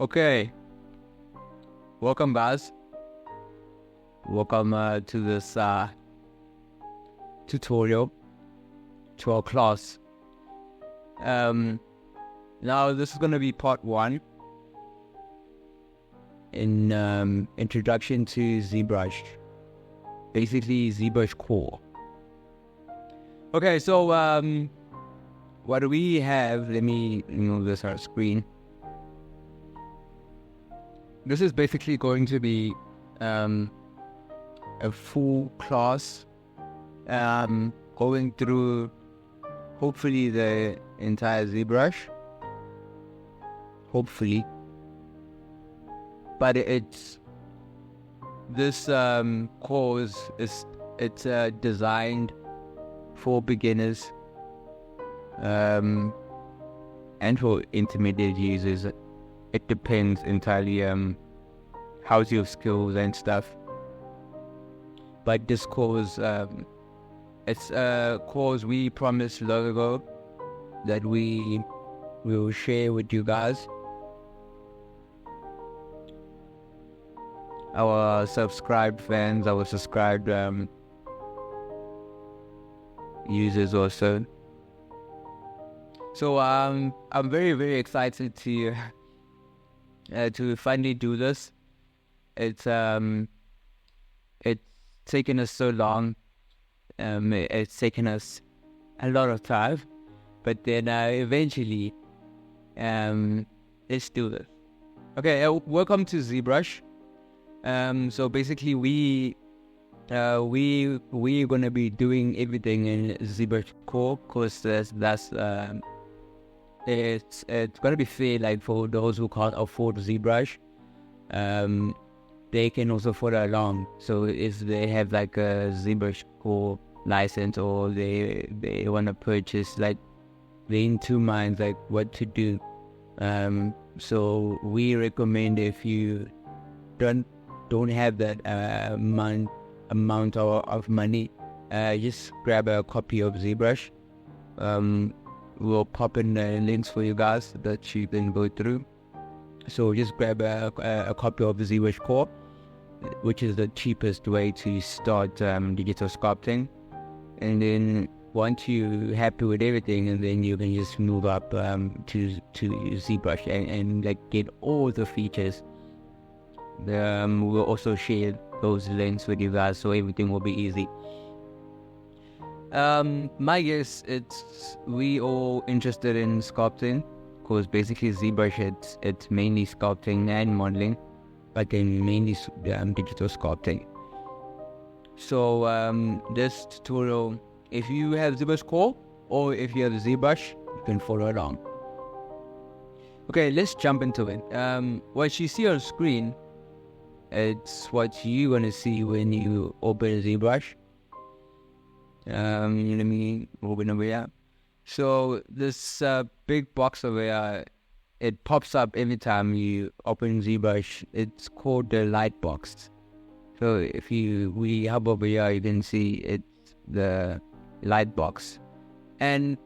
Okay, welcome guys. Welcome to this tutorial to our class. Now this is going to be part 1 in introduction to ZBrush, basically ZBrushCore. Okay, so what do we have? Let me move this on our screen. This is basically going to be a full class going through hopefully the entire ZBrush. Hopefully. But this course it's designed for beginners and for intermediate users. It depends entirely how's your skills and stuff. But this course, it's a course we promised long ago that we will share with you guys, our subscribed fans, our subscribed users also. So I'm very, very excited to finally do this. It's taken us so long. It's taken us a lot of time, but then eventually, let's do this. Okay, welcome to ZBrush. So basically, we're gonna be doing everything in ZBrushCore, because that's it's gonna be fair. Like for those who can't afford ZBrush, they can also follow along. So if they have like a ZBrushCore license, or they want to purchase, like they're in two minds like what to do. So we recommend, if you don't have that amount of money, just grab a copy of ZBrush. We'll pop in the links for you guys that you can go through. So just grab a copy of ZBrushCore, which is the cheapest way to start digital sculpting. And then once you're happy with everything, and then you can just move up to ZBrush and like get all the features. We'll also share those links with you guys, so everything will be easy. My guess, we all interested in sculpting, because basically ZBrush it's mainly sculpting and modeling, but then mainly digital sculpting. So this tutorial, if you have ZBrushCore or if you have ZBrush, you can follow along. Okay, let's jump into it. What you see on screen, it's what you're gonna see when you open ZBrush. Let me open over here. So this big box over here, it pops up every time you open ZBrush. It's called the light box. So if we hover over here, you can see it's the light box. And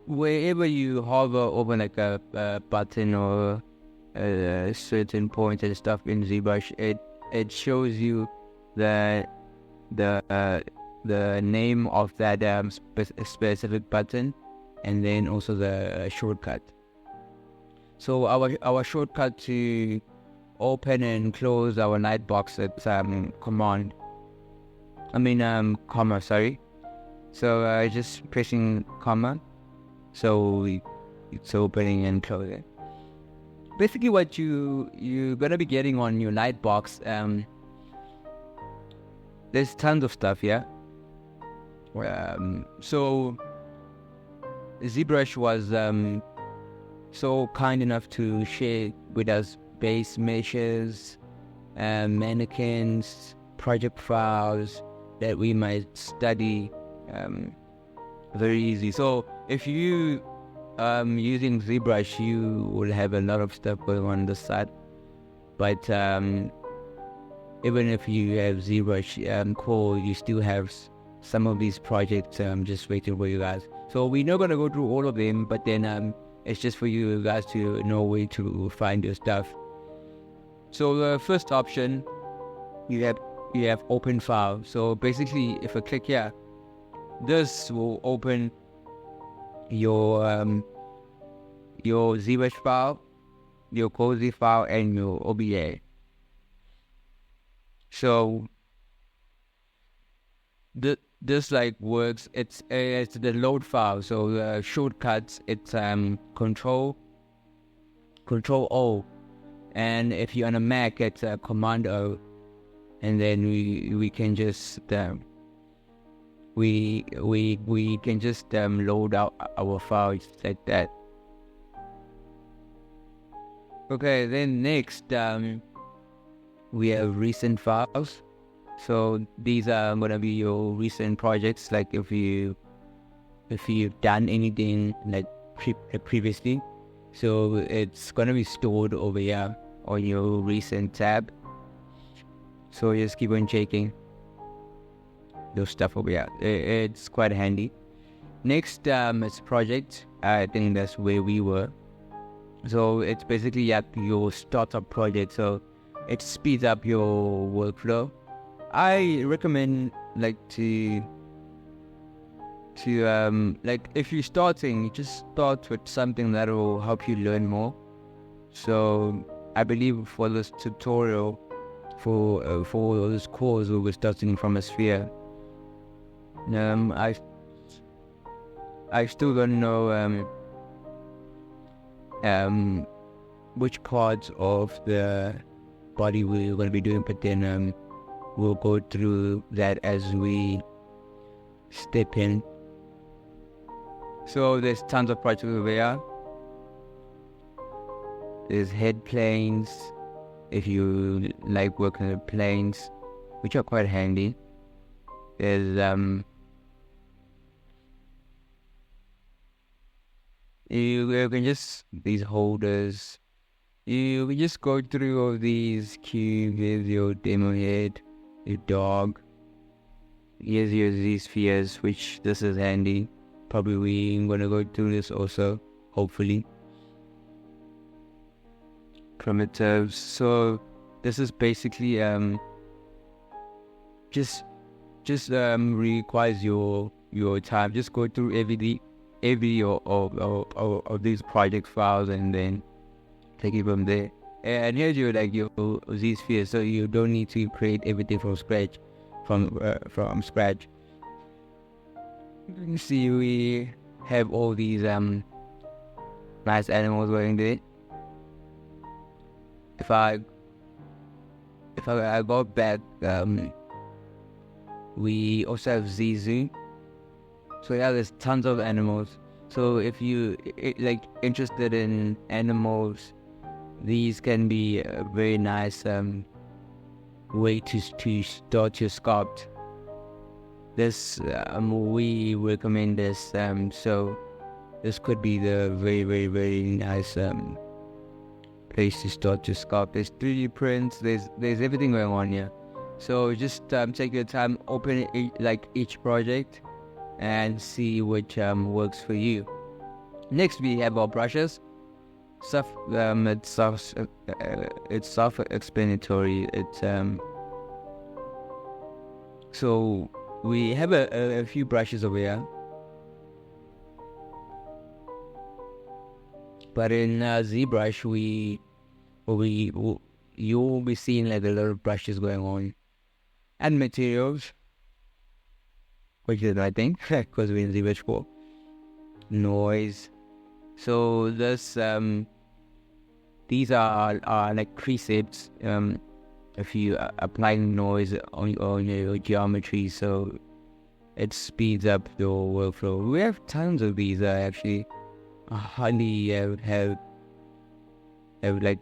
wherever you hover over like a button or a certain point and stuff in ZBrush, it shows you the name of that specific button, and then also the shortcut. So our shortcut to open and close our light box, it's comma, sorry. So just pressing comma, so it's opening and closing. Basically what you're gonna be getting on your light box, there's tons of stuff, yeah. So ZBrush was so kind enough to share with us base meshes, mannequins, project files that we might study very easy. So if you using ZBrush, you will have a lot of stuff going on the side. But even if you have ZBrush Core, you still have some of these projects just waiting for you guys. So we're not going to go through all of them, but then It's just for you guys to know where to find your stuff. So the first option, you have open file. So basically, if I click here, this will open your ZBrush file, your cozy file, and your OBA. So this like works. It's the load file. So the shortcuts, it's Control O, and if you're on a Mac, it's Command O, and then we can just we can just load out our files like that. Okay, then next we have recent files. So these are gonna be your recent projects, like if you've done anything like previously. So it's gonna be stored over here on your recent tab. So just keep on checking those stuff over here. It's quite handy. Next is project. I think that's where we were. So it's basically like your startup project. So it speeds up your workflow. I recommend like to like if you're starting, you just start with something that will help you learn more. So I believe for this tutorial, for this course, we were starting from a sphere. I still don't know which parts of the body we're going to be doing, but then we'll go through that as we step in. So there's tons of projects over here. There's head planes, if you like working with planes, which are quite handy. There's you can just, these holders, you can just go through all these cubes. Here's your demo head, your dog. Here's your Z-spheres, which this is handy. Probably we're gonna go through this also, hopefully. Primitives. So this is basically just requires your time. Just go through every of these project files and then take it from there. And here's your Z-sphere, so you don't need to create everything from scratch. From scratch. You can see we have all these nice animals going there. If I go back, we also have Z-Zoo. So yeah, there's tons of animals. So if you interested in animals, these can be a very nice way to start your sculpt. This we recommend this. So this could be the very, very, very nice place to start your sculpt. There's 3D prints. There's everything going on here. So just take your time, open each project, and see which works for you. Next, we have our brushes. It's self-explanatory. It's so we have a few brushes over here, but in ZBrush you'll be seeing like a lot of brushes going on, and materials, which is I think because we're in ZBrushCore. Noise. So this these are like presets. If you apply noise on your geometry, so it speeds up your workflow. We have tons of these. Actually, I hardly have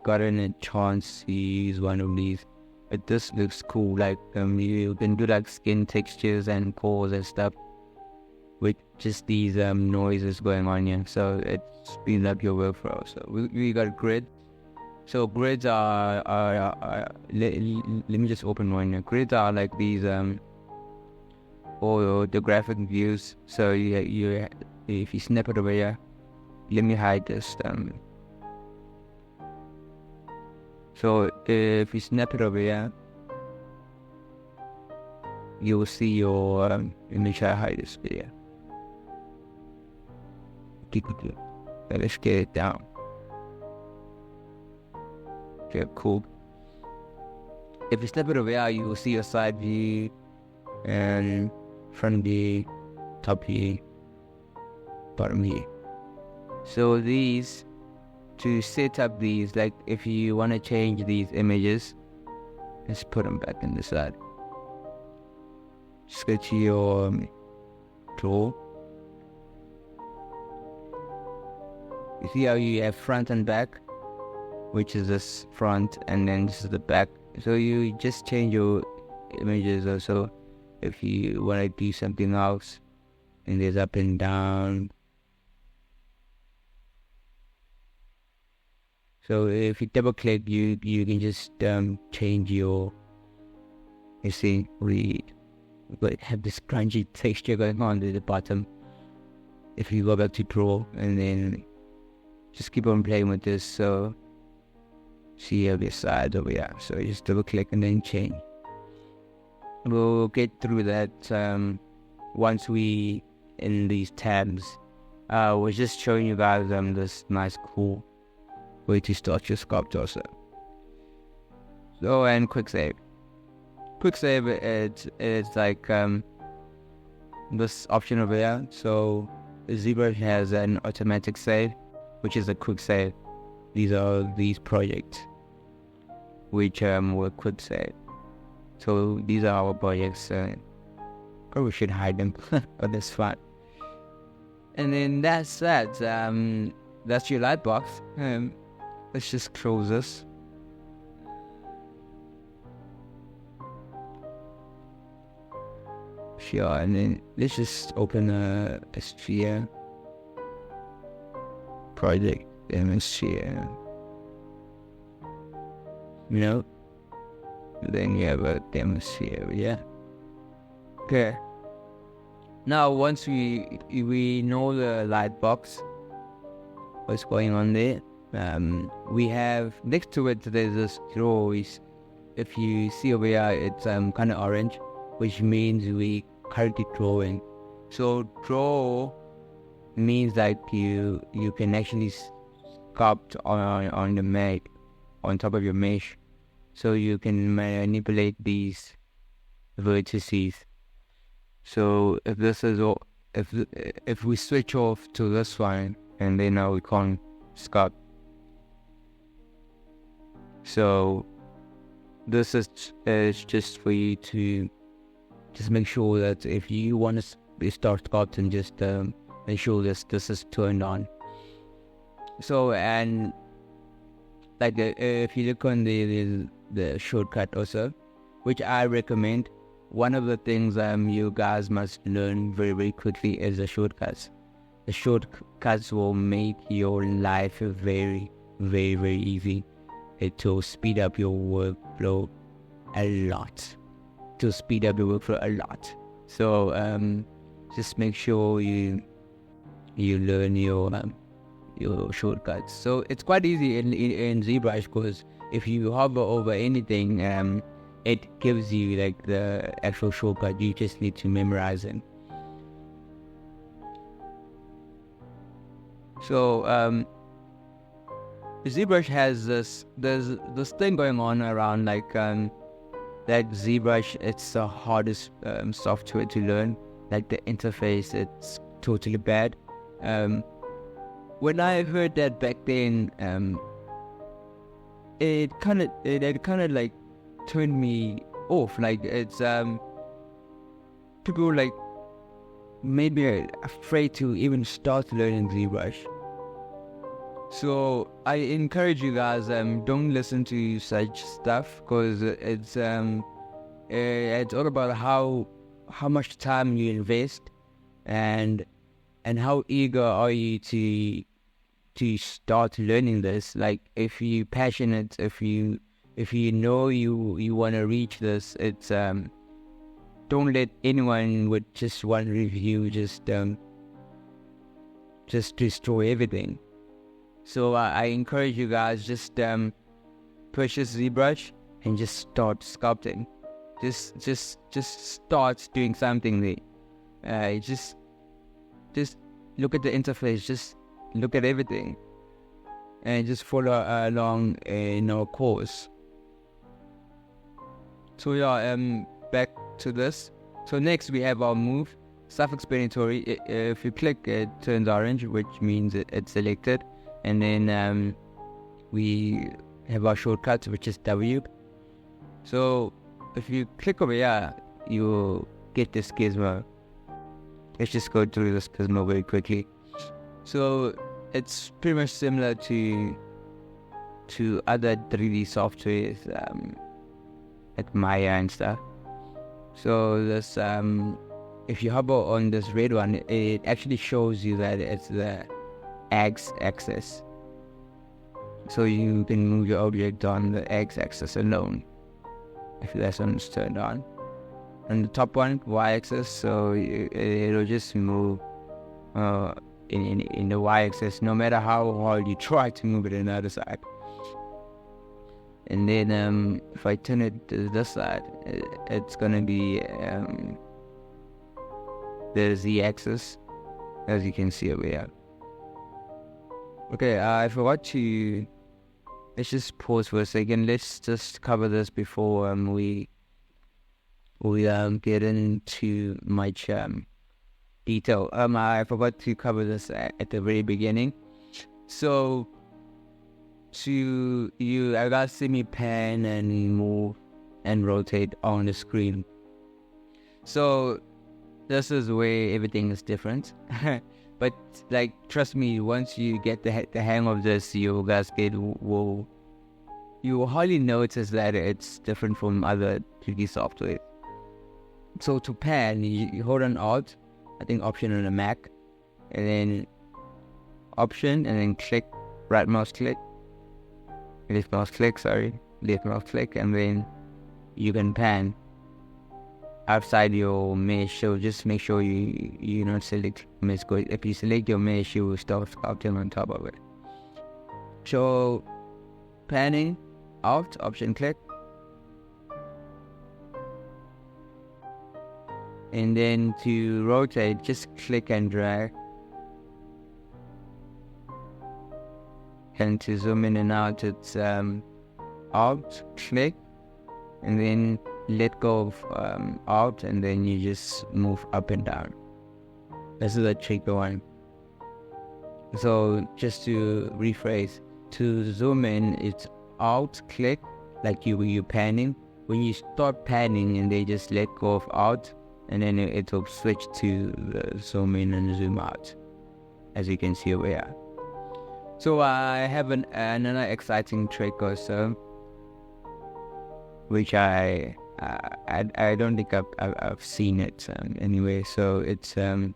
gotten a chance to use one of these. But this looks cool. Like you can do like skin textures and pores and stuff with just these noises going on here. So it speeds up your workflow. So we got grid. So grids are let me just open one here. Grids are like these or the graphic views. So you if you snap it over here, let me hide this. So if you snap it over here, you will see your let me try to hide this video. Let's get it down. Okay, cool. If you snap it over here, you will see your side view and front view, top view, bottom view. So these, to set up these, like if you want to change these images, let's put them back in the side. Just go to your draw. You see how you have front and back, which is this front and then this is the back. So you just change your images also if you want to do something else. And there's up and down. So if you double click, you can just change your, you see, we have this crunchy texture going on at the bottom. If you go back to draw and then just keep on playing with this. So see every side over here. So you just double click and then change. We'll get through that once we in these tabs. We're just showing you guys this nice cool way to start your sculpt also. So, and quick save. Quick save, it's like this option over here. So ZBrush has an automatic save, which is a quick save. These are these projects which were quick save. So these are our projects. Probably should hide them, but that's fine. And then that's that. That's your lightbox. Let's just close this. Sure, and then let's just open a sphere project, sphere. You know, then you have a sphere, yeah. Okay. Now, once we know the lightbox, what's going on there, we have next to it there's this draw. If you see over here, it's kind of orange, which means we currently drawing. So draw means like you can actually sculpt on the mat, on top of your mesh, so you can manipulate these vertices. So if this is all, if we switch off to this one, and then now we can't sculpt. So this is just for you to just make sure that if you want to start sculpting, just make sure this is turned on. So, and like if you look on the shortcut also, which I recommend, one of the things you guys must learn very, very quickly is the shortcuts. The shortcuts will make your life very, very, very easy. It will speed up your workflow a lot. So just make sure you learn your shortcuts. So it's quite easy in ZBrush, because if you hover over anything, it gives you like the actual shortcut. You just need to memorize it. So ZBrush has this thing going on around like that ZBrush, it's the hardest software to learn. Like the interface, it's totally bad. When I heard that back then, it kind of like turned me off. Like it's people like made me afraid to even start learning ZBrush. So I encourage you guys, don't listen to such stuff, because it's all about how much time you invest and how eager are you to start learning this. Like if you're passionate, if you know you want to reach this, it's don't let anyone with just one review just just destroy everything. So I encourage you guys, just purchase ZBrush and just start sculpting. Just start doing something there. Just look at the interface, just look at everything, and just follow along in our course. So yeah, back to this. So next we have our move, self-explanatory. If you click, it turns orange, which means it's selected. And then we have our shortcut, which is W. So if you click over here, you get this gizmo. Let's just go through this gizmo very quickly. So it's pretty much similar to other 3D softwares, like Maya and stuff. So this, if you hover on this red one, it actually shows you that it's the x-axis. So you can move your object on the x-axis alone, if that one's turned on. And the top one, y-axis, so it'll just move in the y-axis, no matter how hard you try to move it in the other side. And then if I turn it to this side, it's gonna be the z-axis, as you can see over here. Okay, I forgot to. Let's just pause for a second. Let's just cover this before we get into much detail. I forgot to cover this at the very beginning. So I gotta see me pan and move and rotate on the screen. So this is where everything is different. But like, trust me, once you get the hang of this, you guys will hardly notice that it's different from other 3D software. So to pan, you hold on Alt, I think Option on a Mac, and then Option, and then click, left mouse click, and then you can pan outside your mesh. So just make sure you not select mesh, because if you select your mesh, you will start sculpting on top of it. So panning, Alt, Option click, and then to rotate, just click and drag. And to zoom in and out, it's Alt, click, and then let go of Alt, and then you just move up and down. This is a tricky one. So just to rephrase, to zoom in, it's Alt, click, like you panning. When you start panning, and they just let go of Alt, and then it will switch to the zoom in and zoom out, as you can see over here. So I have another exciting trick also, which I don't think I've seen it anyway. So it's to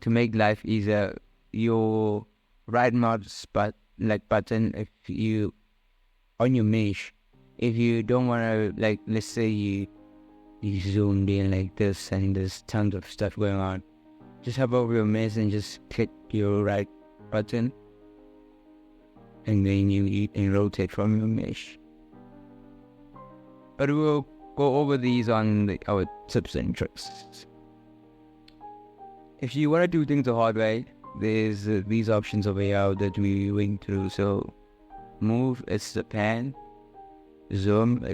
make life easier. Your right mouse button, if you on your mesh, if you don't want to, like, let's say you zoomed in like this and there's tons of stuff going on, just hover over your mesh and just click your right button, and then you can rotate from your mesh. But we'll go over these on our tips and tricks. If you want to do things the hard way, there's these options over here that we went through. So move, it's the pan. Zoom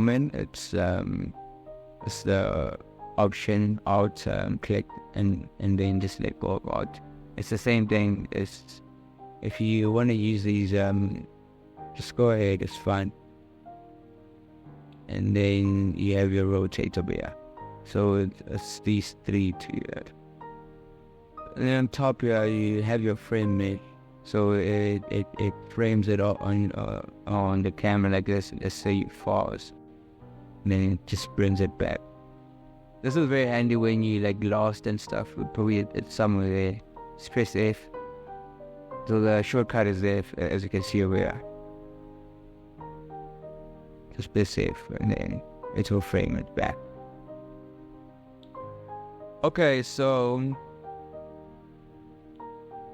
in, it's the option, Alt, click, and then just let go of Alt. It's the same thing. It's, if you want to use these, just go ahead, it's fine. And then you have your rotate over here. So it's these three to that. And then on top here you have your frame mesh. So it frames it on the camera like this. Let's say you pause, and then it just brings it back. This is very handy when you like lost and stuff. Probably it's somewhere there. Just press F. So the shortcut is there, as you can see over here. Just press F, and then it will frame it back. Okay, so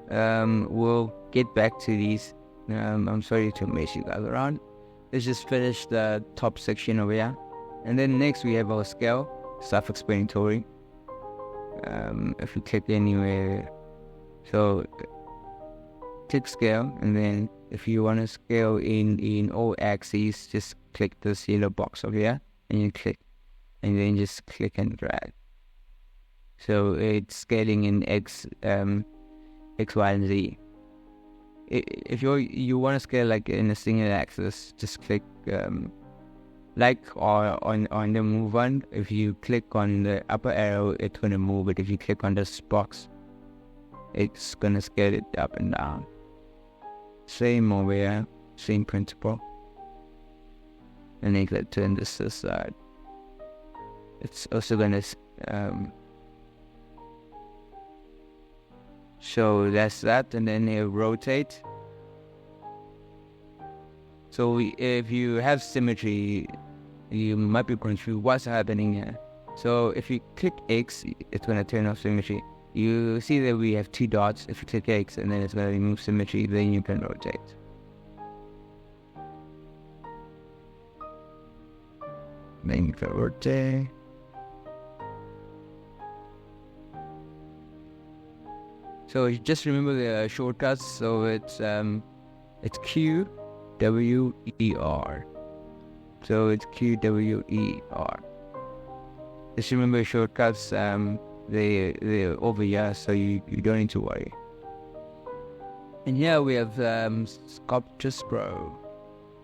We'll get back to these. I'm sorry to mess you guys around. Let's just finish the top section over here. And then next we have our scale, self-explanatory. If you click anywhere, so click scale, and then if you want to scale in all axes, just click this yellow box over here, and you click, and then just click and drag. So it's scaling in X, Y, and Z. If you want to scale like in a single axis, just click like or on the move one. If you click on the upper arrow, it's gonna move it. If you click on this box, it's gonna scale it up and down. Same over here, same principle. And then let's turn this to the side. It's also gonna so that's that, and then you rotate. So if you have symmetry, you might be confused what's happening here. So if you click X, it's going to turn off symmetry. You see that we have 2 dots. If you click X and then it's going to remove symmetry, then you can rotate. Then you can rotate. So just remember the shortcuts. So it's Q, W, E, R. So it's Q, W, E, R. Just remember shortcuts. They're over here, so you don't need to worry. And here we have Sculpture Pro.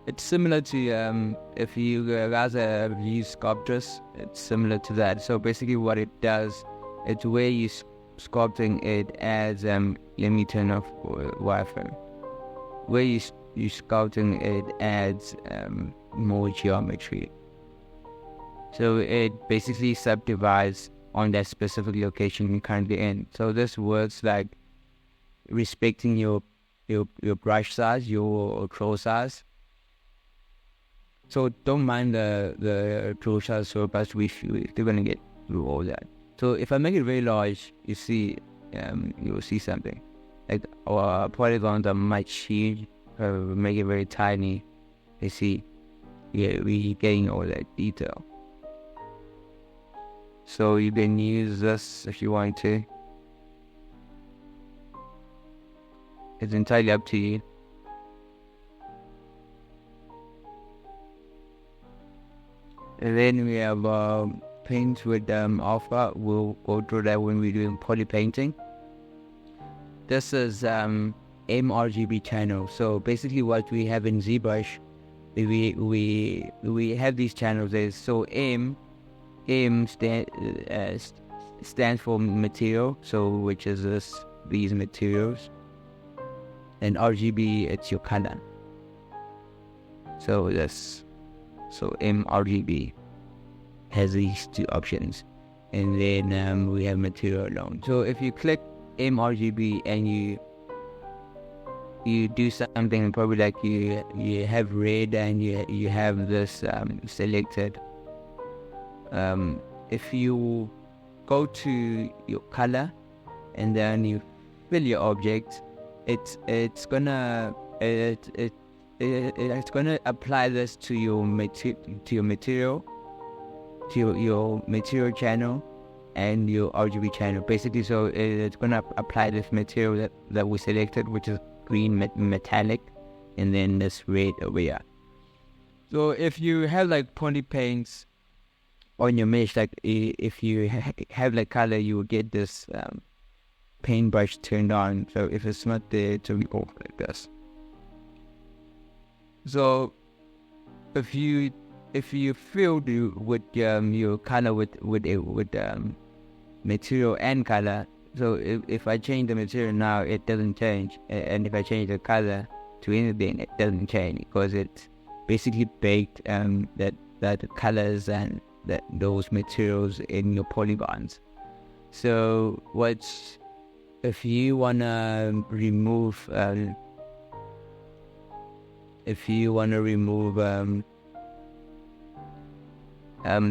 It's similar to if you guys have used Sculptures, it's similar to that. So basically, what it does, it's where you sculpting it adds let me turn off Wi-Fi. Where you sculpting it adds more geometry. So it basically subdivides on that specific location you're currently in. So this works like respecting your brush size, your control size. So don't mind the control size so much. They're gonna get through all that. So if I make it very large, you see, you will see something. Like our polygons are much huge. Make it very tiny. You see, yeah, we're getting all that detail. So you can use this if you want to. It's entirely up to you. And then we have paint with alpha. We'll go through that when we're doing poly painting. This is mRGB channel. So basically what we have in ZBrush, we have these channels. So M stands for material, so which is these materials, and RGB, it's your color. So mRGB has these 2 options, and then we have material alone. So if you click mRGB and you do something, probably like you have red and you have this selected. If you go to your color and then you fill your object, it's gonna apply this to your material channel and your RGB channel, basically. So it's gonna apply this material that we selected, which is green metallic, and then this red over here. So if you have like poly paints on your mesh, like if you have like color, you will get this paintbrush turned on. So if it's not there, it will be off like this. So if you filled with your color with material and color, so if I change the material now, it doesn't change, and if I change the color to anything, it doesn't change, because it's basically baked that colors and those materials in your polygons. So if you wanna remove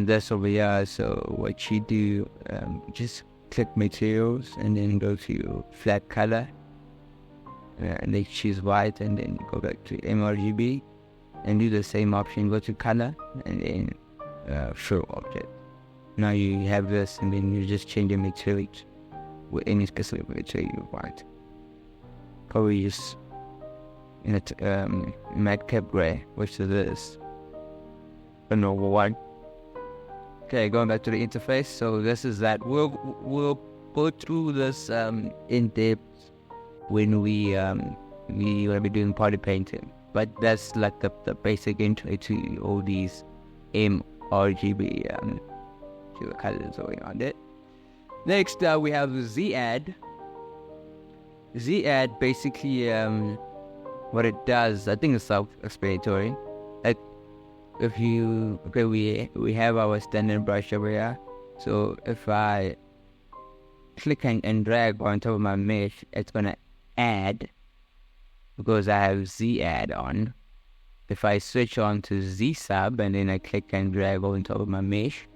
this over here, so what you do, just click materials and then go to flat color, and then choose white, and then go back to mRGB and do the same option. Go to color and then show object. Now you have this, and then you just change the material with any specific material you want. Probably use madcap gray, which is this, a normal one. Okay, going back to the interface. So this is that. We'll go through this in depth when we will be doing party painting. But that's like the basic intro to all these mRGB colors going on it. Next, we have Z-Add. Z-Add basically what it does, I think it's self-explanatory. Like if you we have our standard brush over here. So if I click and drag on top of my mesh, it's gonna add, because I have Z-Add on. If I switch on to Z-Sub and then I click and drag on top of my mesh,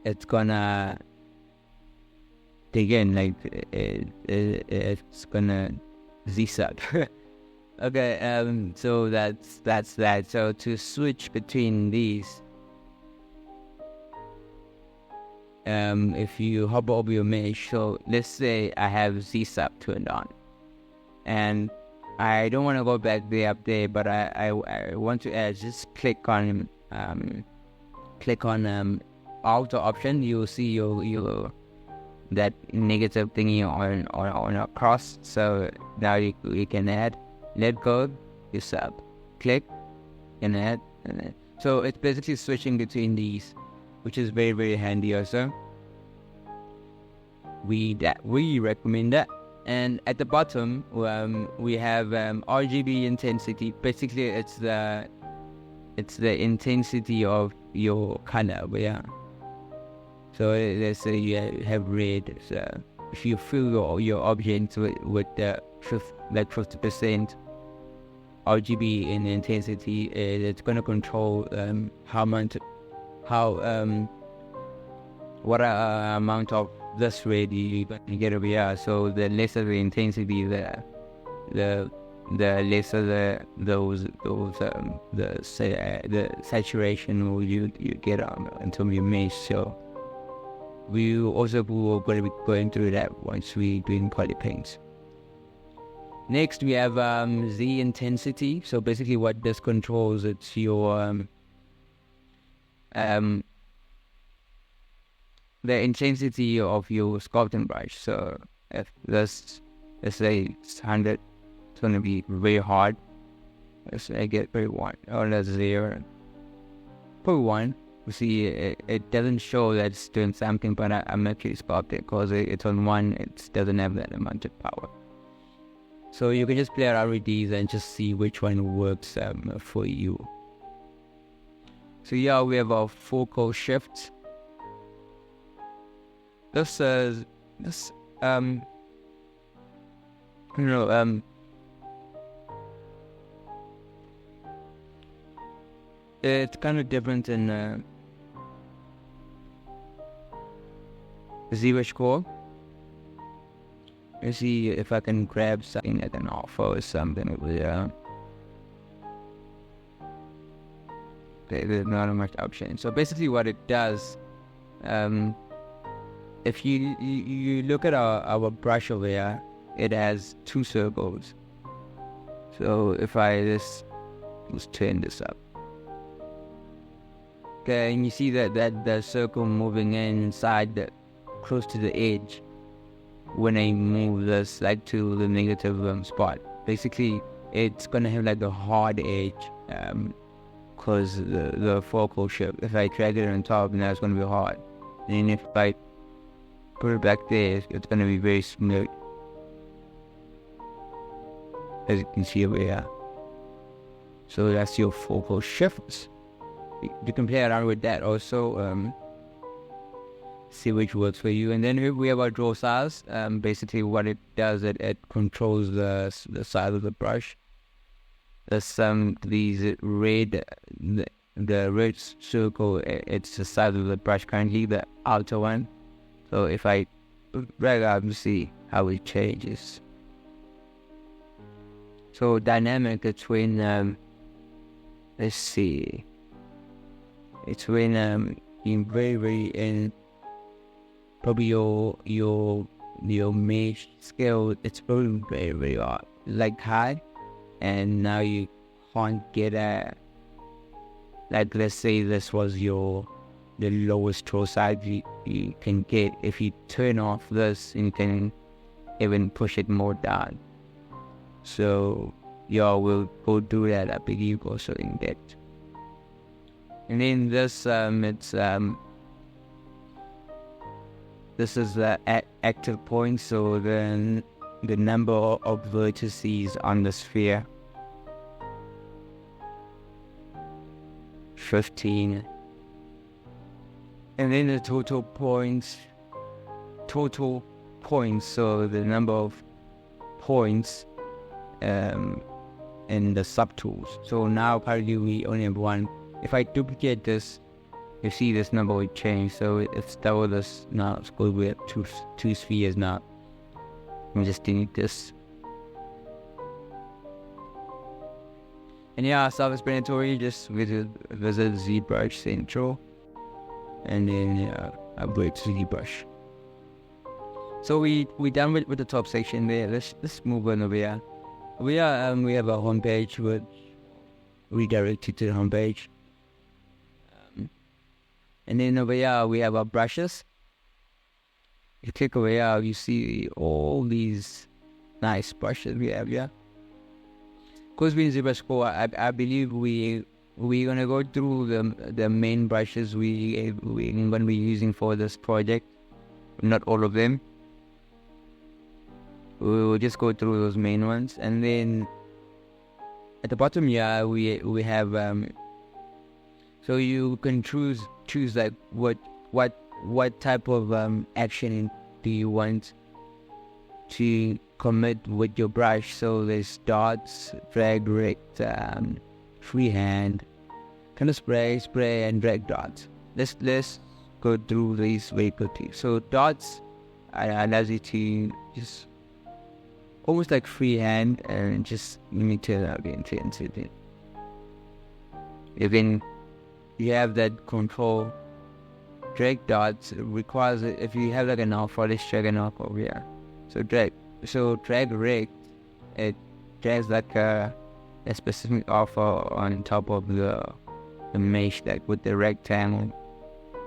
it's gonna again, like it's gonna Z-Sub. Okay, so that's that. So to switch between these, if you hover over your mesh, so let's say I have Z-Sub turned on, and I don't want to go back there up there, but I want to add. Just click on outer option. You'll see your that negative thingy on a cross. So now you can add. Let go, you sub, click, and add, and add. So it's basically switching between these, which is very, very handy also. We recommend that. And at the bottom, we have RGB intensity. Basically, it's the intensity of your color. Yeah. So let's say you have red. So if you fill your object with the 50% RGB in intensity, it's going to control what amount of this red you're going to get over here. So the lesser the intensity, the lesser the saturation you get until you mesh. So we also will going to be going through that once we doing poly paints. Next, we have Z intensity. So basically, what this controls, it's your the intensity of your sculpting brush. So if this, let's say it's 100, it's going to be very hard. Let's say I get 1, or that's 0. Put 1. You see, it doesn't show that it's doing something, but I'm actually sculpting because it's on 1. It doesn't have that amount of power. So you can just play around with these and just see which one works for you. So yeah, we have our focal shift. This it's kind of different in ZBrushCore. Let's see if I can grab something at an offer or something over there. Okay, there's not much option. So basically what it does, if you look at our brush over here, it has 2 circles. So if I let's turn this up. Okay, and you see that the circle moving inside close to the edge. When I move this like to the negative spot, basically it's gonna have like a hard edge, cause the focal shift. If I drag it on top, now it's gonna be hard. And if I put it back there, it's gonna be very smooth, as you can see over here. So that's your focal shifts. You can play around with that also. See which works for you. And then here we have our draw size. Basically what it does, it controls the size of the brush. There's these red, the red circle, it's the size of the brush currently, the outer one. So if I drag out and see how it changes. So dynamic, it's when let's see, it's when in very in probably your mesh scale, it's probably very like high, and now you can't get like, let's say this was the lowest throw size you can get. If you turn off this, you can even push it more down. So yeah, we'll go do that, I believe, also in that. And then this this is the active point, so then the number of vertices on the sphere, 15. And then the total points, so the number of points in the subtools. So now apparently we only have one. If I duplicate this, you see this number will change. So it's double this now. It's good. We have two spheres now. I'm just delete this. And yeah, self-explanatory. Just visit ZBrush Central, and then upgrade to ZBrush. So we done with the top section there. Let's move on over here. We have a homepage which redirected to the homepage. And then over here we have our brushes. You click over here, you see all these nice brushes we have here. Because we're in ZBrushCore, I believe we're gonna go through the main brushes we're gonna be using for this project. Not all of them. We'll just go through those main ones, and then at the bottom here we have so you can choose like what type of action do you want to commit with your brush. So there's dots, drag, rect, freehand, kind of spray and drag dots. Let's go through these very quickly. So dots allows you to just almost like freehand, and just let me turn out the intensity. Again, you have that control. Drag dots requires, if you have like an alpha, let's drag an alpha over here. So drag rect, it drags like a specific alpha on top of the mesh, like with the rectangle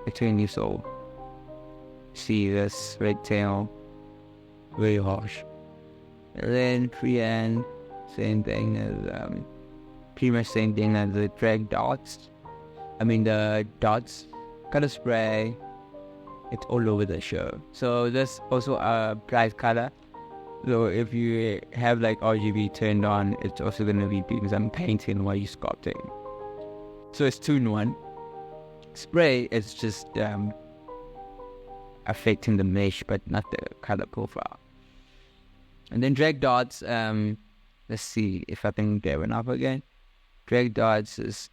between you. So see this rectangle, very harsh. And then freehand, same thing as pretty much same thing as the drag dots. I mean the dots, color spray, it's all over the show. So this also a bright color. So if you have like RGB turned on, it's also gonna be doing some painting while you're sculpting. So it's 2-in-1. Spray is just affecting the mesh, but not the color profile. And then drag dots, let's see if I can get one up again. Drag dots is,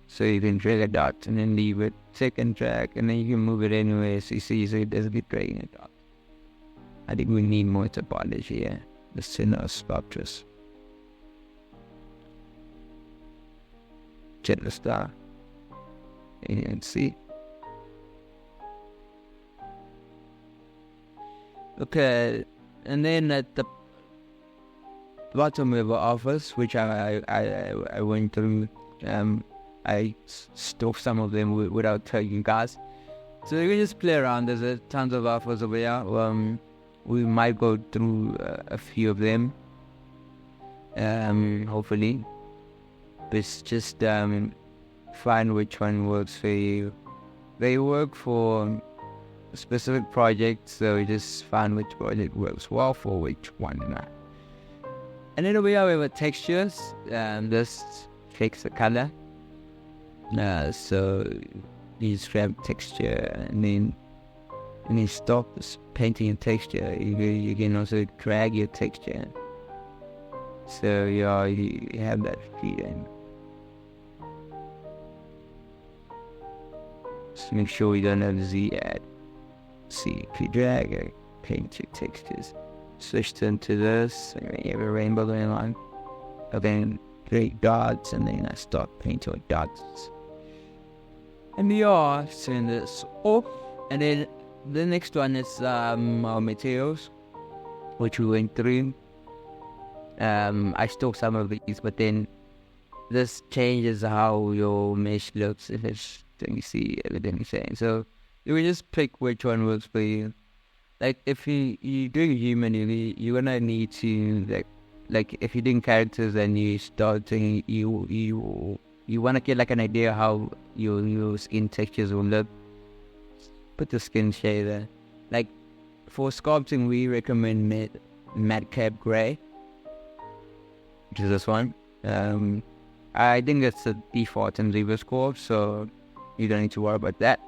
so you can drag a dot and then leave it, second drag, and then you can move it anywhere. So you see, so it doesn't get dragging a dot. I think we need more topology here. Let's turn our sculptures. Check the star. And you can see. Okay. And then at the bottom of our office, which I went through, I stole some of them without telling you guys. So you can just play around. There's tons of offers over here. We might go through a few of them, hopefully. But just find which one works for you. They work for specific projects, so you just find which project works well for which one not. And then over here we have textures. This fix the color. So you just grab texture, and then stop painting a texture. You can also drag your texture. So yeah, you have that freedom. Just make sure you don't have Z add. See, if you drag, paint your textures. switched into this, and then you have a rainbow going on, and then 3 dots, and then I start painting with dots. And yeah, send this off, and then the next one is our materials, which we went through. I stole some of these, but then this changes how your mesh looks if it's, you see everything saying. So you will just pick which one works for you. Like if you doing human, you're gonna need to like if you're doing characters and you start doing you wanna get like an idea how your skin textures will look. Put the skin shader. Like for sculpting, we recommend madcap gray, which is this one. I think it's the default in ZBrushCore, so you don't need to worry about that.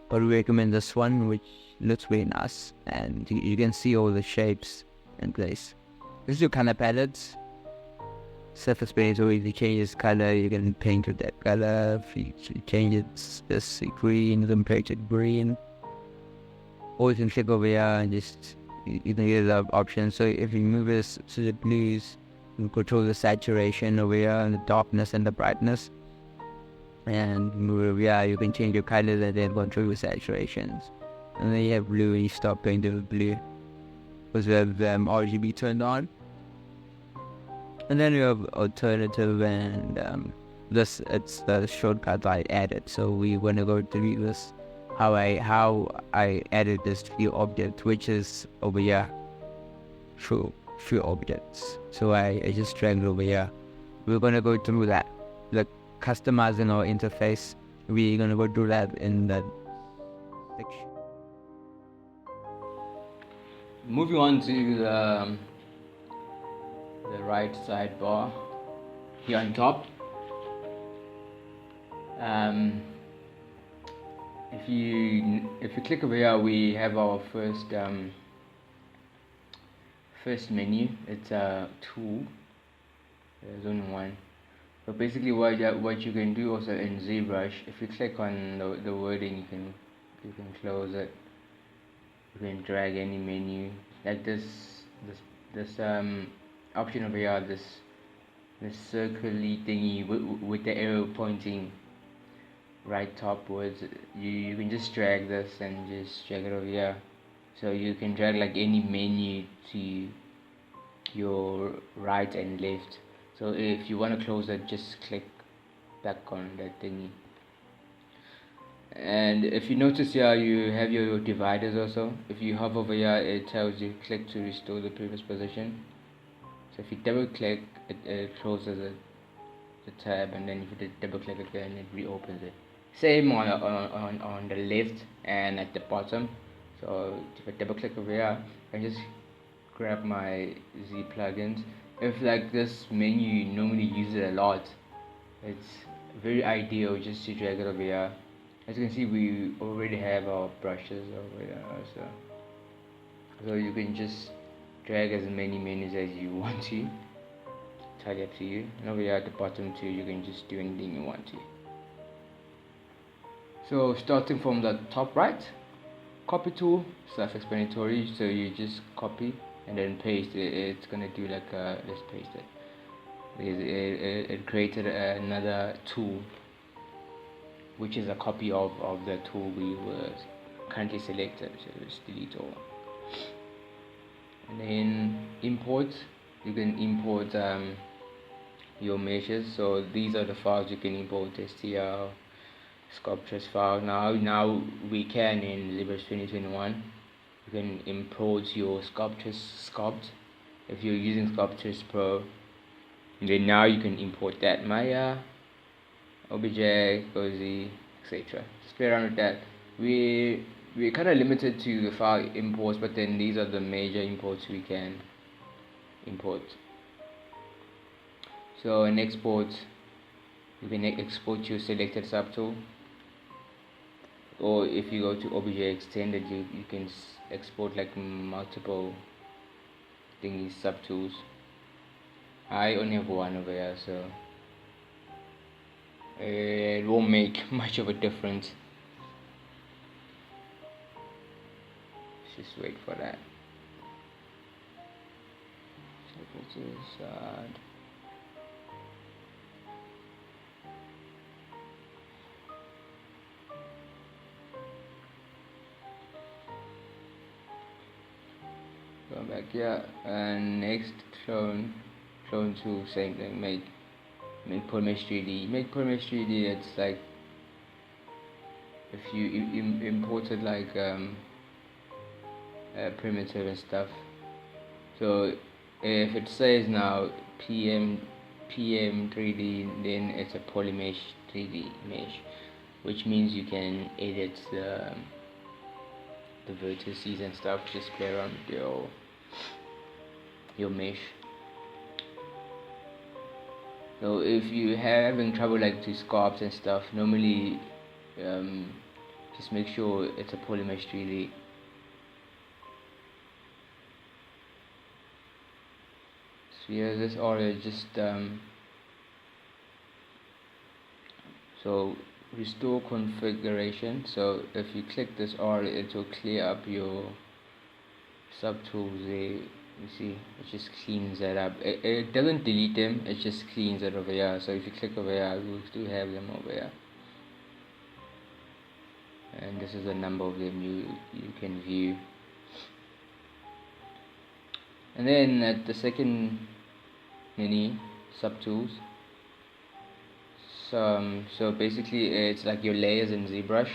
But we recommend this one, which looks very nice, and you can see all the shapes in place. This is your color palettes. Surface paint, so if you change this color, you can paint with that color. If you change it this green, then paint it green. Or you can click over here and just you can get the options. So if you move this to the blues, you control the saturation over here and the darkness and the brightness. And move over here, you can change your colors and then control your saturations. And then you have blue, and you start painting with blue because we have RGB turned on. And then you have alternative, and this it's the shortcut I added. So we want to go through this how I added this view object, which is over here. True objects. So I just dragged it over here. We're gonna go through that, like customizing our interface. We're gonna go through that in that section. Moving on to the right sidebar here on top. If you click over here, we have our first menu. It's a tool. There's only one. So basically, what you can do also in ZBrush, if you click on the wording, you can close it. You can drag any menu like this option over here, this circly thingy with the arrow pointing right topwards. You can just drag this and just drag it over here. So you can drag like any menu to your right and left. So if you want to close it, just click back on that thingy. And if you notice here, you have your dividers also. If you hover over here, it tells you click to restore the previous position. So if you double click, it closes the tab, and then if you double click again, it reopens it. Same on the left and at the bottom. So if I double click over here, I can just grab my Z plugins. If like this menu you normally use it a lot, it's very ideal just to drag it over here. As you can see, we already have our brushes over here, so you can just drag as many menus as you want to. Entirely up to you. And over here at the bottom too, you can just do anything you want to. So starting from the top right, copy tool, self-explanatory. So you just copy and then paste it. It's gonna do like let's paste it. It created another tool, which is a copy of the tool we were currently selected. So let's delete all. And then import, you can import your meshes. So these are the files you can import: STL, sculptures file. Now we can in ZBrush 2021, you can import your sculpt. If you're using Sculptures Pro, then now you can import that Maya, OBJ, Cozy, etc. Just play around with that. We're kind of limited to the file imports, but then these are the major imports we can import. So in export, you can export your selected subtool, or if you go to OBJ extended, you can export like multiple thingy subtools. I only have one over here, so it won't make much of a difference. Let's just wait for that. this side. Go back here, and next clone to same thing. Make polymesh 3D. Make polymesh 3D. It's like if you imported like primitive and stuff. So if it says now PM 3D, then it's a polymesh 3D mesh, which means you can edit the vertices and stuff. Just play around with your mesh. So if you having trouble like to sculpt and stuff, normally just make sure it's a polymesh 3D. So yeah, this order just so restore configuration. So if you click this order, it will clear up your subtools there. You see, it just cleans that up. It doesn't delete them, it just cleans it over here. So if you click over here, you still have them over here, and this is the number of them you can view. And then at the second menu, subtools. So basically it's like your layers in ZBrush.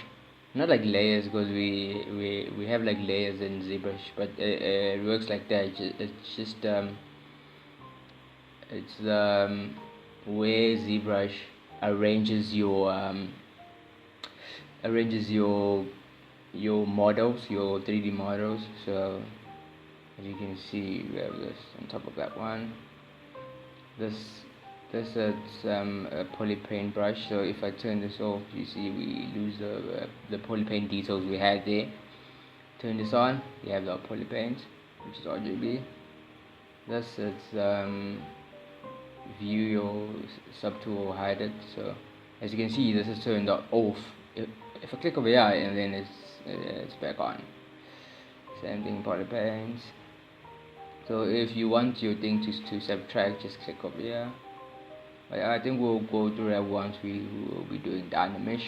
Not like layers, because we have like layers in ZBrush, but it works like that. It's just it's where ZBrush arranges your models, your 3D models. So as you can see, we have this on top of that one. This is a poly paint brush. So if I turn this off, you see we lose the poly paint details we had there. Turn this on, you have the poly paint, which is RGB. This is view your subtool or hide it. So as you can see, this is turned off. If I click over here, and then it's back on. Same thing, poly paint. So if you want your thing to subtract, just click over here. But I think we'll go through that once we will be doing Dynamesh.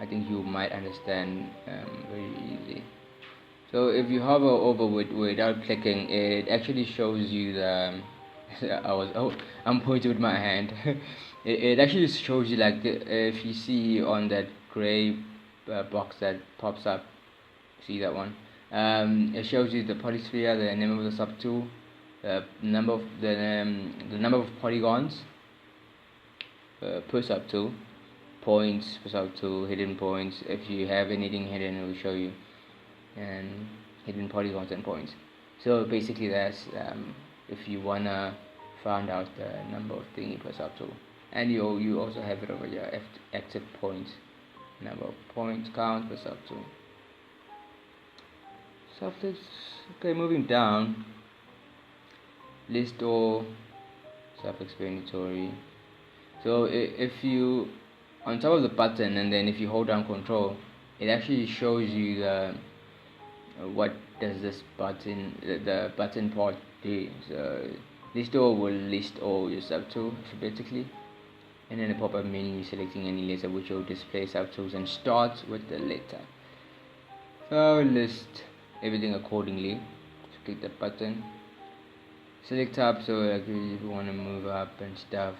I think you might understand very easily. So if you hover over without clicking, it actually shows you the I'm pointing with my hand. it actually shows you, like, if you see on that gray box that pops up, see that one? It shows you the polysphere, the name of the subtool, the number of polygons per subtool, points per subtool, hidden points. If you have anything hidden, it will show you, and hidden polygons and points. So basically that's if you wanna find out the number of thingy per subtool. And you also have it over here, active points, number of points count per subtool. Subtools. Okay, moving down. List all, self-explanatory. So if you on top of the button, and then if you hold down Control, it actually shows you the what does this button, the button part do. So list all will list all your subtools alphabetically, and then a pop-up menu selecting any letter which will display subtools and start with the letter. So list everything accordingly. So click the button, select up. So like if you want to move up and stuff,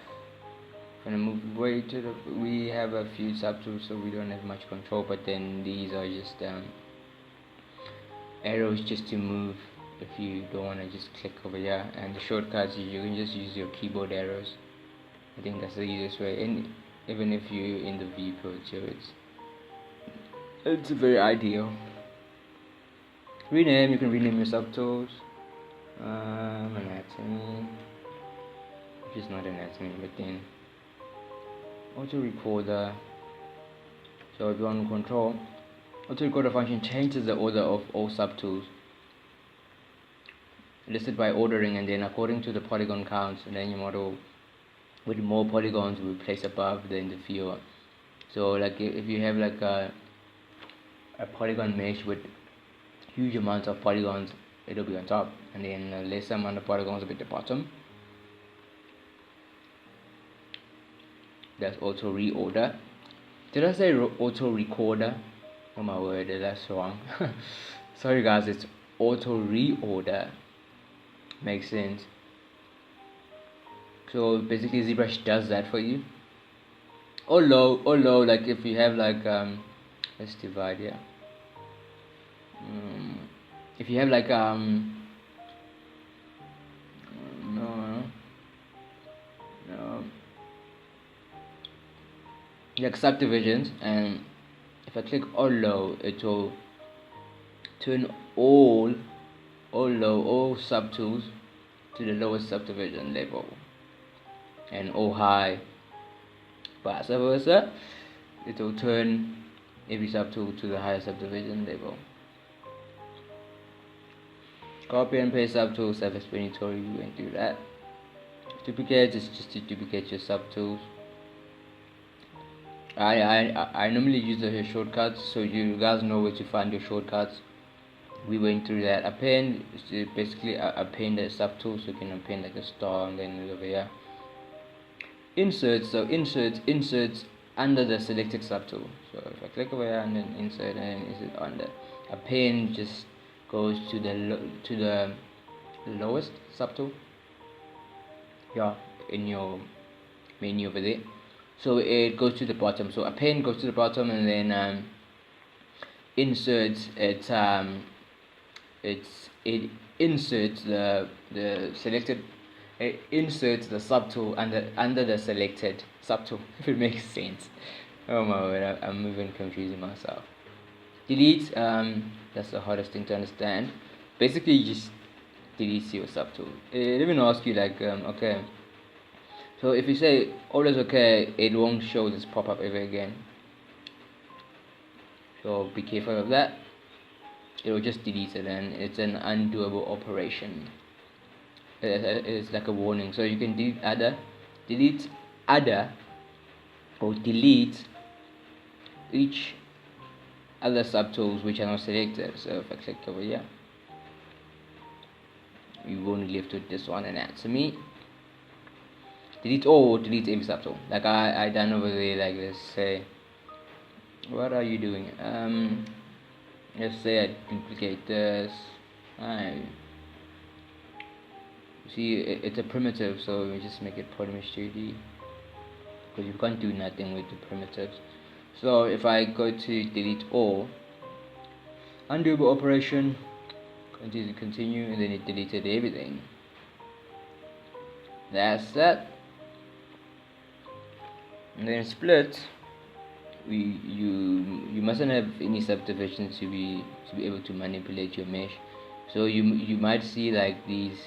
gonna move way to the, we have a few subtools, so we don't have much control, but then these are just arrows just to move if you don't want to just click over here. And the shortcuts, you can just use your keyboard arrows. I think that's the easiest way, and even if you're in the viewport, so it's very ideal. Rename, you can rename your subtools. Anatomy, which is not anatomy, but then auto recorder. So if you want to control, auto recorder function changes the order of all subtools listed by ordering, and then according to the polygon counts, and then your model with more polygons will be placed above than the viewer. So like if you have like a polygon mesh with huge amounts of polygons, it'll be on top, and then a lesser amount of polygons will be at the bottom. That's auto reorder. Did I say auto recorder? Oh my word, that's wrong. Sorry guys, it's auto reorder. Makes sense. So basically ZBrush does that for you. Although like if you have like let's divide here. If you have like like subdivisions, and if I click all low, it will turn all subtools to the lowest subdivision level, and all high vice versa, it will turn every subtool to the highest subdivision level. Copy and paste subtools, self-explanatory, you won't do that. Duplicate is just to duplicate your subtools. I normally use the shortcuts, so you guys know where to find your shortcuts. We went through that. Append is basically append a subtool, so you can append like a star, and then over here. Insert, so inserts under the selected subtool. So if I click over here and then insert, and then insert under. Append just goes to the lowest subtool. Yeah, in your menu over there. So it goes to the bottom. So append goes to the bottom, and then inserts it inserts the selected. It inserts the subtool under the selected subtool. If it makes sense. Oh my word, I'm even confusing myself. Delete. That's the hardest thing to understand. Basically, you just delete your subtool. It even asks you like, okay. So if you say all is okay, it won't show this pop-up ever again. So be careful of that. It will just delete it, and it's an undoable operation. It's like a warning. So you can delete other, or delete each other subtools which are not selected. So if I click over here, you won't left with this one, and that's me. Delete all, or delete every subtool. Like I done over there. Like let's say, what are you doing? Let's say I duplicate this. See, it's a primitive, so we just make it polymesh 3D, because you can't do nothing with the primitives. So if I go to delete all, undoable operation, continue, and then it deleted everything. That's that. And then split, you mustn't have any subdivisions to be able to manipulate your mesh. So you might see like these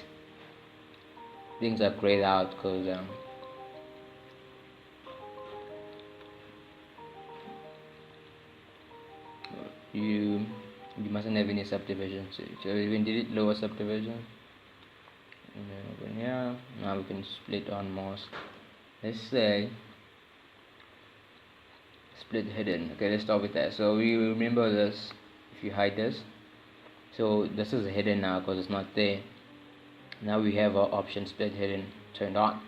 things are grayed out because you mustn't have any subdivisions. So you can delete lower subdivision, and then open here. Now we can split on mask. Let's say split hidden. Okay, let's start with that. So we remember this. If you hide this, so this is hidden now because it's not there. Now we have our option split hidden turned on.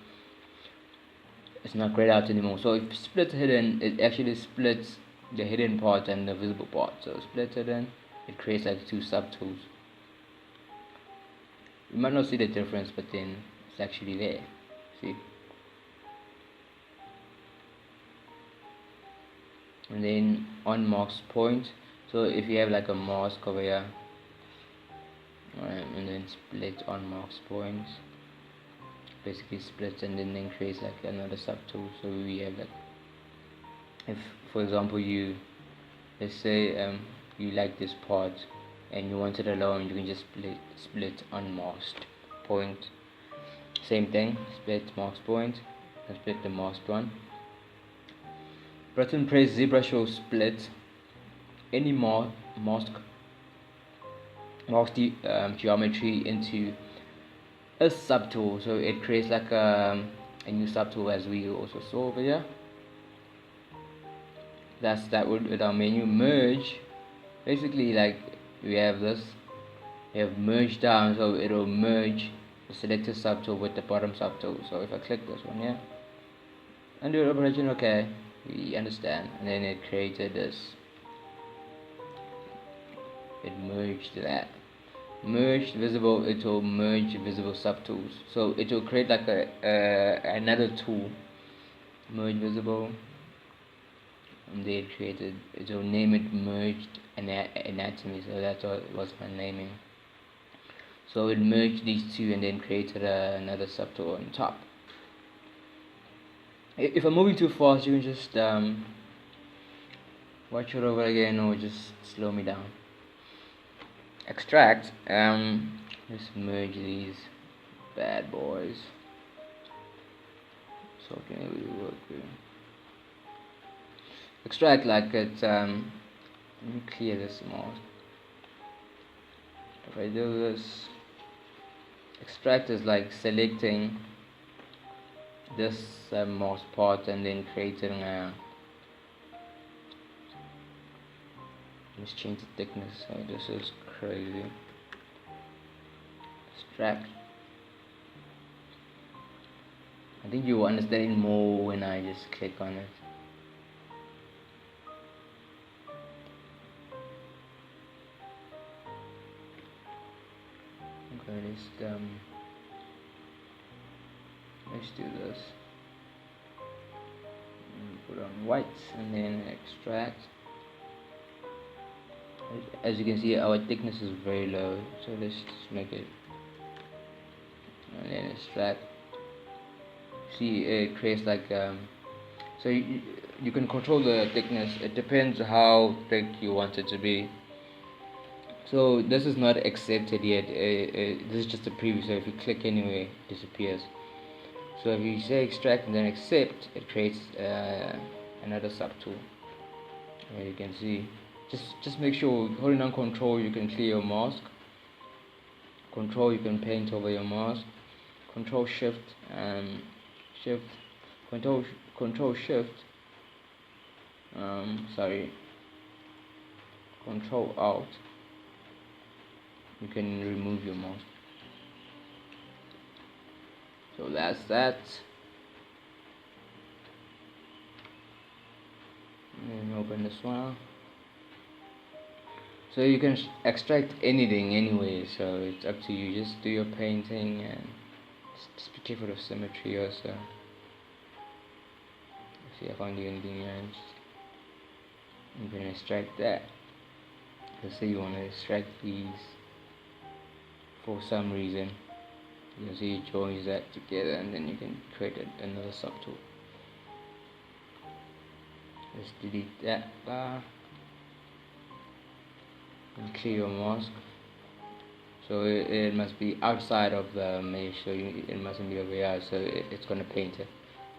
It's not grayed out anymore. So if split hidden, it actually splits the hidden part and the visible part. So split hidden, it creates like two subtools. You might not see the difference, but then it's actually there. See? And then on mask point. So if you have like a mask over here, and then split on mask points, basically splits, and then creates like another subtool. So we have like, if for example let's say you like this part and you want it alone, you can just split unmasked point. Same thing, split masked point and split the masked one. Button press ZBrush will split any mask geometry into a subtool. So it creates like a new subtool, as we also saw over here. That's that would with our menu. Merge, basically like we have this, you have merge down, so it'll merge the selected subtool with the bottom subtool. So if I click this one here, undo operation, okay, we understand, and then it created this, it merged that. Merged visible, it will merge visible subtools, so it will create like another tool, merge visible, and they created, it will name it merged anatomy, so that's what was my naming. So it merged these two and then created another subtool on top. If I'm moving too fast, you can just watch it over again or just slow me down. Extract, let's merge these bad boys. So can we work with extract, like it's let me clear this more. If I do this, extract is like selecting this mouse part and then creating let's change the thickness. So this is crazy. Extract. I think you will understand it more when I just click on it. Okay, let's do this. Put on white and then extract. As you can see, our thickness is very low, so let's just make it, and then extract. See, it creates like so you can control the thickness. It depends how thick you want it to be. So this is not accepted yet. This is just a preview, so if you click anyway, it disappears. So if you say extract and then accept, it creates another subtool. As you can see, just make sure holding down Control, you can clear your mask. Control, you can paint over your mask. Control Shift, Shift, Control Shift. Control Alt. You can remove your mask. So that's that. And open this one. So you can extract anything anyway, so it's up to you. Just do your painting and just be careful of symmetry also. Let's see if I can do anything else. You can extract that. Let's say you want to extract these for some reason. You can see it joins that together and then you can create another subtool. Let's delete that bar and clear your mask. So it must be outside of the mesh, so it mustn't be over here, so it's going to paint it.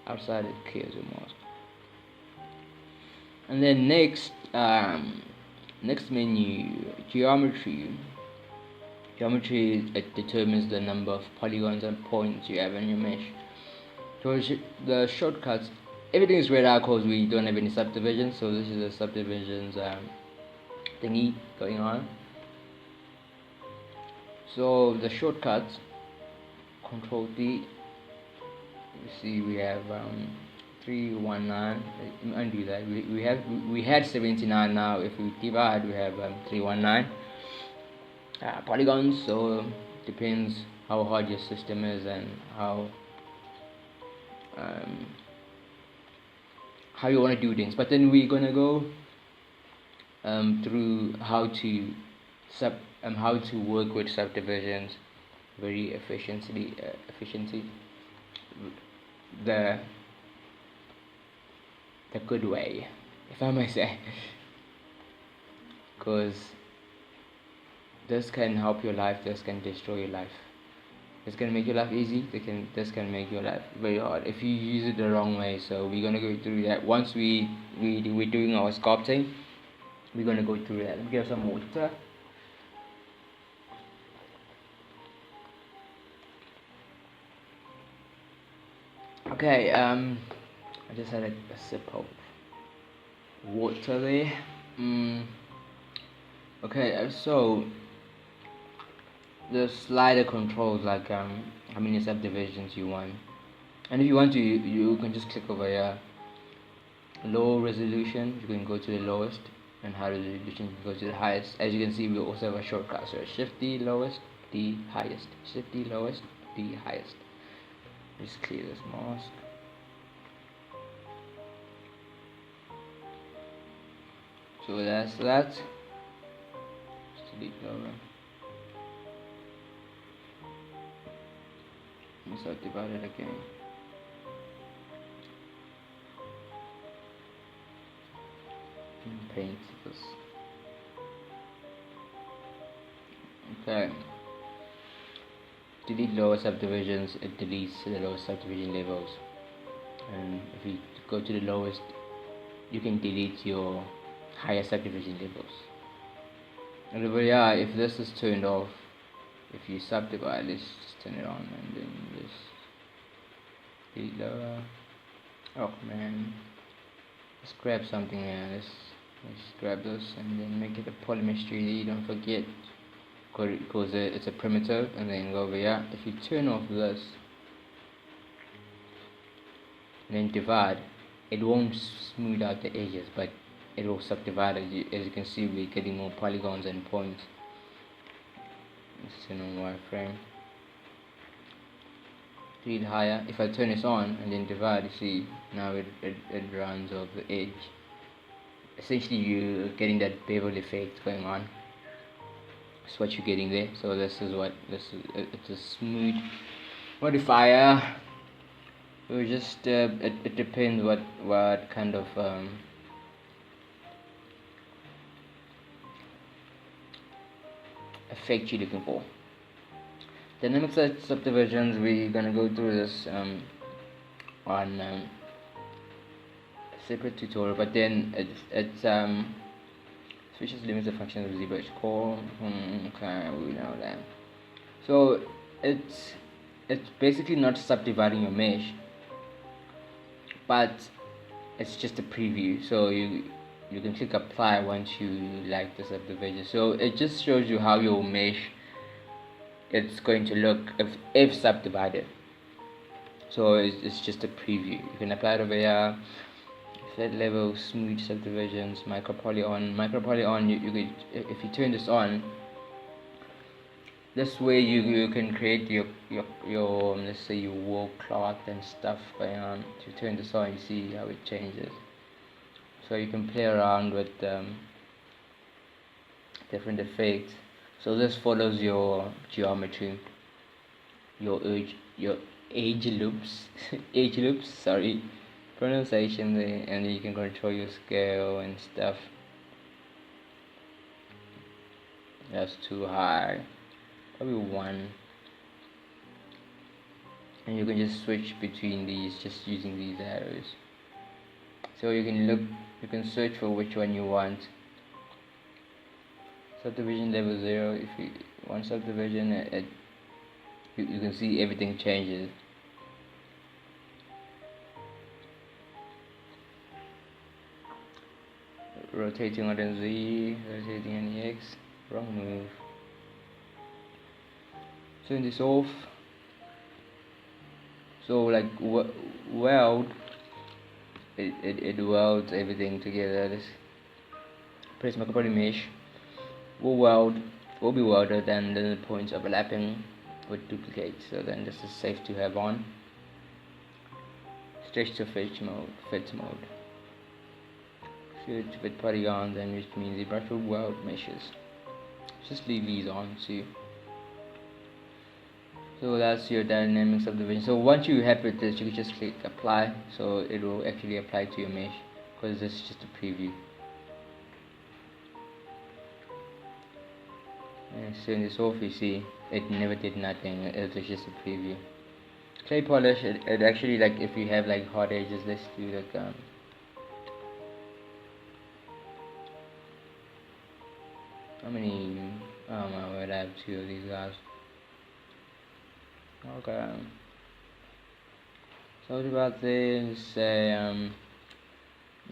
Outside, it clears your mask. And then next menu, geometry. Geometry, it determines the number of polygons and points you have in your mesh. So the shortcuts, everything is grayed out because we don't have any subdivisions. So this is the subdivisions thingy going on. So the shortcuts, Control D. You see we have 319. Undo that. We had 79. Now if we divide, we have 319 polygons. So depends how hard your system is and how you want to do things. But then we're gonna go through how to work with subdivisions very efficiently, the good way, if I may say, because this can help your life, this can destroy your life. This can make your life easy, this can make your life very hard if you use it the wrong way. So we're gonna go through that once we're doing our sculpting. We're gonna go through that. Let me get some water. Okay, I just had a sip of water there. Okay, so the slider controls like how many subdivisions you want, and if you want to, you can just click over here, low resolution, you can go to the lowest, and high resolution you can go to the highest. As you can see, we also have a shortcut, so shift D lowest, D highest, shift D lowest, D highest. Just clear this mask. So that's that. Just delete lower. Let's subdivide it again. Paint this. Okay. Delete lower subdivisions, it deletes the lower subdivision levels. And if you go to the lowest, you can delete your higher subdivision levels. And yeah, if this is turned off, if you subdivide, let's just turn it on and then just delete lower. Oh man, let's grab something here. Let's grab this and then make it a polymesh 3D. Don't forget, because it's a primitive, and then go over here. If you turn off this and then divide, it won't smooth out the edges, but it will subdivide. As you can see, we're getting more polygons and points. Let's turn on wireframe. Read higher. If I turn this on and then divide, you see now it runs over the edge. Essentially, you're getting that bevel effect going on. That's what you're getting there. So this is it's a smooth modifier. So just it depends what kind of effect you're looking for. Dynamic subdivisions, we're gonna go through this on a separate tutorial, but then it's switches limits the function of ZBrushCore. Okay, we know that. So it's basically not subdividing your mesh, but it's just a preview. So you can click apply once you like the subdivision. So it just shows you how your mesh it's going to look if subdivided. So it's just a preview. You can apply it over here. Flat level, smooth subdivisions, micropoly on. You could, if you turn this on, this way you can create your let's say your wool cloth and stuff going on. If you turn this on, you see how it changes. So you can play around with different effects. So this follows your geometry, your edge loops, edge loops. Sorry, pronunciation there, and you can control your scale and stuff. That's too high, probably 1. And you can just switch between these just using these arrows. So you can search for which one you want. Subdivision level 0. If you want subdivision, you can see everything changes. Rotating on the Z, rotating on the X. Wrong move. Turn this off. So like weld, it welds everything together. This press micropoly mesh will be welded, and then the points overlapping with duplicate. So then this is safe to have on. Stretch to fit mode. Fit with polygons, and which means the brush will weld meshes. Just leave these on too. So that's your dynamic subdivision. So once you have with this, you can just click apply. So it will actually apply to your mesh, because this is just a preview. And turn this off, you see it never did nothing. It was just a preview. Clay polish, it actually, like if you have like hard edges, let's do like how many? Oh my word, I have 2 of these guys. Okay. So what about this? Say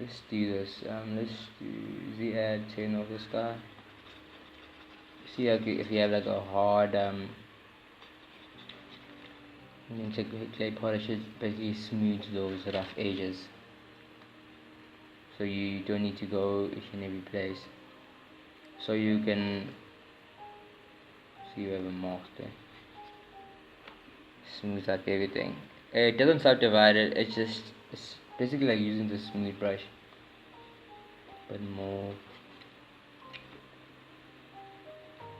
let's do this. Let's do the add chain of this guy. See, like if you have like a hard clay polish, it basically smooths those rough edges, so you don't need to go each and every place. So you can see you have a mark there. Smooth out everything. It doesn't subdivide it. It's basically like using the smooth brush,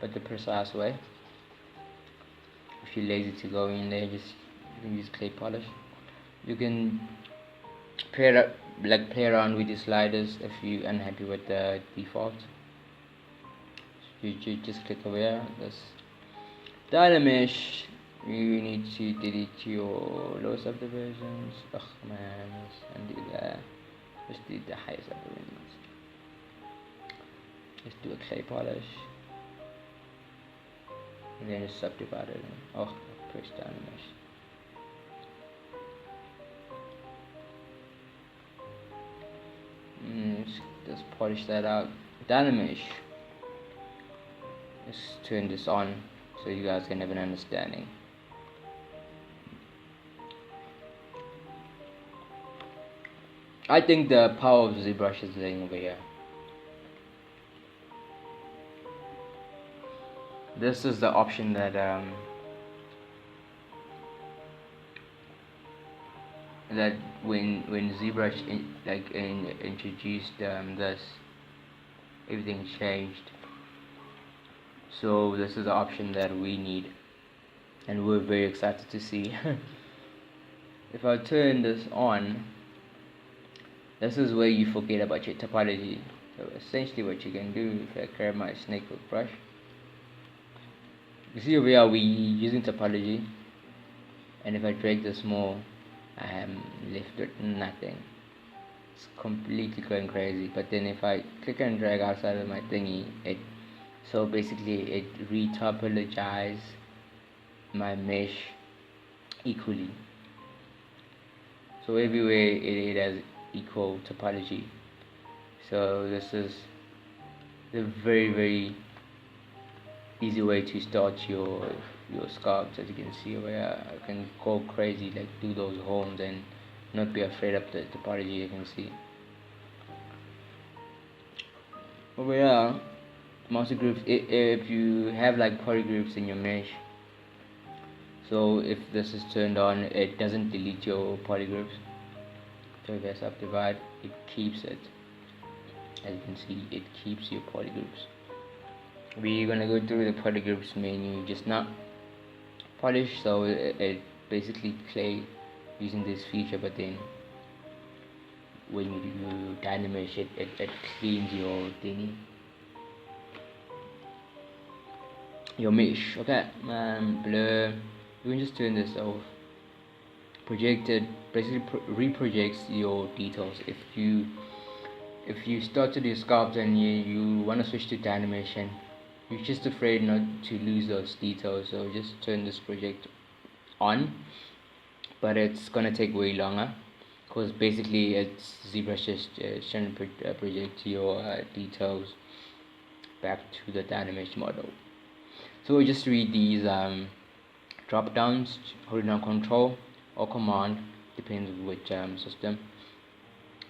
but the precise way. If you're lazy to go in there, you can use clay polish. You can play around with the sliders if you're unhappy with the default. You just click over here. This Dynamesh. You need to delete your low subdivisions. Oh man, let's undo that. Let's do the high subdivisions. Let's do a clay polish. And then just subdivide it. Oh, press Dynamesh. Let's polish that out. Dynamesh. Let's turn this on so you guys can have an understanding. I think the power of ZBrush is laying over here. This is the option that when ZBrush introduced this, everything changed. So this is the option that we need, and we're very excited to see. If I turn this on, this is where you forget about your topology. So essentially what you can do, if I grab my snake hook brush, you see over here we're using topology, and if I drag this more, I am left with nothing. It's completely going crazy. But then if I click and drag outside of my thingy, it re-topologizes my mesh equally. So everywhere it has equal topology. So this is the very, very easy way to start your sculpts. As you can see over here, I can go crazy, like do those homes and not be afraid of the topology. You can see over here, master groups. If you have like polygroups in your mesh, so if this is turned on, it doesn't delete your polygroups. So if I subdivide, it keeps it. As you can see, it keeps your polygroups. We're gonna go through the polygroups menu just now. Polish, so it basically clay using this feature, but then when you do Dynamesh, it cleans your thingy, your mesh. Okay, blur. You can just turn this off. Projected basically reprojects your details. If you start to do sculpt and you want to switch to Dynamesh and you're just afraid not to lose those details, so just turn this project on. But it's gonna take way longer, because basically it's ZBrush just trying to project your details back to the Dynamesh model. So we'll just read these drop downs, holding down Control or Command, depends on which system.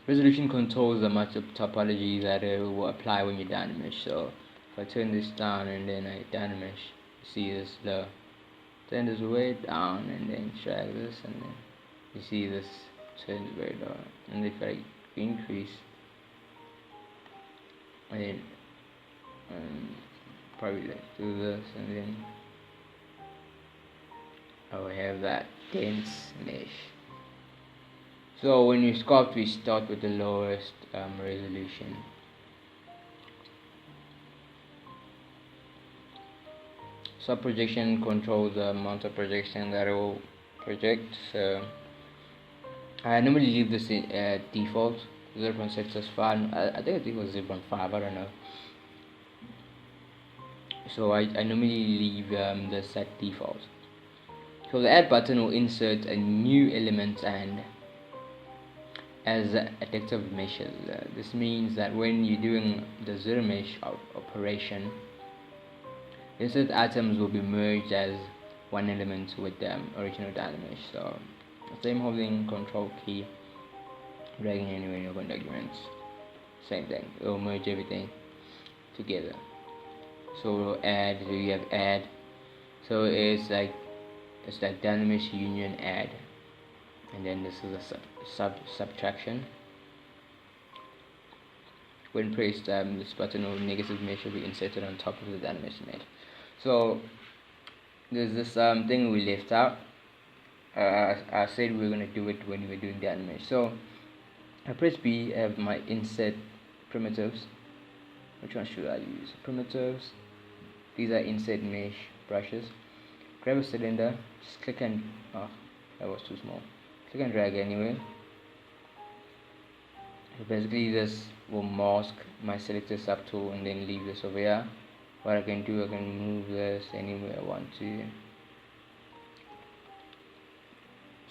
Resolution controls the amount of topology that it will apply when you Dynamesh. So if I turn this down and then I Dynamesh, you see this low. Turn this way down and then drag this, and then you see this turns very low. And if I increase, and then probably like do this, and then I will have that dense mesh. So when you sculpt, we start with the lowest resolution. Sub projection controls the amount of projection that it will project. So I normally leave this default. 0.6 is fine. I think it was 0.5. I don't know. So I normally leave this at default. So the add button will insert a new element and as additive meshes. This means that when you're doing the zero mesh operation, Inset items will be merged as one element with the original Dynamesh. So same holding control key, dragging anywhere in open documents, same thing, it will merge everything together. So add, so you have add, so it's like Dynamesh union add, and then this is a subtraction. When pressed, this button or negative mesh will be inserted on top of the Dynamesh mesh. So there's this thing we left out. I said we were going to do it when we were doing Dynamesh. So I press B, I have my insert primitives. Which one should I use? Primitives. These are insert mesh brushes. Grab a cylinder, just click and that was too small. Click and drag anywhere. So basically this will mask my selector subtool and then leave this over here. What I can do, I can move this anywhere I want to.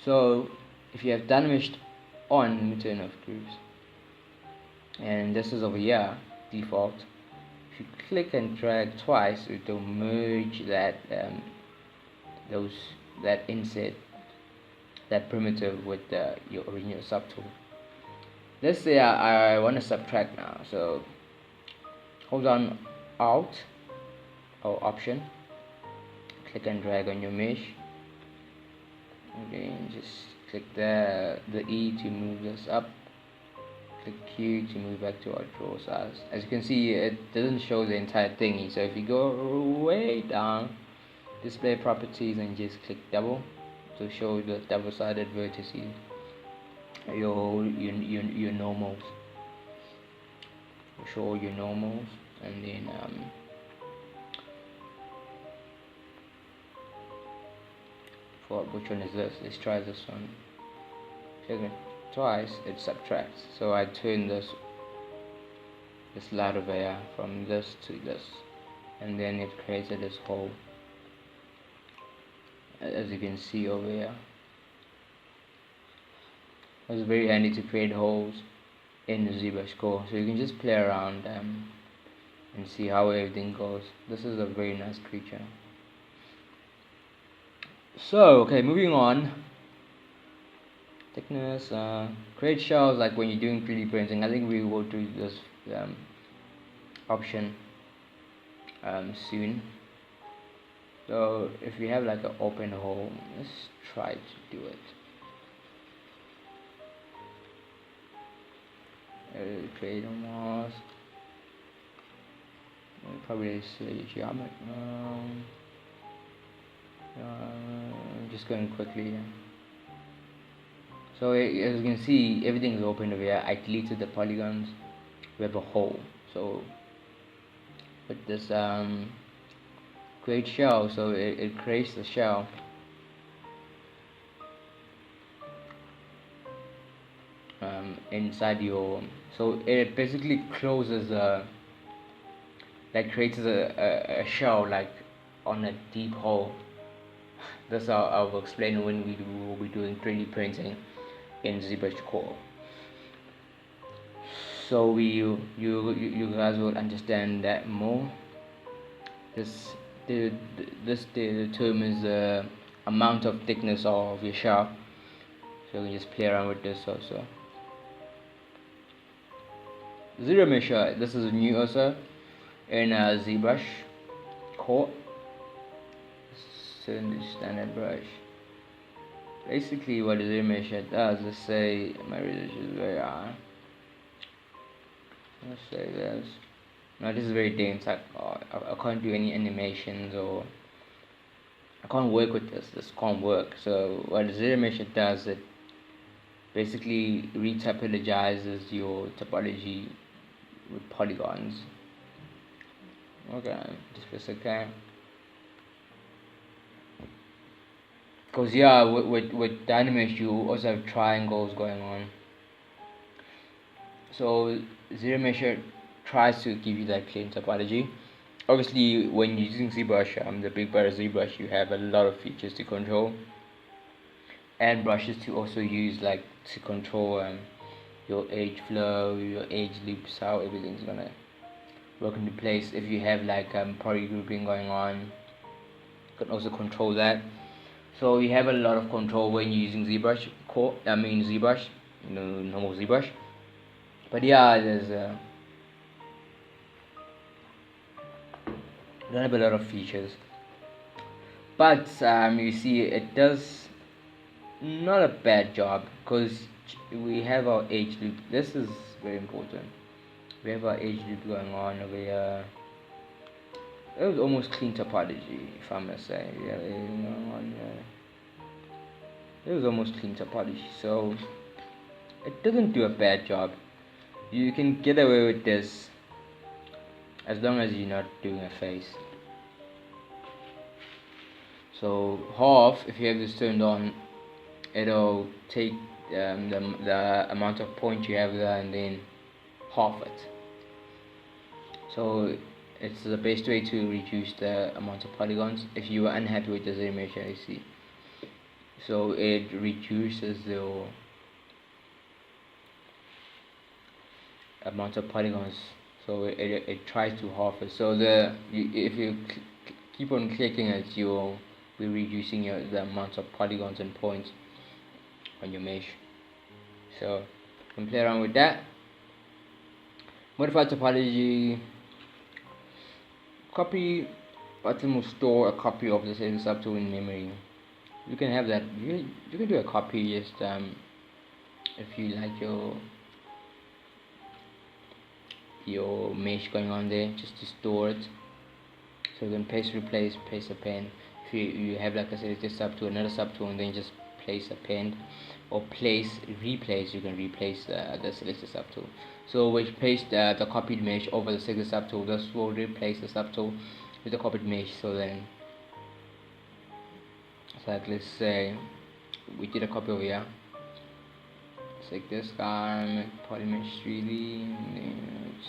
So if you have Dynamesh on, let me turn off groups, and this is over here default. If you click and drag twice, it will merge that that insert, that primitive with your original subtool. Let's say I want to subtract now, so hold on Alt or Option, click and drag on your mesh, and then just click the E to move this up, click Q to move back to our draw size. As you can see, it doesn't show the entire thingy, so if you go way down, display properties, and just click double to show the double-sided vertices, your normals, show your normals, and then for which one is this? Let's try this one. Click it twice, it subtracts. So I turn this light over here from this to this, and then it created this hole, as you can see over here. It's very handy to create holes in the ZBrushCore, so you can just play around and see how everything goes. This is a very nice creature. So okay, moving on. Thickness, create shells, like when you're doing 3D printing. I think we will do this option soon. So if you have like an open hole, let's try to do it. Create a mask. Probably say geometry. Just going quickly. So as you can see, everything is open over here. I deleted the polygons. We have a hole. So with this create shell, so it creates the shell. Inside your, so it basically closes that creates a shell like on a deep hole. That's how I will explain when we will be doing 3D printing in ZBrushCore. So you guys will understand that more. This determines the amount of thickness of your shell. So you can just play around with this also. Zero measure, this is new also in ZBrushCore. Standard brush. Basically what the zero measure does, let's say my resolution is very high. Let's say this. Now this is very dense. I can't do any animations, or I can't work with this. This can't work. So what the zero measure does, it basically retopologizes your topology with polygons. Okay, just press OK. Because yeah, with Dynamesh you also have triangles going on. So zero measure tries to give you that clean topology. Obviously, when you're using ZBrush, the big brother ZBrush, you have a lot of features to control, and brushes to also use, like to control your edge flow, your edge loops, how everything's gonna work into place. If you have like poly grouping going on, you can also control that. So you have a lot of control when you're using ZBrushCore. ZBrush, normal ZBrush. But yeah, there's don't have a lot of features. But you see, it does not a bad job, because we have our age loop. This is very important. We have our age loop going on over here. It was almost clean topology, if I must say. Yeah, it was almost clean topology, so it doesn't do a bad job. You can get away with this as long as you're not doing a face. So half, if you have this turned on, it'll take the amount of point you have there and then half it. So it's the best way to reduce the amount of polygons if you are unhappy with this image, I see. So it reduces the amount of polygons, so it tries to half it. So if you keep on clicking it, you'll be reducing the amount of polygons and points on your mesh. So you can play around with that. Modify topology. Copy button will store a copy of the setting subtool in memory. You can have that. You can do a copy just if you like your mesh going on there, just to store it. So you can paste, replace, paste, append. If you have like a selected subtool, another subtool, and then just place, append, or replace. You can replace the selected subtool. So we paste the copied mesh over the selected subtool. This will replace the subtool with the copied mesh. So then, like let's say we did a copy over here. Take this guy, polymesh 3D,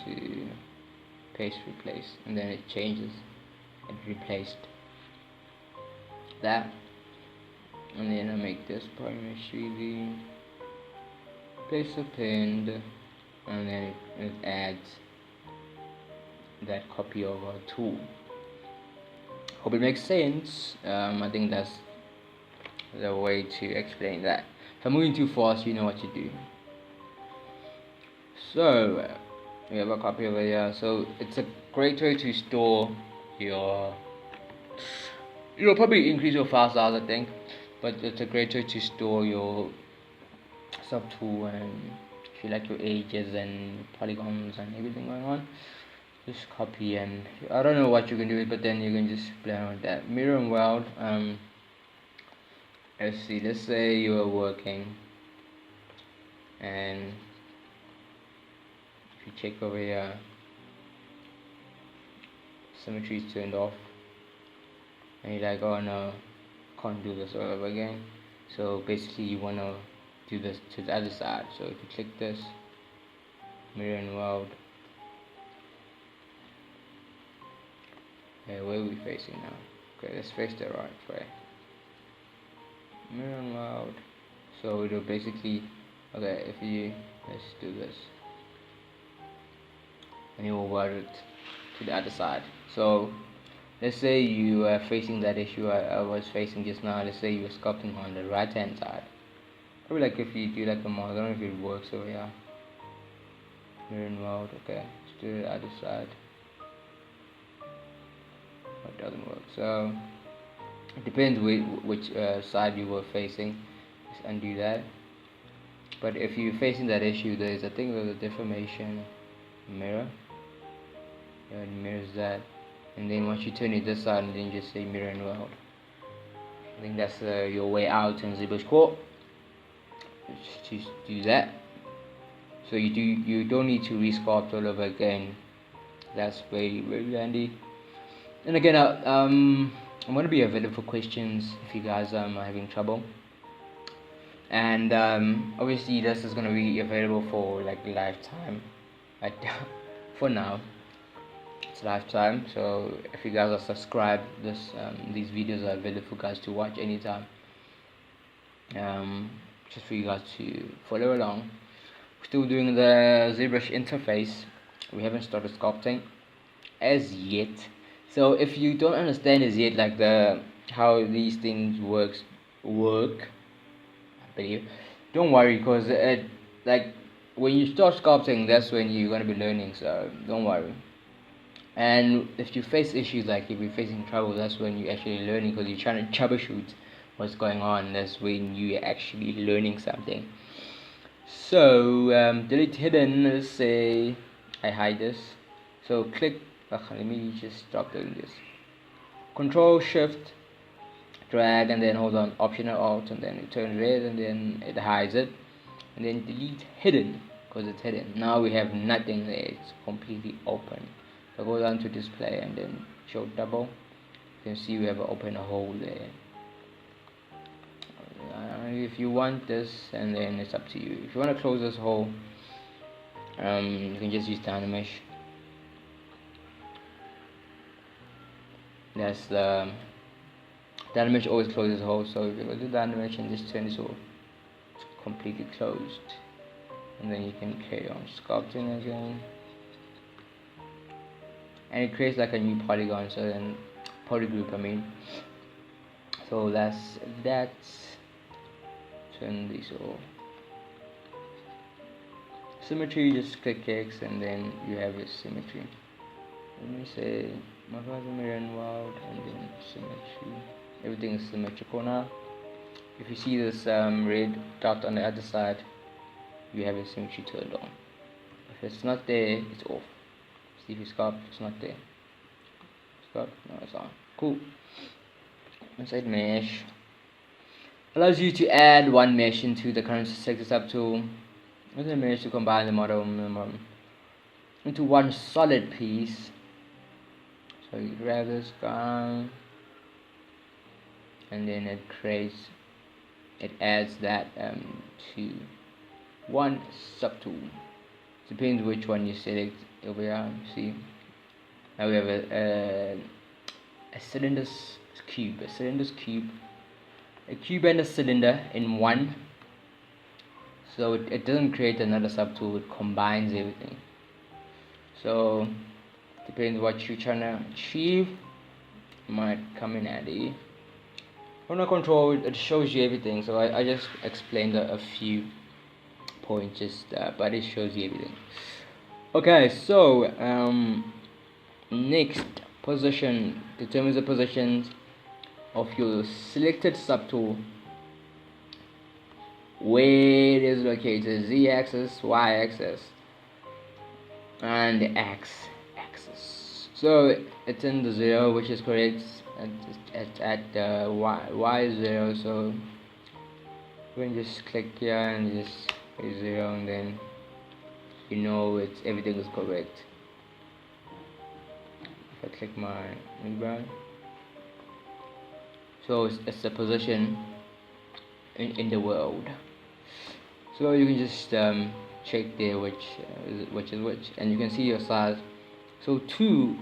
to paste, replace, and then it changes. It replaced that, and then I make this polymesh 3D, paste, append, and then it adds that copy of our tool. Hope it makes sense. I think that's the way to explain that. If I'm moving too fast, you know what to do. So we have a copy over here. So it's a great way to store your. You'll probably increase your file size, I think, but it's a great way to store your subtool, and if you like your edges and polygons and everything going on, just copy. And I don't know what you can do, but then you can just play around with that. Mirror and weld. Let's say you are working, and if you check over here, symmetry is turned off, and you're like, oh no, can't do this all over again. So basically you want to do this to the other side. So if you click this, mirror and weld, where are we facing now? Okay, let's face the right way. Mirror and weld. So it'll basically, okay, if you, let's do this, and you will weld it to the other side. So let's say you are facing that issue I was facing just now. Let's say you were sculpting on the right hand side. Probably like if you do like a model, I don't know if it works over here. Mirror and weld, okay, let's do the other side. It doesn't work. So it depends which side you were facing. Just undo that. But if you're facing that issue, there's a thing with a deformation mirror. Yeah, it mirrors that. And then once you turn it this side, and then just say mirror and weld. I think that's your way out in ZBrushCore. Just do that. So you don't need to resculpt all over again. That's very, very handy. And again, I'm going to be available for questions if you guys are having trouble. And obviously this is going to be available for like lifetime. For now, it's lifetime. So if you guys are subscribed, these videos are available for guys to watch anytime. Just for you guys to follow along. We're still doing the ZBrush interface. We haven't started sculpting. as yet. So if you don't understand as yet, like how these things work, I believe, don't worry, because like when you start sculpting, that's when you're gonna be learning. So don't worry. And if you face issues, like if you're facing trouble, that's when you're actually learning, because you're trying to troubleshoot what's going on. That's when you're actually learning something. So delete hidden. Let's say I hide this. So click. Let me just stop doing this. Control Shift drag, and then hold on Option or Alt, and then it turns red, and then it hides it, and then delete hidden, because it's hidden. Now we have nothing there, it's completely open. So go down to display and then show double. You can see we have opened a hole there. If you want this, and then it's up to you. If you want to close this hole, you can just use Dynamesh. That's the Dynamesh always closes holes, so if you go to Dynamesh and just turn this off, it's completely closed, and then you can carry on sculpting again, and it creates like a new polygon, so then polygroup, I mean. So that's that. Turn this off. Symmetry, just click X, and then you have your symmetry. Let me say Mirror World, and then symmetry. Everything is symmetrical now. If you see this red dot on the other side, you have your symmetry turned on. If it's not there, it's off. See if you sculpt, it's not there. Sculpt, no, it's on. Cool. Inside mesh. Allows you to add one mesh into the current sector subtool. With a mesh to combine the model into one solid piece. So you grab this guy, and then it adds that to one subtool. Depends which one you select. Over here, see. Now we have a cylinder's cube, a cube and a cylinder in one. So it doesn't create another subtool, it combines everything. So depends what you're trying to achieve, might come in handy. Under control, it shows you everything, so I just explained a few points, but it shows you everything. Okay, so next, position determines the positions of your selected subtool, where it is located, z-axis, y-axis, and the x-axis. So it's in the 0, which is correct. It's at y 0, so you can just click here and just 0, and then you know everything is correct. If I click my background, so it's the position in the world. So you can just check there which is which, and you can see your size. So 2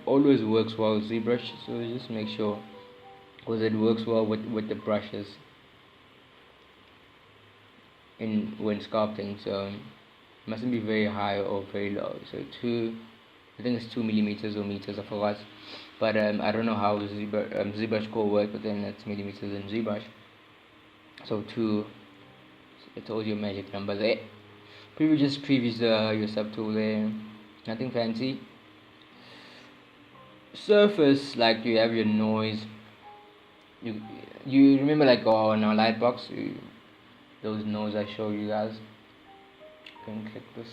always works well with ZBrush, so just make sure, because it works well with the brushes when sculpting. So it mustn't be very high or very low. So 2, I think it's 2 millimeters or meters, I forgot, but I don't know how ZBrushCore works, but then it's millimeters in ZBrush. So 2, it tells you a magic number there. Just previous your subtool there, nothing fancy. Surface, like you have your noise. You remember, like on our lightbox, those noise I show you guys. You can click this,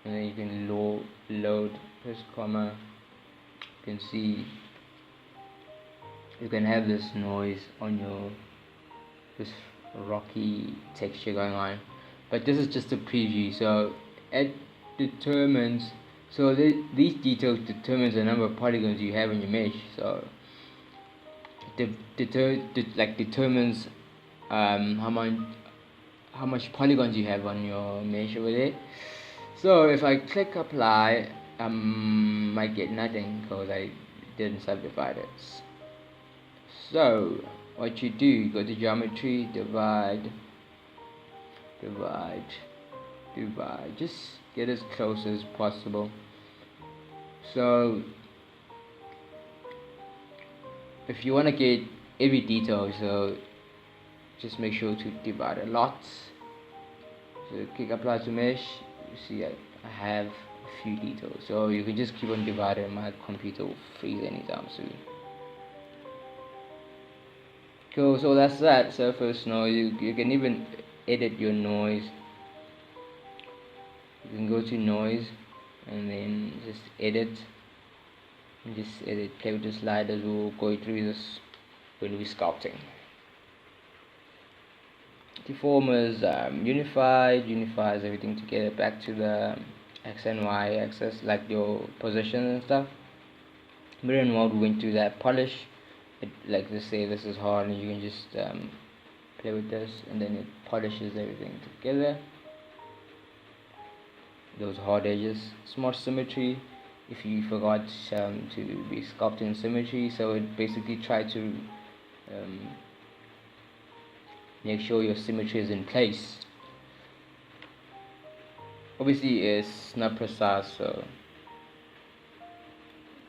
and then you can load, press comma. You can see you can have this noise on this rocky texture going on, but this is just a preview. So it determines, so these details determines the number of polygons you have in your mesh. So determines how much polygons you have on your mesh over there. So if I click apply, might get nothing because I didn't subdivide it. So what you do, you go to geometry, divide, just get as close as possible. So if you want to get every detail, so just make sure to divide a lot. So click apply to mesh. You see I have a few details, so you can just keep on dividing. My computer will freeze anytime soon. Cool, so that's that. Surface noise. You can even edit your noise. You can go to noise and then just edit. And just edit, play with the sliders. We'll go through this when we're sculpting. Deformers, unifies everything together back to the x and y axis, like your position and stuff. Mirror and mold, we went through that. Polish, like let's say this is hard, and you can just play with this, and then it polishes everything together. Those hard edges. Smart symmetry, if you forgot to be sculpting symmetry, so it basically try to make sure your symmetry is in place. Obviously it's not precise, so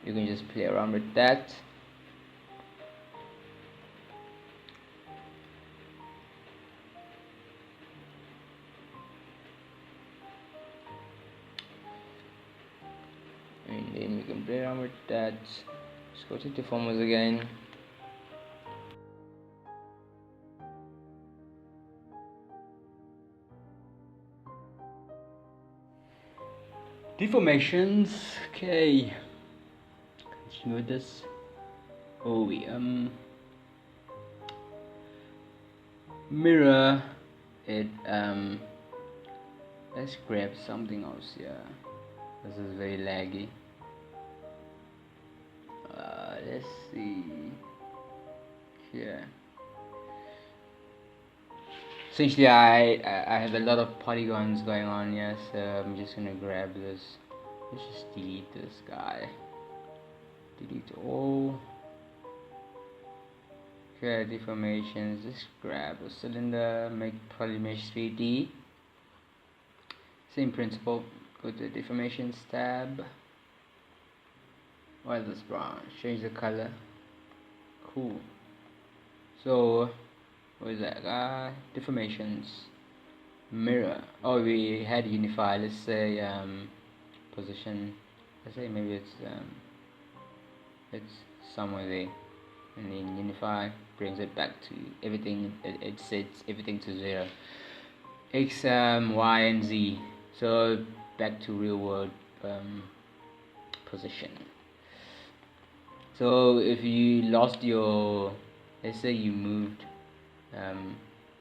you can just play around with that. And then we can play around with that. Let's go to deformers again. Deformations, okay. Continue with this. Oh, mirror it. Let's grab something else here. This is very laggy. Let's see here. Essentially, I have a lot of polygons going on here, so I'm just gonna grab this. Let's just delete this guy. Delete all. Okay, deformations. Just grab a cylinder, make polymesh 3D. Same principle. Go to the deformations tab. Why is this brown? Change the color. Cool. So what is that guy? Deformations. Mirror. Oh, we had unify. Let's say position. Let's say maybe it's somewhere there, and then unify brings it back to everything. It sets everything to 0. X, Y, and Z. So back to real world position. So if you lost your, let's say you moved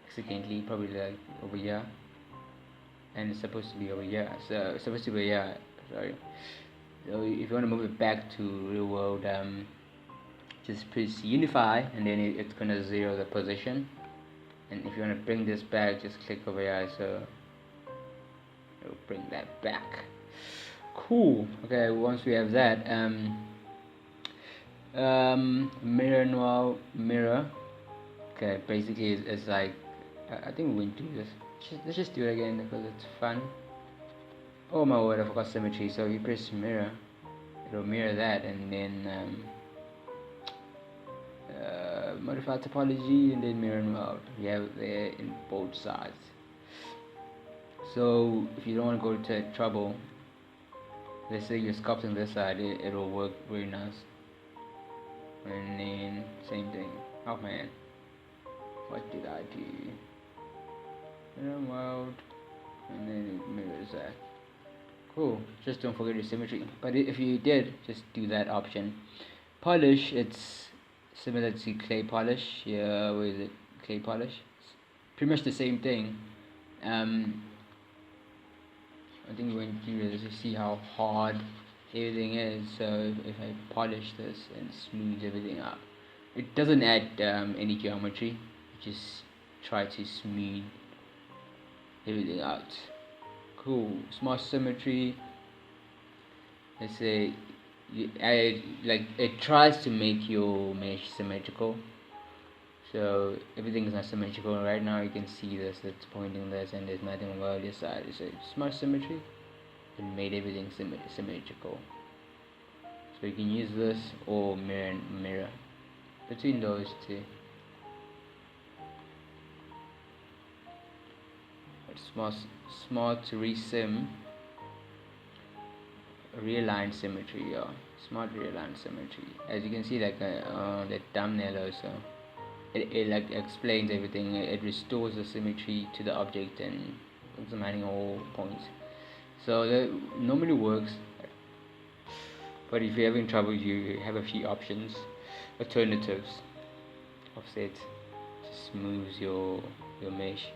accidentally, probably like over here, and it's supposed to be over here, so it's supposed to be here, sorry. So if you want to move it back to real world, just press unify, and then it's gonna 0 the position. And if you want to bring this back, just click over here, so it'll bring that back. Cool. Okay, once we have that, mirror noir mirror. Okay, basically it's like, I think we went through this. Let's just do it again because it's fun. Oh my word, I forgot symmetry. So if you press mirror, it'll mirror that, and then modify topology, and then mirror and mode. You have it there in both sides. So if you don't want to go to trouble, let's say you're sculpting this side, it'll work very nice. And then same thing. Oh man, what did I do? Mirror mode, and then it mirrors that. Cool. Just don't forget your symmetry. But if you did, just do that option. Polish, it's similar to clay polish. Yeah, where is it? Clay polish. It's pretty much the same thing. I think when you see how hard everything is. So if I polish this and smooth everything up, it doesn't add any geometry. Just try to smooth everything out. Cool. Smart symmetry. Let's say it tries to make your mesh symmetrical. So everything is not symmetrical right now. You can see this, it's pointing this, and there's nothing on the other side. So smart symmetry, it made everything symmetrical. So you can use this or mirror between those two. It's smart to resim realign symmetry. Yeah, smart realign symmetry. As you can see, like the thumbnail also, it like explains everything. It restores the symmetry to the object and examining all points. So that normally works, but if you're having trouble, you have a few options, alternatives. Offset just moves your mesh.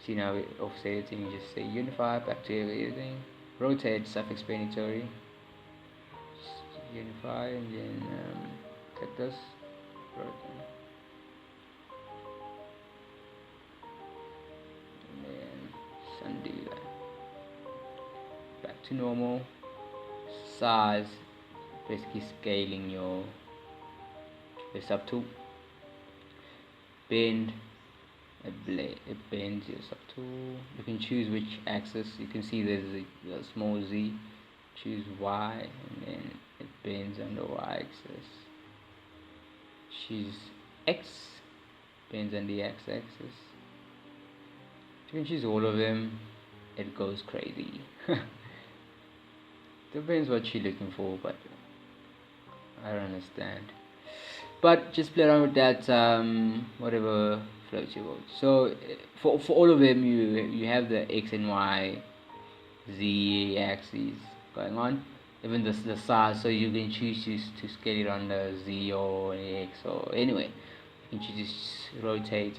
See, now it offsets, and you just say unify back to everything. Rotate, self-explanatory. Just unify and then click this. Rotate. And then undo that. Back to normal. Size, basically scaling your subtool. Bend, it bends your subtool. You can choose which axis. You can see there's a small Z. Choose Y, and then it bends on the Y axis. Choose X, bends on the X axis. You can choose all of them. It goes crazy. Depends what you're looking for, but I don't understand. But just play around with that, whatever floats your boat. So for all of them, you have the X and Y, Z axes going on. Even the size, so you can choose to scale it on the Z or X, or anyway, you can choose to rotate.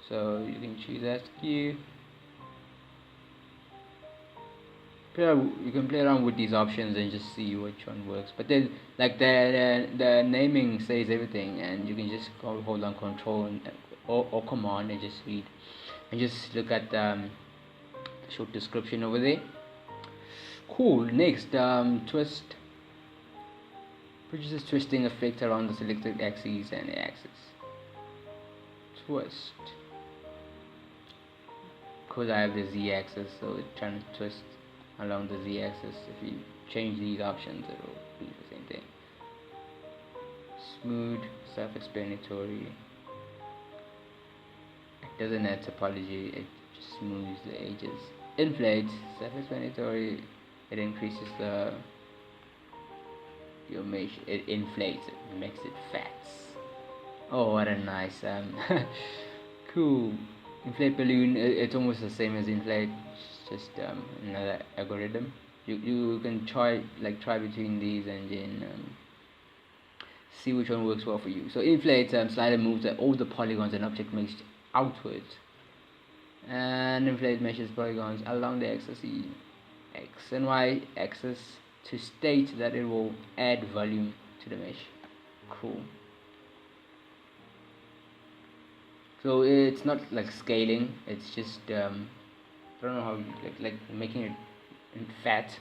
So you can choose SQ. You can play around with these options and just see which one works. But then, like the naming says everything, and you can just hold on Control or Command and just read, and just look at the short description over there. Cool. Next, twist. Produces twisting effect around the selected axes and axis. Twist. Because I have the Z axis, so it's trying to twist along the Z axis. If you change these options, it will be the same thing. Smooth, self-explanatory. It doesn't add topology, it just smooths the edges. Inflate, self-explanatory. It increases your mesh. It inflates it, makes it fat. Oh, what a nice cool. Inflate balloon. It's almost the same as inflate. Just another algorithm. You can try between these and then see which one works well for you. So inflate, slider moves all the polygons and object meshed outwards, and inflate meshes polygons along the axis X and Y axis to state that it will add volume to the mesh. Cool. So it's not like scaling, it's just I don't know how you like making it fat,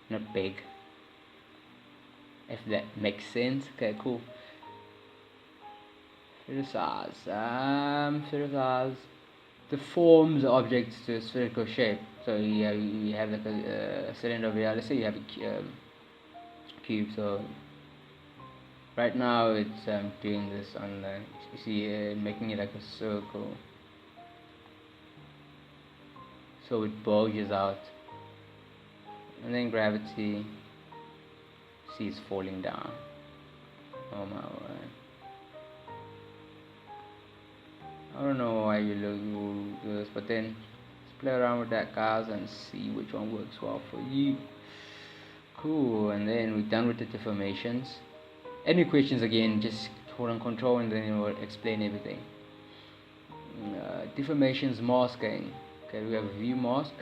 not big, if that makes sense. Okay, cool. Filter size deforms the object to a spherical shape. So you have like a cylinder here. Let's say you have a cube. So right now it's doing this on the, you see, making it like a circle. So it bulges out, and then gravity, see, it's falling down. Oh my word. I don't know why you do this, but then just play around with that, guys, and see which one works well for you. Cool. And then we're done with the deformations. Any questions, again, just hold on Control and then it will explain everything. Deformations, masking. Okay, we have a view mask.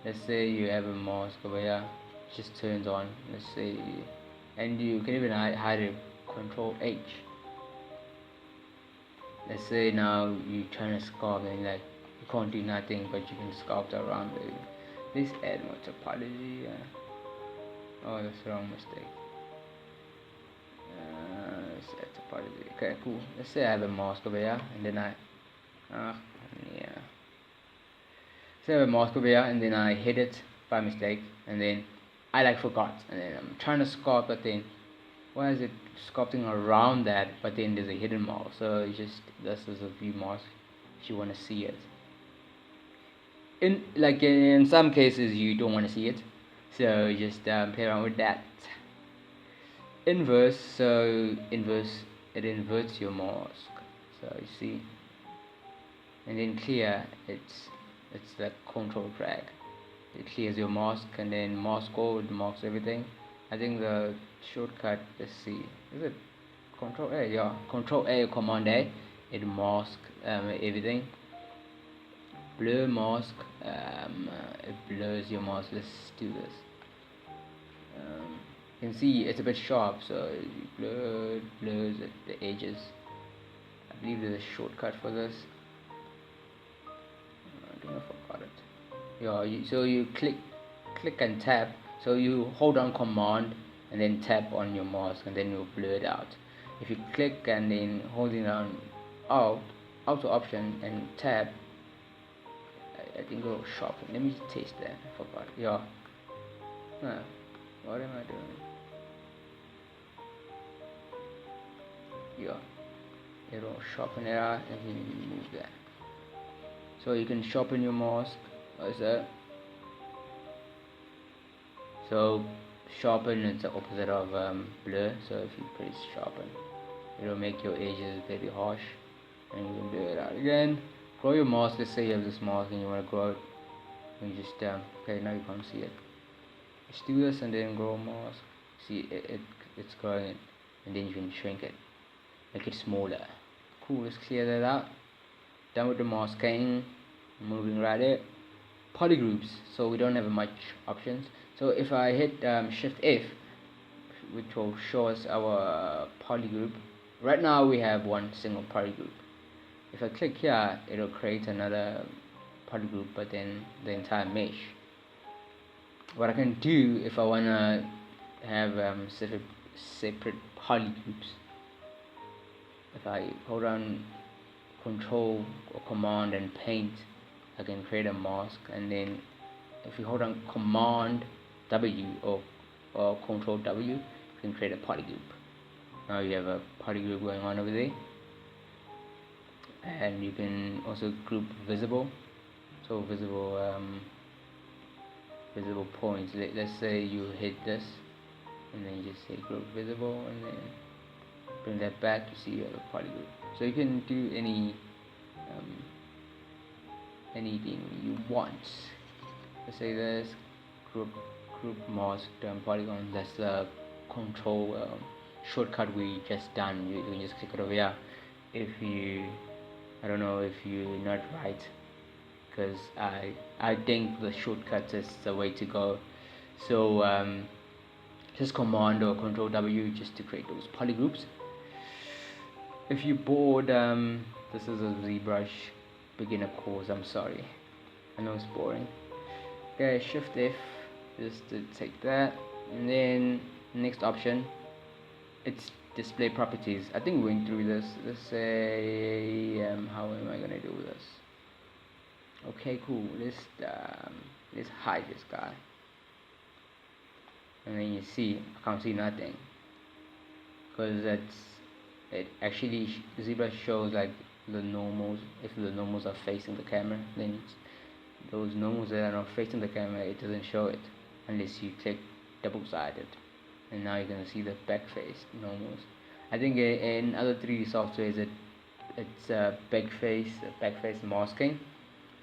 Let's say you have a mask over here, it just turns on. Let's say, and you can even hide it. Control H. Let's say now you're trying to sculpt and like you can't do nothing, but you can sculpt around it. Let's add more topology. Oh, that's the wrong mistake. Let's add topology. Okay, cool. Let's say I have a mask over here, and then so I have a mask over here, and then I hit it by mistake, and then I like forgot, and then I'm trying to sculpt, but then why is it sculpting around that? But then there's a hidden mask, so it's just this is a view mask if you want to see it. In some cases you don't want to see it, so you just play around with that. Inverse, so inverse, it inverts your mask, so you see. And then clear, it's like control drag. It clears your mask, and then mask code marks everything. I think the shortcut, let's see, is it control A? Yeah, control A, command A, it masks everything. Blur mask, it blurs your mask. Let's do this. You can see it's a bit sharp, so it blurs the edges. I believe there's a shortcut for this. I don't know if I got it. Yeah, so you click and tap. So you hold down command and then tap on your mask, and then you'll blur it out. If you click and then holding down out to option and tap, I think it'll sharpen. Let me taste that. I forgot. Yeah. What am I doing? Yeah. It'll sharpen it out, and then you move that. So you can sharpen your mask. What is that? So sharpen is the opposite of blur. So if you press sharpen, it'll make your edges very harsh, and you can blur it out again. Grow your mask. Let's say you have this mask and you want to grow it. And you just okay, now you can't see it. Just do this and then grow mask. See it's growing it, and then you can shrink it, make it smaller. Cool. Let's clear that out. Done with the masking. Moving right there. Poly groups. So we don't have much options. So if I hit Shift F, which will show us our poly group. Right now we have one single poly group. If I click here, it'll create another poly group, but then the entire mesh. What I can do if I wanna have separate poly groups, if I hold on Control or Command and Paint, I can create a mask, and then if you hold on Command W or Control W, you can create a poly group. Now you have a poly group going on over there. And you can also group visible. So visible points. Let's say you hit this, and then you just say group visible, and then bring that back to see you have a poly group. So you can do anything you want. Let's say this group mask polygon. That's the control shortcut we just done. You can just click it over here. If you, I don't know if you're not right, because I think the shortcut is the way to go. So just Command or Control W just to create those poly groups. If you're bored, this is a ZBrush beginner course. I'm sorry, I know it's boring. Okay, Shift F just to take that, and then next option, it's display properties. I think we went through this. Let's say how am I gonna do this? Okay, cool. Let's hide this guy, and then you see I can't see nothing, because it actually ZBrush shows like the normals. If the normals are facing the camera, then those normals that are not facing the camera, it doesn't show it unless you click double-sided, and now you're gonna see the back face normals. I think in other 3D softwares it's back face masking.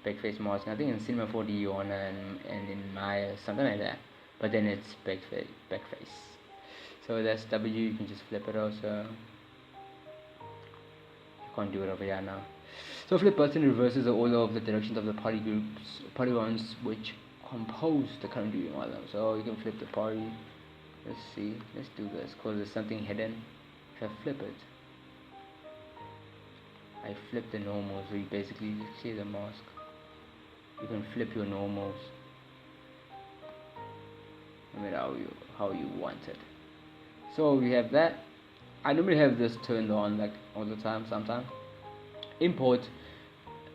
I think in Cinema 4D on and in Maya something like that, but then it's back face. So that's W. You can just flip it also. You can't do it over here now. So flip button reverses the order of the directions of the polygons which compose the current viewing model. So you can flip the poly. Let's see. Let's do this because there's something hidden. If I flip it, I flip the normals. So you basically see the mask. You can flip your normals. No matter how you want it. So we have that. I normally have this turned on like all the time. Sometimes import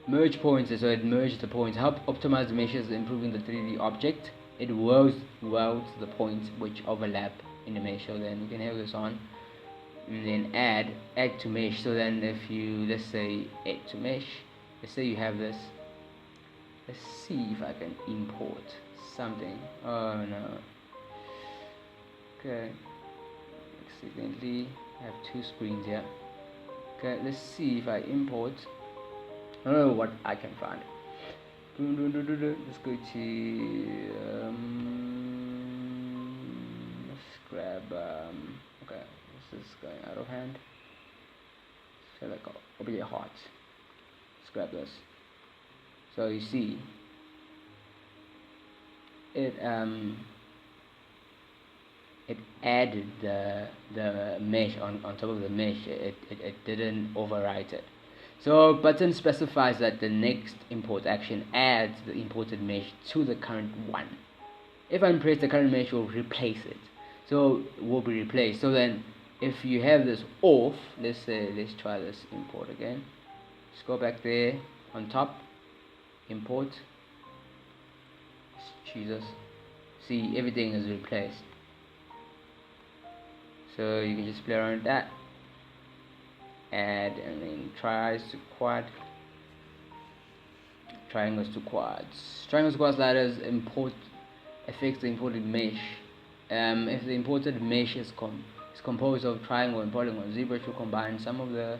merge points, so it merges the points. Help optimize the meshes, improving the 3D object. it welds the points which overlap in the mesh. So then you can have this on, and then add to mesh. So then if you, let's say, add to mesh, let's say you have this. Let's see if I can import something. Oh no. Okay. Accidentally I have two screens here. Okay, let's see if I import. I don't know what I can find. Let's go to let's grab okay, this is going out of hand. So like over your heart. Let's grab this. So you see it added the mesh on top of the mesh. It didn't overwrite it. So button specifies that the next import action adds the imported mesh to the current one. If I press the current mesh, will replace it. So it will be replaced. So then if you have this off, let's try this import again. Let's go back there on top, import. Jesus. See, everything is replaced. So you can just play around with that. Add and then tries to quad, triangles to quads. Triangles to quad sliders affects the imported mesh. If the imported mesh is composed of triangle and polygon, ZBrush will combine some of the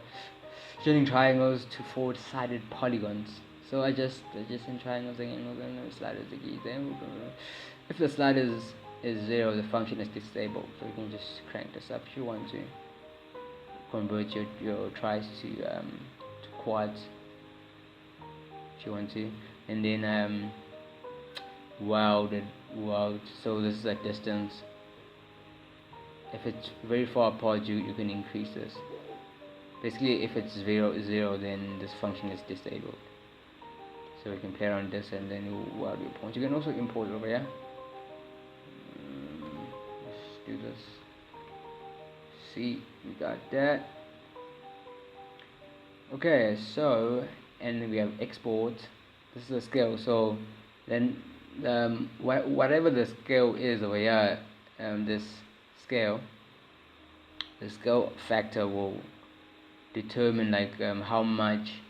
shading triangles to four-sided polygons. So I just in triangles and angles and sliders again. Then if the slider is 0, the function is disabled. So you can just crank this up if you want to. Convert your tries to quads if you want to, and then weld. So this is a distance. If it's very far apart, you can increase this. Basically, if it's 0, then this function is disabled. So you can play around this and then you weld your points. You can also import over here. Let's do this. See, we got that. Okay, so and we have export. This is the scale. So then whatever the scale is over here, this scale, the scale factor will determine like how much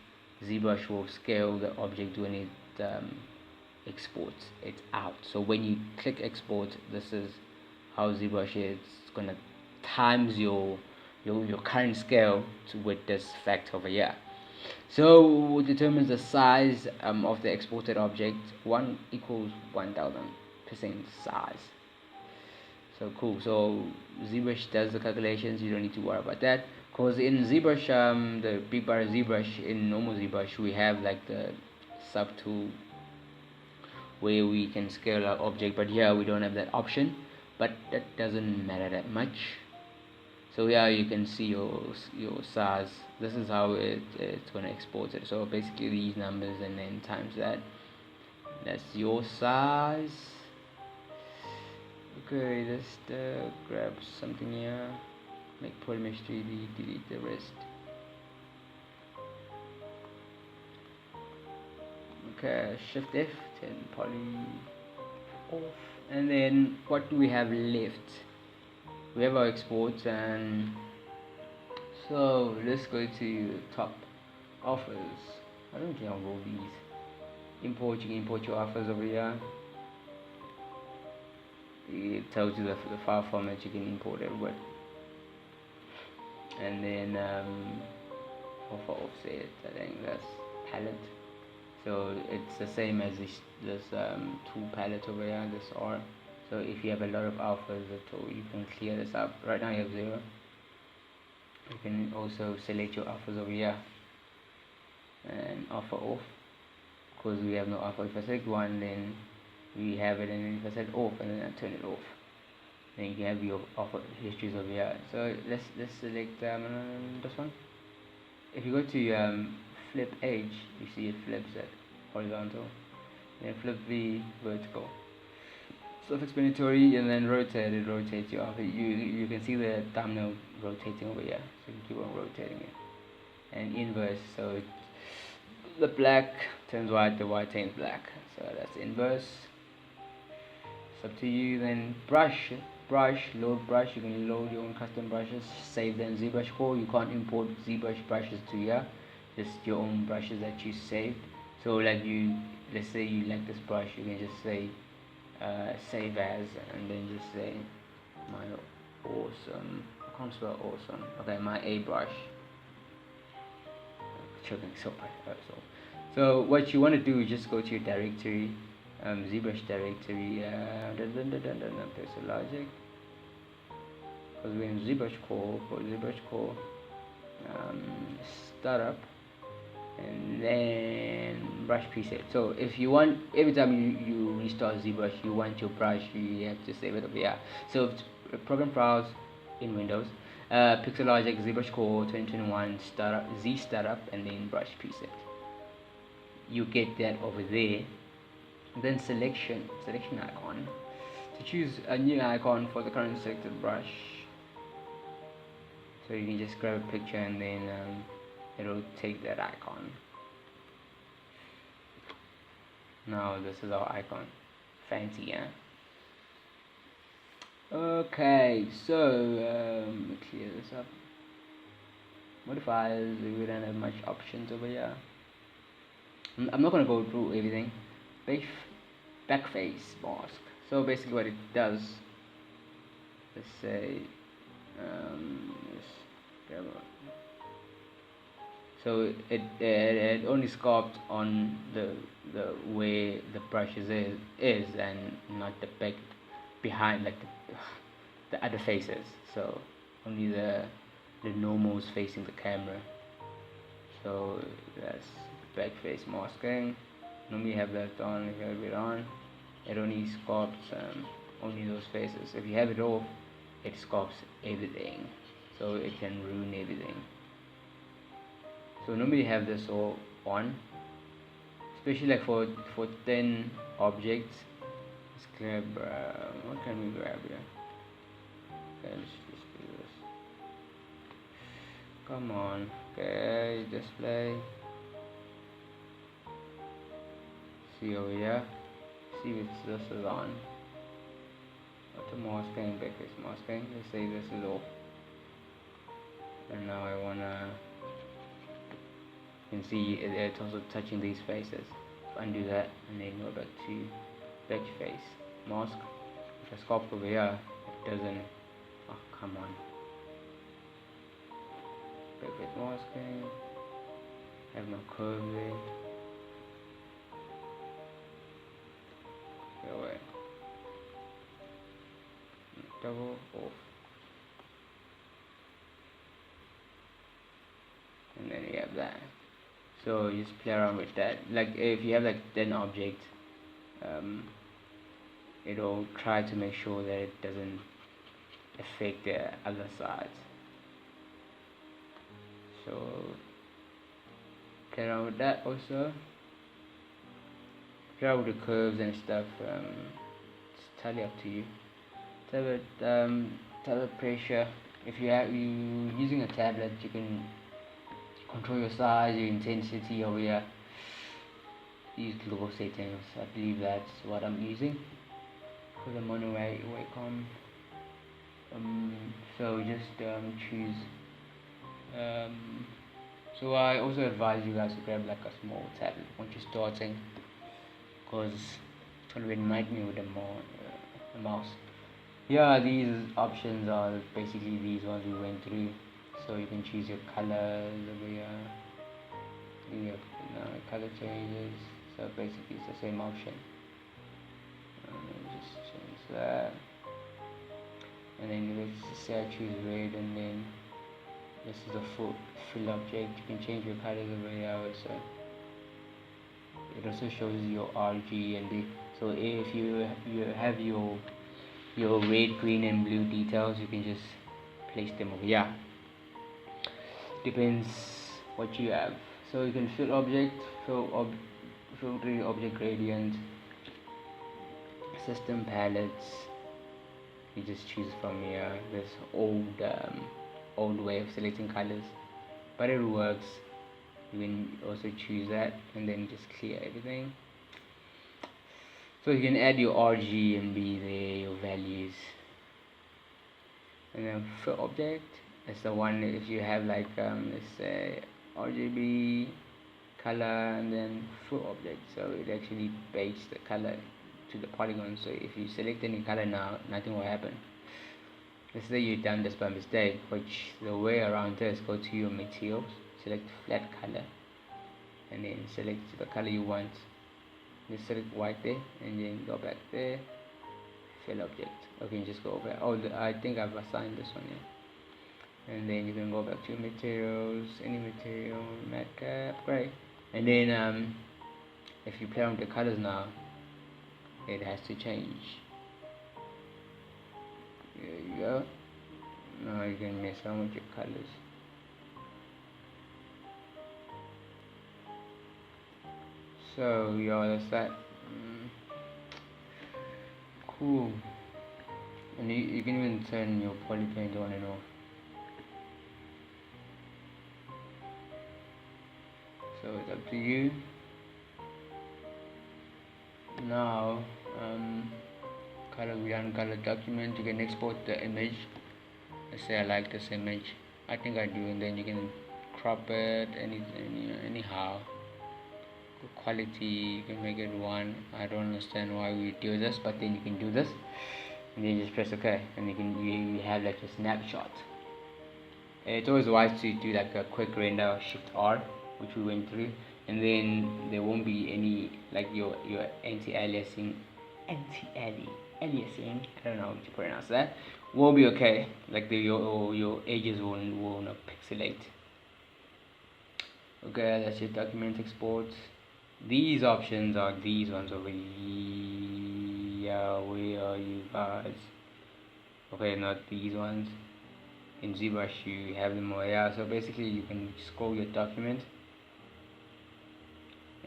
ZBrush will scale the object when it exports it out. So when you click export, this is how ZBrush is gonna times your current scale with this factor over here. So it determines the size of the exported object. 1 equals 1000% size. So cool. So ZBrush does the calculations. You don't need to worry about that, because in ZBrush, the big bar ZBrush, in normal ZBrush, we have like the subtool where we can scale our object, but here we don't have that option. But that doesn't matter that much. So here you can see your size. This is how it's going to export it. So basically these numbers and then times that. That's your size. Okay, let's grab something here. Make polymesh 3D, delete the rest. Okay, Shift F, turn poly off. And then what do we have left? We have our exports, and so let's go to the top offers. I don't care all these. Import, you can import your offers over here. It tells you the file format you can import it with. And then offer offset, I think that's palette. So it's the same as this tool palette over here, this R. So if you have a lot of alphas, you can clear this up. Right now you have 0. You can also select your alphas over here and alpha off, because we have no alpha. If I select 1, then we have it, and then if I select off and then I turn it off, then you can have your alpha histories over here. So let's select this one. If you go to flip edge, you see it flips it horizontal, then flip the vertical. Self-explanatory, and then rotate. It rotates you off. You can see the thumbnail rotating over here, so you can keep on rotating it. And inverse, so the black turns white, the white turns black. So that's inverse. it's up to you. Then load brush. You can load your own custom brushes, save them in ZBrushCore. You can't import ZBrush brushes to here, just your own brushes that you saved. So like let's say you like this brush, you can just say save as, and then just say my awesome, I can't spell awesome, okay, my A brush. Choking so bad. So what you want to do is just go to your directory, ZBrush directory, Pixel Logic, because we're in ZBrushCore. For ZBrushCore, startup, and then brush preset. So if you want, every time you restart ZBrush, you want your brush, you have to save it over here. So program browse in Windows, Pixel Logic, ZBrushCore 2021 startup, and then brush preset. You get that over there. Then selection icon, to choose a new icon for the current selected brush. So you can just grab a picture and then it'll take that icon. Now this is our icon. Fancy, yeah? Okay, so clear this up. Modifiers, we don't have much options over here. I'm not gonna go through everything. Backface mask. So basically what it does, let's say so it only sculpts on the way the brushes is and not the back behind, like the other faces. So only the normals facing the camera. So that's backface masking. Normally have that on. If you have it on, it only sculpts only those faces. If you have it off, it sculpts everything, so it can ruin everything. So normally have this all on, especially like for thin objects. Let's grab what can we grab here? Okay, let's just do this. Come on. Okay, display. See over here. See if this is on. Auto masking, backface masking. Let's say this is off. And now I wanna. You can see it's also touching these faces. So undo that and then go back to backface mask. If I sculpt over here, it doesn't. Oh, come on. Backface masking. Have no curve there. Away. Double off, and then you have that. So you just play around with that. Like if you have like 10 objects, it'll try to make sure that it doesn't affect the other sides. So play around with that also. Play around with the curves and stuff. It's totally up to you. Tablet pressure. If you using a tablet, you can control your size, your intensity over here. Use global settings. I believe that's what I'm using because I'm on a Wacom. So just choose. So I also advise you guys to grab like a small tablet once you're starting, because it's gonna be a nightmare with the mouse. Yeah, these options are basically these ones we went through. So you can choose your colors over here. You have color changes. So basically it's the same option. Just change that. And then let's say I choose red, and then this is a full object. You can change your colors over here also. It also shows your RG and B. So if you have your red, green and blue details, you can just place them over here. Depends what you have. So you can fill object, filter object gradient, system palettes. You just choose from here. This old way of selecting colors, but it works. You can also choose that and then just clear everything. So you can add your RGB there, your values, and then fill object is the one. If you have like let's say RGB color and then fill object, so it actually pastes the color to the polygon. So if you select any color now, nothing will happen. Let's say you've done this by mistake, which the way around this, go to your materials, select flat color, and then select the color you want. Just select white there, and then go back there, fill object. Okay, just go over. Oh, I think I've assigned this one here. And then you can go back to materials, any material, matte cap, great. And then if you play around with the colors now, it has to change. There you go. Now you can mess around with your colors. So yeah, that's that. Cool. And you can even turn your poly paint on and off. So it's up to you. Now we done color document. You can export the image. Let's say I like this image. I think I do, and then you can crop it anyhow. Good quality, you can make it 1. I don't understand why we do this, but then you can do this, and then you just press OK, and you have like a snapshot. And it's always wise to do like a quick render, Shift R, which we went through, and then there won't be any like your anti-aliasing, I don't know how to pronounce that, will be okay. Like your edges will not pixelate. Okay, that's your document export. These options are these ones over here. Where are you guys? Okay, not these ones. In ZBrush you have them over here. So basically you can scroll your document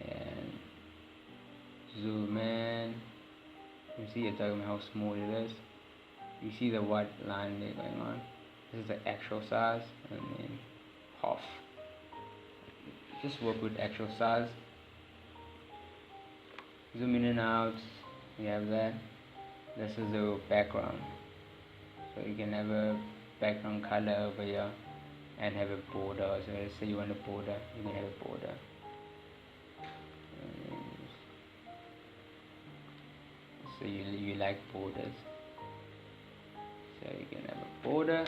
and zoom in. You can see your document, how small it is. You see the white line there going on. This is the actual size, and then half. Just work with actual size. Zoom in and out. You have that. This is the background. So you can have a background color over here and have a border. So let's say you want a border, you can have a border. So you like borders. So you can have a border.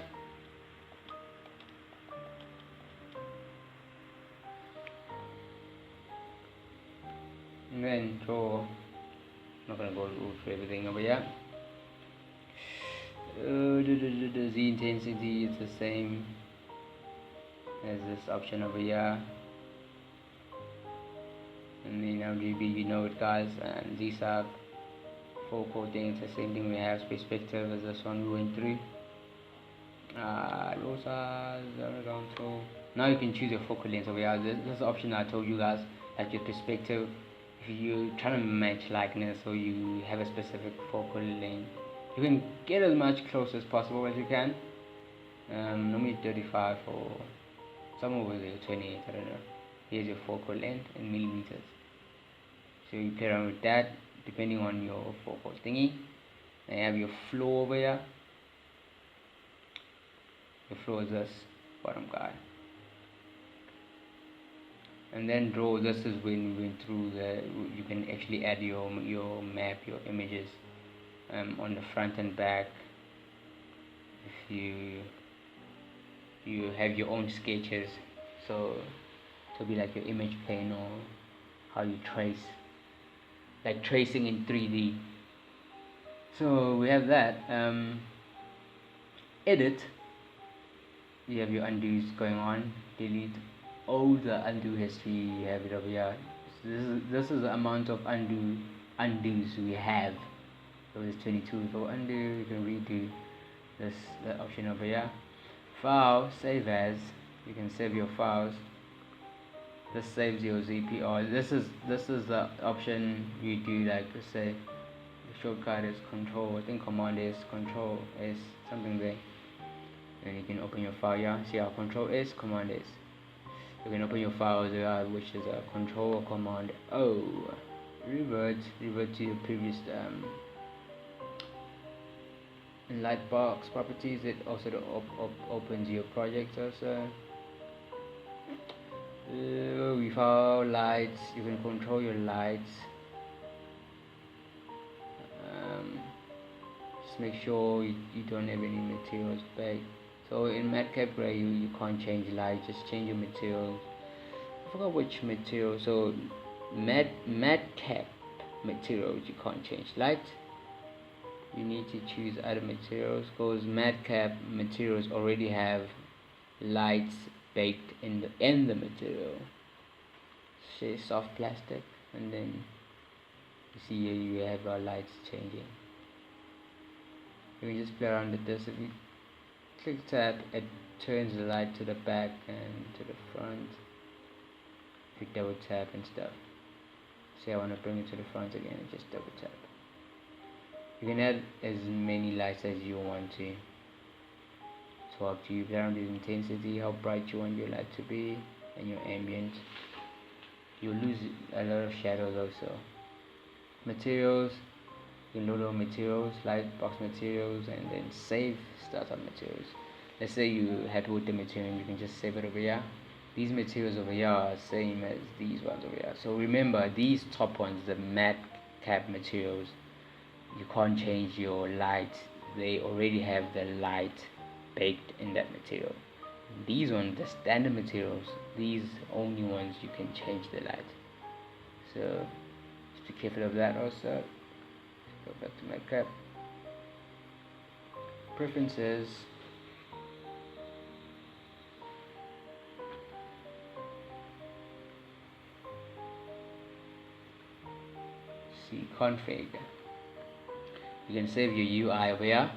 And then draw. I'm not gonna go through everything over here. The Z intensity is the same as this option over here. And then RGB, you know it guys, and Z sub, full coating, it's the same thing we have. Perspective as this one we went through. Low size, horizontal. Now you can choose your focal length over here. This is the option I told you guys, like your perspective. If you try to match likeness, or you have a specific focal length, you can get as much close as possible as you can. Normally 35 or some over there 28, I don't know. Here's your focal length in millimeters. So you play around with that depending on your focal thingy. And you have your flow over here. Your flow is this bottom guy. And then draw. This is when we went through you can actually add your map, your images on the front and back. If you have your own sketches, so it'll be like your image plane, or how you trace, like tracing in 3D. So we have that. Edit. You have your undos going on. Delete. All the undo history, you have it over here. So this is the amount of undos we have. So it's 22. So undo, you can redo this, the option over here. File, save as. You can save your files. This saves your ZPR. This is the option you do, like let's say the shortcut is Control. I think Command is Control S, something there. And you can open your file here. See how Control is, Command is. You can open your files, which is a Control or Command O. revert to your previous lightbox properties. It also opens your project also. Without lights, you can control your lights. Just make sure you don't have any materials baked. So in madcap gray you can't change light, just change your materials. I forgot which material. So madcap materials you can't change light. You need to choose other materials because madcap materials already have lights baked in the material. Say soft plastic, and then you see here you have our lights changing. You can just play around with this. If you click tab, it turns the light to the back and to the front. If you double tap and stuff. Say I want to bring it to the front again, and just double tap. You can add as many lights as you want to. So up to you. Play around with intensity, how bright you want your light to be, and your ambient. You'll lose a lot of shadows also. Materials, you load all materials, light box materials, and then save startup materials. Let's say you're happy with the material, you can just save it over here. These materials over here are same as these ones over here. So remember, these top ones, the matte cap materials, you can't change your light. They already have the light baked in that material. These ones, the standard materials, these only ones you can change the light. So just be careful of that also. Go back to my cap. Preferences. See config. You can save your UI over here.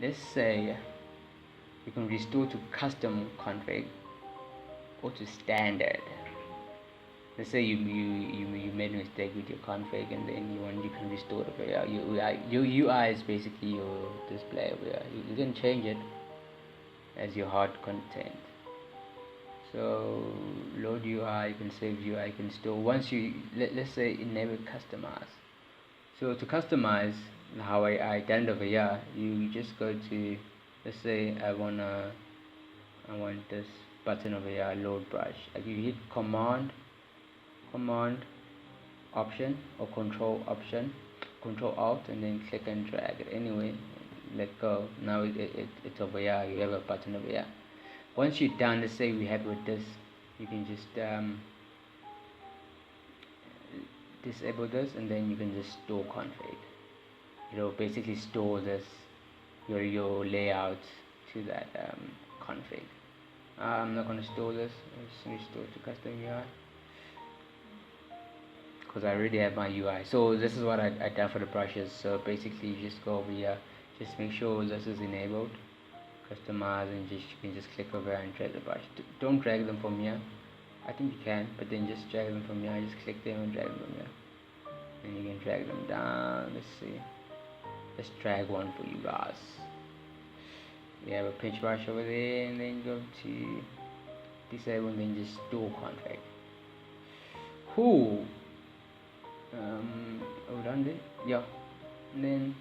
Let's say you can restore to custom config or to standard. Let's say you made a mistake with your config, and then you can restore it over here. Your UI is basically your display over here. You can change it as your hard content. So load UI, you can save UI, you can store. Once you let's say enable customize. So to customize, how I done it over here, you just go to, let's say I want this button over here, load brush. Like you hit command option or control alt, and then click and drag it anyway, let go. Now it's over here, you have a button over here. Once you're done, let's say we're happy with this, you can just disable this, and then you can just store config. Basically store this your layout to that config. I'm not going to store this. I'm just going to store to custom UI because I already have my UI. So this is what I done for the brushes. So basically you just go over here, just make sure this is enabled, customize, and you can just click over here and drag the brush. Don't drag them from here. I think you can, but then just drag them from here. Just click them and drag them from here. Then you can drag them down. Let's see. Let's drag one for you guys. We have a pinch brush over there, and then go to disable, and then just store config. Cool. Done there. Yeah. And then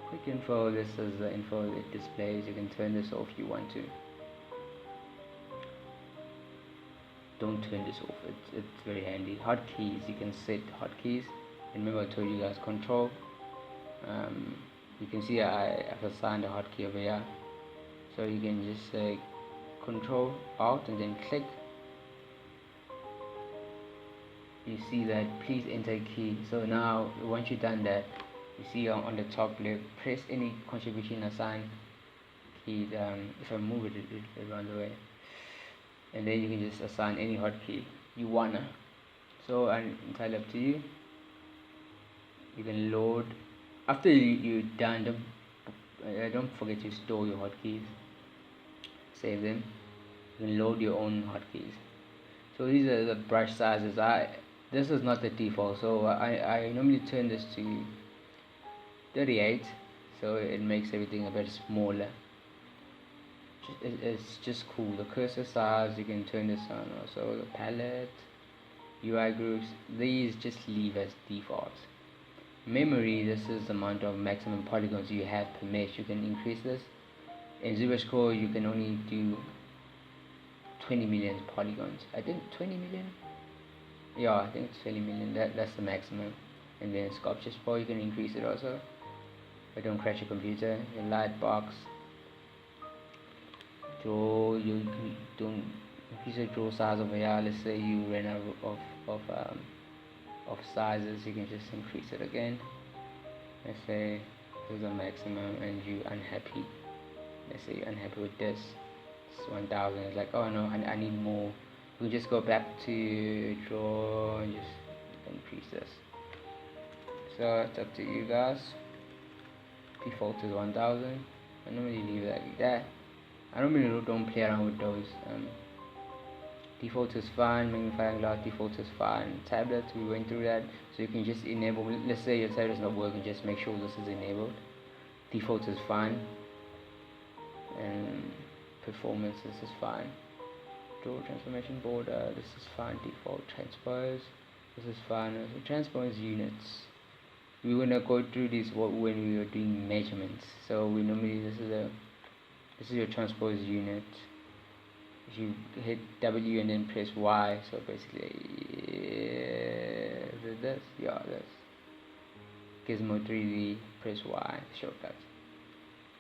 quick info. This is the info that displays. You can turn this off if you want to. Don't turn this off. It's very handy. Hotkeys. You can set hotkeys. Remember I told you guys control. You can see I've assigned a hotkey over here, so you can just say control alt and then click. You see that please enter key. So now once you've done that, you see on the top left, press any contribution assigned key. If I move it, it runs away, and then you can just assign any hotkey you wanna. So I'm entirely up to you. You can load. After you're done, don't forget to store your hotkeys. Save them. You can load your own hotkeys. So these are the brush sizes. This is not the default, so I normally turn this to 38, so it makes everything a bit smaller. It's just cool. The cursor size, you can turn this on. Also the palette, UI groups, these just leave as defaults. Memory, this is the amount of maximum polygons you have per mesh. You can increase this. In ZBrushCore you can only do 20 million polygons. I think 20 million? Yeah, I think it's 20 million. That's the maximum. And then Sculpture Spore, you can increase it also, but don't crash your computer. Your light box, draw, you don't increase the draw size over here. Let's say you ran out of sizes, you can just increase it again. Let's say this is the maximum and you're unhappy. Let's say you're unhappy with this. It's 1000. It's like, oh no, I need more. You just go back to draw and just increase this. So it's up to you guys. Default is 1000. I normally leave it like that. I normally don't play around with those. Default is fine. Magnifying glass default is fine. Tablet, we went through that. So you can just enable. Let's say your tablet is not working, just make sure this is enabled. Default is fine. And performance, this is fine. Draw transformation border, this is fine. Default transpose, this is fine. So transpose units, we're gonna go through this when we are doing measurements. So we normally, this is your transpose unit. If you hit W and then press Y, so basically is it this? Yeah, this Gizmo 3D, press Y shortcut.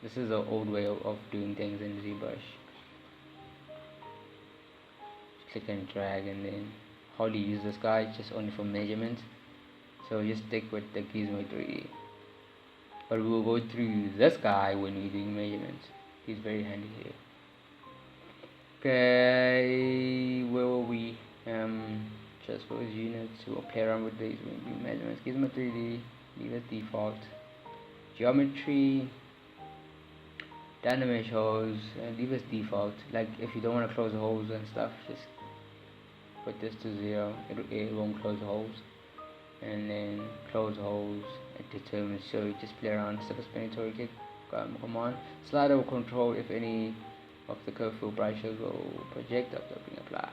This is the old way of doing things in ZBrush. Click and drag, and then how do you use this guy? Just only for measurements. So just stick with the Gizmo 3D. But we will go through this guy when we're doing measurements. He's very handy here. Okay, where were we? Transpose units. We'll play around with these when we do measurements. Gizmo 3D, leave it default. Geometry. Dynamic holes, leave as default. Like if you don't want to close the holes and stuff, just put this to 0. It won't close the holes. And then close holes and determine. So you just play around. Step explanatory click command. Slider will control if any of the curve fill brushes will project up to apply.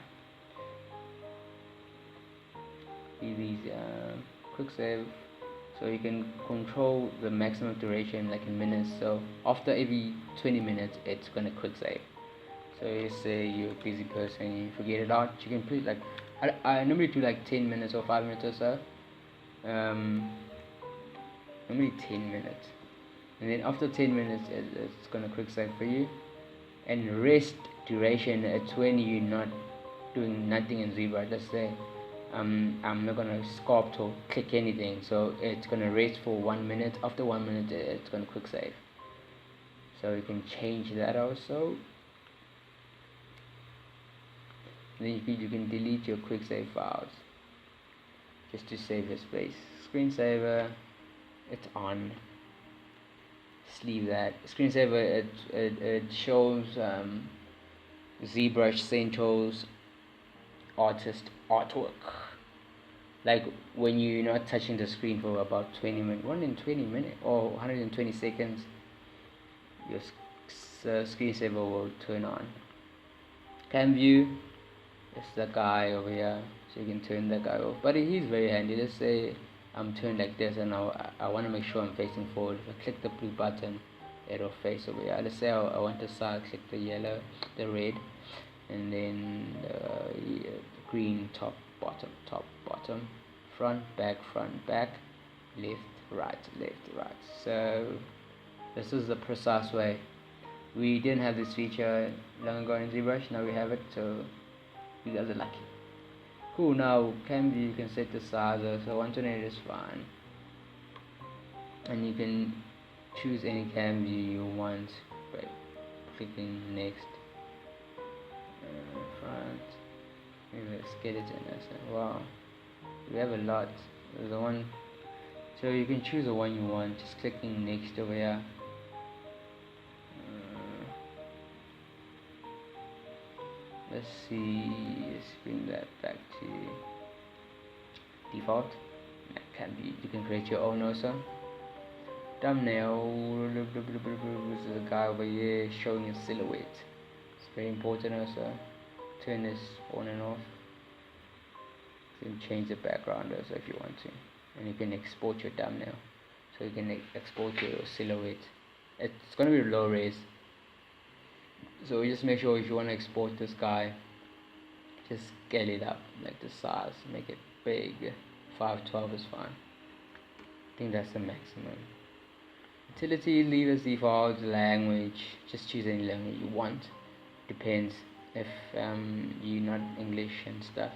These quick save. So you can control the maximum duration like in minutes. So after every 20 minutes it's gonna quick save. So you say you're a busy person, you forget it out, you can put like I normally do like 10 minutes or 5 minutes or so. Normally 10 minutes, and then after 10 minutes it's gonna quick save for you. And rest duration, it's when you're not doing nothing in ZBrush. Let's say I'm not gonna sculpt or click anything, so it's gonna rest for 1 minute. After 1 minute it's gonna quick save, so you can change that also. Then you can delete your quick save files just to save your space. Screensaver, it's on. Just leave that. Screensaver, it shows ZBrush Central's artist artwork. Like when you're not touching the screen for about 20 minutes, 120 minutes or 120 seconds, your screensaver will turn on. Cam view, it's the guy over here, so you can turn that guy off. But he's very handy. Let's say I'm turned like this, and I want to make sure I'm facing forward. If I click the blue button, it'll face over here. Let's say I want to start, click the yellow, the red, and then the green, top, bottom, front, back, left, right. So this is the precise way. We didn't have this feature long ago in ZBrush, now we have it, so you guys are lucky. Cool. Now cam view, you can set the size, so 128 is fine, and you can choose any cam view you want by clicking next. Front, maybe a skeleton. Wow, we have a lot. There's the one, so you can choose the one you want, just clicking next over here. Let's see, let's bring that back to default. That can be, you can create your own also. Thumbnail, this is a guy over here showing a silhouette. It's very important also. Turn this on and off. You can change the background also if you want to, and you can export your thumbnail, so you can export your silhouette. It's going to be low res, so just make sure if you want to export this guy, just scale it up, like the size, make it big. 512 is fine. I think that's the maximum. Utility, leave as default. Language, just choose any language you want. Depends if you're not English and stuff,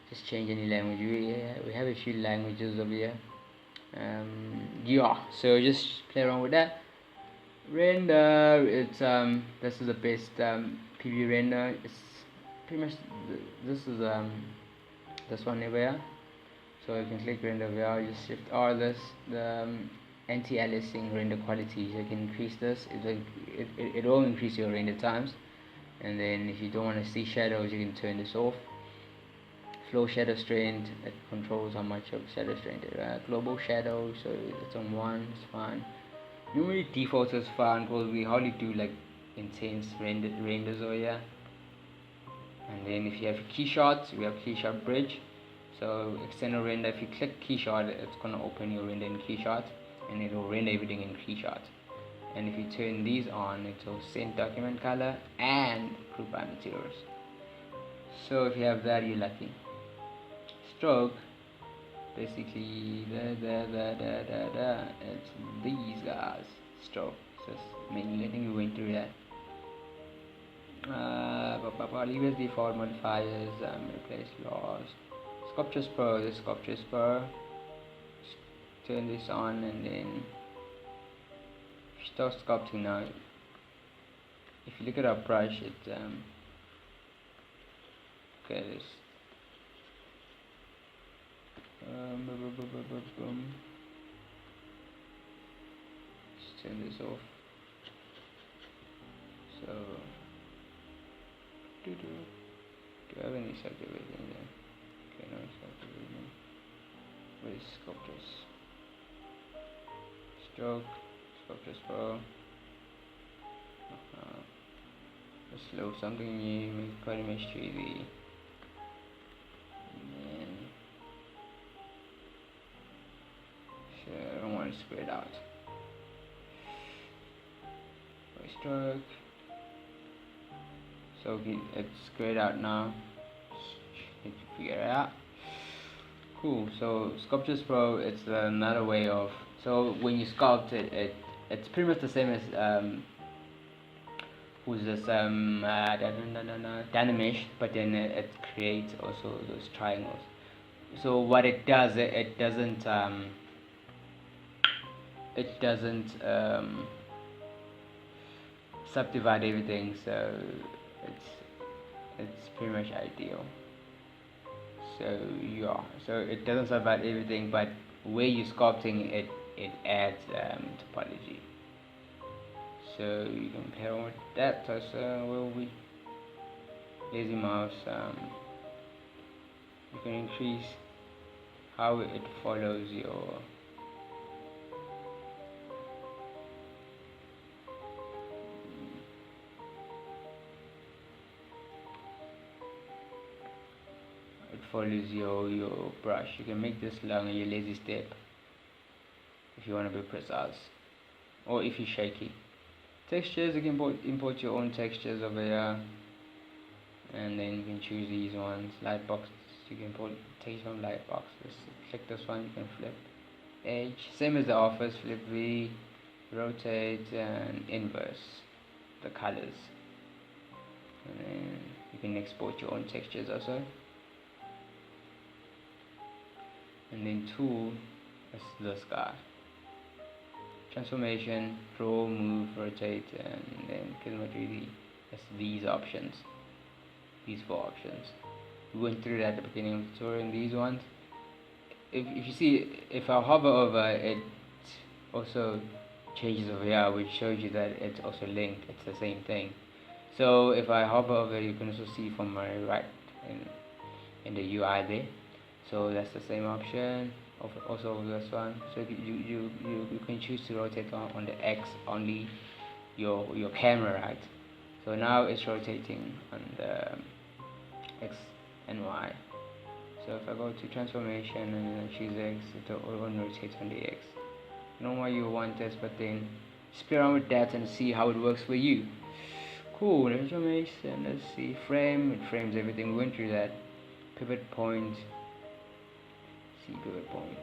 just change any language. We have a few languages over here. Yeah, so just play around with that. Render, it's this is the best PV render. It's pretty much this is this one over here. So you can click render VR, you shift R this, the anti-aliasing render quality. So you can increase this. It will increase your render times. And then if you don't want to see shadows, you can turn this off. Flow shadow strength, it controls how much of shadow strength. Global shadow, so it's on 1, it's fine. Normally default is fine because we hardly do like intense renders over here. And then if you have key shots, we have key shot bridge. So external render, if you click key shot, it's gonna open your render in key shot, and it will render everything in key shot. And if you turn these on, it will send document color and group by materials. So if you have that, you're lucky. Stroke, basically it's these guys. Stroke, just mainly letting you went through that. Leave as default modifiers, replace lost. Sculptures Pro, this Sculptures Pro. Turn this on and then start sculpting now. If you look at our brush, it okay, this just turn this off. So do I have any subdivision there? Okay, no subdivision. Where is sculptures? Stroke, Sculptures Pro. Let's load something new, make pretty much 3D. And then sure, I don't want to spread out. By stroke. So it's spread out now. Need to figure it out. Cool. So Sculptures Pro, it's another way of, so when you sculpt it, it's pretty much the same as who's this Dynamish, but then it creates also those triangles. So what it does, it doesn't subdivide everything, so it's pretty much ideal. So yeah, so it doesn't subdivide everything, but where you're sculpting it adds topology. So you can play around with that. So lazy mouse, you can increase how it follows your your brush. You can make this long and your lazy step if you want to be precise, or if you're shaky. Textures, you can import your own textures over here, and then you can choose these ones. Lightbox, you can import text from Lightbox. Just click this one, you can flip edge, same as the Office. Flip V, rotate, and inverse the colors, and then you can export your own textures also. And then tool is this guy. Transformation, draw, move, rotate, and then Cinema 3D. It's these options. These 4 options. We went through that at the beginning of the tutorial. These ones, if you see, if I hover over it, also changes over here, which shows you that it's also linked. It's the same thing. So if I hover over, you can also see from my right in the UI there. So that's the same option. Also over this one. So you can choose to rotate on the X only your camera, right? So now it's rotating on the X and Y. So if I go to transformation and then choose X, it will rotate on the X. I know why you want this, but then just play around with that and see how it works for you. Cool, transformation, let's see, frame, it frames everything, we went through that. Pivot point, see pivot point.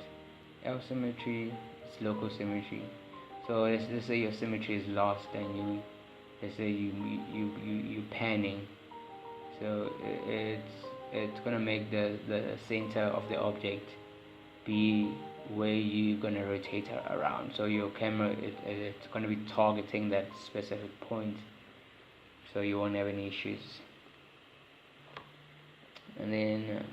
L symmetry, it's local symmetry. So let's say your symmetry is lost and let's say you panning. So it's gonna make the center of the object be where you're gonna rotate around. So your camera it's gonna be targeting that specific point, so you won't have any issues. And then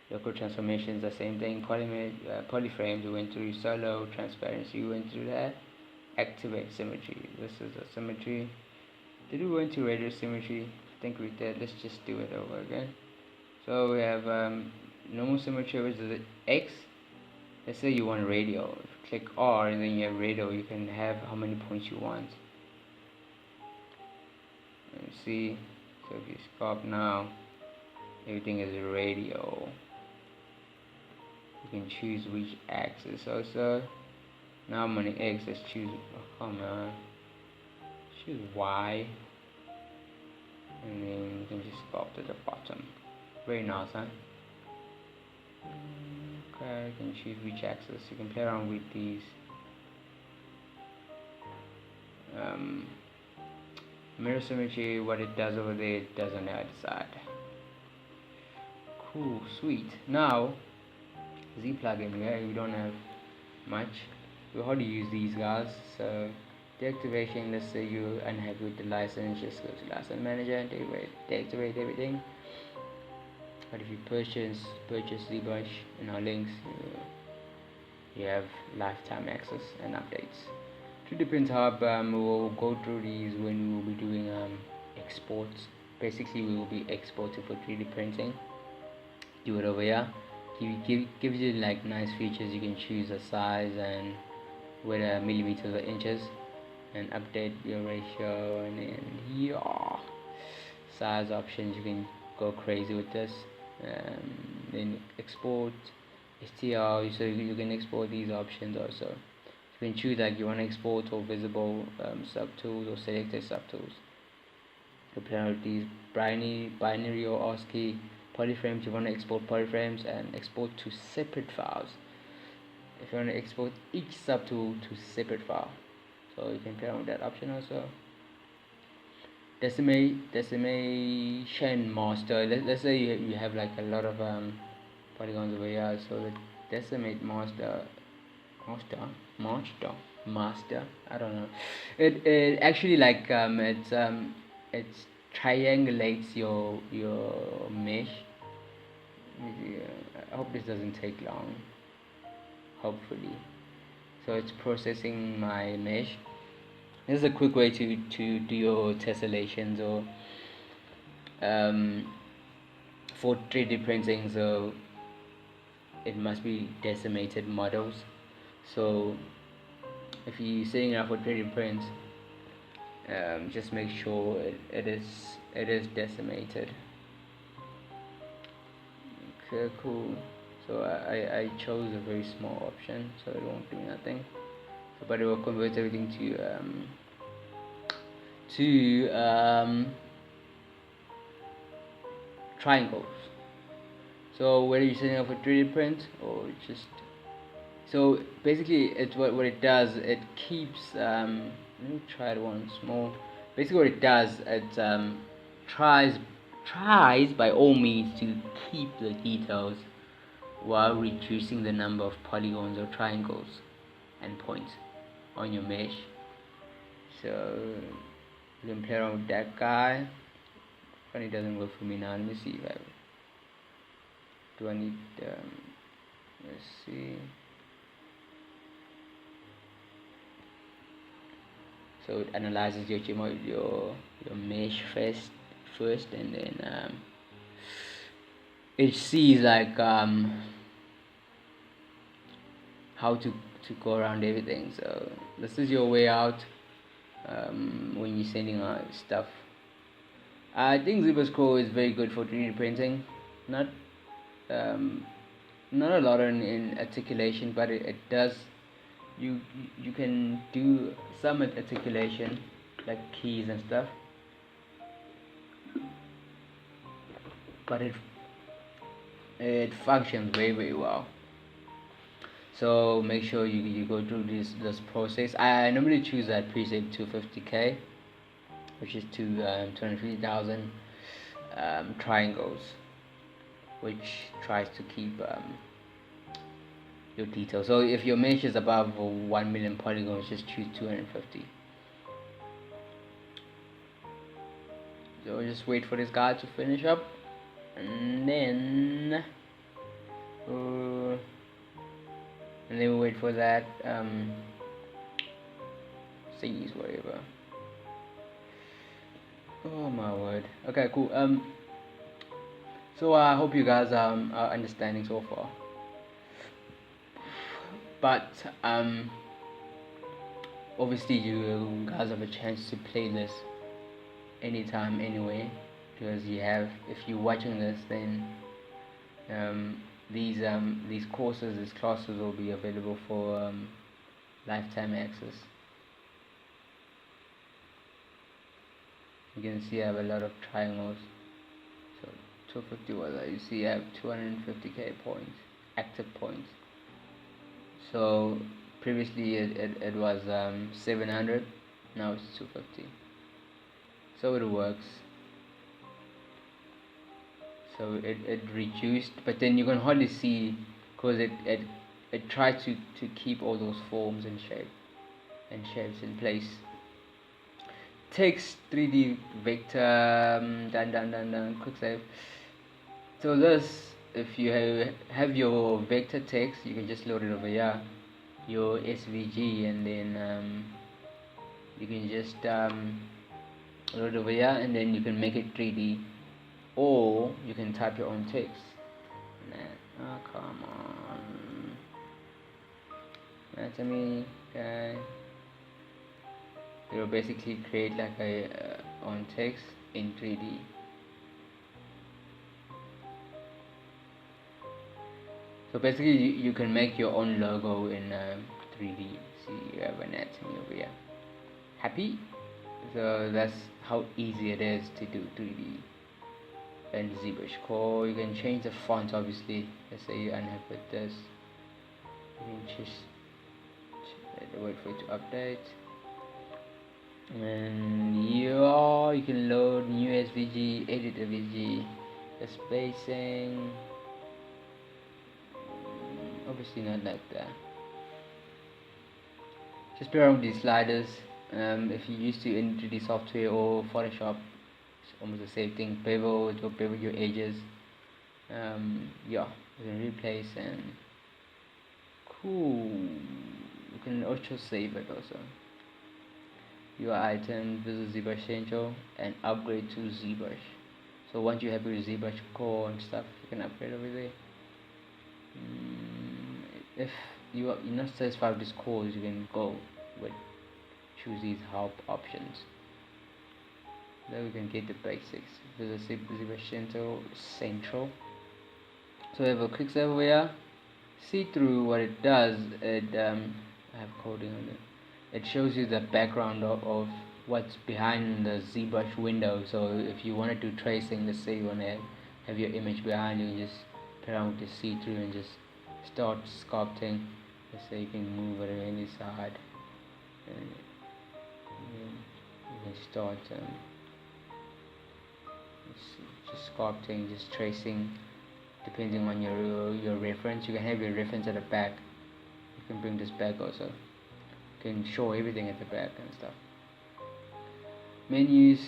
local transformations, the same thing. Polyframes, we went through. Solo transparency, we went through that. Activate symmetry, this is a symmetry. Did we went to radial symmetry? I think we did. Let's just do it over again. So we have normal symmetry, which is X. Let's say you want radial. If you click R and then you have radial, you can have how many points you want. And see, so if you sculpt now, everything is radial. You can choose which axis also. Now I'm on the X, let's choose, oh come on, choose Y. And then you can just sculpt at the bottom. Very nice, huh? Okay, you can choose which axis. You can play around with these. Mirror symmetry, what it does over there, it does on the other side. Cool, sweet. Now, Z plugin, we don't have much. We hardly use these guys. So, deactivation, let's say you're unhappy with the license, just go to license manager and deactivate everything. But if you purchase ZBrush in our links, you have lifetime access and updates. 3D Print Hub, we will go through these when we will be doing exports. Basically, we will be exporting for 3D printing. Do it over here. Gives you like nice features. You can choose a size and whether millimeters or inches, and update your ratio, and then yeah, size options. You can go crazy with this. Then export STL, so you can export these options also. You can choose like you want to export or visible subtools or selected subtools. You play with these binary or ASCII polyframes. You want to export polyframes and export to separate files. If you want to export each subtool to separate file, so you can play around with that option also. Decimation master. Let's say you have like a lot of polygons over here, so the decimate master, I don't know. It actually like it triangulates your mesh. I hope this doesn't take long, hopefully. So it's processing my mesh. This is a quick way to do your tessellations or for 3D printing, so it must be decimated models. So if you're setting it up for 3D prints, just make sure it is decimated. Okay, cool. So I chose a very small option, so it won't do nothing. So, but it will convert everything to triangles. So whether you're setting up a 3D print or just, so basically it's what it does, it keeps let me try it once more. Basically what it does, it tries by all means to keep the details while reducing the number of polygons or triangles and points on your mesh. So you can play around with that guy. Funny, it doesn't work for me now. Let me see if I need let's see. So it analyzes your mesh first, and then it sees like how to go around everything. So this is your way out when you're sending out stuff. I think ZBrushCore is very good for 3D printing. Not not a lot in articulation, but it does. You can do some articulation, like keys and stuff, but it functions very well. So make sure you go through this process. I normally choose that preset 250k, which is to 250,000 triangles, which tries to keep your detail. So if your mesh is above 1 million polygons, just choose 250. So just wait for this guy to finish up, and then we wait for that scenes, whatever. Oh my word. Okay, cool. So I hope you guys are understanding so far. But obviously you guys have a chance to play this anytime, anyway, because if you're watching this, then these courses, these classes will be available for lifetime access. You can see I have a lot of triangles. So 250 was that. You see I have 250k points, active points. So previously it was 700, now it's 250. So it works. So it reduced, but then you can hardly see, because it tried to keep all those forms and shapes in place. Text 3D vector, done, quick save. So this, if you have your vector text, you can just load it over here, your SVG, and then you can just load it over here, and then you can make it 3D, or you can type your own text. Oh, come on, anatomy guy. You'll basically create like a own text in 3D. So basically you can make your own logo in 3D. See, you have anatomy over here. Happy? So that's how easy it is to do 3D. And ZBrushCore, you can change the font, obviously. Let's say you're unhappy with this, you can just wait for it to update. And yeah, you can load new SVG, edit SVG, the spacing, obviously not like that. Just play around with these sliders. If you used to in 3D software or Photoshop, it's almost the same thing. Bevel with your edges. Yeah, you can replace, and cool. You can also save it also. Your items, this is ZBrush Central, and upgrade to ZBrush. So once you have your ZBrushCore and stuff, you can upgrade over there. If you're not satisfied with this course, you can go with choose these help options. Then we can get the basics. This is ZBrush Central. So we have a quick save over here. See through what it does. I have coding on it. It shows you the background of what's behind the ZBrush window. So if you want to do tracing, let's say you want to have your image behind you, just play around with the see-through and just start sculpting. Let's say you can move it on any side, and you can start just sculpting, just tracing, depending on your reference. You can have your reference at the back. You can bring this back also. Can show everything at the back and stuff. Menus,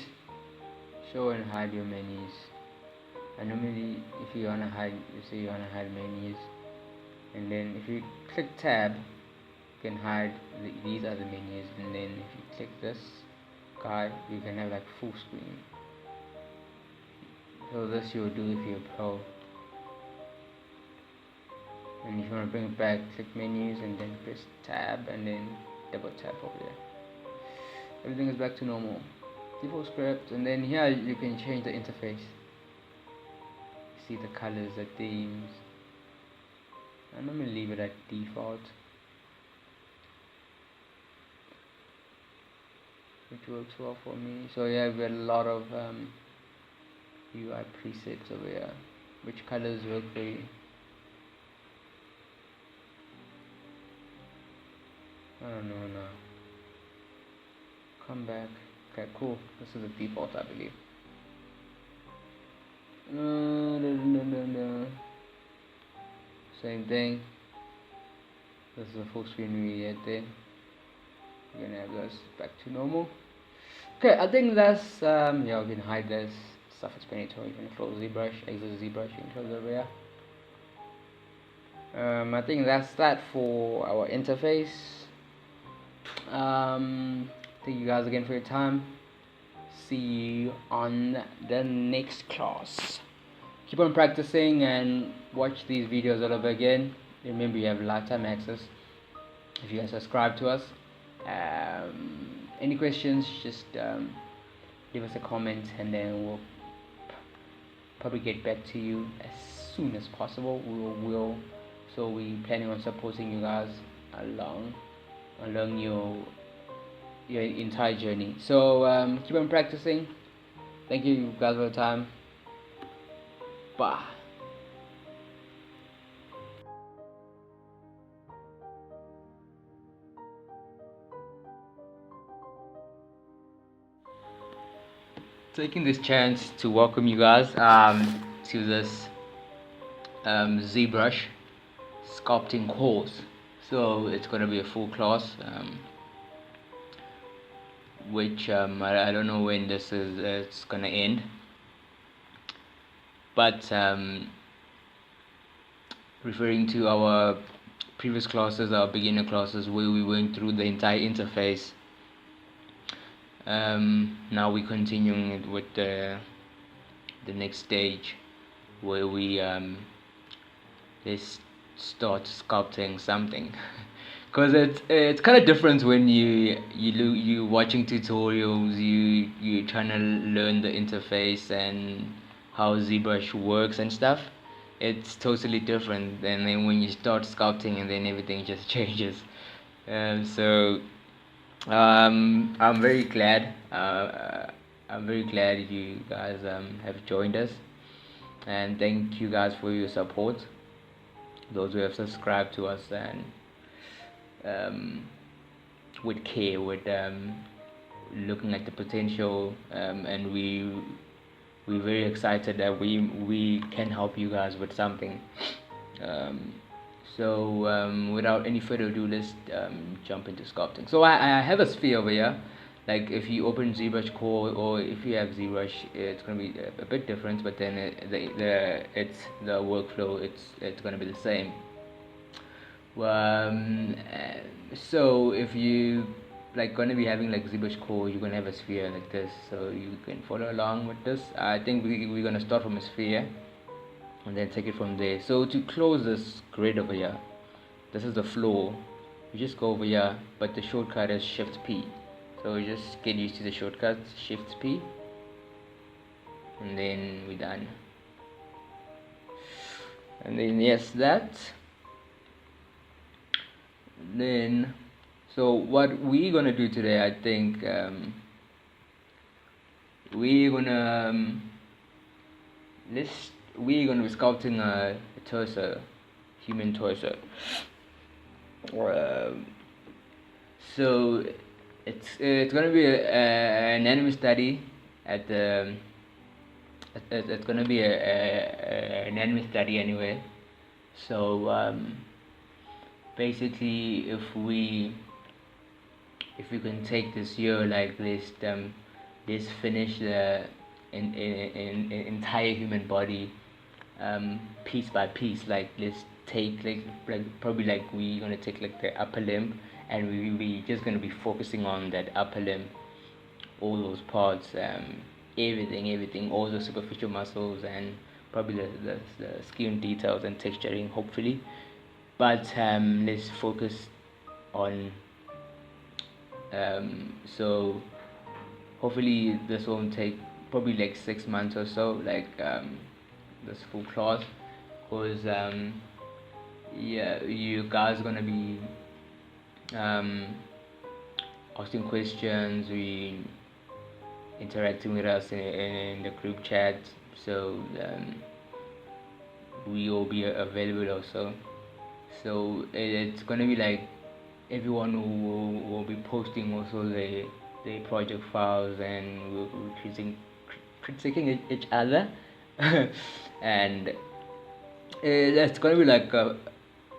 show and hide your menus. And normally if you wanna hide, you say you wanna hide menus, and then if you click tab, you can hide these other menus, and then if you click this guy, you can have like full screen. So this you will do if you're a pro. And if you want to bring it back, click menus and then press tab and then double tap over there. Everything is back to normal. Default script, and then here you can change the interface. see the colors, the themes. I'm gonna leave it at default, which works well for me. So yeah, we've got a lot of UI presets over here. Which colors work for you? I don't know now. Come back. Okay, cool. This is the default, I believe. Same thing. This is the full screen we get there. We're gonna have this back to normal. Okay, I think that's yeah, we can hide this self-explanatory. You can close ZBrush, exit ZBrush, you can close over here. I think that's that for our interface. Thank you guys again for your time. See you on the next class. Keep on practicing and watch these videos all over again. Remember, you have lifetime access if you guys subscribe to us. Any questions, just leave us a comment and then we'll probably get back to you as soon as possible. So we're planning on supporting you guys along your entire journey. So keep on practicing. Thank you guys for the time. Bye. Taking this chance to welcome you guys to this ZBrush sculpting course. So it's gonna be a full class, which I don't know when it's gonna end, but referring to our previous classes, our beginner classes, where we went through the entire interface. Now we're continuing it with the next stage, where we let's start sculpting something. Because it's kind of different when you watching tutorials, you trying to learn the interface and how ZBrush works and stuff. It's totally different than then when you start sculpting and then everything just changes. So I'm very glad. I'm very glad you guys have joined us, and thank you guys for your support. Those who have subscribed to us and with care, with looking at the potential, and we're very excited that we can help you guys with something. So without any further ado, let's jump into sculpting. So I have a sphere over here. Like if you open ZBrushCore or if you have ZBrush, it's gonna be a bit different, but then the workflow it's gonna be the same. So if you like gonna be having like ZBrushCore, you're gonna have a sphere like this, so you can follow along with this. I think we're gonna start from a sphere and then take it from there. So to close this grid over here, this is the floor, you just go over here, but the shortcut is Shift P. So you just get used to the shortcut, Shift P, and then we're done. And then yes, that. Then so what we're gonna do today, I think we're gonna be sculpting a torso, human torso. So it's gonna be an anatomy study at the. It's gonna be an anatomy study anyway. So basically, if we can take this year like this, let's finish the entire human body piece by piece. Like let's take like probably like we're gonna take like the upper limb, and we just gonna be focusing on that upper limb, all those parts, everything, all the superficial muscles, and probably the skin details and texturing, hopefully. But let's focus on so hopefully this won't take probably like 6 months or so. Like this full class, because yeah, you guys are gonna be asking questions, we interacting with us in the group chat, so we will be available also. So it's gonna be like everyone will be posting also the project files, and we're critiquing each other and it's gonna be like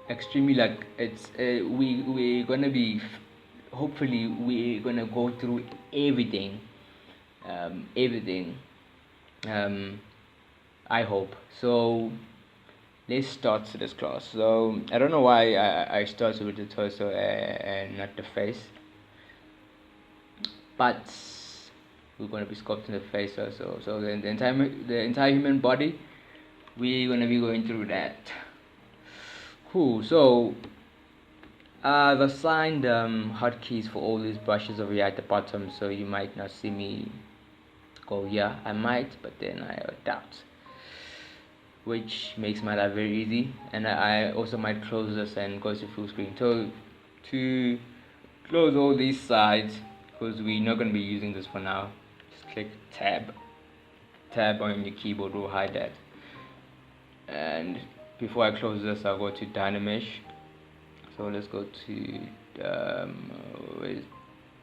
extremely like it's we're gonna be hopefully we're gonna go through everything, everything, um, I hope so. Let's start this class. So I don't know why I started with the torso and not the face, but we're gonna be sculpting the face also. So the entire human body, we're gonna be going through that. Cool. So I've assigned hotkeys for all these brushes over here at the bottom, so you might not see me go here. I might, but then I doubt, which makes my life very easy. And I also might close this and go to full screen. So to close all these sides, because we're not going to be using this for now, just click tab on your keyboard will hide that. And before I close this, I'll go to Dynamesh. So let's go to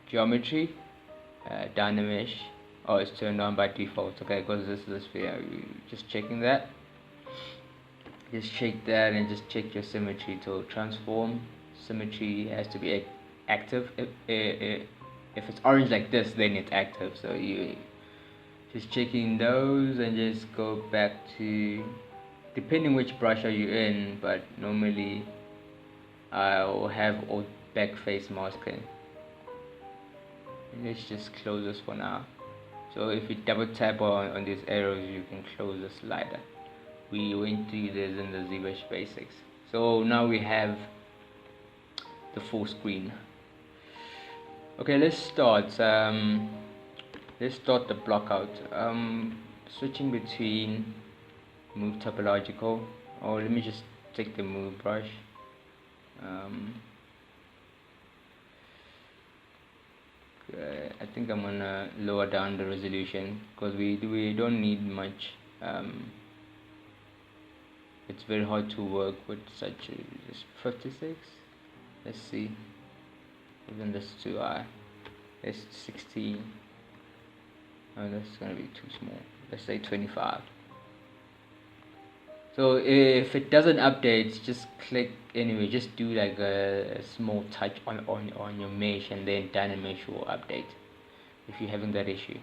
geometry, Dynamesh. Oh, it's turned on by default. Okay, because this is the sphere. Just checking that. Just check that and just check your symmetry to transform. Symmetry has to be active. If it's orange like this, then it's active. So you just checking those and just go back to, depending which brush are you in, but normally I'll have all back face masking. And let's just close this for now. So if you double tap on these arrows, you can close the slider. We went through this in the ZBrush basics. So now we have the full screen. Okay, let's start. Let's start the block out. Switching between move topological, or let me just take the move brush. I think I'm gonna lower down the resolution because we don't need much. It's very hard to work with such just 56. Let's see. Even this too high. It's 16. Oh, that's gonna be too small. Let's say 25. So if it doesn't update, just click anyway. Just do like a small touch on your mesh, and then Dynamesh will update if you're having that issue.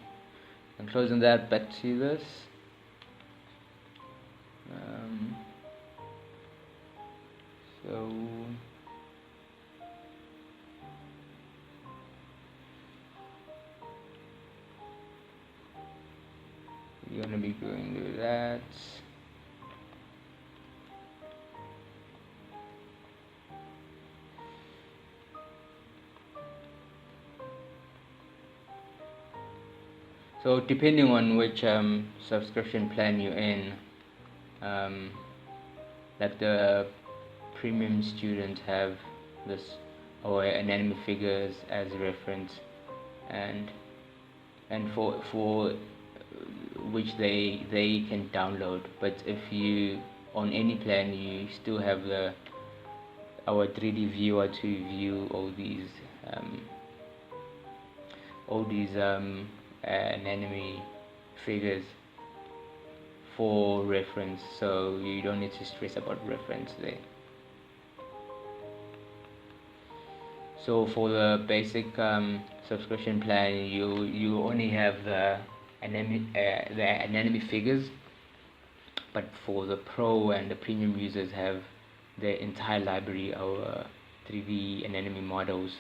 I'm closing that. Back to this. So we're gonna be going through that. So depending on which subscription plan you're in, like the premium students have this or anatomy figures as a reference, and for which they can download. But if you on any plan, you still have our 3D viewer to view all these anatomy figures for reference, so you don't need to stress about reference there. So for the basic subscription plan, you only have the anatomy figures, but for the pro and the premium users have the entire library of 3D anatomy models.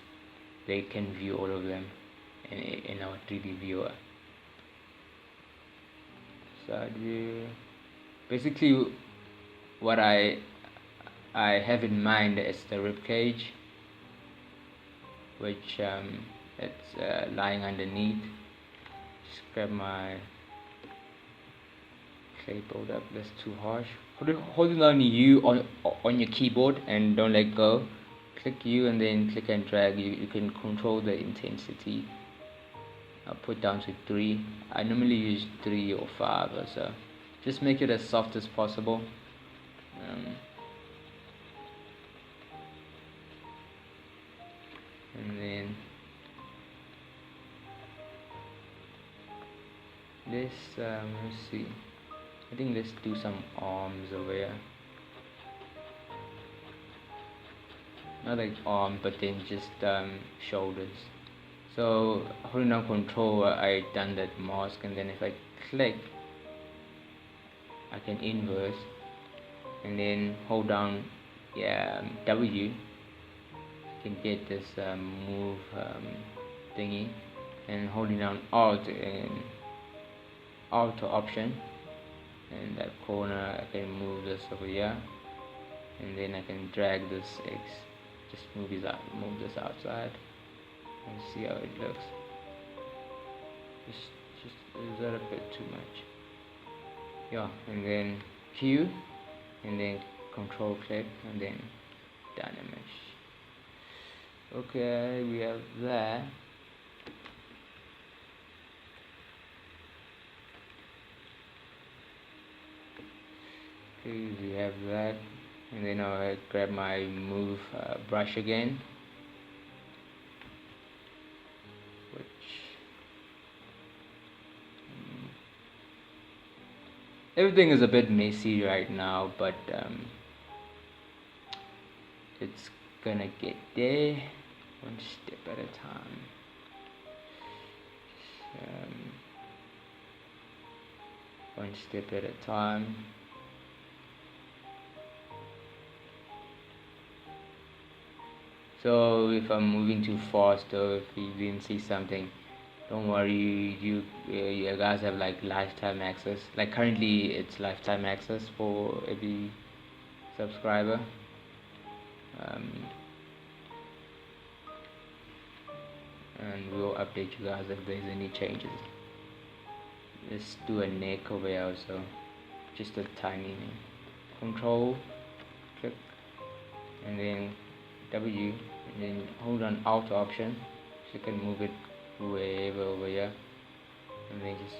They can view all of them in our 3D viewer. Side view. Basically, what I have in mind is the rib cage, which it's lying underneath. Just grab my clay buildup. That's too harsh. Holding down U on your keyboard and don't let go. Click U and then click and drag. You can control the intensity. I'll put down to 3. I normally use 3 or 5 or so. Just make it as soft as possible. And then let's see. I think let's do some arms over here. Not like arm, but then just shoulders. So holding down control, I done that mask, and then if I click, I can inverse, and then hold down W. You can get this move thingy, and holding down Alt and Alt option, and that corner I can move this over here, and then I can drag this X, just move this outside. And see how it looks. Just is that a bit too much? Yeah, and then Q, and then Control click, and then Dynamish. Okay, we have that. Okay, we have that, and then I'll grab my move brush again. Everything is a bit messy right now, but it's gonna get there one step at a time. One step at a time. So if I'm moving too fast, or if you didn't see something, don't worry, you guys have like lifetime access. Like currently it's lifetime access for every subscriber. And we'll update you guys if there's any changes. Let's do a neck over here also, just a tiny neck. Control click, and then W, and then hold on Alt option, so you can move it wherever over here, and then just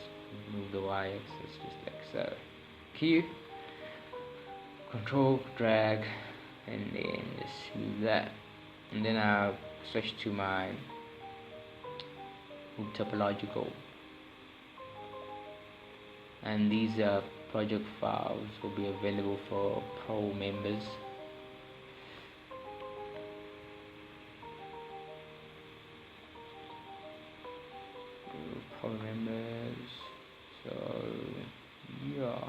move the Y axis just like so. Q, Control, drag, and then just move that, and then I'll switch to my topological, and these project files will be available for pro members. Members, so yeah.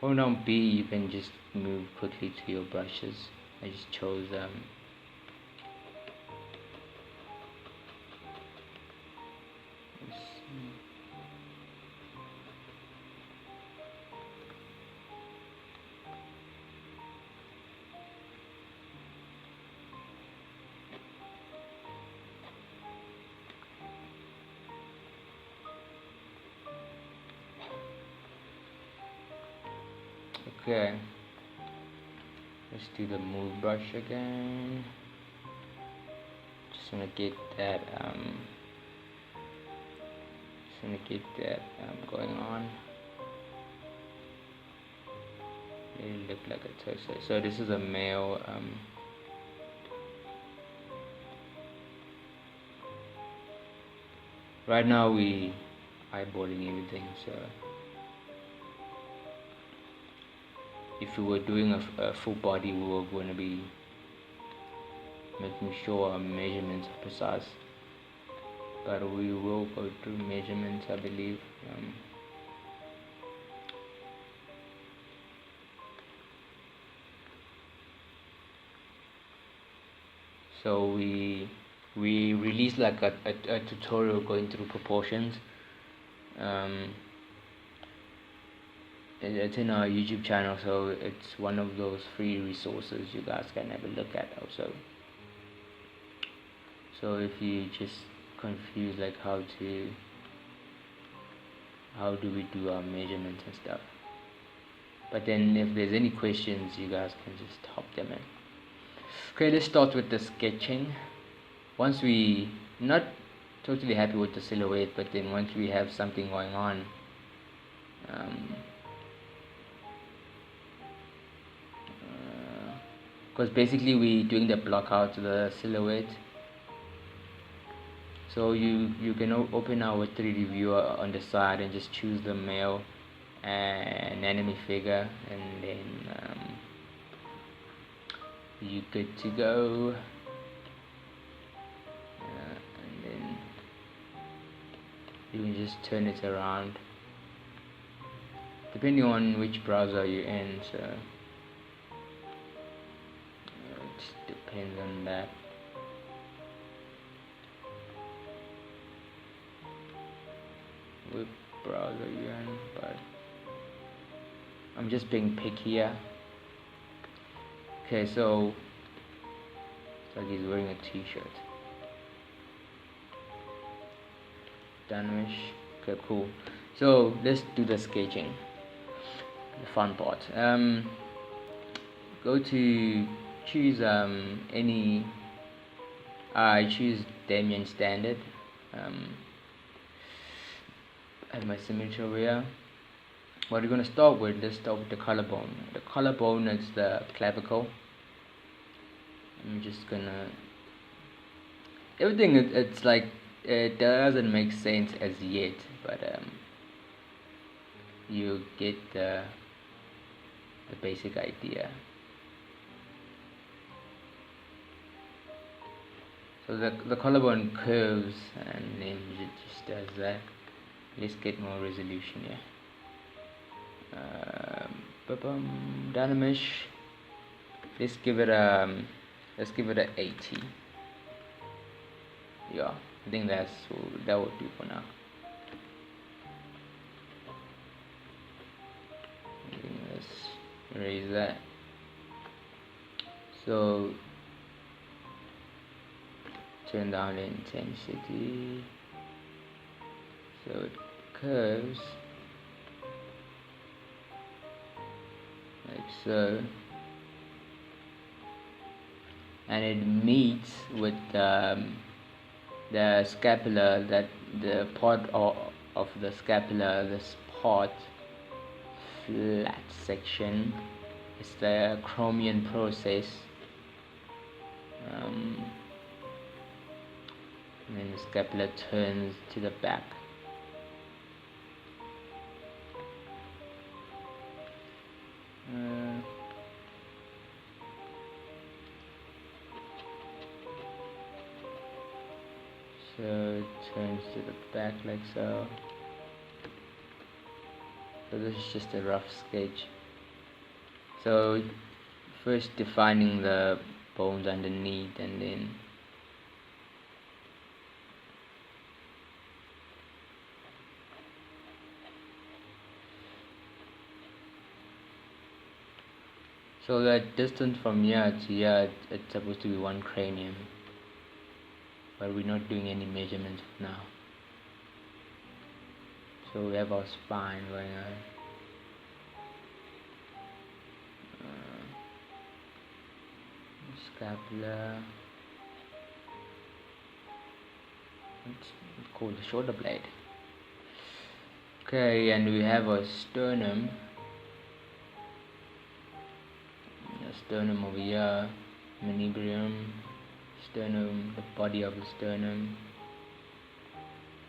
Hold down B, you can just move quickly to your brushes. I just chose okay, let's do the move brush again. Just wanna get that going on. It look like a torso. So this is a male right now we eyeballing everything, so if we were doing a full body, we were going to be making sure our measurements are precise. but we will go through measurements, I believe. So we released like a tutorial going through proportions. It's in our YouTube channel, so it's one of those free resources you guys can have a look at also. So if you just confused like how do we do our measurements and stuff, but then if there's any questions, you guys can just hop them in. Okay, let's start with the sketching. Once we not totally happy with the silhouette, but then once we have something going on, because basically we doing the block out the silhouette. So you can open our 3D viewer on the side and just choose the male and enemy figure, and then you're good to go. And then you can just turn it around depending on which browser you're in, so it depends on that. Which browser you're in, but I'm just being picky here. Okay, so it's like he's wearing a t-shirt. Danish. Okay, cool. So let's do the sketching, the fun part. Go to choose any. I choose Damien Standard. I have my symmetry over here. What we're gonna start with, let's start with the collarbone. The collarbone is the clavicle. I'm just gonna everything. It's like it doesn't make sense as yet, but you get the basic idea. So the collarbone curves, and then it just does that. Let's get more resolution here. Dynamish. Let's give it a 80. Yeah, I think that would do for now. Let's raise that. So turn down the intensity so it curves like so, and it meets with the scapula, that the part of the scapula, this part flat section is the chromium process, and then the scapula turns to the back. So it turns to the back like so. So this is just a rough sketch. So first defining the bones underneath, and then so that distance from here to here, it's supposed to be one cranium, but we're not doing any measurements now. So we have our spine going on. Scapula. It's called the shoulder blade. Okay, and we have a sternum. Sternum over here, manubrium, sternum, the body of the sternum,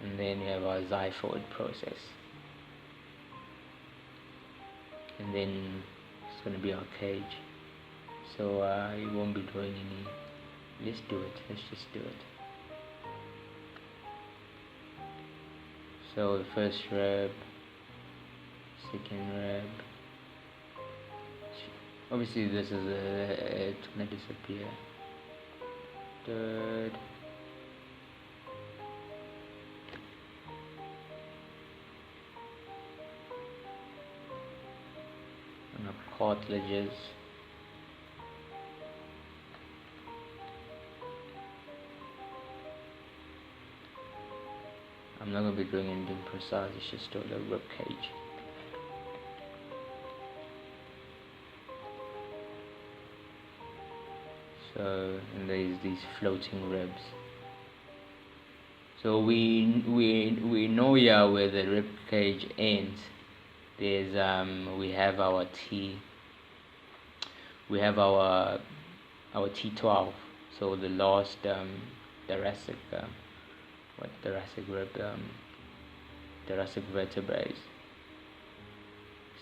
and then we have our xiphoid process, and then it's going to be our cage. So you won't be doing any. Let's just do it. So first rib, second rib. Obviously this is it's gonna disappear. Third. And the cartilages. I'm not gonna be doing anything precise, it's just a rib cage. So, and there's these floating ribs. So we know here where the rib cage ends. There's we have our T12. So the last thoracic thoracic vertebrae.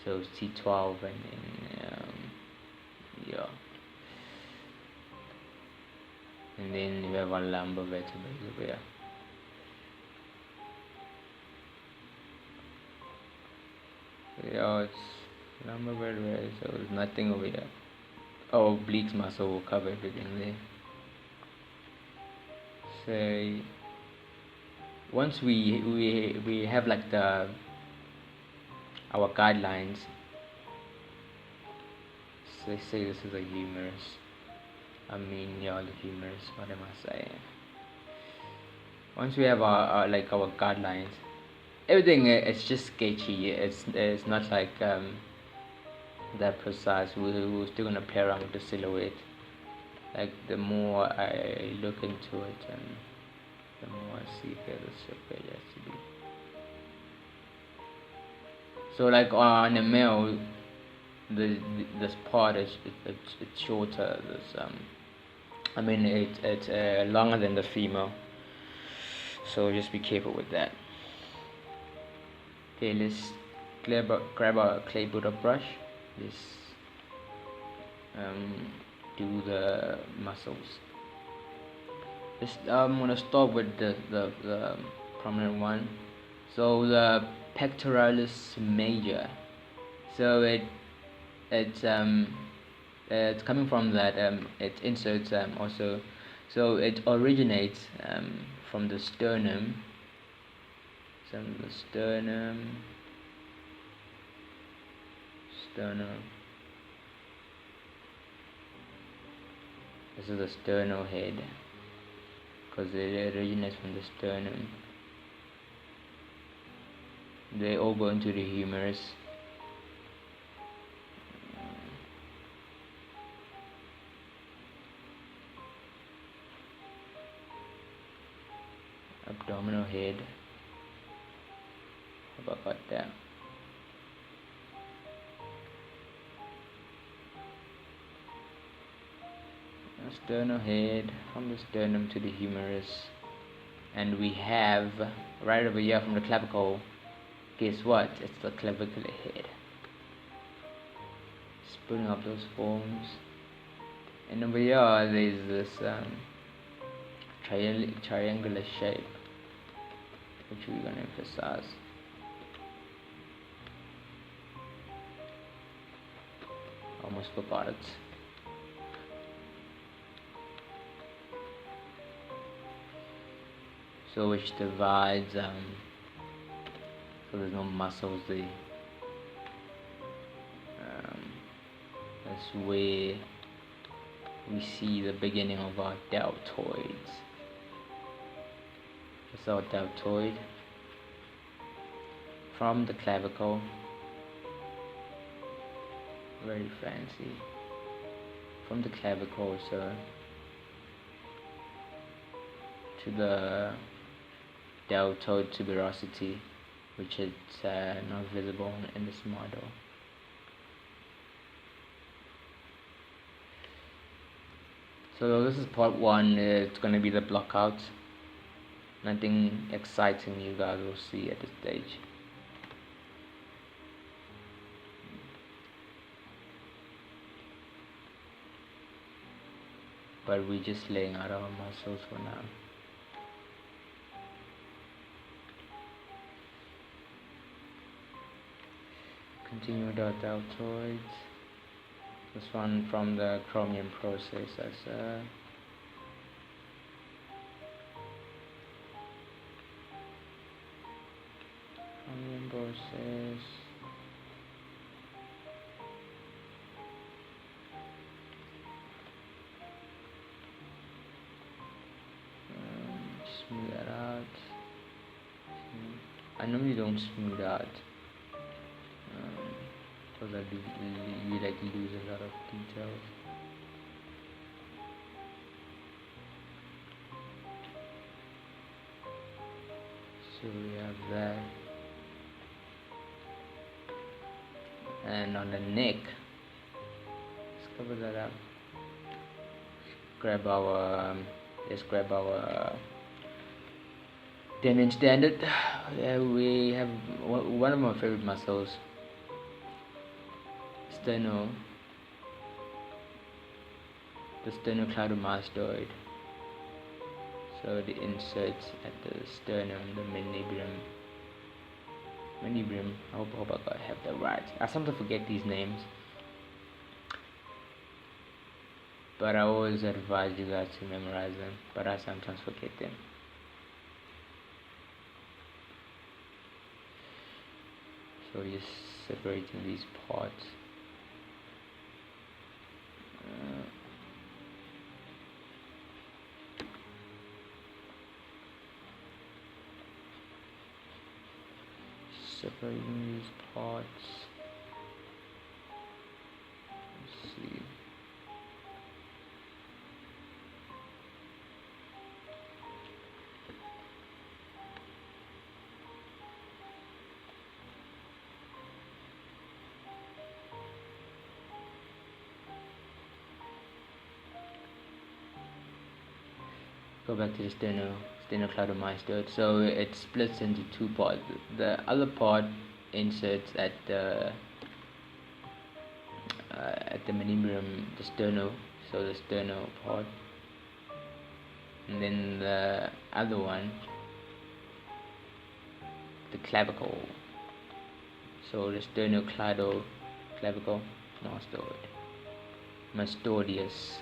So T12 and then yeah. And then you have our lumbar vertebrae over here. Yeah, it's lumbar vertebrae, so there's nothing over here. Our obliques muscle will cover everything there. So once we have like our guidelines. So they say this is a humerus. The humerus. What am I saying? Once we have our guidelines, everything it's just sketchy. It's not like that precise. We're still gonna play around with the silhouette. Like the more I look into it, and the more I see where the silhouette has to be. So like on a male, this part is it's shorter. It's longer than the female. So just be careful with that. Okay, let's grab a clay Buddha brush. Let's do the muscles. I'm gonna start with the prominent one. So the pectoralis major. So it's coming from that it inserts also. So it originates from the sternum. Sternum. This is the sternal head, because it originates from the sternum. They all go into the humerus. Abdominal head. How about that? Sternal head, from the sternum to the humerus. And we have right over here from the clavicle, guess what? It's the clavicular head. Splitting up those forms. And over here there's this triangular shape, which we're going to emphasize. Almost forgot it. So which divides, so there's no muscles there. That's where we see the beginning of our deltoids. That's our deltoid. From the clavicle, very fancy. From the clavicle, so to the deltoid tuberosity, which is not visible in this model. So this is part one. It's going to be the block out. Nothing exciting you guys will see at this stage. But we're just laying out our muscles for now. continue with our deltoids. This one from the chromium process as chromium process. Smooth that out. I normally don't smooth out because I do like lose a lot of details. So we have that, and on the neck, let's cover that up. Let's grab our 10-inch standard. We have one of my favorite muscles, the sternocleidomastoid. So the inserts at the sternum, the manubrium. I hope I have that right. I sometimes forget these names, but I always advise you guys to memorize them, but I sometimes forget them. So just separating these parts. Separating these parts. Let's see. Go back to the sternocleidomastoid. So it splits into two parts. The other part inserts at the manubrium, the sterno, so the sterno part, and then the other one, the clavicle. So the sternocleido-clavicle mastoideus,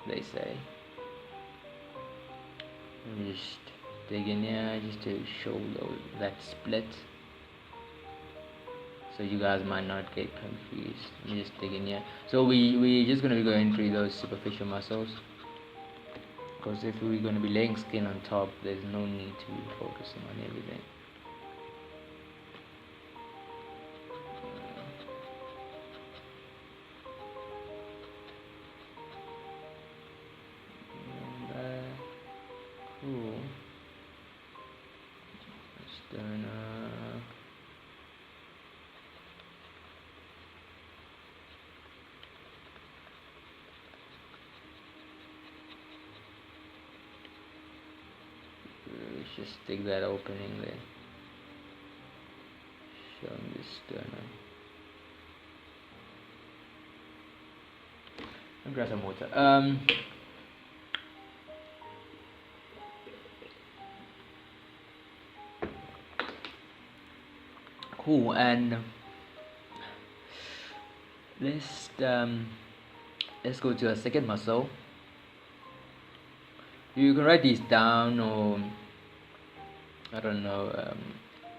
they say. Let me just dig in here just to show that split, so you guys might not get confused. Let me just dig in here. So we're just gonna be going through those superficial muscles, because if we're gonna be laying skin on top, there's no need to be focusing on everything. Cool. Let's just stick that opening there, showing the sternum. I'll grab some water. Cool, and let's go to a second muscle. You can write these down, or I don't know,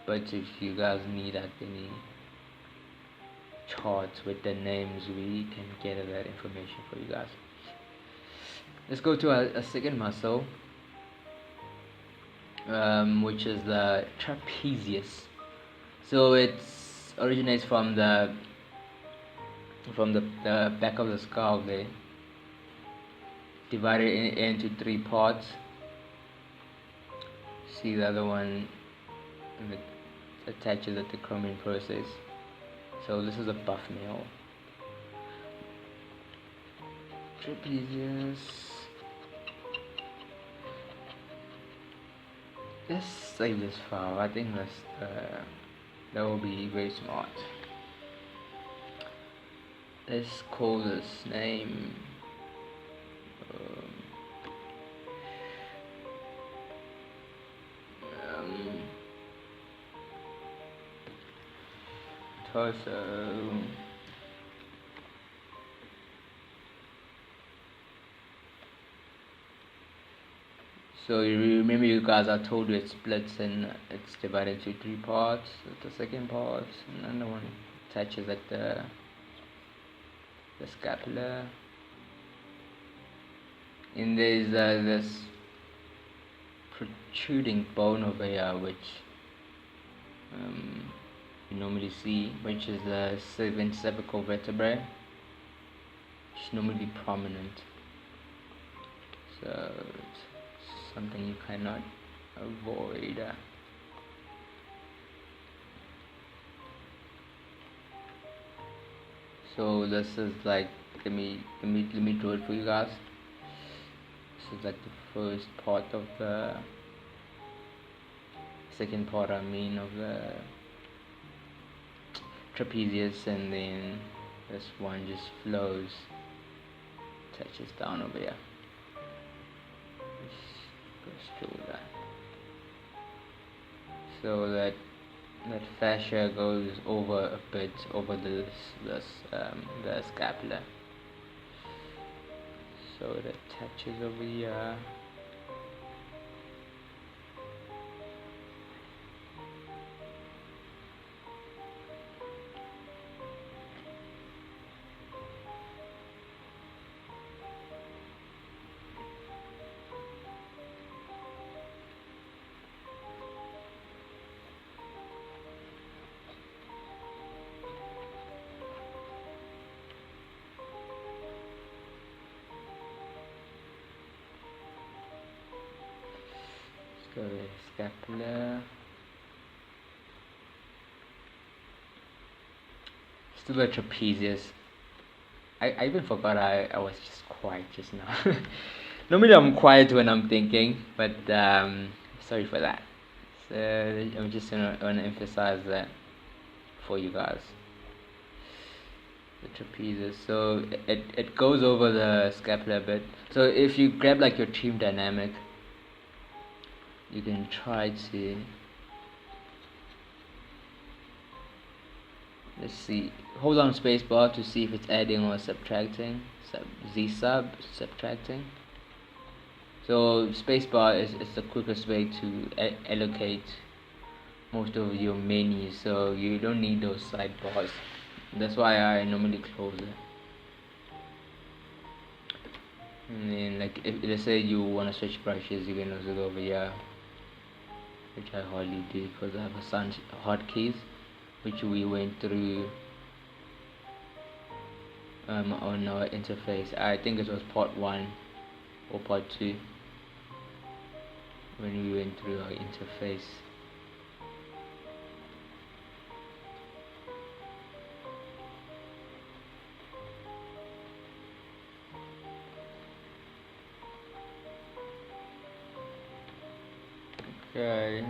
but if you guys need any charts with the names, we can get that information for you guys. Let's go to a second muscle, which is the trapezius. So it originates from the back of the skull there, divided into three parts. See the other one that attaches at the chromium process. So this is a buff male. Trapezius. Let's save this file. I think that will be very smart. Let's call this name torso. So you remember, you guys, I told you it splits and it's divided into 3 parts. The second part, and the one attaches at the scapula. And there's this protruding bone over here, which you normally see, which is the cervical vertebrae, which is normally prominent. So it's something you cannot avoid. So this is like, let me draw it for you guys. This is like the first part of the second part, of the trapezius, and then this one just flows, touches down over here. Just go through that. So that fascia goes over a bit over the scapula. So it attaches over here. Let's go to scapula. Still the trapezius. I even forgot I was just quiet just now. Normally I'm quiet when I'm thinking, but sorry for that. So I'm just gonna emphasize that for you guys. The trapezius. So it goes over the scapula a bit. So if you grab like your team dynamic, you can try to, let's see, hold on spacebar to see if it's adding or subtracting. Subtracting. So spacebar is the quickest way to allocate most of your menus, so you don't need those sidebars. That's why I normally close it. And then, like, if let's say you want to switch brushes, you can also go over here, which I hardly do because I have assigned hotkeys, which we went through on our interface. I think it was part 1 or part 2 when we went through our interface. Okay,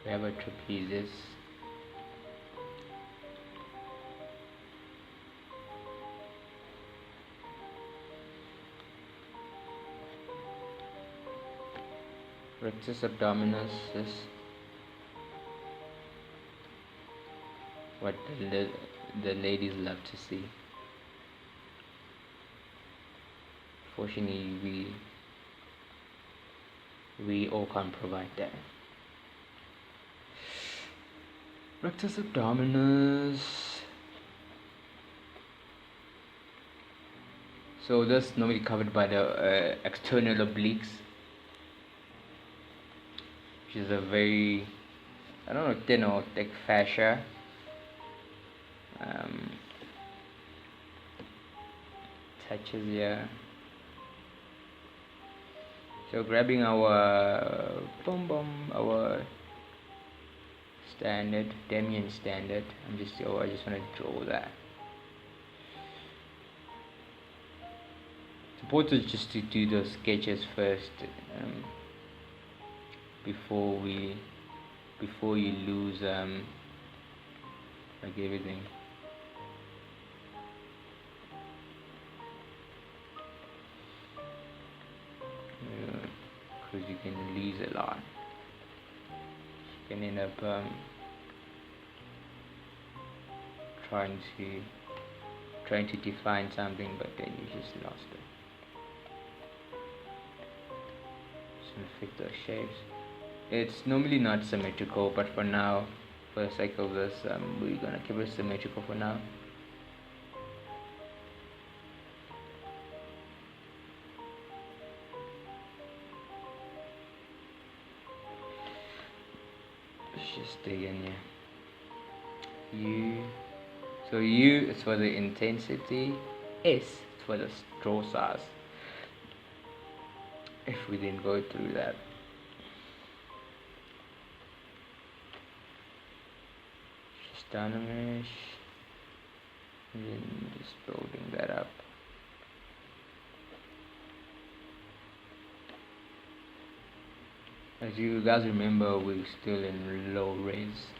we have a trapezius. Rectus abdominis is what the ladies love to see. Fortunately, we all can't provide that. Rectus abdominis. So that's normally covered by the external obliques, which is a very, I don't know, thin or thick fascia. Touches here. So grabbing our our standard, Demian standard, I just want to draw that. It's important just to do those sketches first, before you lose like everything. Because you can lose a lot. You can end up trying to define something, but then you just lost it. Just gonna fix those shapes. It's normally not symmetrical, but for now, for the sake of this, we're gonna keep it symmetrical for now. Let's just stay in here. U. So U is for the intensity, S is for the straw size. If we then go through that, just down a mesh, and then just building that up. As you guys remember, we're still in low res.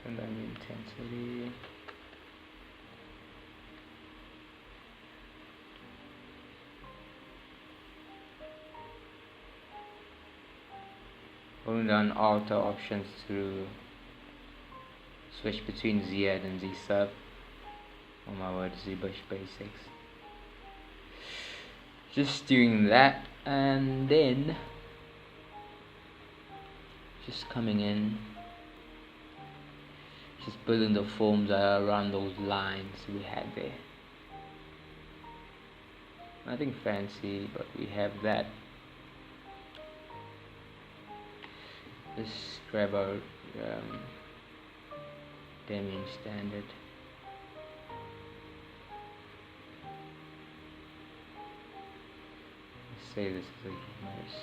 Turn down the intensity. Holding down Alt options to switch between Z-Add and Z-Sub. Oh my word, ZBrush Basics. Just doing that, and then just coming in, just building the forms around those lines we had there. Nothing fancy, but we have that. Just grab our Damien standard. Let's say this is a humorous.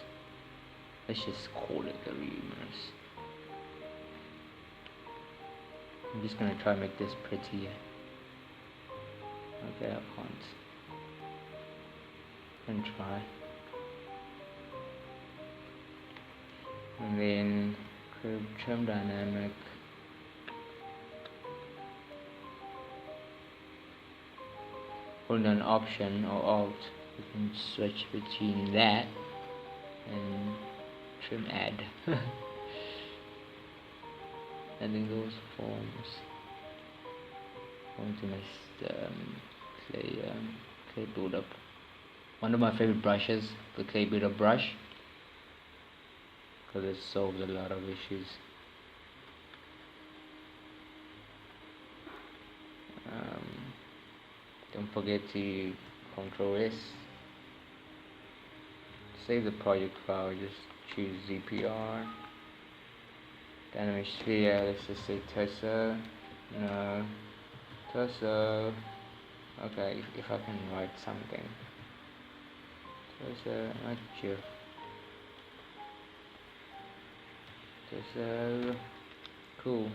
Let's just call it a humorous. I'm just gonna try and make this prettier. Okay, I can't. And try. And then curve trim dynamic. Hold down Option or Alt. You can switch between that and trim add. Adding those forms. Going to my clay builder. One of my favorite brushes, the clay builder brush, because it solves a lot of issues. Don't forget to Ctrl S. Save the project file. Just choose ZPR. Dynamic sphere. Let's just say torso. No, torso. Okay, if I can write something. Torso, not GIF. Torso. Cool.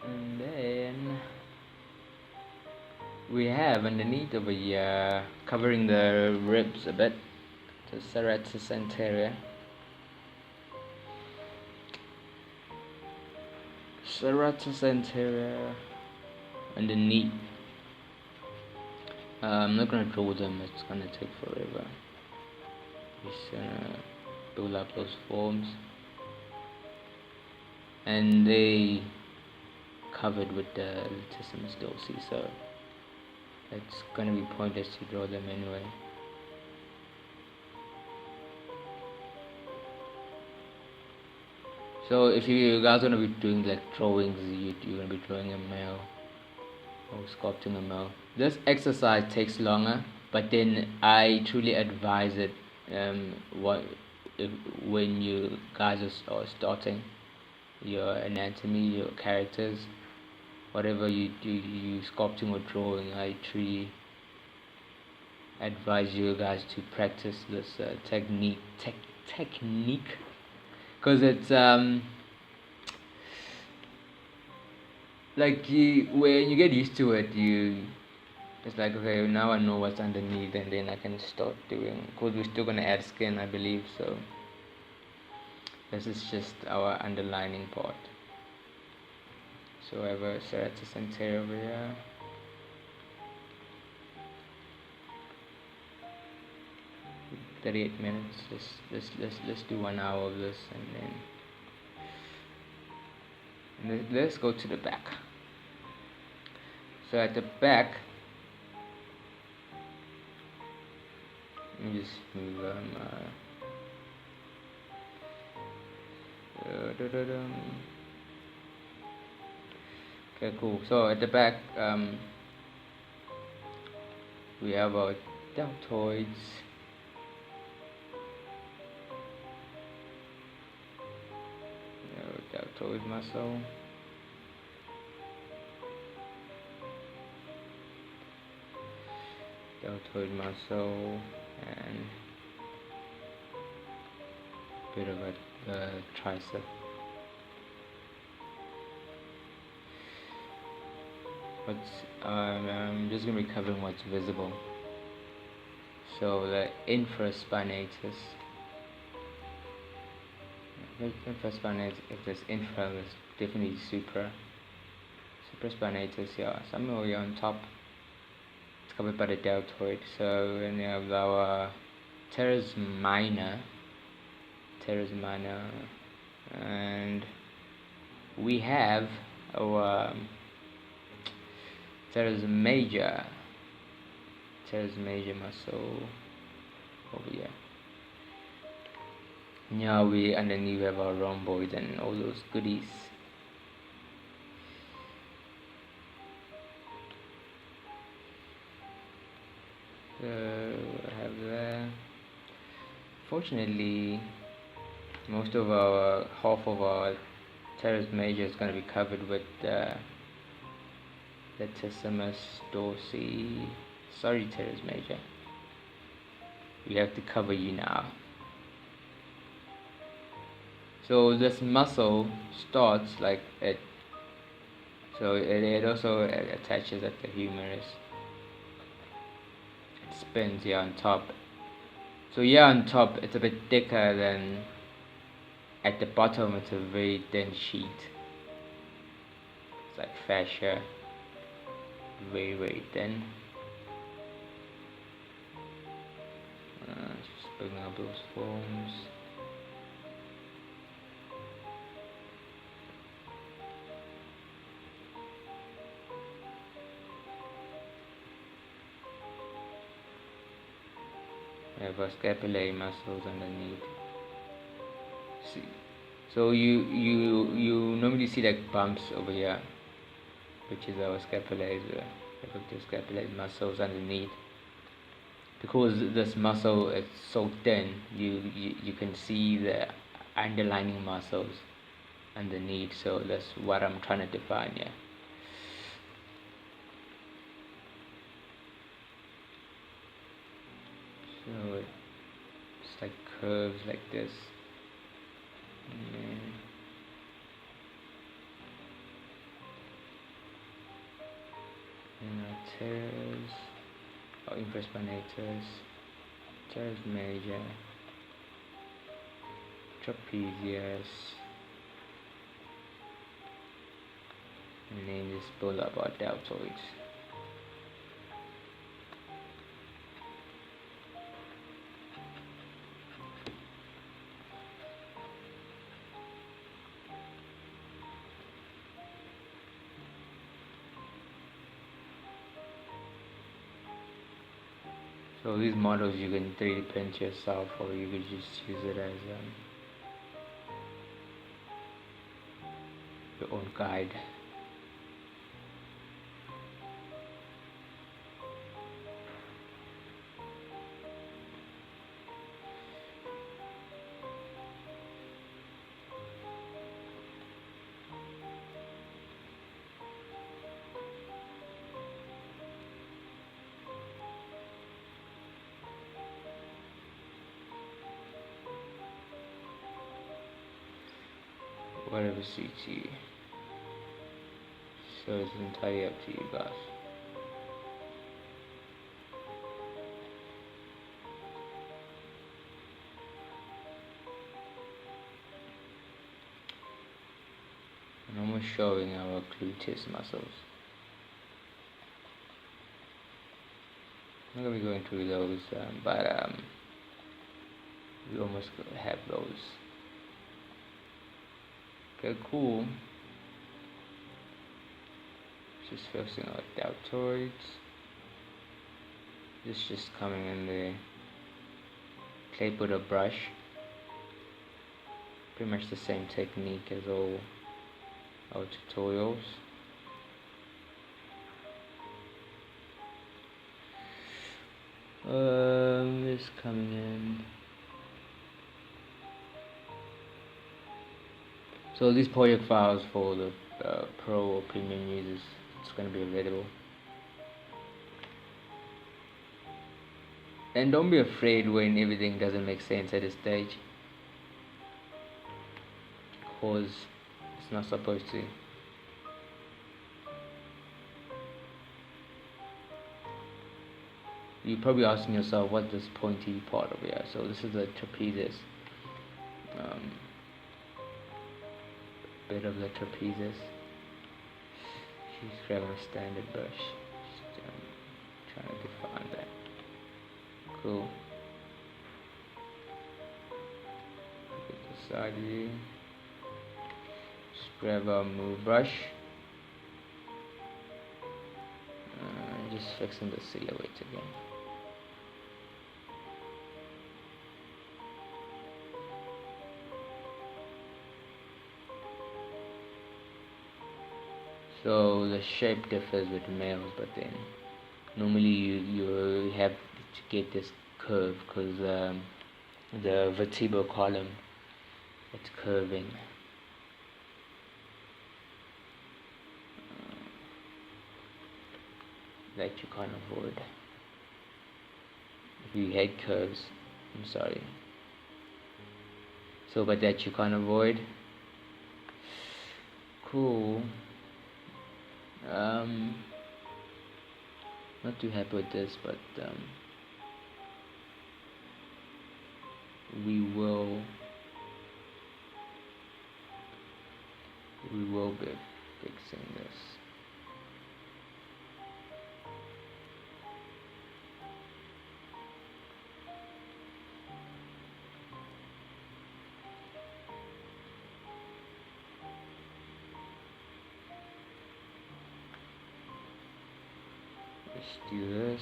And then we have underneath over here, covering the ribs a bit, the serratus anterior. Serratus anterior underneath. I'm not gonna draw them, it's gonna take forever. Just build up those forms, and they covered with the latissimus dorsi, so it's gonna be pointless to draw them anyway. So if you guys are gonna be doing like drawings, you're gonna be drawing a male or sculpting a male, this exercise takes longer, but then I truly advise it when you guys are starting your anatomy, your characters, whatever you do, you sculpting or drawing, I truly advise you guys to practice this technique, because it's like when you get used to it, it's like, okay, now I know what's underneath, and then I can start doing, because we're still gonna add skin, I believe, so This is just our underlining part. So I have a serratus anterior over here. $38 let's do 1 hour of this, and then let's go to the back. So at the back, let me just move okay, cool. So at the back, we have our deltoids. Deltoid muscle. Deltoid muscle and bit of a tricep. I'm just gonna be covering what's visible. So the infraspinatus. Infraspinatus, if there's infra, there's definitely supraspinatus, yeah, somewhere here on top. It's covered by the deltoid. So then we have our teres minor, and we have our teres major muscle over here. Now we underneath have our rhomboid and all those goodies. So I have that. Fortunately, half of our teres major is going to be covered with latissimus dorsi. Sorry, teres major. We have to cover you now. So this muscle starts like it. So it also attaches at the humerus. It spins here on top. So here on top, it's a bit thicker than at the bottom. It's a very dense sheet. It's like fascia, very very thin. Just building up those forms. We have our scapulae muscles underneath. See, so you normally see like bumps over here, which is our scapulae, effective scapulae muscles underneath. Because this muscle is so thin, you can see the underlining muscles underneath. So that's what I'm trying to define here. So it's like curves like this. And our teres, or infraspinatus, teres major, trapezius, and then just pull up our deltoids. So these models you can 3D print yourself, or you could just use it as your own guide. Whatever suits you. So it's entirely up to you guys. and almost showing our gluteus muscles. I'm not going to be going through those, but we almost have those. Okay, cool. Just focusing on the deltoids. This just coming in the clay with a brush. Pretty much the same technique as all our tutorials. This coming in. So these project files for the pro or premium users, it's going to be available. And don't be afraid when everything doesn't make sense at a stage, because it's not supposed to. You're probably asking yourself, what's this pointy part over here? So this is the trapezius. Bit of the trapezius. She's grabbing a standard brush. Just, trying to define that. Cool. Get the side view. Just grab a move brush. Just fixing the silhouette again. So the shape differs with males, but then normally you have to get this curve because the vertebral column, it's curving. That you can't avoid. If you hate curves, I'm sorry. So, but that you can't avoid. Cool. Not too happy with this, but we will be fixing this. Let's do this.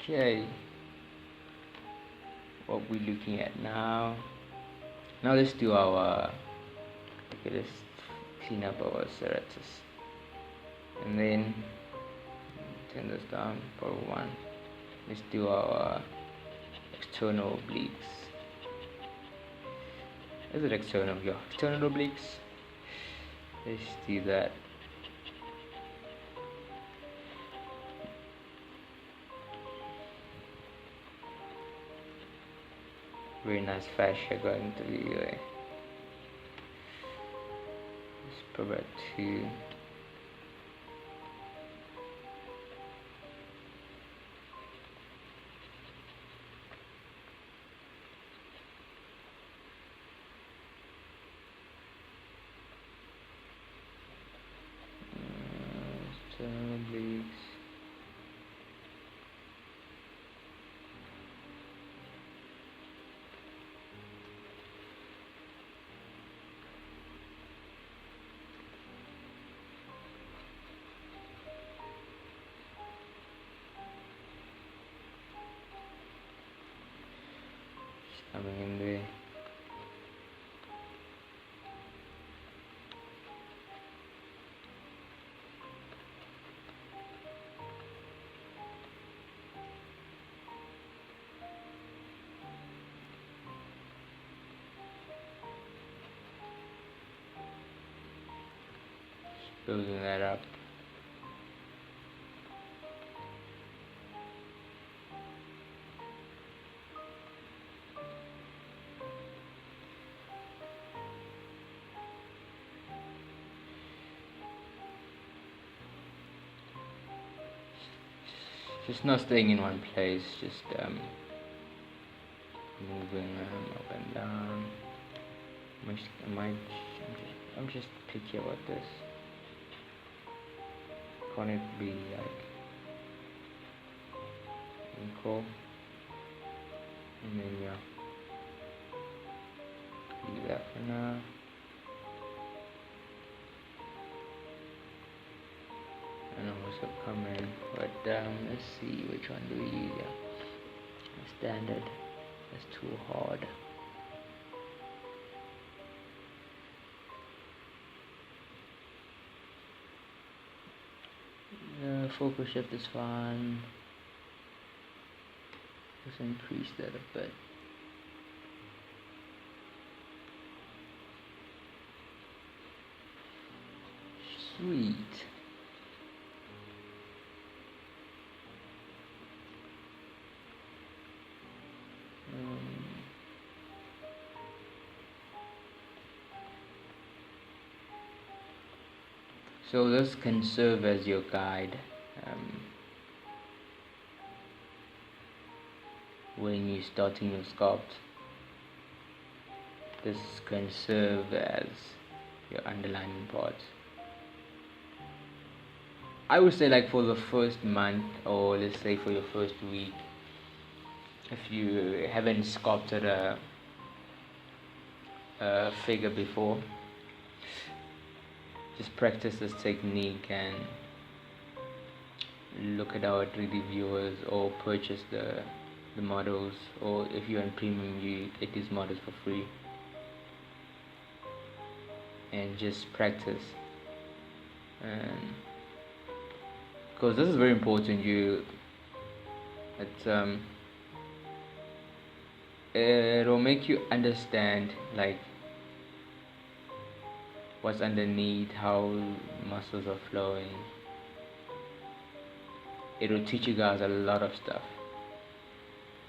Okay, what we're looking at now. Now let's do our. Okay, let's clean up our serratus, and then turn this down for one. Let's do our external obliques. Is it external? Yeah, external obliques. Let's do that. Very nice fascia going to the let's put about 2. Obliques. Just coming in there. Building that up. just not staying in one place, just moving up and down. I'm just picky about this. Can't it be like equal? And then yeah, do that for now. And also come in, but let's see which one do we use. Yeah, standard. That's too hard. Focus shift is fine. Let's increase that a bit. Sweet. So this can serve as your guide when you're starting your sculpt. This can serve as your underlining parts. I would say like for the first month, or let's say for your first week, if you haven't sculpted a figure before, just practice this technique and look at our 3D viewers, or purchase the models, or if you're on premium you get these models for free, and just practice. And because this is very important, it'll make you understand like what's underneath, how muscles are flowing. It'll teach you guys a lot of stuff.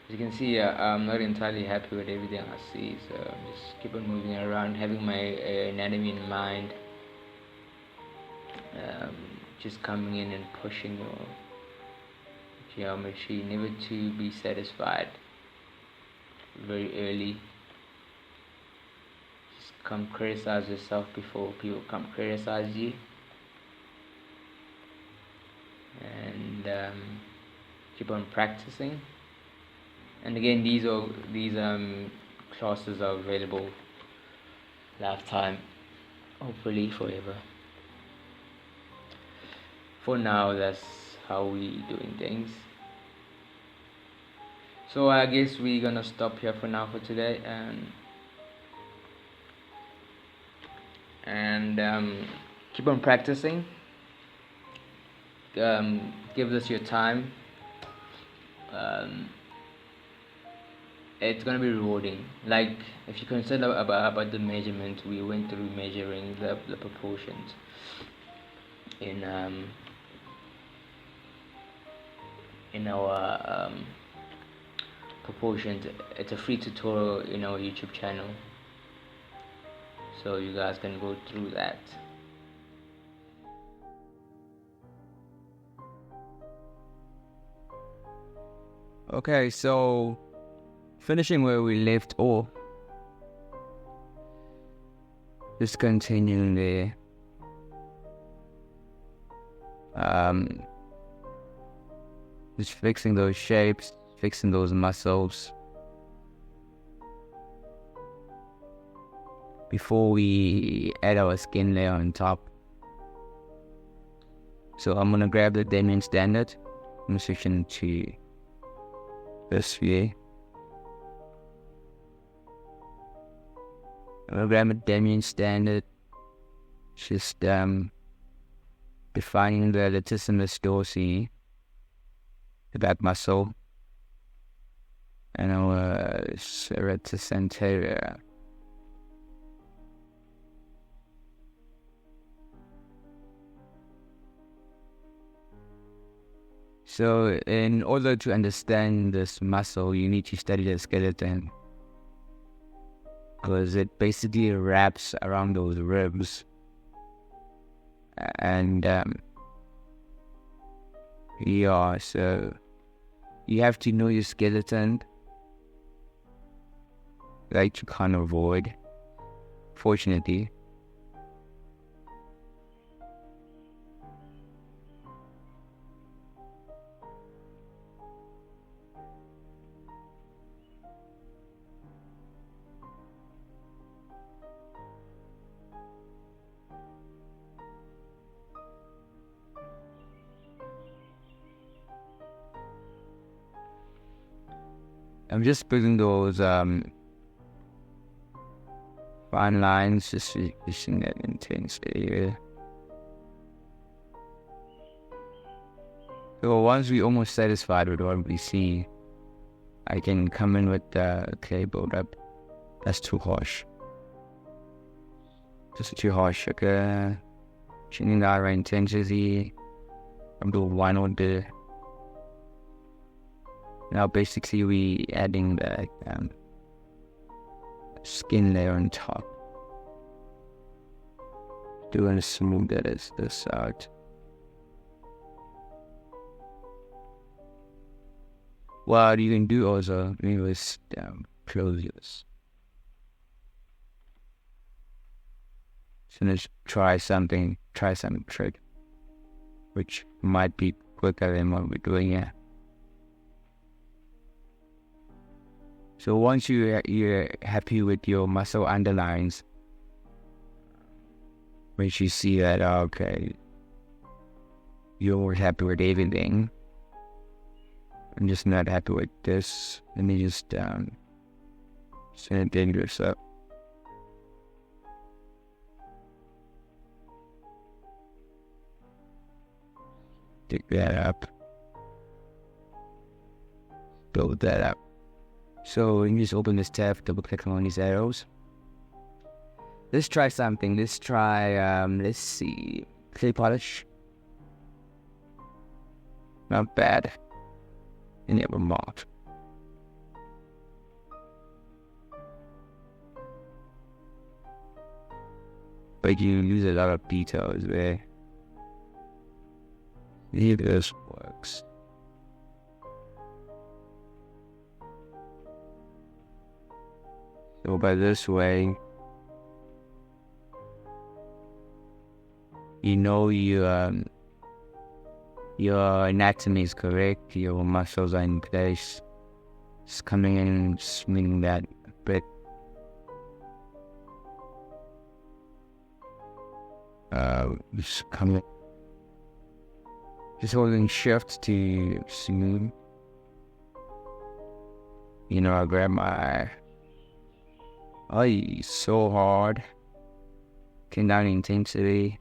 As you can see, I'm not entirely happy with everything I see, so just keep on moving around, having my anatomy in mind, just coming in and pushing your geometry, never to be satisfied very early. Just come criticize yourself before people come criticize you, and keep on practicing. And again, these classes are available lifetime, hopefully forever. For now, that's how we doing things. So I guess we're gonna stop here for now for today, and keep on practicing. Give this your time. It's gonna be rewarding. Like if you consider about the measurement, we went through measuring the proportions in our proportions. It's a free tutorial in our YouTube channel, so you guys can go through that. Okay, so finishing where we left off, just continuing there. Just fixing those shapes, fixing those muscles before we add our skin layer on top. So I'm gonna grab the Damien standard. I'm gonna switch into this view. I'm gonna grab a Damien standard, just defining the latissimus dorsi, the back muscle, and our serratus anterior. So in order to understand this muscle, you need to study the skeleton, because it basically wraps around those ribs. And yeah, so you have to know your skeleton. Like you can't avoid, fortunately. I'm just putting those fine lines, just reducing that intensity. So once we're almost satisfied with what we see, I can come in with the clay buildup. That's too harsh. Just too harsh. Okay. Tuning that right intensity. I'm doing one on the. Now basically we adding the skin layer on top. Doing to smooth this out. What you can do also is close this. So let's try some trick, which might be quicker than what we're doing here. So once you're happy with your muscle underlines, once you see that, okay, you're happy with everything, I'm just not happy with this, let me just send it this up. Pick that up. Build that up. So you just open this tab, double click on these arrows. Let's try something. Let's try, let's see, clay polish. Not bad. Enable mod. But you lose a lot of details there. If this works. So by this way, you know your anatomy is correct, your muscles are in place. Just coming in and swinging that a bit. Just holding shift to smooth. You know, I grab my so hard. Turn down intensity.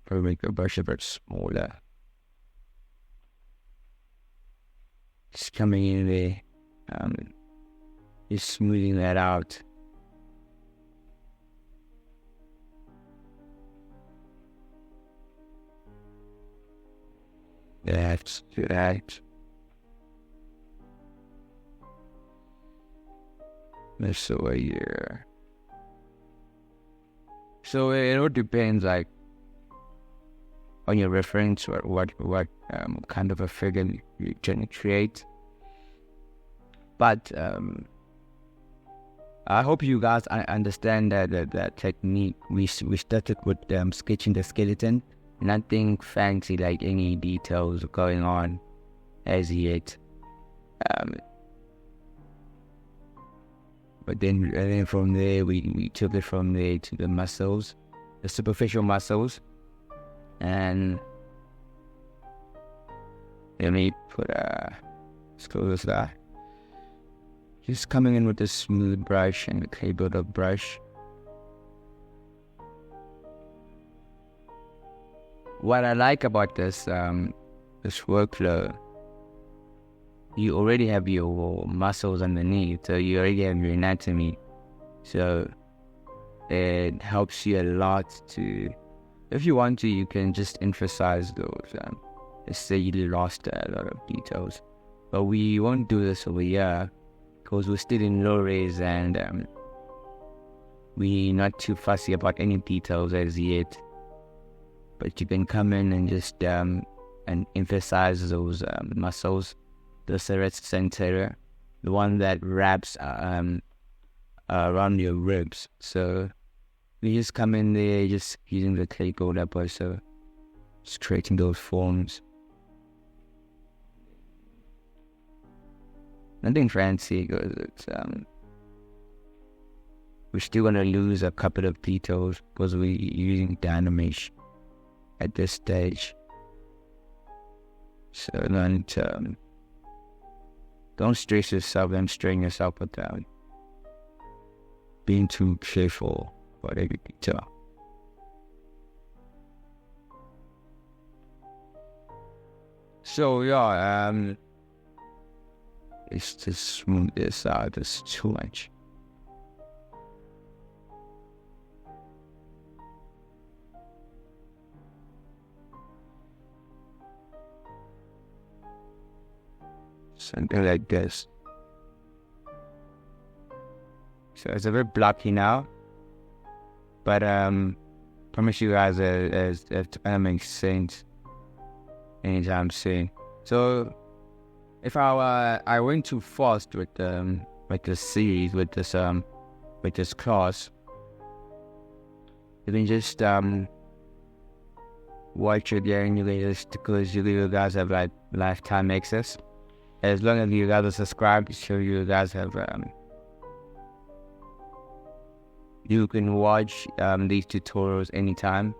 Probably make the brush a bit smaller. Just coming in there, just smoothing that out. That's right. This way here. So it all depends, like, on your reference, what kind of a figure you can create. But I hope you guys understand that technique. We started with sketching the skeleton. Nothing fancy, like any details going on as yet. But then from there, we took it from there to the muscles, the superficial muscles. And let me put let's close that. Just coming in with the smooth brush and the clay buildup brush. What I like about this workflow, you already have your muscles underneath, so you already have your anatomy. So it helps you a lot to, if you want to, you can just emphasize those. Let's say you lost a lot of details, but we won't do this over here because we're still in low res and we're not too fussy about any details as yet. But you can come in and just and emphasize those muscles, the serratus anterior, the one that wraps around your ribs. So we just come in there, just using the clay gold upper, so just creating those forms. Nothing fancy, because it's we're still gonna lose a couple of details because we're using Dynamesh at this stage. So don't stress yourself and strain yourself without being too careful about every detail. So yeah, it's just smooth this out just too much. Something like this. So it's a bit blocky now, but promise you guys that makes sense anytime soon. So if I went too fast with this series, with this class, you can just watch it again. You can just, because you guys have like lifetime access. As long as you guys are subscribed, so you guys have you can watch these tutorials anytime,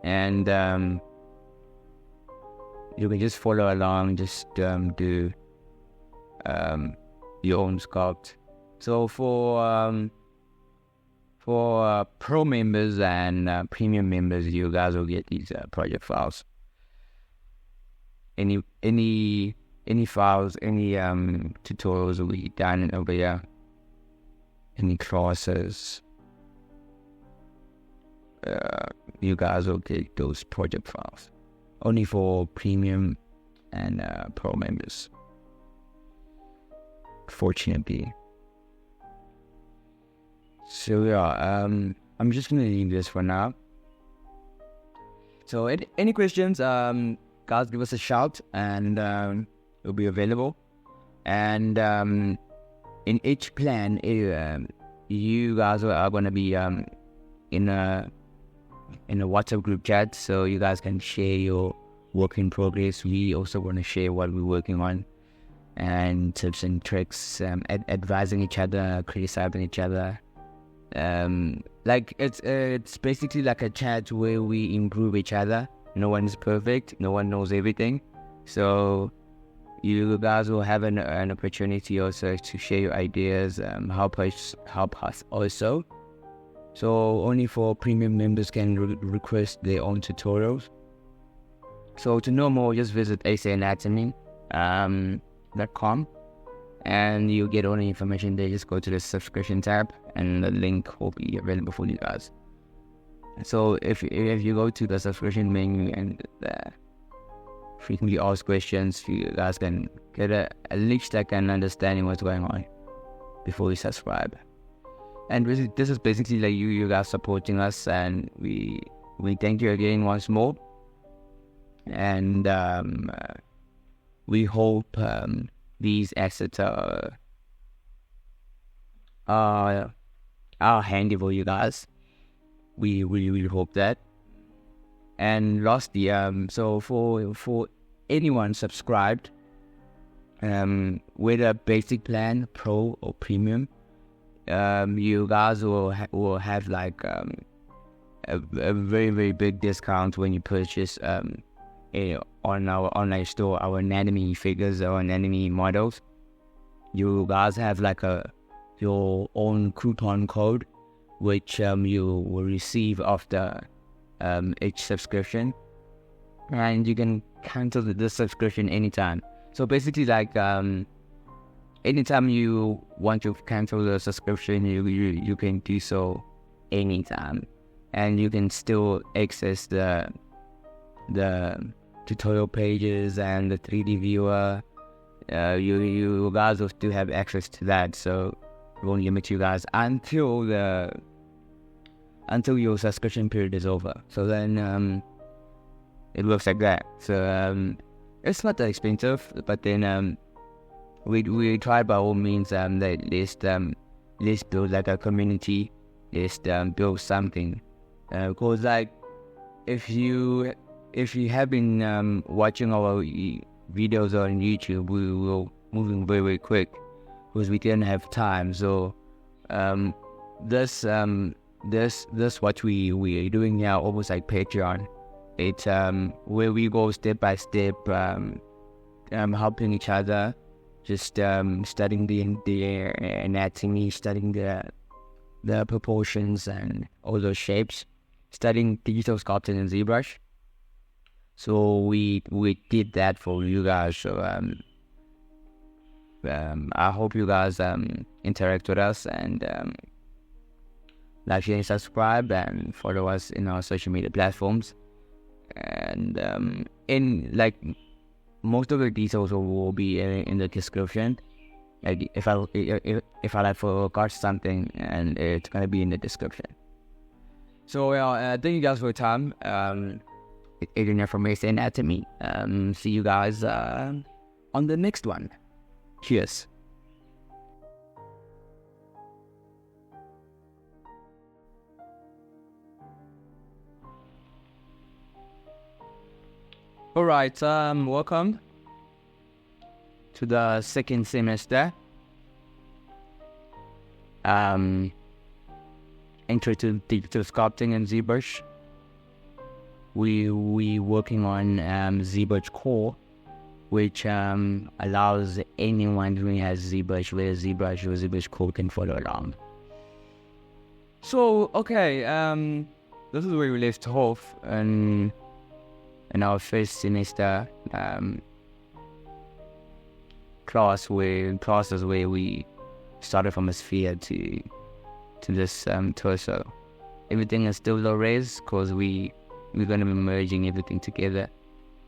and you can just follow along, just do your own sculpt. So for pro members and premium members, you guys will get these project files. Any files, any tutorials will be done over here. Any classes, you guys will get those project files. Only for premium and pro members, fortunately. So yeah, I'm just gonna leave this for now. So any questions, guys, give us a shout, and it'll be available. And in each plan, you guys are gonna be in a WhatsApp group chat, so you guys can share your work in progress. We also want to share what we're working on, and tips and tricks, advising each other, criticizing each other. Like it's basically like a chat where we improve each other. No one is perfect. No one knows everything. So you guys will have an opportunity also to share your ideas, help us also. So only for premium members can request their own tutorials. So to know more, just visit asanatomy.com, and you get all the information there. Just go to the subscription tab, and the link will be available for you guys. So if you go to the subscription menu and frequently asked questions, you guys can get at least like an understanding what's going on before you subscribe. And this is basically like you guys supporting us, and we thank you again once more. And we hope these assets are handy for you guys. We really hope that. And lastly, so for anyone subscribed, whether basic plan, pro or premium, you guys will have like a very, very big discount when you purchase on our online store, our anatomy figures, our anatomy models. You guys have like your own coupon code, which you will receive after each subscription, and you can cancel the subscription anytime. So basically, like anytime you want to cancel the subscription, you can do so anytime, and you can still access the tutorial pages and the 3D viewer. You guys will still have access to that, so it won't limit you guys until your subscription period is over. So then it looks like that. So it's not that expensive, but then we tried by all means that let's build like a community, let's build something, because like if you have been watching our videos on YouTube, we were moving very, very quick because we didn't have time. So this what we are doing now, almost like Patreon. It's where we go step by step, helping each other, just studying the anatomy, studying the proportions and all those shapes, studying digital sculpting in ZBrush. So we did that for you guys. So I hope you guys interact with us and like, share, and subscribe, and follow us in our social media platforms. And in like most of the details will be in the description. Like if I like forgot something, and it's gonna be in the description. So thank you guys for your time. Agent information anatomy. See you guys on the next one. Cheers. All right. Welcome to the second semester. Intro to digital sculpting in ZBrush. We working on ZBrushCore, which allows anyone who has ZBrush, whether ZBrush or ZBrushCore, can follow along. So okay, this is where we left off in our first semester classes where we started from a sphere to this torso. Everything is still low res because we're going to be merging everything together.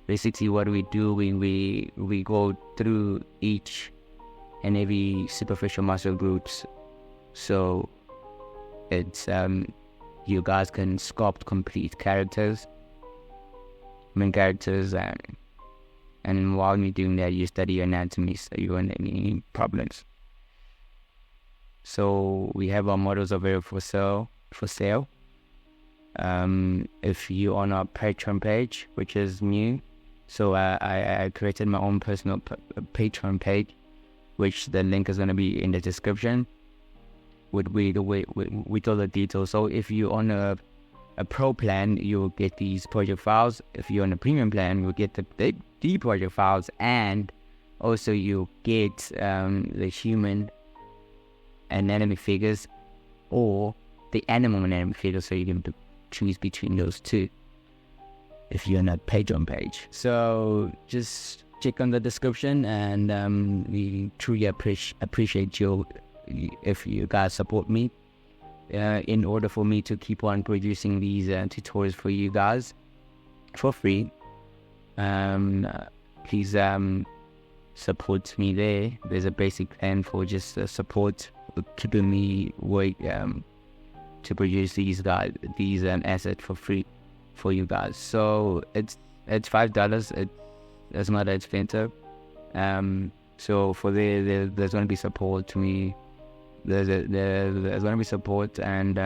Basically what we do, we go through each and every superficial muscle groups, so it's you guys can sculpt complete characters, main characters, and while you're doing that, you study anatomy so you won't have any problems. So we have our models available for sale. If you're on our Patreon page, which is new, so I created my own personal Patreon page, which the link is going to be in the description with all the details. So if you're on a pro plan, you'll get these project files. If you're on a premium plan, you'll get the project files, and also you'll get the human anatomy figures or the animal anatomy figures, so you can choose between those two if you're on a Patreon page. So just check on the description, and we truly appreciate you if you guys support me in order for me to keep on producing these tutorials for you guys for free. Please support me there. There's a basic plan for just support, keeping me work to produce these assets for free for you guys. So it's $5. It's not that expensive. So for there's going to be support to me. There's going to be support, and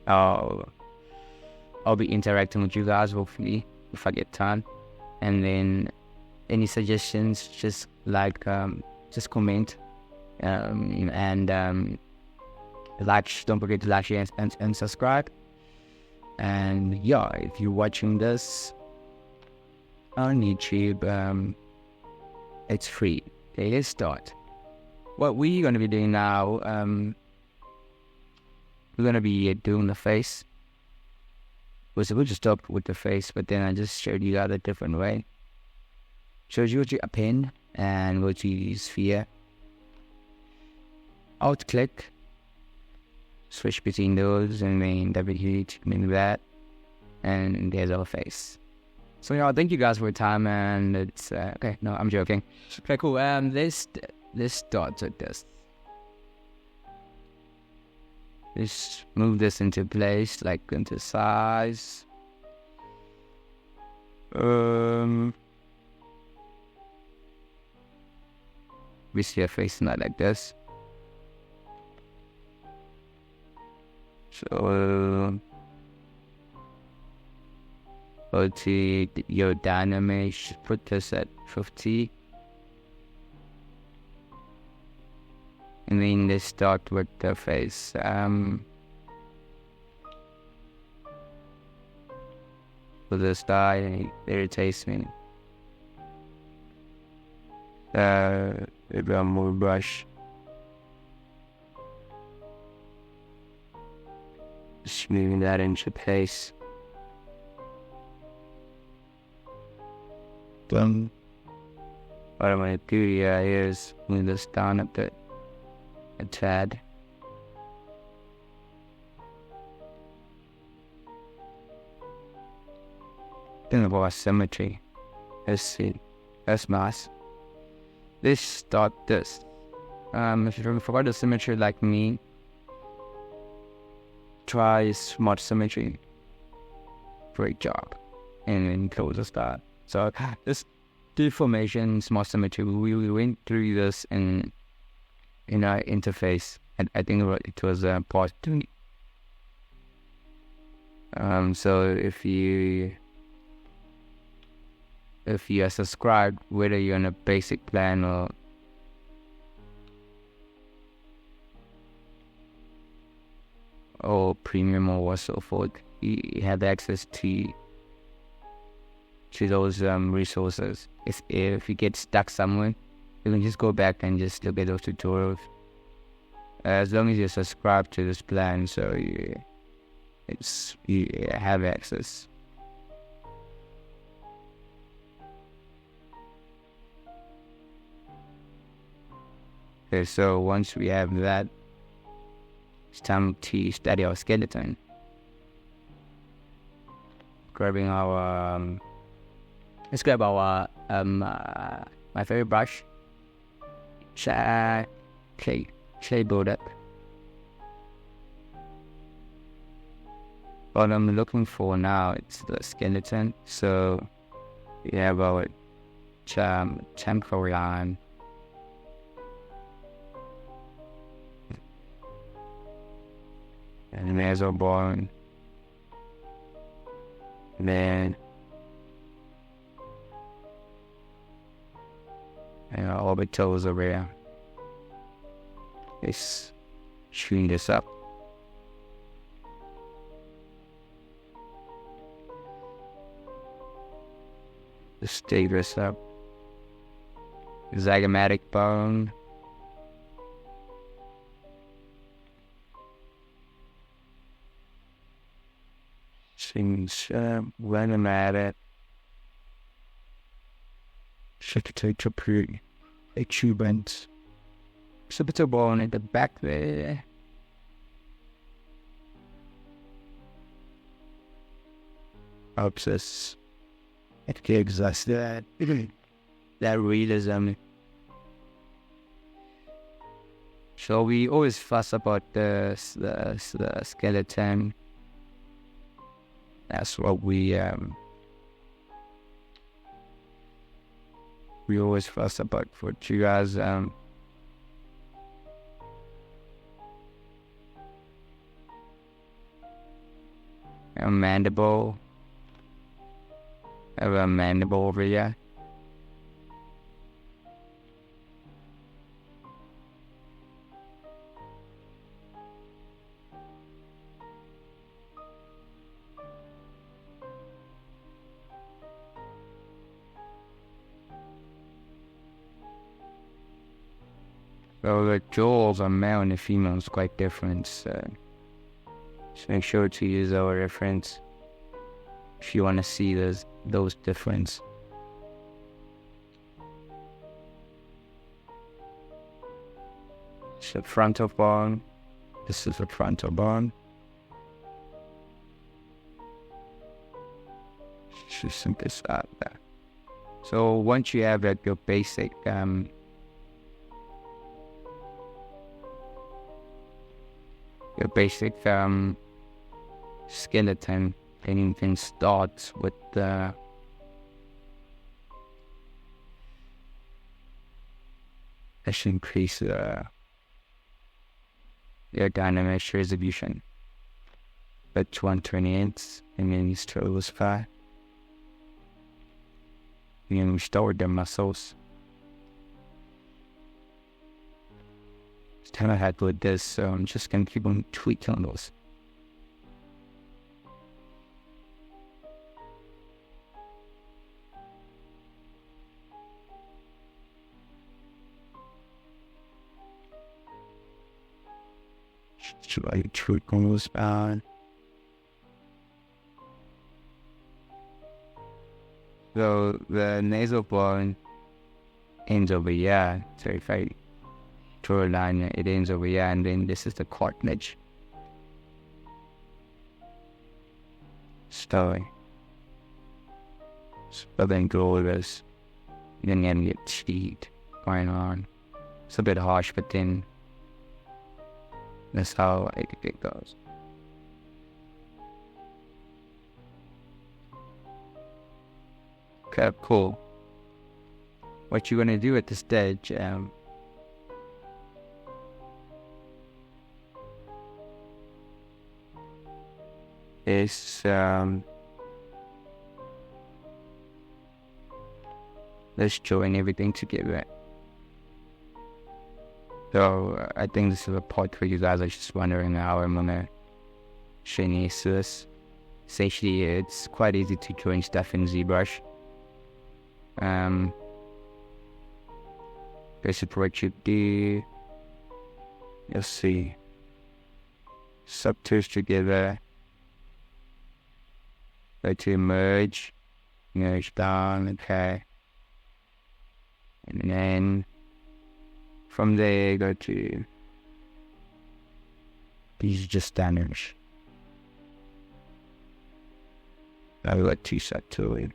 I'll be interacting with you guys hopefully if I get time. And then any suggestions, just comment, and don't forget to like, share, and subscribe. And yeah, if you're watching this on YouTube, it's free. Okay, let's start. What we're going to be doing now, we're going to be doing the face. We're supposed to start with the face, but then I just showed you a different way. Showed you a pen and go to sphere. Alt click, switch between those, and then W to make that, and there's our face. So yeah, thank you guys for your time, and it's okay. No, I'm joking. Okay, cool. Let's start with this. Let's move this into place, like into size. We see a face not like this. So go to your dynamic, put this at 50. And then let's start with the face. For this guy, it irritates me. Maybe I'll move brush. Just moving that into place. Then what I'm gonna do here is move this down a bit, a tad. Think about symmetry. Let's see. That's nice. Let's start this. If you forgot the symmetry like me, try smart symmetry. Great job. And then close the start. So this deformation, smart symmetry, we went through this in our interface. And I think it was part 2. So if you are subscribed, whether you're on a basic plan or premium or so forth, you have access to those resources. If you get stuck somewhere, you can just go back and just look at those tutorials. As long as you're subscribed to this plan, so you have access. Okay, so once we have that, it's time to study our skeleton. Grabbing our let's grab our my favorite brush, clay buildup. What I'm looking for now is the skeleton. So we have our temporal line. And there's our bone. And then and our orbitals over here. Let's tune this up. Let's stay this up. Zygomatic bone. Seems when I'm at it, should take a pretty exuberant. There's a bit of bone at the back there. Helps us. It gives us that realism. So we always fuss about the skeleton. That's what we always fuss about for you guys. A mandible. I have a mandible over here. So the jaws on male and female is quite different. So just make sure to use our reference if you want to see those differences. It's the frontal bone. This is the frontal bone. Just simply start there. So once you have your basic skeleton, then you can start with Let's increase the dynamic resolution. But 128, and then use Turbo's 5. And then restore the muscles. It's kind of hard with this, so I'm just gonna keep on tweaking on those. Should I tweak on those bad? So the nasal bone ends over here. So if I draw a line, it ends over here, and then this is the cartilage. So then draw this, then you get teeth going on. It's a bit harsh, but then that's how it goes. Okay, cool. What you're gonna do at this stage, is let's join everything together. So I think this is a part where you guys are just wondering how I'm gonna finish this. Essentially, it's quite easy to join stuff in ZBrush. Basically what you do, you'll see subtools together, go to merge down, okay, and then from there go to, these are just standards. Now we got two subtools.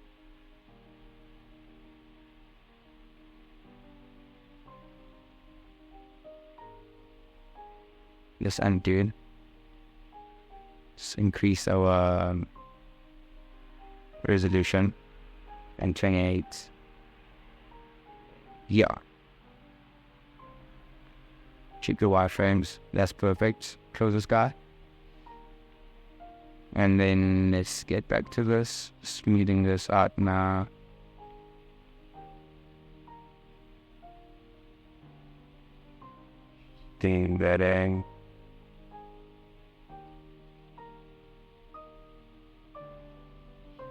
Just undo it. Just increase our resolution and 28. Yeah. Check your wireframes. That's perfect. Close this guy. And then let's get back to this. Smoothing this out now. Doing that in.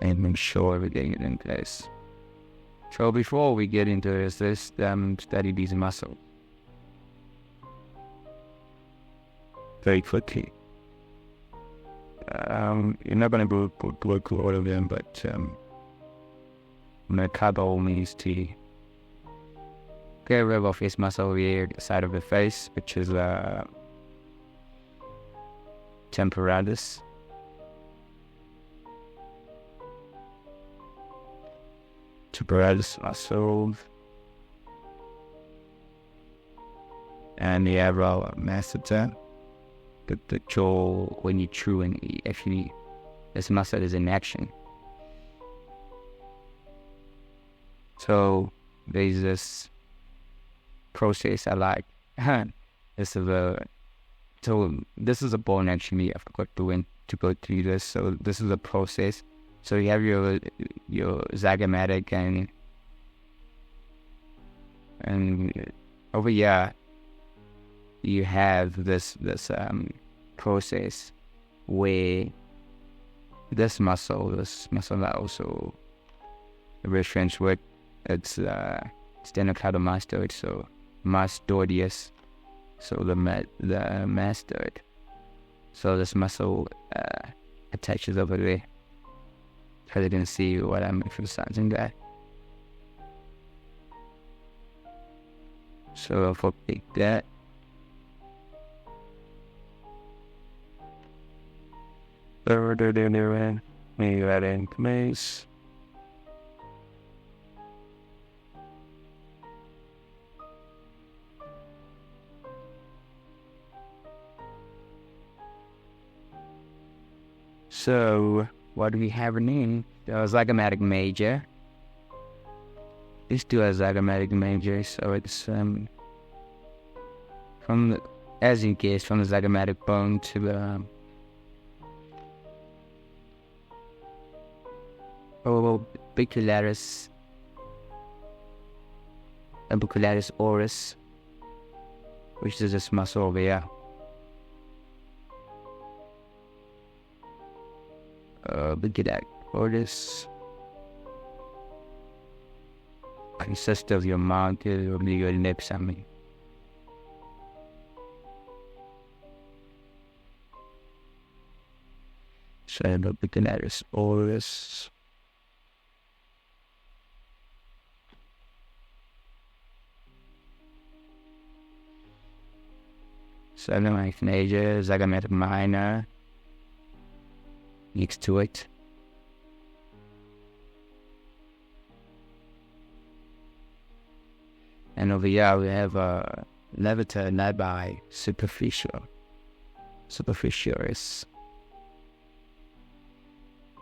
And make sure everything is in place. So before we get into this, let's study these muscles very quickly. You're not going to work all of them, but I'm going to cover all these to get rid of this muscle here, the side of the face, which is temporalis. Temporalis muscle, and the eyebrow masseter. The jaw, when you chew, and actually this muscle is in action. So there's this process I like. This is a bone actually. I forgot to go through this. So this is a process. So you have your zygomatic and over here you have this process where this muscle that also reference with, it's sternocleidomastoid, so mastoideus, so the mastoid. So this muscle attaches over there. Try to didn't see what I'm emphasizing there. So if I pick that, maybe that in place. So what do we have in? The zygomatic major. Let's do a zygomatic major. So it's as you guess, from the zygomatic bone to the orbicularis oris, which is this muscle over here. Orbicularis oris consists of your mouth, your lips, So orbicularis oris. Zygomatic major, zygomatic minor next to it. And over here we have levator labii superficialis.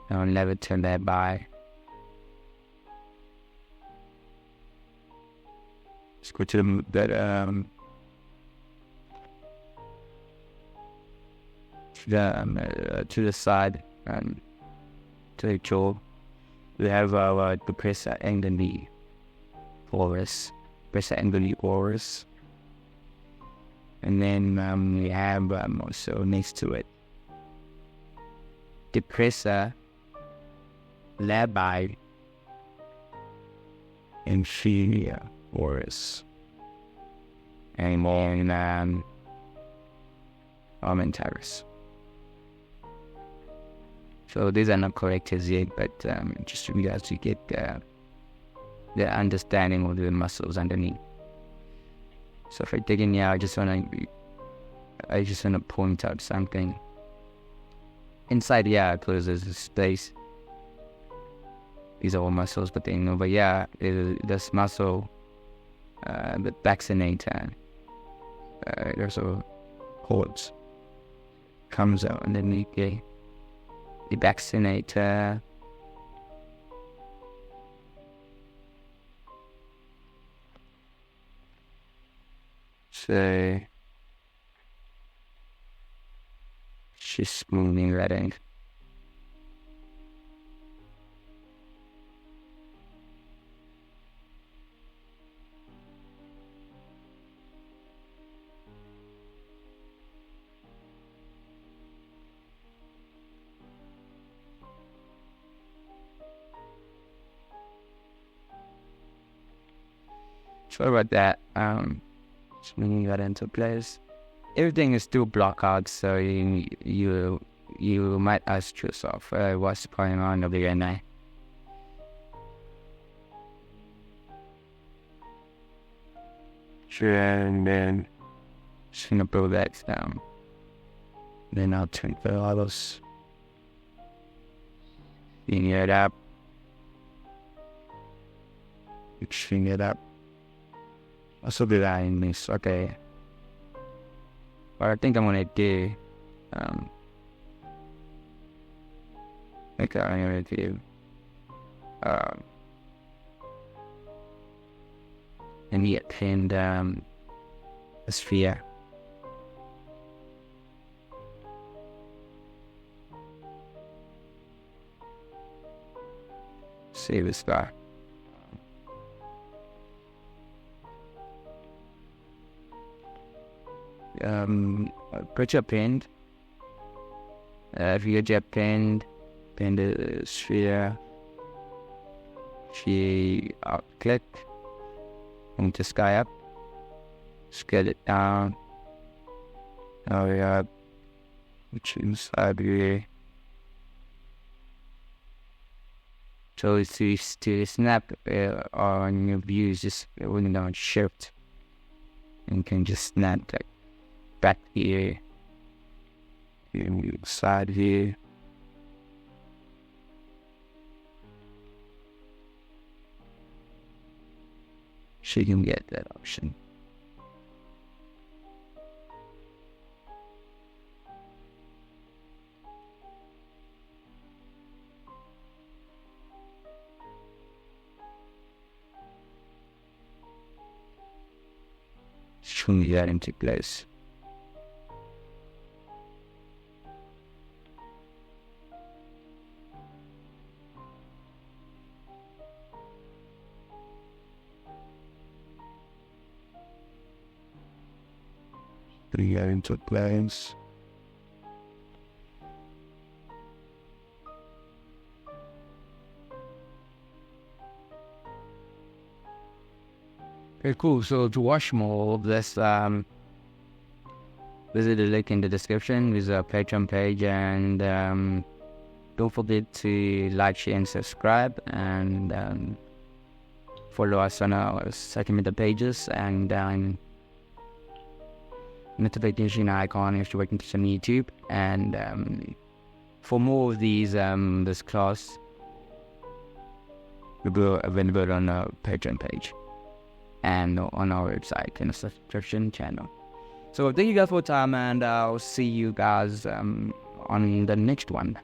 And levator labii. Let's go to to the side and to the jaw. We have our depressor anguli oris, and then we have also next to it depressor labii inferior oris, and then armentaris. So these are not correct as yet, but just for you guys to get the understanding of the muscles underneath. So if I dig in here, I just wanna point out something. Inside here, because there's a space. These are all muscles, but then over here, this muscle, the vaccinator, there's a cords comes out underneath the vaccinator. So just moving right in. Sorry about that. Just bringing that into place. Everything is still block out, so you might ask yourself, what's going on over here now? Sure, and then just gonna pull that down. Then I'll turn the others. Bring it up. String it up. Also do that in this, okay. What I think I'm gonna do, okay, I'm gonna do, and yet pinned, a sphere. Save this guy. Put your pinned. If you get pinned, pin the sphere. Click. Move the sky up. Scale it down. Hurry up. Which inside here. So to snap on your views, just holding down shift. And you can just snap that back here, side here. So you can get that option. screw that into place. Putting that into place. Okay, cool. So to watch more of this, visit the link in the description with our Patreon page, and don't forget to like, share, and subscribe, and follow us on our social media pages, and notification icon if you're watching this on YouTube. And for more of these, this class will be available on our Patreon page and on our website in the subscription channel. So thank you guys for your time, and I'll see you guys on the next one.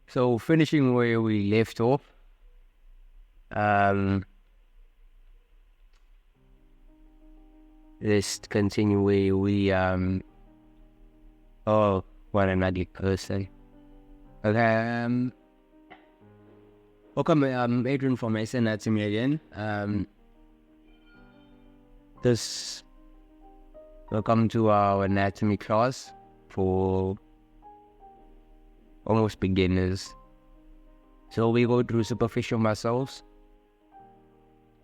So finishing where we left off, let's continue where we oh, what another person. Okay, welcome, Adrian from Mason Anatomy again. Welcome to our anatomy class for almost beginners. So we go through superficial muscles,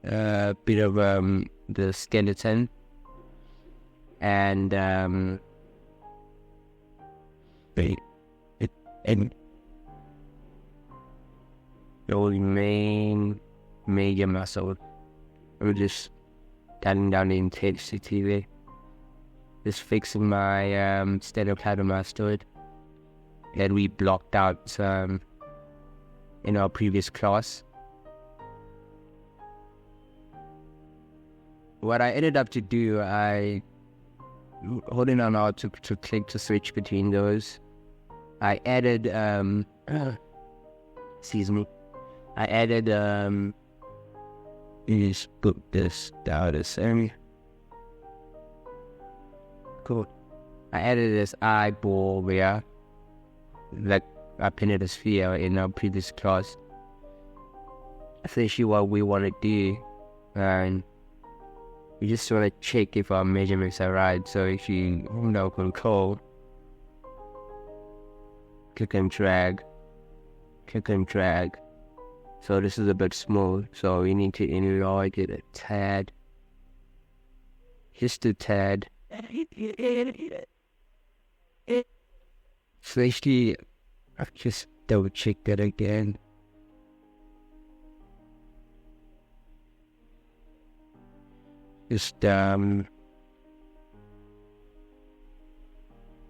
a bit of the skeleton, and the main major muscle. We're just cutting down the intensity there. Just fixing my sternocleidomastoid that we blocked out in our previous class. What I ended up to do, holding on out to click to switch between those, I added excuse me, I added just put this down the same. Cool. I added this eyeball there, like I painted a sphere in our previous class. Essentially what we want to do, and we just want to check if our measurements are right. So if you hold down control, click and drag. So this is a bit small, so we need to enlarge it a tad. Just a tad. So actually, I've just double checked that again. Just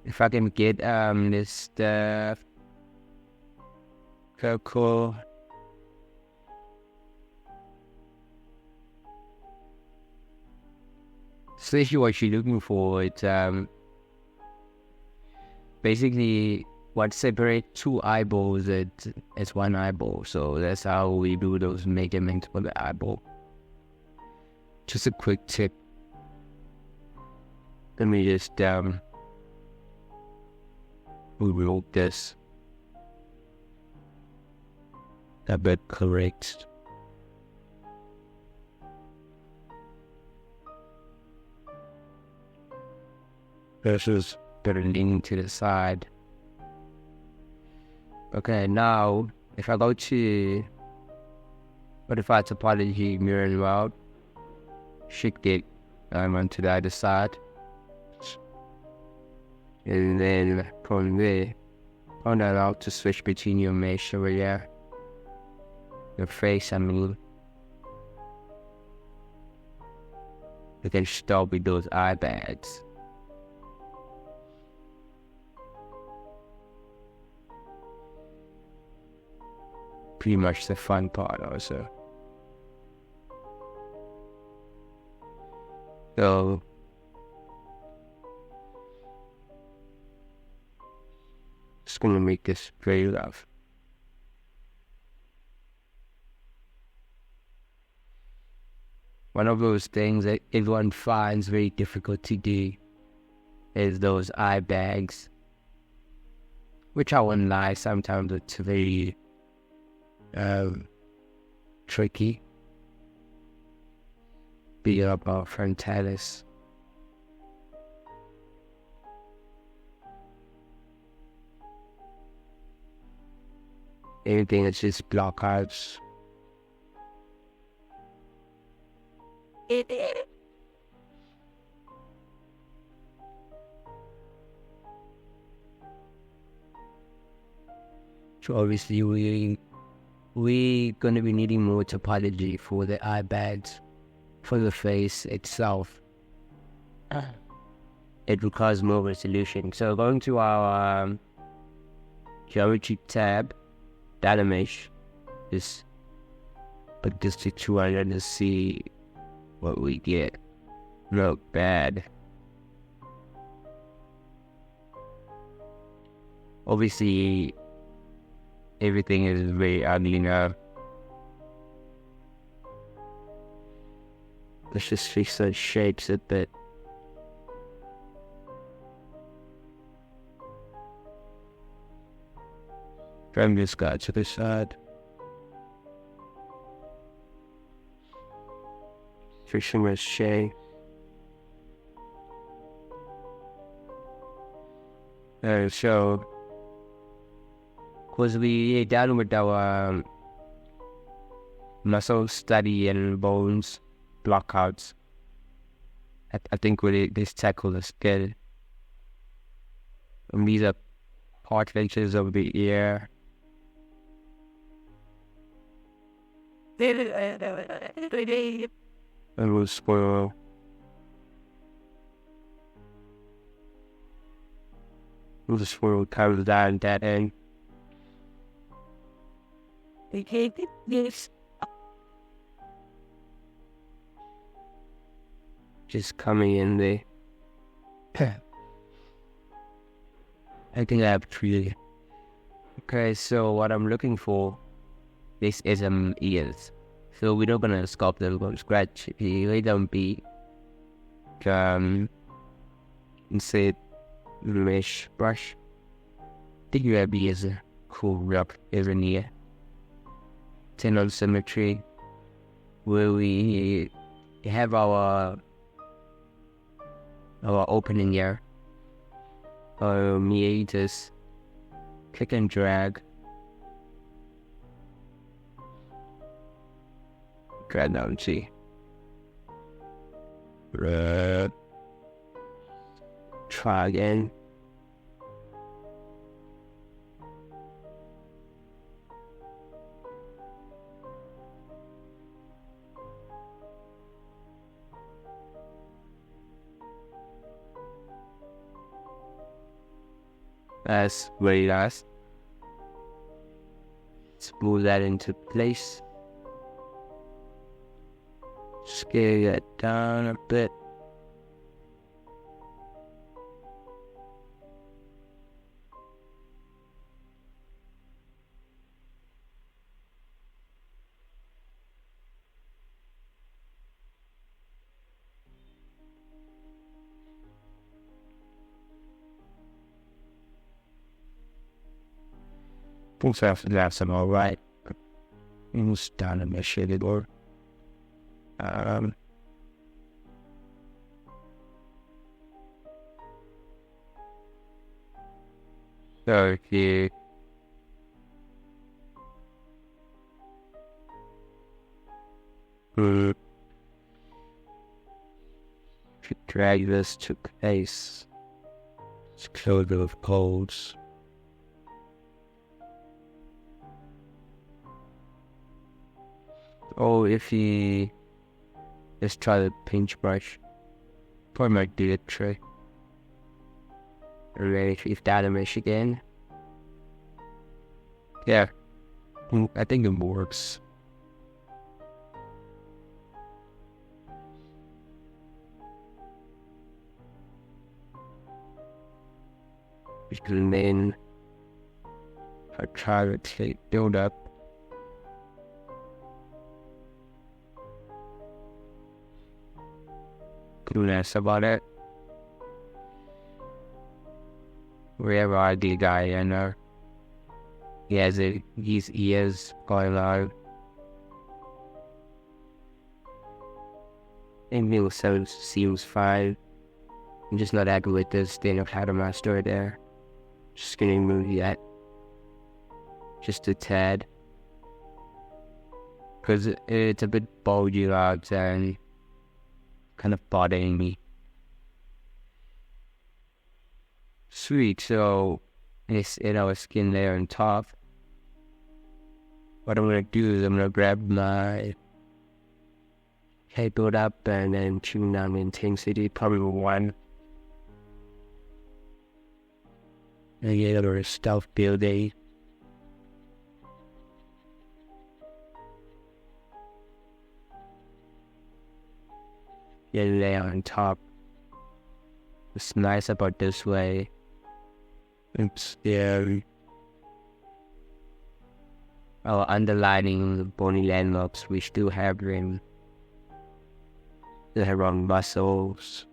if I can get this circle. Especially what you're looking for, it's basically what separates two eyeballs, it's one eyeball. So that's how we do those measurements for the eyeball. Just a quick tip. Let me just remove this. A bit correct. This is better leaning to the side. Okay, now if I go to modify topology mirror and route, shift it onto the other side, and then from there, on that out to switch between your mesh over there, your face. I mean, you can start with those eye bags. Pretty much the fun part also. So just gonna make this very rough. one of those things that everyone finds very difficult to do is those eye bags, which I won't lie, sometimes it's very tricky. Be up our frontalis. Anything that's just block outs. So obviously we're going to be needing more topology for the eye bags, for the face itself. It requires more resolution. So going to our geometry tab, data mesh, just put this to 200 to see what we get. Not bad. Obviously, everything is very ugly now. Let's just fix those shapes a bit. From this guy to the side. Fixing this shape. So, because we done with our muscle study and bones blockouts, I think we just tackle the skill. And these are part ventures of the ear. And we'll spoil. We'll just spoil comes down that end. Just coming in there. I think I have three. Okay, so what I'm looking for, this is ears. So we're not gonna sculpt them from scratch. If you lay down B, instead mesh brush. Figure out B is a cool rough every near. Turn on symmetry, where we have our opening here. Meatus, click and drag. Drag down G. Try again. That's very nice. Let's move that into place. Scale that down a bit. Think after that's all right. Almost done a mesh editor. So if you drag this to place, it's close with codes. Or if you just try the pinch brush, probably might do the trick. Alright, if data mesh again. Yeah, I think it works. And then I try to build up. clueless about it. Wherever I the guy, you know, he has his ears going out. Everything also seems fine. I'm just not happy with this thing of how to master it there. Just gonna move that just a tad. Because it's a bit bulgy out and kind of bothering me. Sweet, so it's in our skin layer on top. What I'm gonna do is I'm gonna grab my head build up and then tune down the intensity, probably 1. And get a little stealth building. Get a layer on top. What's nice about this way, it's our underlining the bony landmarks, we still have them. They have our muscles.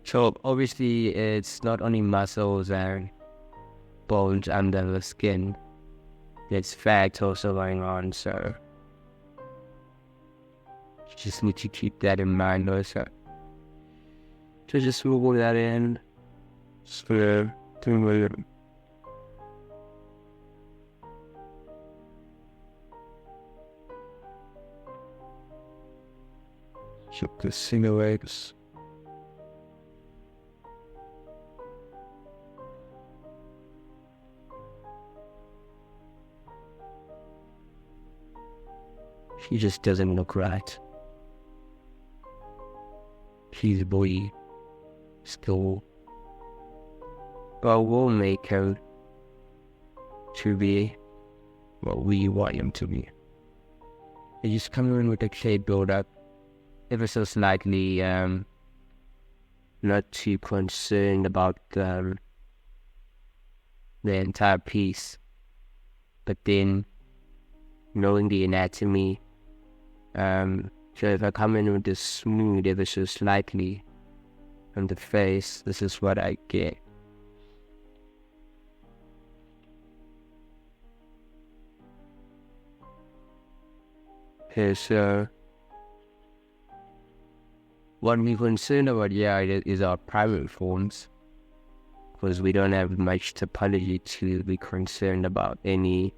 So obviously it's not only muscles and bones under the skin. There's fat also going on, so you just need to keep that in mind also. So just move that in. So check the silhouettes. He just doesn't look right. He's a boy. Still. But we'll make him to be what we want him to be. They just come in with a shape build up. Ever so slightly, not too concerned about the entire piece. But then, knowing the anatomy, so if I come in with this smooth ever so slightly on the face, this is what I get. Okay, so what we're concerned about here is our private phones, because we don't have much topology to be concerned about any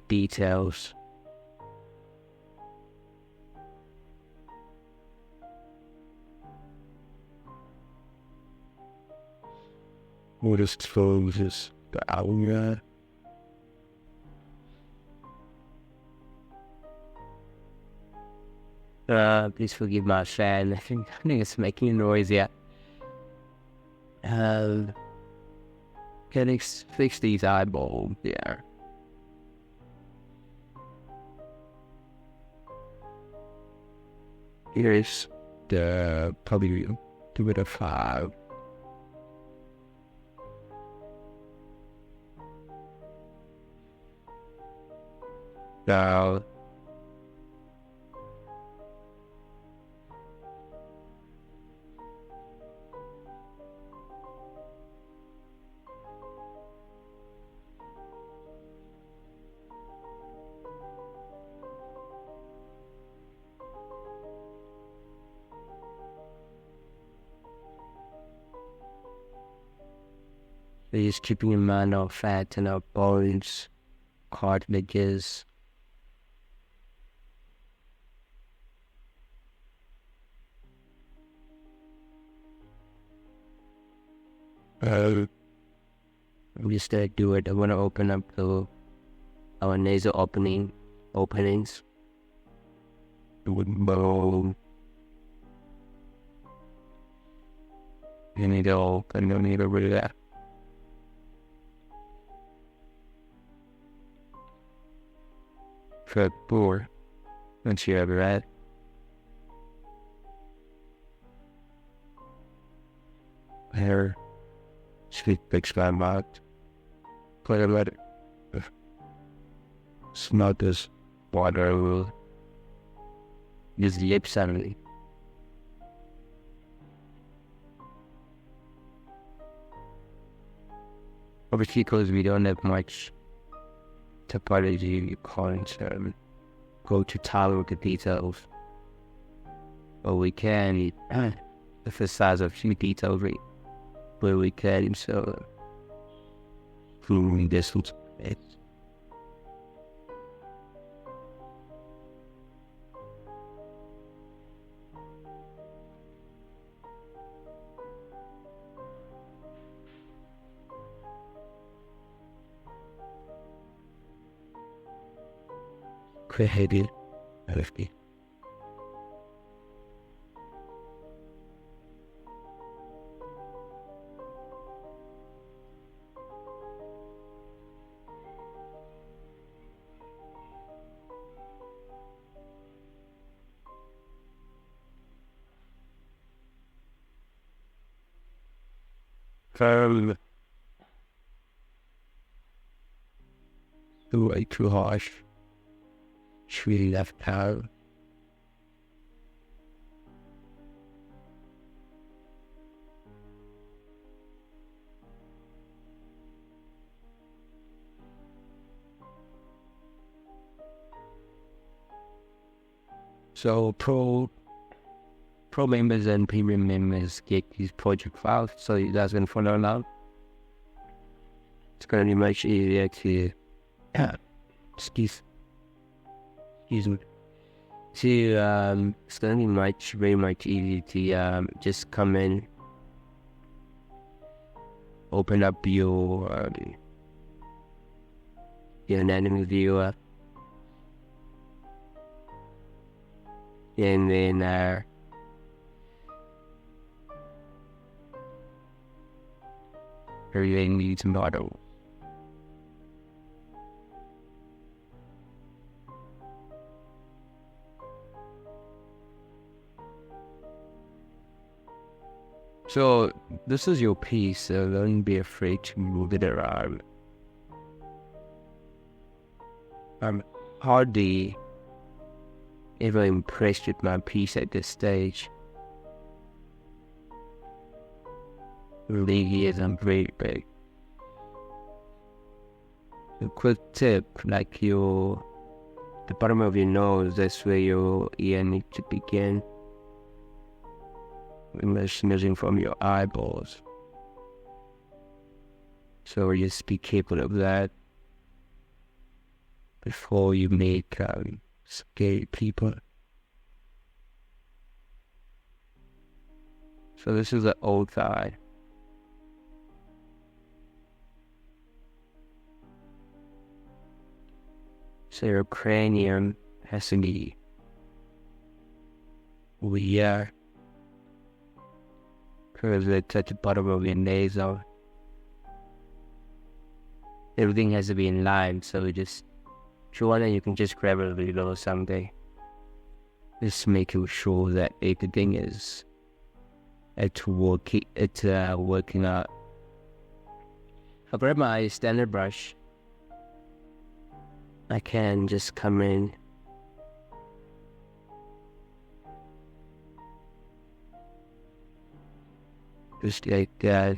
details. We'll just focus the outline. Please forgive my fan. I think it's making a noise here. Can I fix these eyeballs there? Here's the probably give it a 5. Now just keeping in mind our fat and our bones, cartilages. I'm just gonna do it. I want to open up our nasal openings. With bone. You need to open. You need to read that. For 4. Once you have that. Hair. Speak big sky marked. Put a letter. It's not this water will use the lips only. Obviously, because we don't have much topology, you can't go to town with the details. But we can emphasize a few details where we can, so through this space. Created LFD. Way too harsh. It's really left out. So pro members and premium members get these project files, so you guys can follow along. It's gonna be much easier to excuse me. It's gonna be very much easier to just come in, open up your anatomy viewer, and then everything needs model. So this is your piece, so don't be afraid to move it around. I'm hardly ever impressed with my piece at this stage. It really isn't very big. A quick tip, like the bottom of your nose, that's where your ear needs to begin. Measuring from your eyeballs. So just be careful of that before you make scary people. So this is the old side. So your cranium has to be over here, because it's at the bottom of your nasal. Everything has to be in line, so just if you want it, you can just grab a little something. Just making sure that everything is working out. I'll grab my standard brush. I can just come in just like that.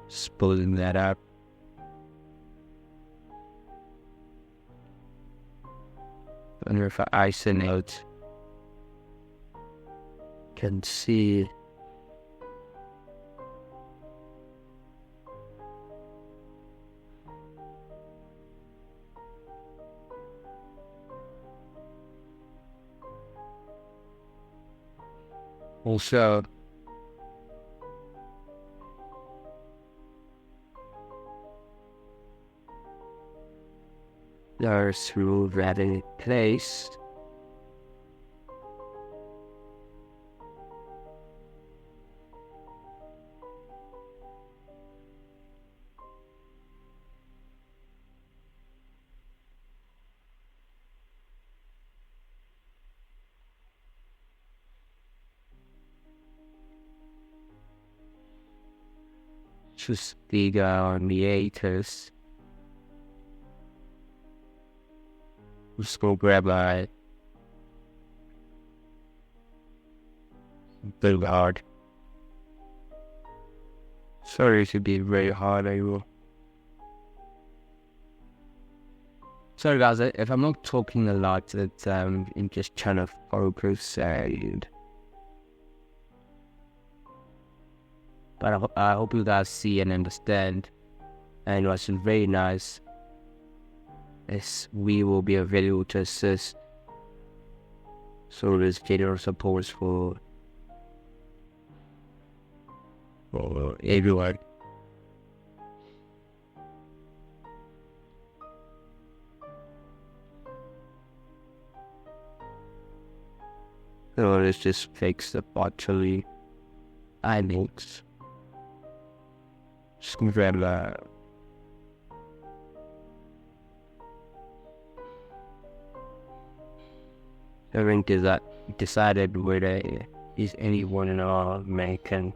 Splitting that up. And if I isolate, can see also there's through that in place. choose Figure Creators. Just go grab my very hard. Sorry to be very hard, I will. Sorry guys, if I'm not talking a lot, it's I'm just trying to focus and but I hope you guys see and understand, and what's very nice is we will be available to assist. So there's general support for everyone. So let's just fix the partially icons. Just gonna grab that. I haven't decided whether is anyone in our making.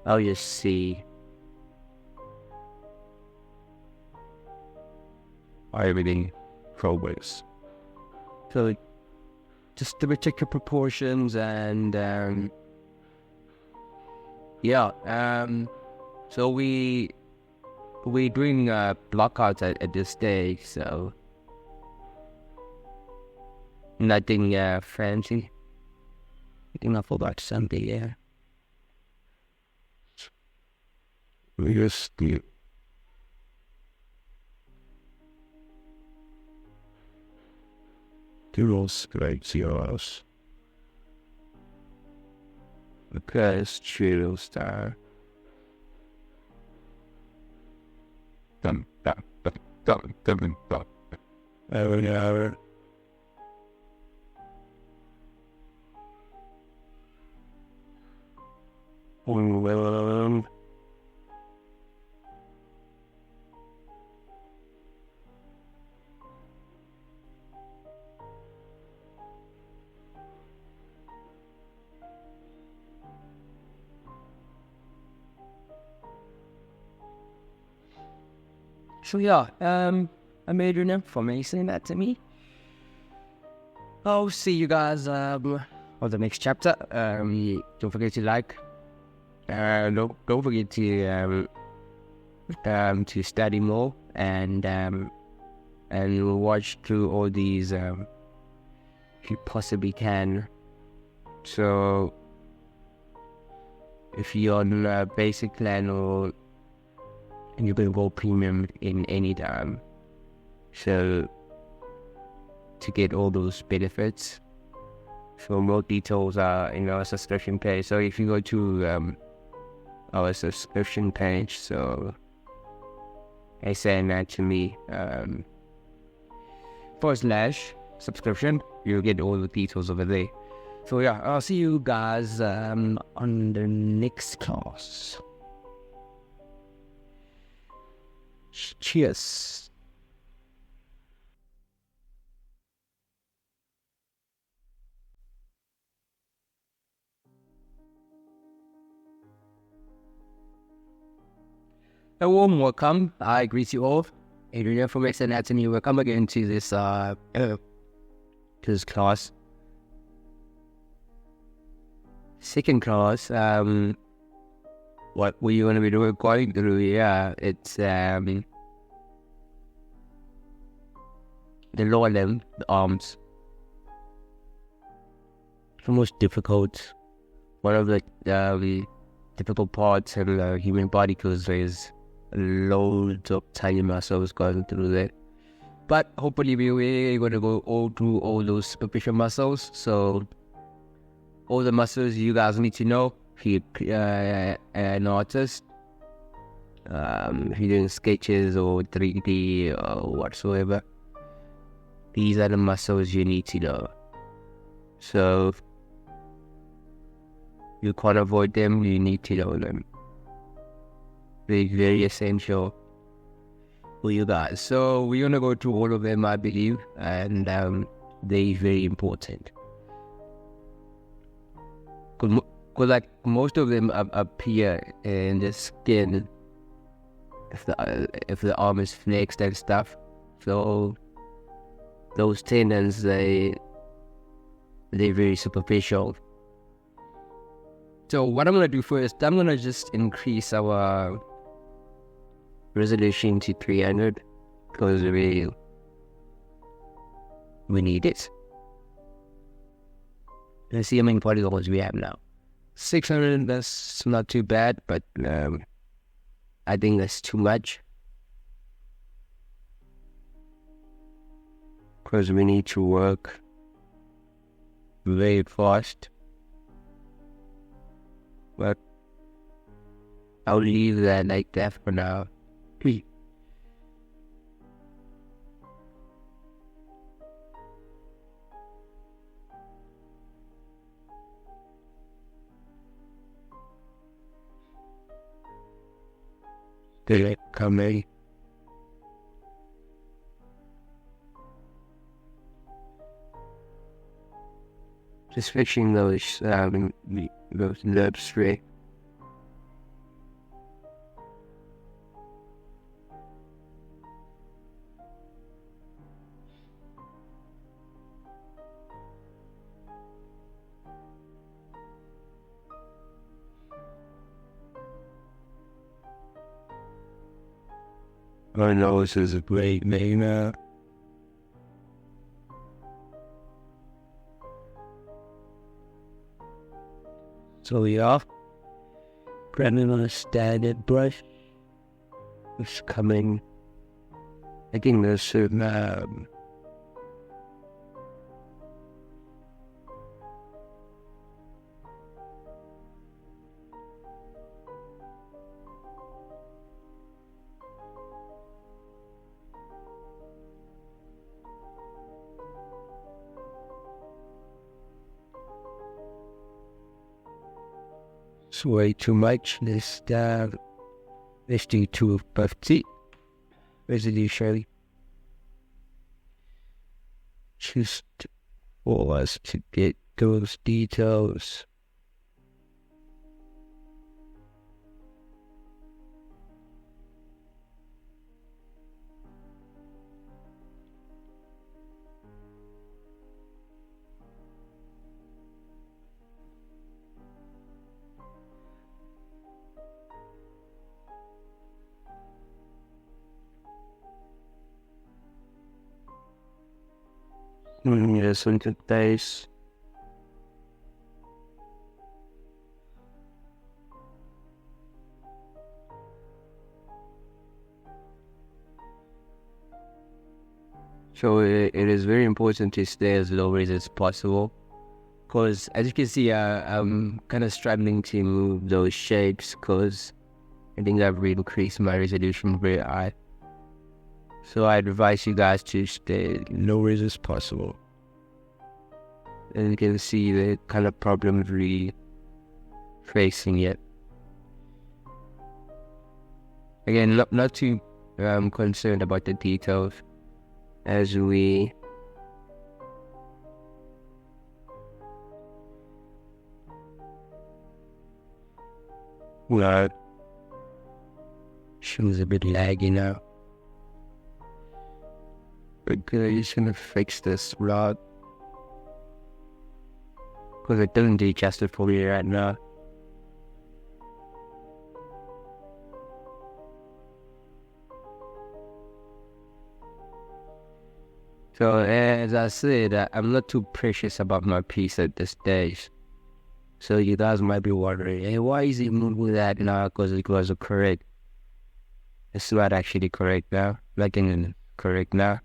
I'll just see how everything progress. So just to check the proportions and so we're doing blockouts at this stage, so nothing fancy. I think I forgot something there. Yes, the Tools great zeros. Okay, studio star. Dum. Hour. So yeah, I made an information that to me. I'll see you guys on the next chapter. Don't forget to like. Don't forget to study more and watch through all these if you possibly can. So if you're on a basic plan or you can go premium in any time, so to get all those benefits. So more details are in our subscription page. So if you go to our subscription page, so /anatomy /subscription, you'll get all the details over there. So yeah, I'll see you guys on the next class. Cheers. A warm welcome. I greet you all. Adrian from Anatomy. Welcome again to this class. Second class. What we're going to be going through here, it's the lower limb, the arms. The most difficult, one of the difficult parts in the human body, because there's loads of tiny muscles going through there. But hopefully we're going to go all through all those superficial muscles. So all the muscles you guys need to know if you're an artist, if you're doing sketches or 3D or whatsoever. These are the muscles you need to know. So you can't avoid them, you need to know them. They're very essential for you guys. So we're gonna go through all of them, I believe, and they're very important. Good Because like most of them appear in the skin if the arm is flexed and stuff. So those tendons, they're very superficial. So what I'm gonna do first, I'm gonna just increase our resolution to 300 because we need it. Let's see how many polygons we have now. 600, that's not too bad, but I think that's too much. Because we need to work very fast. But I'll leave that like that for now. Did it come in? Just fixing those nerves straight. My nose is a great name. So yeah, grabbing on a standard brush. It's coming. I think there's some it's way too much. Let's do 250 resolution. Just for us to get those details. Yes, into base. So it is very important to stay as low as possible, because as you can see, I'm kind of struggling to move those shapes because I think I've really increased my resolution very high. So I advise you guys to stay low as possible. And you can see the kind of problems we're facing yet. Again, not too concerned about the details as we she was a bit laggy now. Okay, just gonna fix this rod because it doesn't do justice for me right now. So as I said, I'm not too precious about my piece at this stage. So you guys might be wondering, hey, why is he moving that now? Because it was correct. It's not actually correct now. Nothing correct now.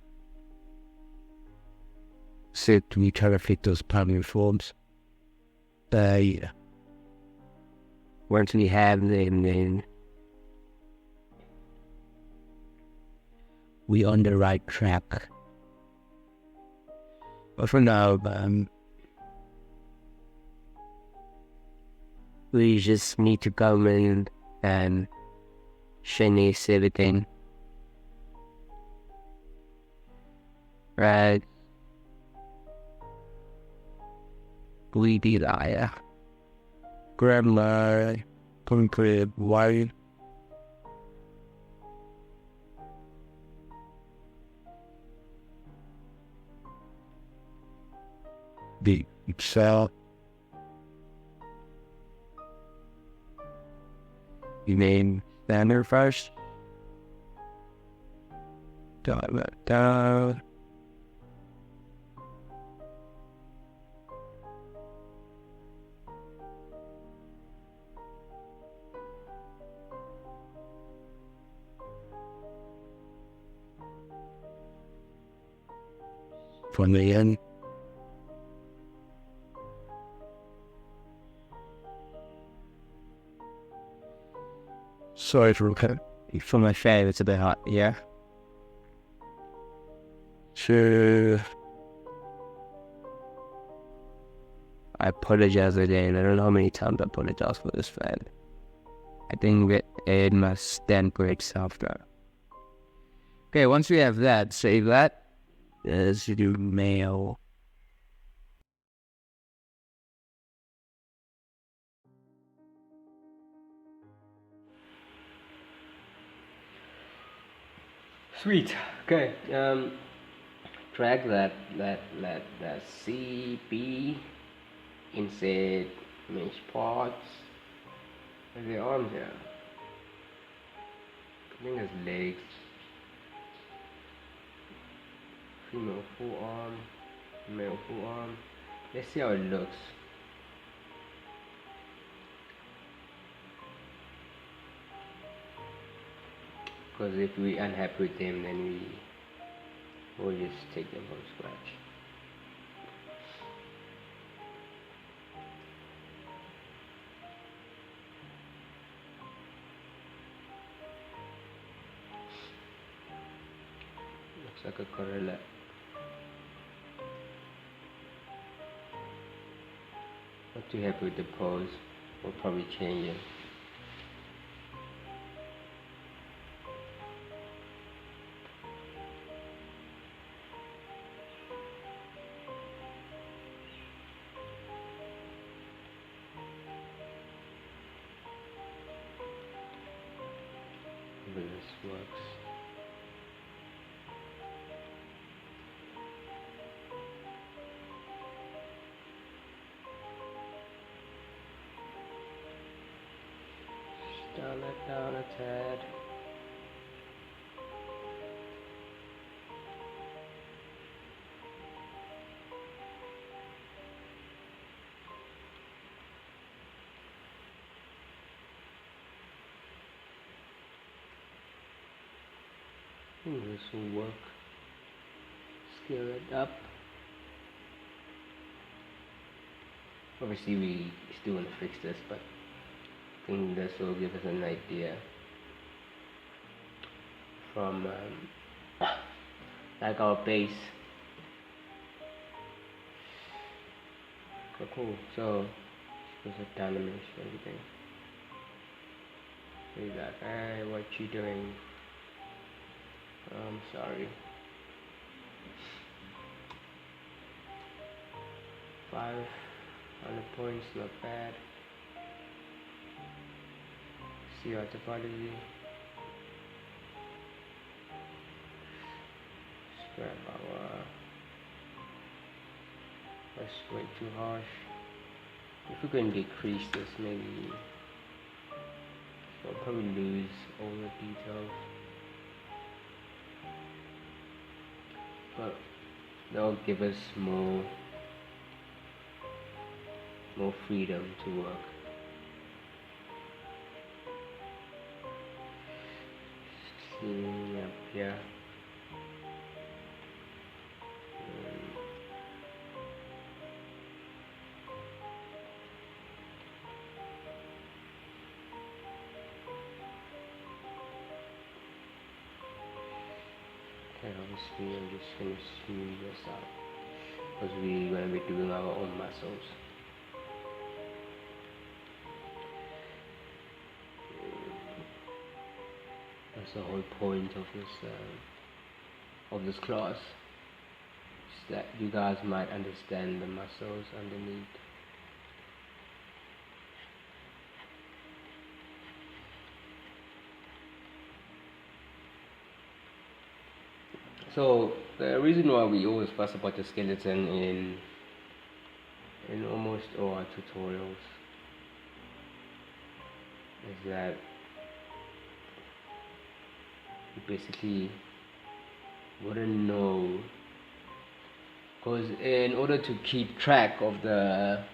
So we try to fit those primary forms. Yeah. Once we have them, then we on the right track. But for now, we just need to come in and finish everything. Right? We did that. grab my concrete wire. The Excel. You name standard first. Down. From the end. Sorry for my fan, it's a bit hot, yeah. So I apologize again. I don't know how many times I apologize for this fan. I think it must stand for itself now. Okay, once we have that, save that. Let's do mail. Sweet. Okay. Drag that CB inside mesh parts. Where's the arms here? I think there's legs. Female forearm, male forearm. Let's see how it looks. Because if we unhappy with them, then we'll just take them from scratch. Looks like a gorilla. Not too happy with the pose. We'll probably change it. This works. Dial it down a tad. This will work. Scale it up. Obviously we still want to fix this, but I think this will give us an idea from like our base. Okay, cool. So there's a dynamic everything. He's like, hey, what you doing? I'm sorry. 500 points, not bad. See our topology. Scrap our. That's way too harsh. If we can decrease this, maybe we'll probably lose all the details. But that'll give us more freedom to work. Up here. Okay, obviously I'm just going to smooth this out because we're going to be doing our own muscles. That's the whole point of this class, is that you guys might understand the muscles underneath. So the reason why we always fuss about the skeleton in almost all our tutorials is that you basically wouldn't know, because in order to keep track of the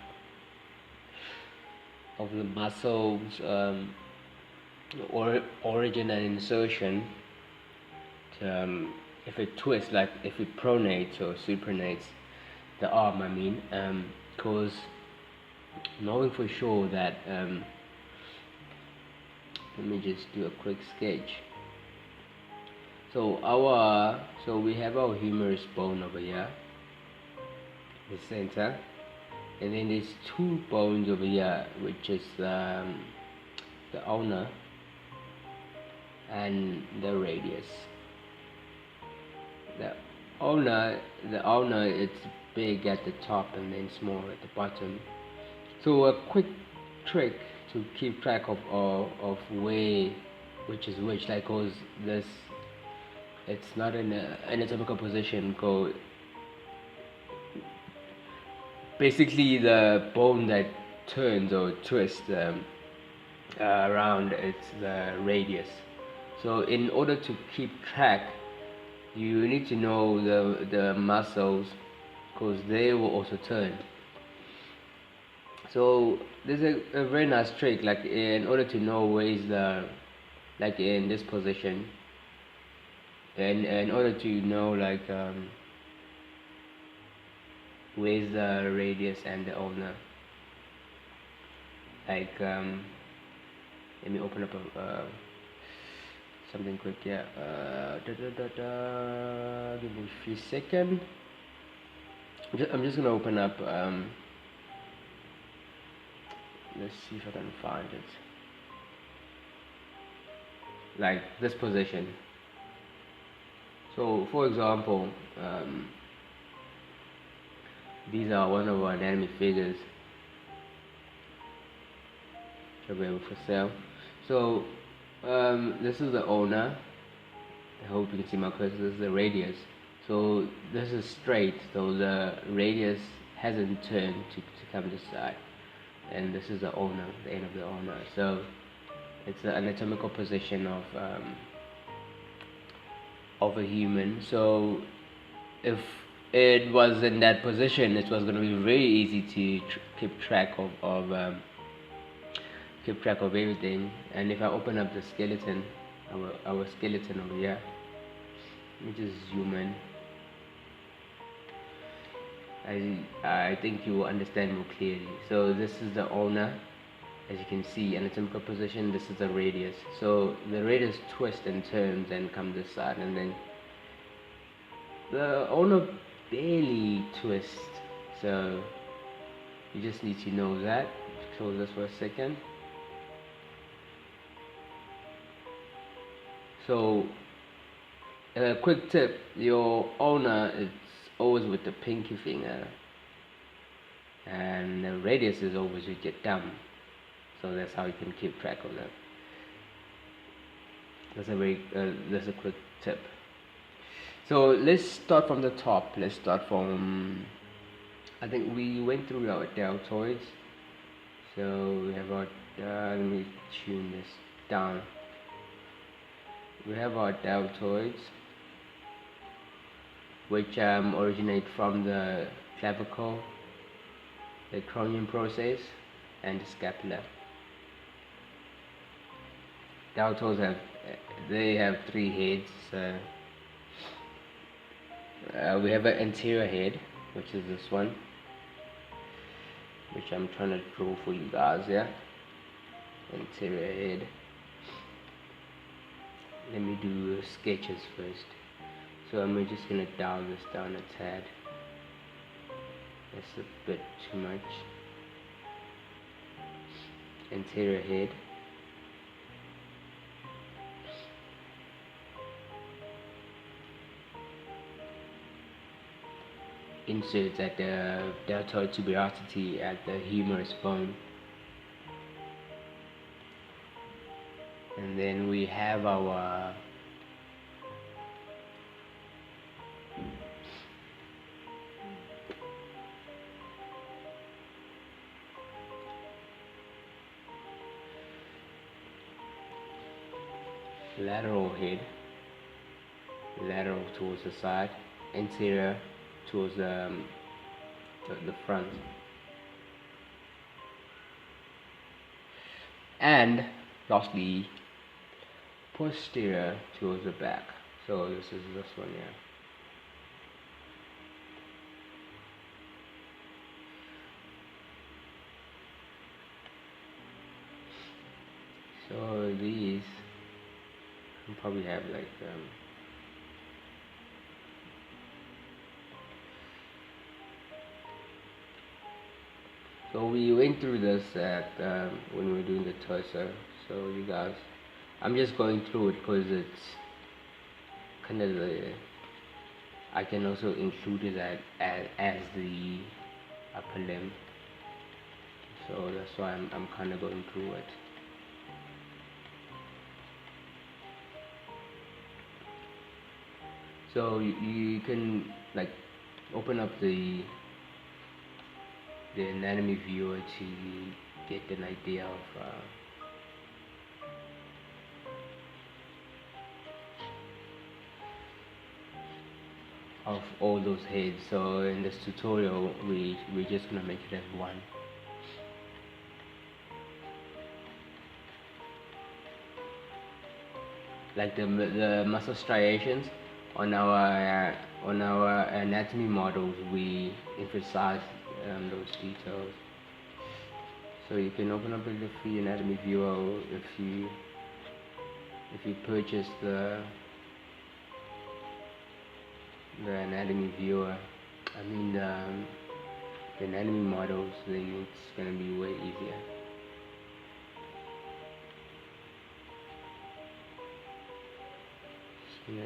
muscles or origin and insertion, if it twists, like if it pronates or supernates the arm, I mean, because knowing for sure that let me just do a quick sketch. So we have our humerus bone over here, the center, and then there's two bones over here, which is the ulna and the radius. The ulna, it's big at the top and then small at the bottom. So a quick trick to keep track of where which is which, like, cause this, it's not in an anatomical position. Cause basically the bone that turns or twists around, it's the radius. So in order to keep track, you need to know the muscles, because they will also turn. So there's a very nice trick, like in order to know where is the, like in this position, and in order to know like where's the radius and the ulna, like let me open up something quick. Yeah, give me a few seconds. I'm just gonna open up let's see if I can find it, like this position. So for example, these are one of our anatomy figures available for sale. So this is the ulna. I hope you can see my cursor. This is the radius. So this is straight, so the radius hasn't turned to come this side, and this is the ulna, the end of the ulna. So it's the anatomical position of a human. So if it was in that position, it was going to be very easy to keep track of everything. And if I open up the skeleton, our skeleton over here, let me just zoom in. I think you will understand more clearly. So this is the ulna, as you can see, anatomical position. This is the radius. So the radius twists and turns and come this side, and then the ulna barely twists. So you just need to know that. Close this for a second. So a quick tip, your ulna, it's always with the pinky finger, and the radius is always with your thumb. So that's how you can keep track of that. That's a quick tip. So let's start from the top. Let's start from, I think we went through our deltoids. So we have our, let me tune this down. We have our deltoids, which originate from the clavicle, the cranial process, and the scapula. Deltoids have three heads. We have an anterior head, which is this one, which I'm trying to draw for you guys. Yeah, anterior head. Let me do sketches first. So I'm just gonna dial this down a tad. That's a bit too much. Anterior head. Inserts at the deltoid tuberosity at the humerus bone. And then we have our lateral head, lateral towards the side, anterior towards the front, and lastly posterior towards the back. So this is this one here. So these will probably have like so we went through this at when we were doing the torso. So you guys, I'm just going through it because it's kind of I can also include it as the upper limb. So that's why I'm kind of going through it. So you can like open up the anatomy viewer to get an idea of all those heads. So in this tutorial we're just gonna make it as one. Like the muscle striations on our anatomy models, we emphasize those details. So you can open up the free anatomy viewer if you purchase the anatomy viewer. I mean the anatomy models, then it's gonna be way easier. Yeah.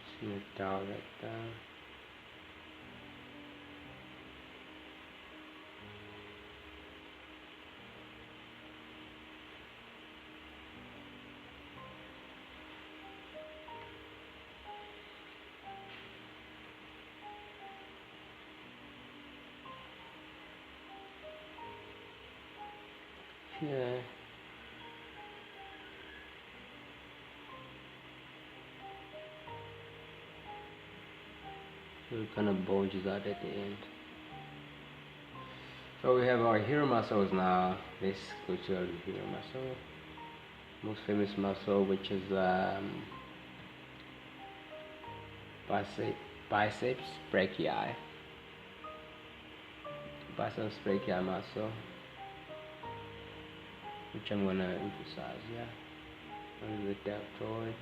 Just gonna dial that down. Yeah. So it kind of bulges out at the end. So we have our hero muscles now. Let's go to our hero muscle. Most famous muscle, which is biceps brachii. Biceps brachii muscle, which I'm gonna emphasize, yeah. Under the deltoids.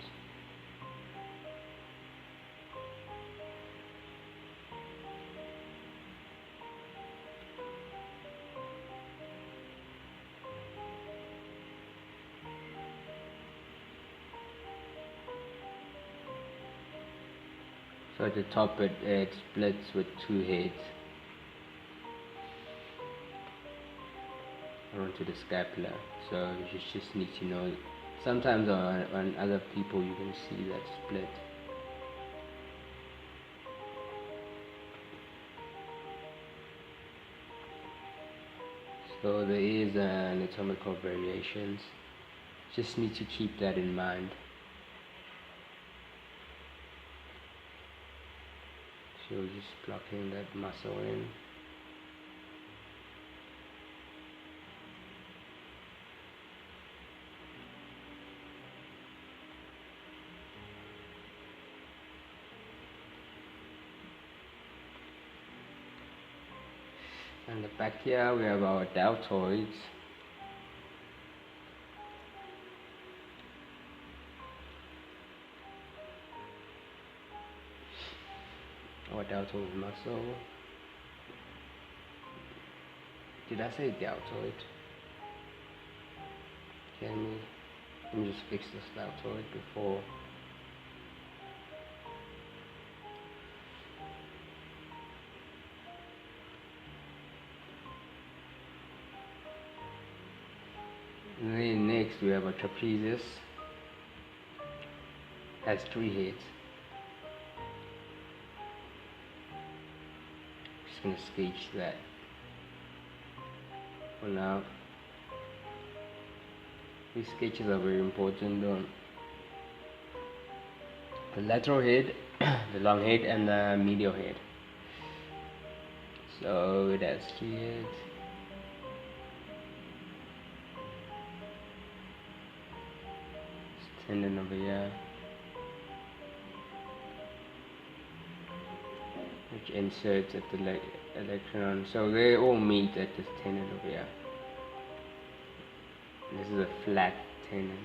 So at the top it splits with two heads onto the scapula. So you just need to know. Sometimes on other people you can see that split. So there is anatomical variations. Just need to keep that in mind. So just plucking that muscle in. And the back here we have our deltoids. Our deltoid muscle. Did I say deltoid? Let me just fix this deltoid before. And then next we have a trapezius. has 3 heads. Just gonna sketch that for now. These sketches are very important though. The lateral head, the long head, and the medial head. So it has 3 heads. Tendon over here, which inserts at the electron. So they all meet at this tendon over here. This is a flat tendon.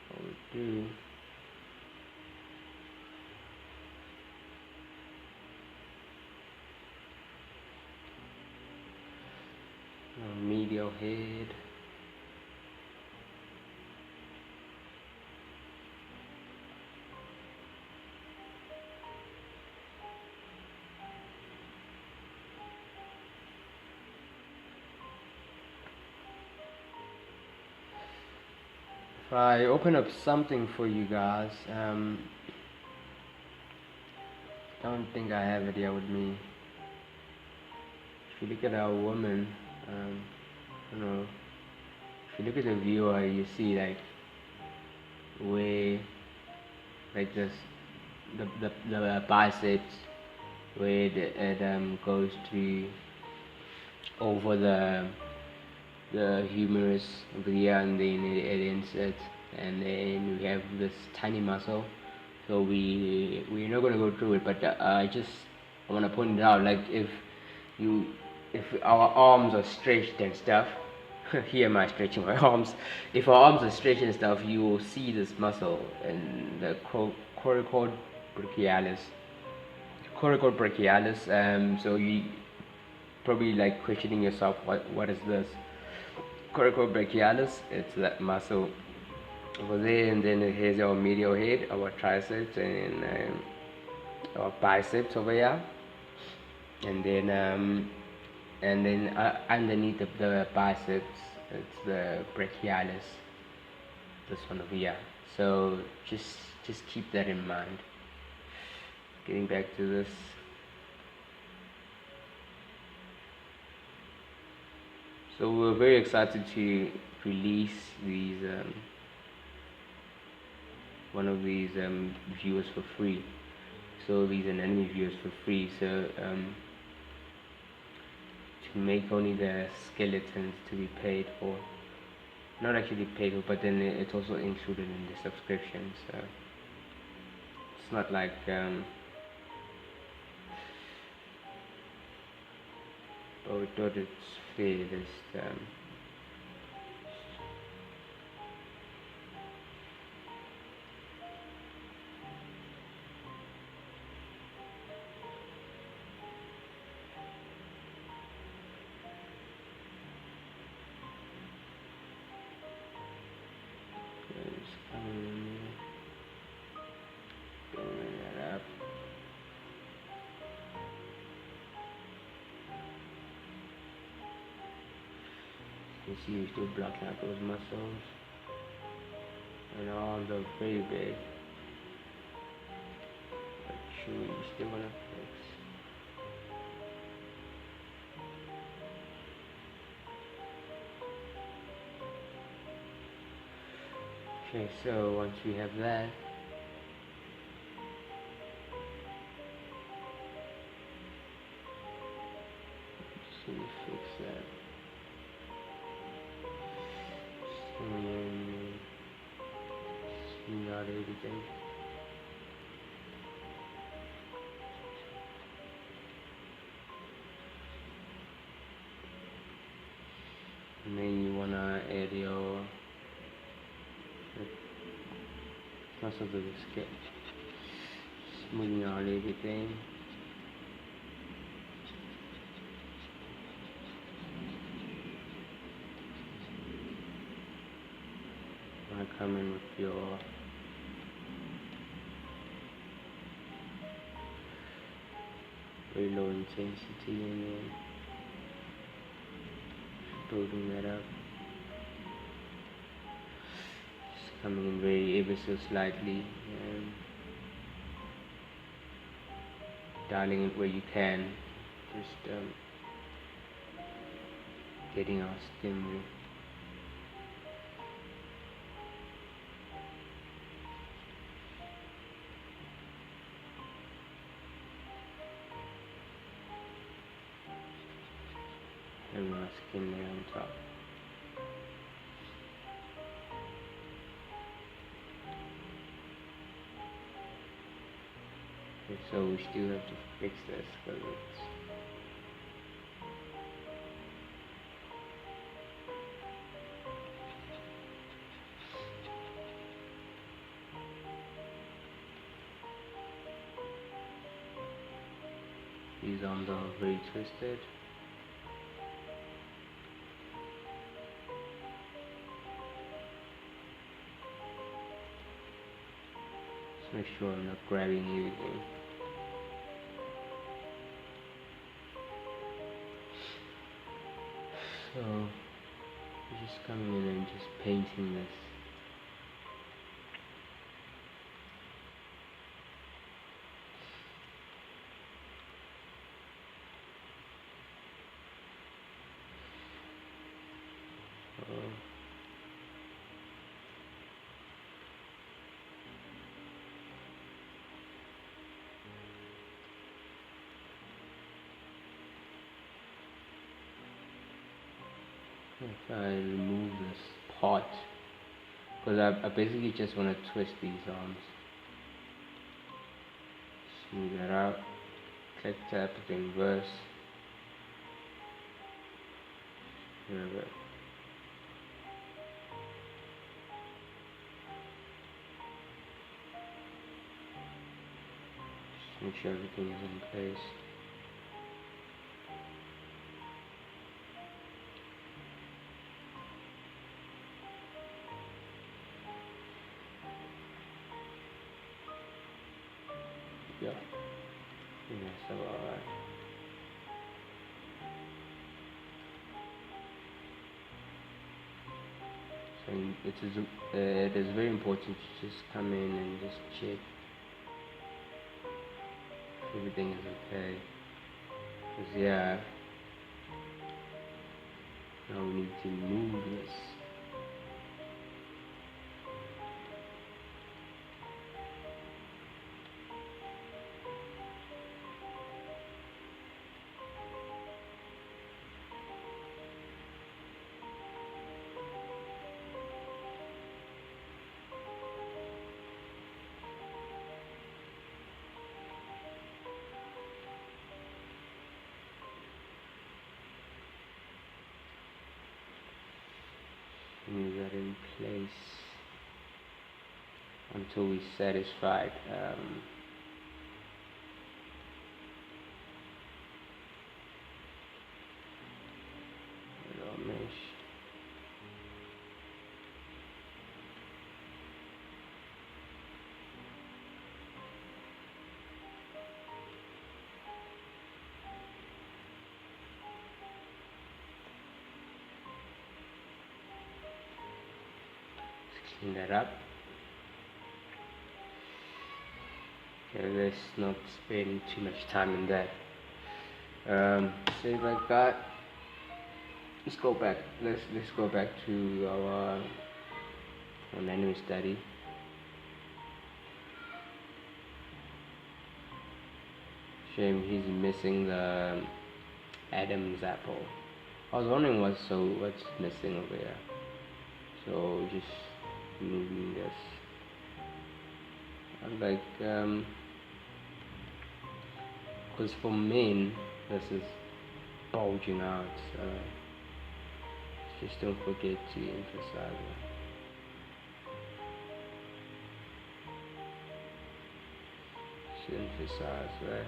What we do. Medial head. If I open up something for you guys, don't think I have it here with me. If you look at our woman, you know, if you look at the viewer, you see like where, like this, the biceps, where it goes to over the humerus over here, and then it inserts, and then we have this tiny muscle. So we're not gonna go through it, but I want to point it out. Like if our arms are stretched and stuff, here am I stretching my arms. If our arms are stretched and stuff, you will see this muscle and the coracoid brachialis. So you probably like questioning yourself, what is this? Coracoid brachialis, it's that muscle over there, and then here's our medial head, our triceps, and our biceps over here, and then underneath the biceps, it's the brachialis, this one over here. So just keep that in mind. Getting back to this. So we're very excited to release these one of these viewers for free. So these anatomy viewers for free. So to make only the skeletons to be paid for, not actually paid for, but then it's also included in the subscription. So it's not like but we thought it's fair. Just that up. You see, you're still blocking out those muscles, and all the very big. But sure, you still wanna fix. Okay, so once we have that, just let me fix that. Not everything. And then you wanna add your muscles of the sketch, smoothing out everything. Come in with your very low intensity, and then building that up, just coming in very ever so slightly, and dialing it where you can, just getting our skin real. And our skin there on top. Okay, so we still have to fix this because it's these arms are very twisted. Just make sure I'm not grabbing anything. So we're just coming in and just painting this. If I remove this part, because I basically just want to twist these arms, smooth that out, click tap it in reverse, reverse. Just make sure everything is in place. Yeah, that's alright. So it is very important to just come in and just check if everything is okay. Because yeah, now we need to move this. Move that in place until we're satisfied. Little mesh. Clean that up. Okay, let's not spend too much time in that. Save like that. Let's go back. Let's go back to our anatomy study. Shame he's missing the Adam's apple. I was wondering what's missing over here. So just moving this. I like because for men this is bulging out. Just don't forget to emphasize it. Just emphasize that.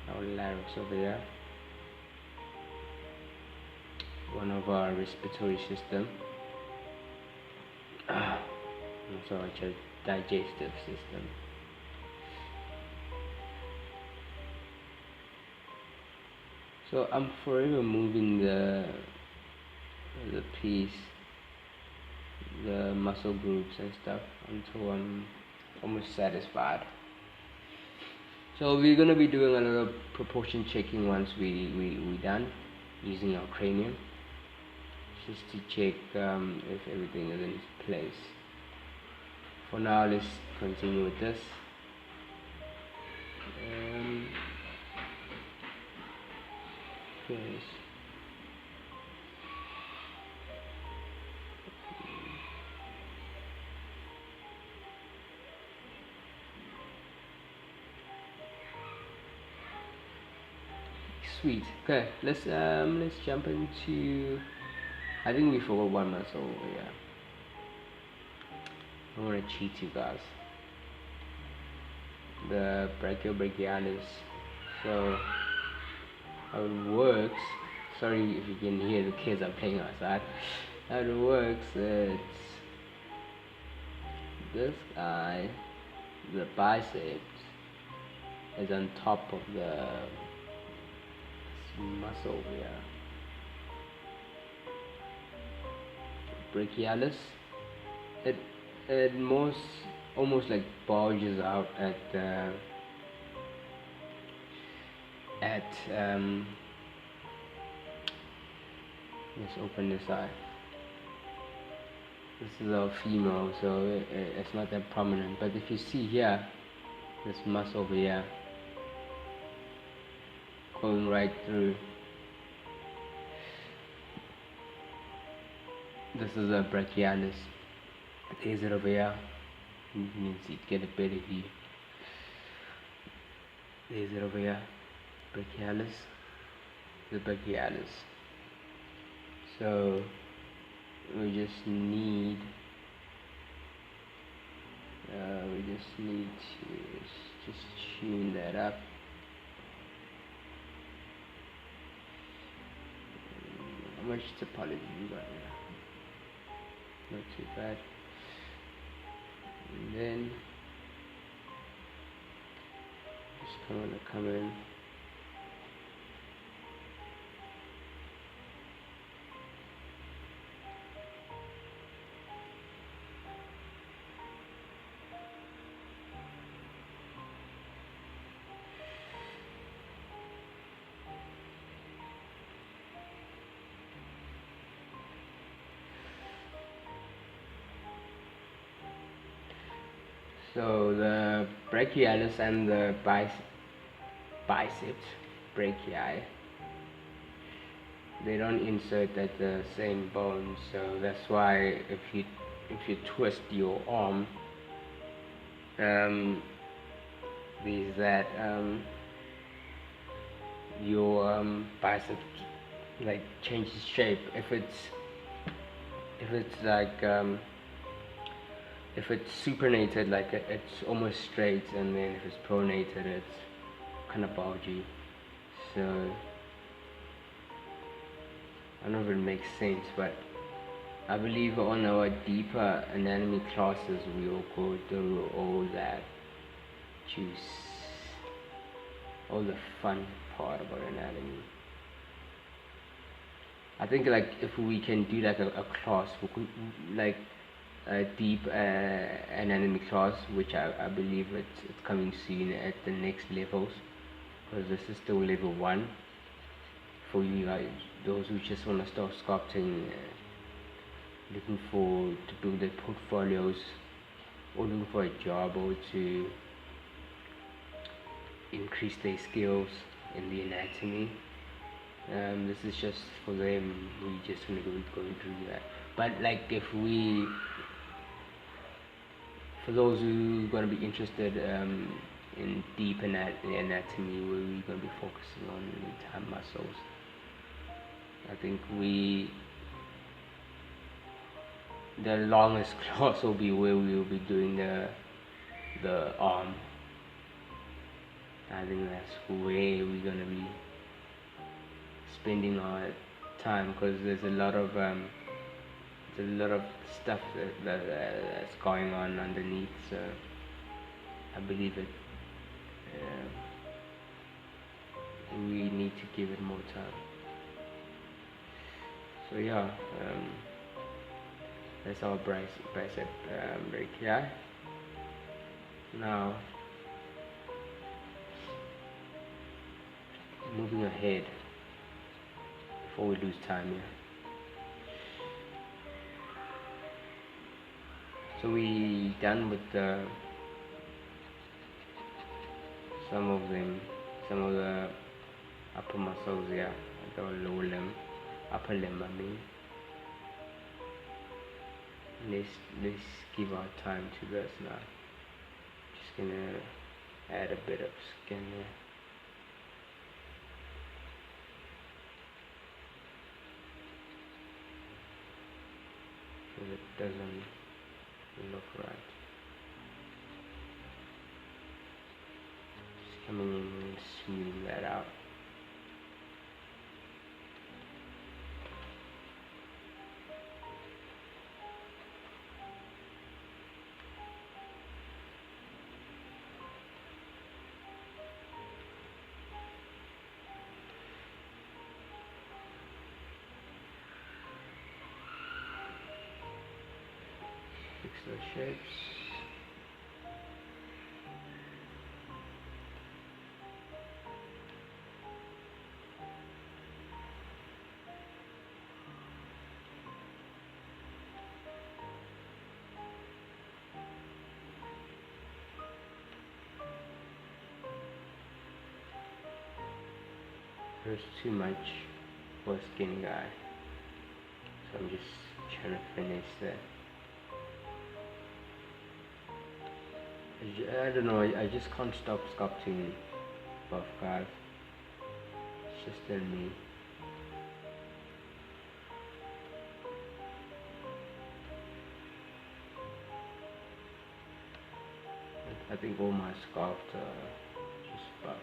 Our larynx over here, one of our respiratory system. also our digestive system. So I'm forever moving the piece, the muscle groups and stuff until I'm almost satisfied. So we're gonna be doing a lot of proportion checking once we done using our cranium, just to check if everything is in place. For now, let's continue with this. Yes. Sweet. Okay, let's jump into. I think we forgot one muscle. Yeah. I want to cheat you guys. The brachialis. So how it works. Sorry if you can hear the kids are playing outside. How it works, it's this guy, the biceps, is on top of the muscle here. Brachialis, it almost like bulges out at let's open this eye. This is our femur, so it's not that prominent. But if you see here, this muscle over here going right through. This is a brachialis. There's it over here. You can see, get a better view. There's it over here. Brachialis. The brachialis. So we just need to just tune that up. How much topology you got here? Not too bad. And then just come in. So the brachialis and the biceps brachii, they don't insert at the same bone, so that's why if you twist your arm, there's that your bicep like changes shape. If it's like if it's supinated, like it's almost straight, and then if it's pronated, it's kind of bulgy. So I don't know if it makes sense, but I believe on our deeper anatomy classes we will go through all that juice, all the fun part about anatomy. I think like if we can do like a class, we could, like a deep anatomy class, which I believe it's coming soon at the next levels, because this is still level 1 for you guys, those who just want to start sculpting, looking to build their portfolios, or looking for a job, or to increase their skills in the anatomy. This is just for them. We just want to go through that. But like for those who are going to be interested in deep anatomy, where we're going to be focusing on the thigh muscles, I think the longest class will be where we will be doing the arm. I think that's where we're going to be spending our time, because there's a lot of there's a lot of stuff that's going on underneath, so I believe it. We need to give it more time. So yeah, that's our bicep break. Yeah. Now, moving ahead before we lose time here. So we done with some of the upper muscles here, the lower limb, upper limb. I mean, let's give our time to this now. Just gonna add a bit of skin here. Because it doesn't look right. Just coming in and smoothing that out. Fix those shapes. There's too much for a skinny guy, so I'm just trying to finish that. I don't know, I just can't stop sculpting buff guys. It's just in me. I think all my sculpts are just buff.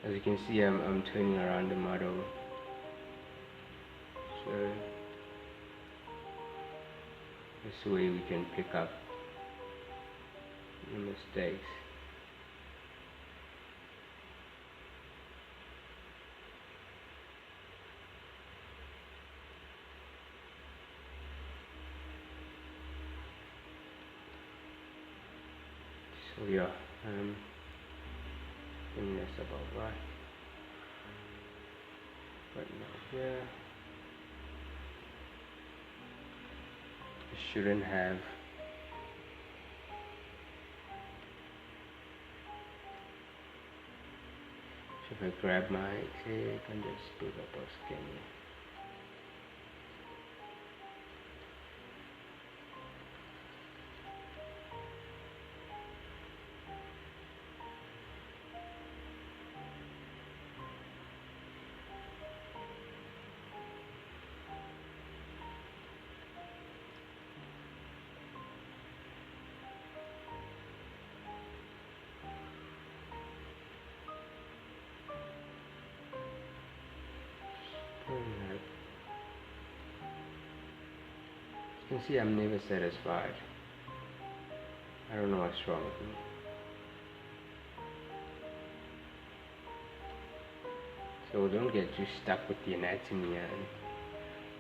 As you can see, I'm turning around the model. So this way we can pick up the mistakes. So yeah, I think that's about right. But now here, it shouldn't have so if I grab my click and just build up our skin. You can see I'm never satisfied. I don't know what's wrong with me. So don't get too stuck with the anatomy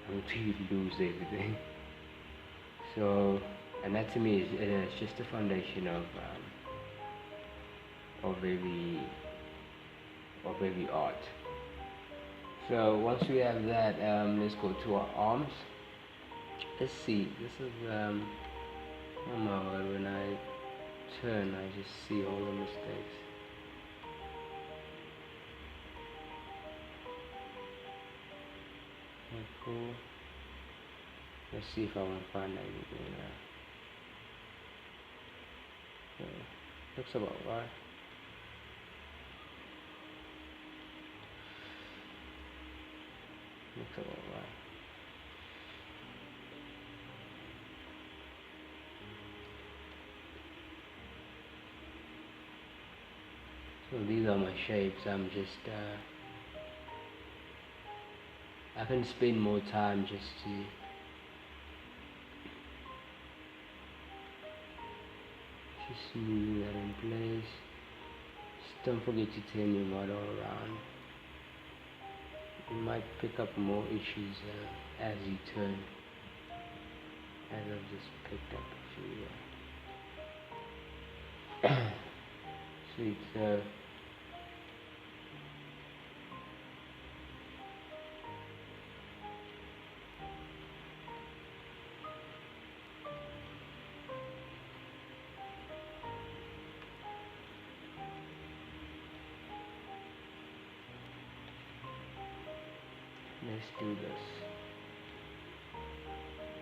until you lose everything. So anatomy is just the foundation of every art. So once we have that, let's go to our arms. Let's see, this is oh my god, when I turn I just see all the mistakes. Okay, cool. Let's see if I want to find anything there. Okay. Looks about right. Looks about right. So these are my shapes. I'm just I can spend more time just to smooth that in place. Just don't forget to turn your model around. You might pick up more issues as you turn, as I've just picked up a few. Sweet. Let's do this,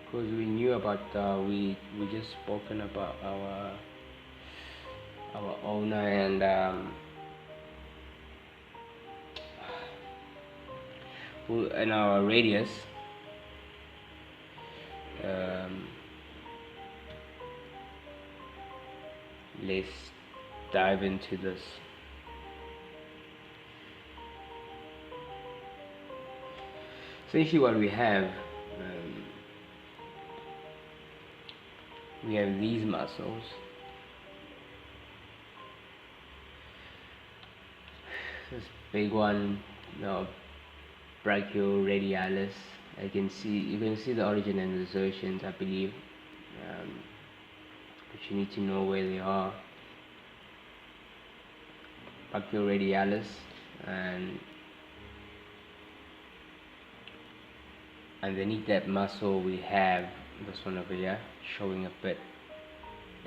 because we knew about we just spoken about our owner and our radius. Let's dive into this. Essentially what we have these muscles. This big one, brachioradialis. You can see the origin and the assertions, I believe, but you need to know where they are. Brachioradialis, and underneath that muscle we have this one over here showing a bit.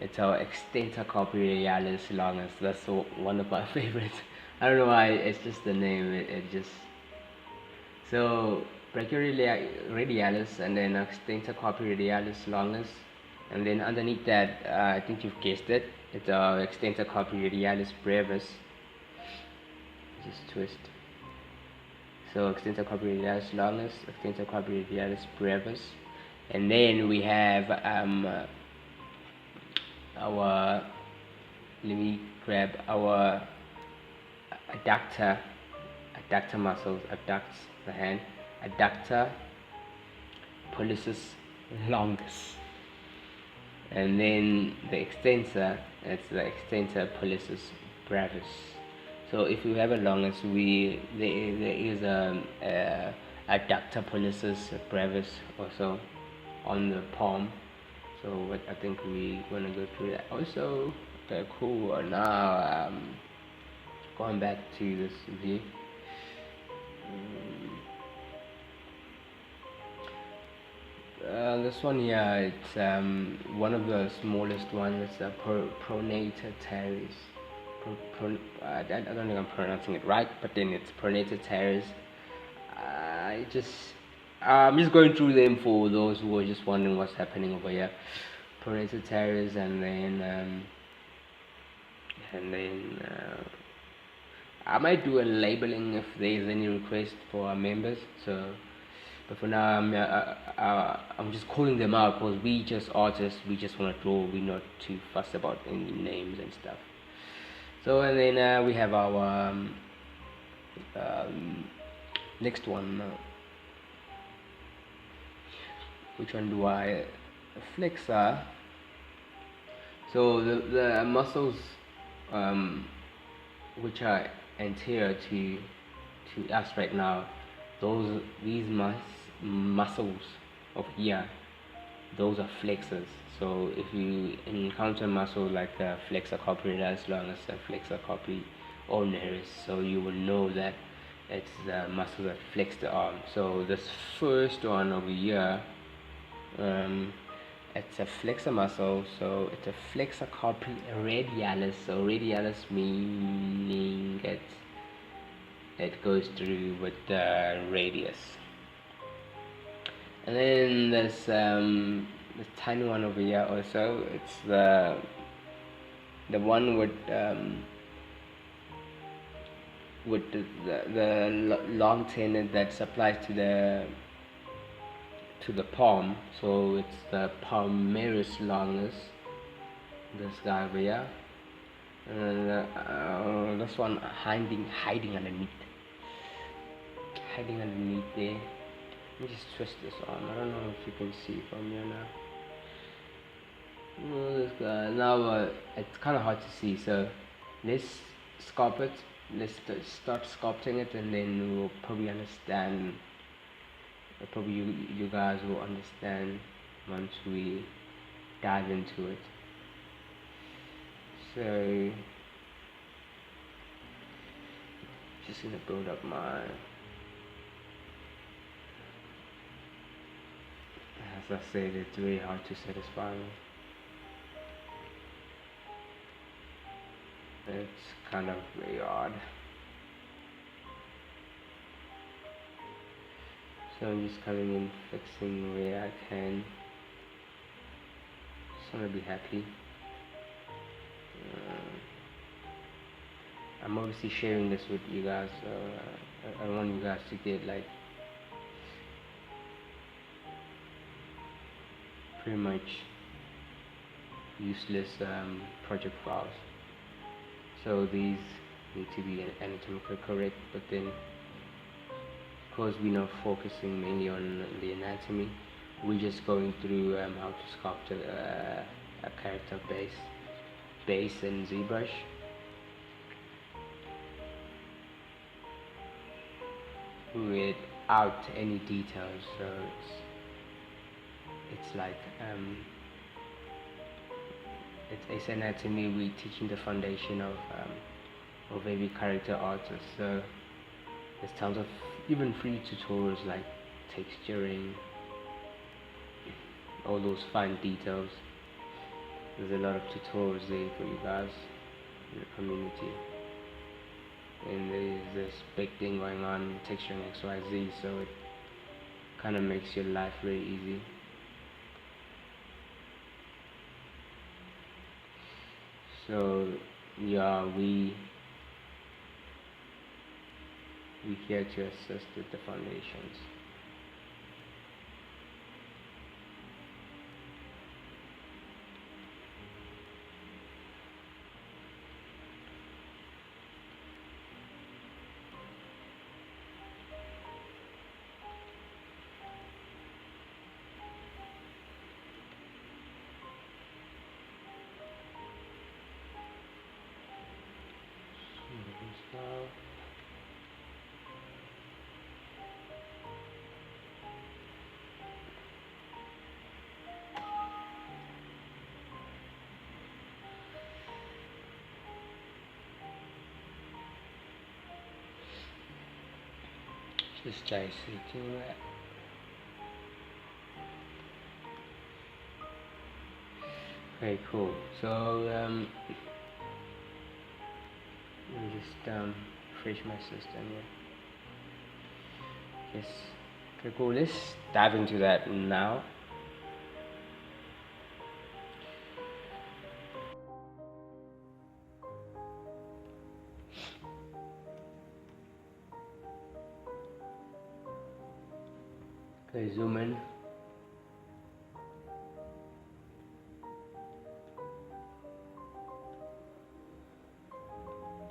It's our extensor carpi radialis longus. That's one of my favorites. I don't know why, it's just the name. It just, so brachioradialis and then extensor carpi radialis longus, and then underneath that, I think you've guessed it, it's our extensor carpi radialis brevis. Just twist. So extensor carpi radialis longus, extensor carpi radialis brevis, and then we have our, let me grab our adductor muscles, adducts the hand, adductor pollicis longus, and then the extensor, it's the extensor pollicis brevis. So if you have a longus, there is a adductor pollicis brevis also on the palm. So I think we're gonna go through that also. Okay, cool. Now going back to this view. This one here, it's one of the smallest ones. It's a pronator teres. I don't think I'm pronouncing it right, but then it's pronator teres. I'm just going through them for those who are just wondering what's happening over here. Pronator teres, and then I might do a labeling if there's any request for our members. So, but for now, I'm just calling them out because we just artists. We just want to draw. We're not too fussed about any names and stuff. So, and then we have our next one. Which one do I? Flexor. So the muscles which are anterior to us right now, these muscles of here, those are flexors. So if you encounter a muscle like the flexor carpi radialis longus and flexor carpi ulnaris, so you will know that it's the muscle that flex the arm. So this first one over here, it's a flexor muscle, so it's a flexor carpi radialis. So radialis meaning it goes through with the radius. And then there's this tiny one over here also. It's the one with the long tenon that supplies to the palm. So it's the palmaris longus, this guy over here, and this one hiding underneath there. Let me just twist this on. I don't know if you can see from here now. This guy. Now it's kind of hard to see, so let's sculpt it. Let's start sculpting it, and then we'll probably understand. Probably you guys will understand once we dive into it. So just gonna build up my. As I said, it's very hard to satisfy me. It's kind of very odd. So I'm just coming in, fixing where I can. Just want to be happy. I'm obviously sharing this with you guys, so I want you guys to get like pretty much useless project files. So these need to be anatomically correct, but then because we're not focusing mainly on the anatomy, we're just going through how to sculpt a character base in ZBrush. Without any details, so it's like it's anatomy. We're teaching the foundation of every character artist. So there's tons of even free tutorials like texturing, all those fine details. There's a lot of tutorials there for you guys in the community. And there's this big thing going on, texturing XYZ, so it kind of makes your life very easy. So yeah, we're here to assist with the foundations. Just dissecting that. Okay, cool. So let me just refresh my system here. Yes. Okay, cool. Let's dive into that now. Okay, zoom in.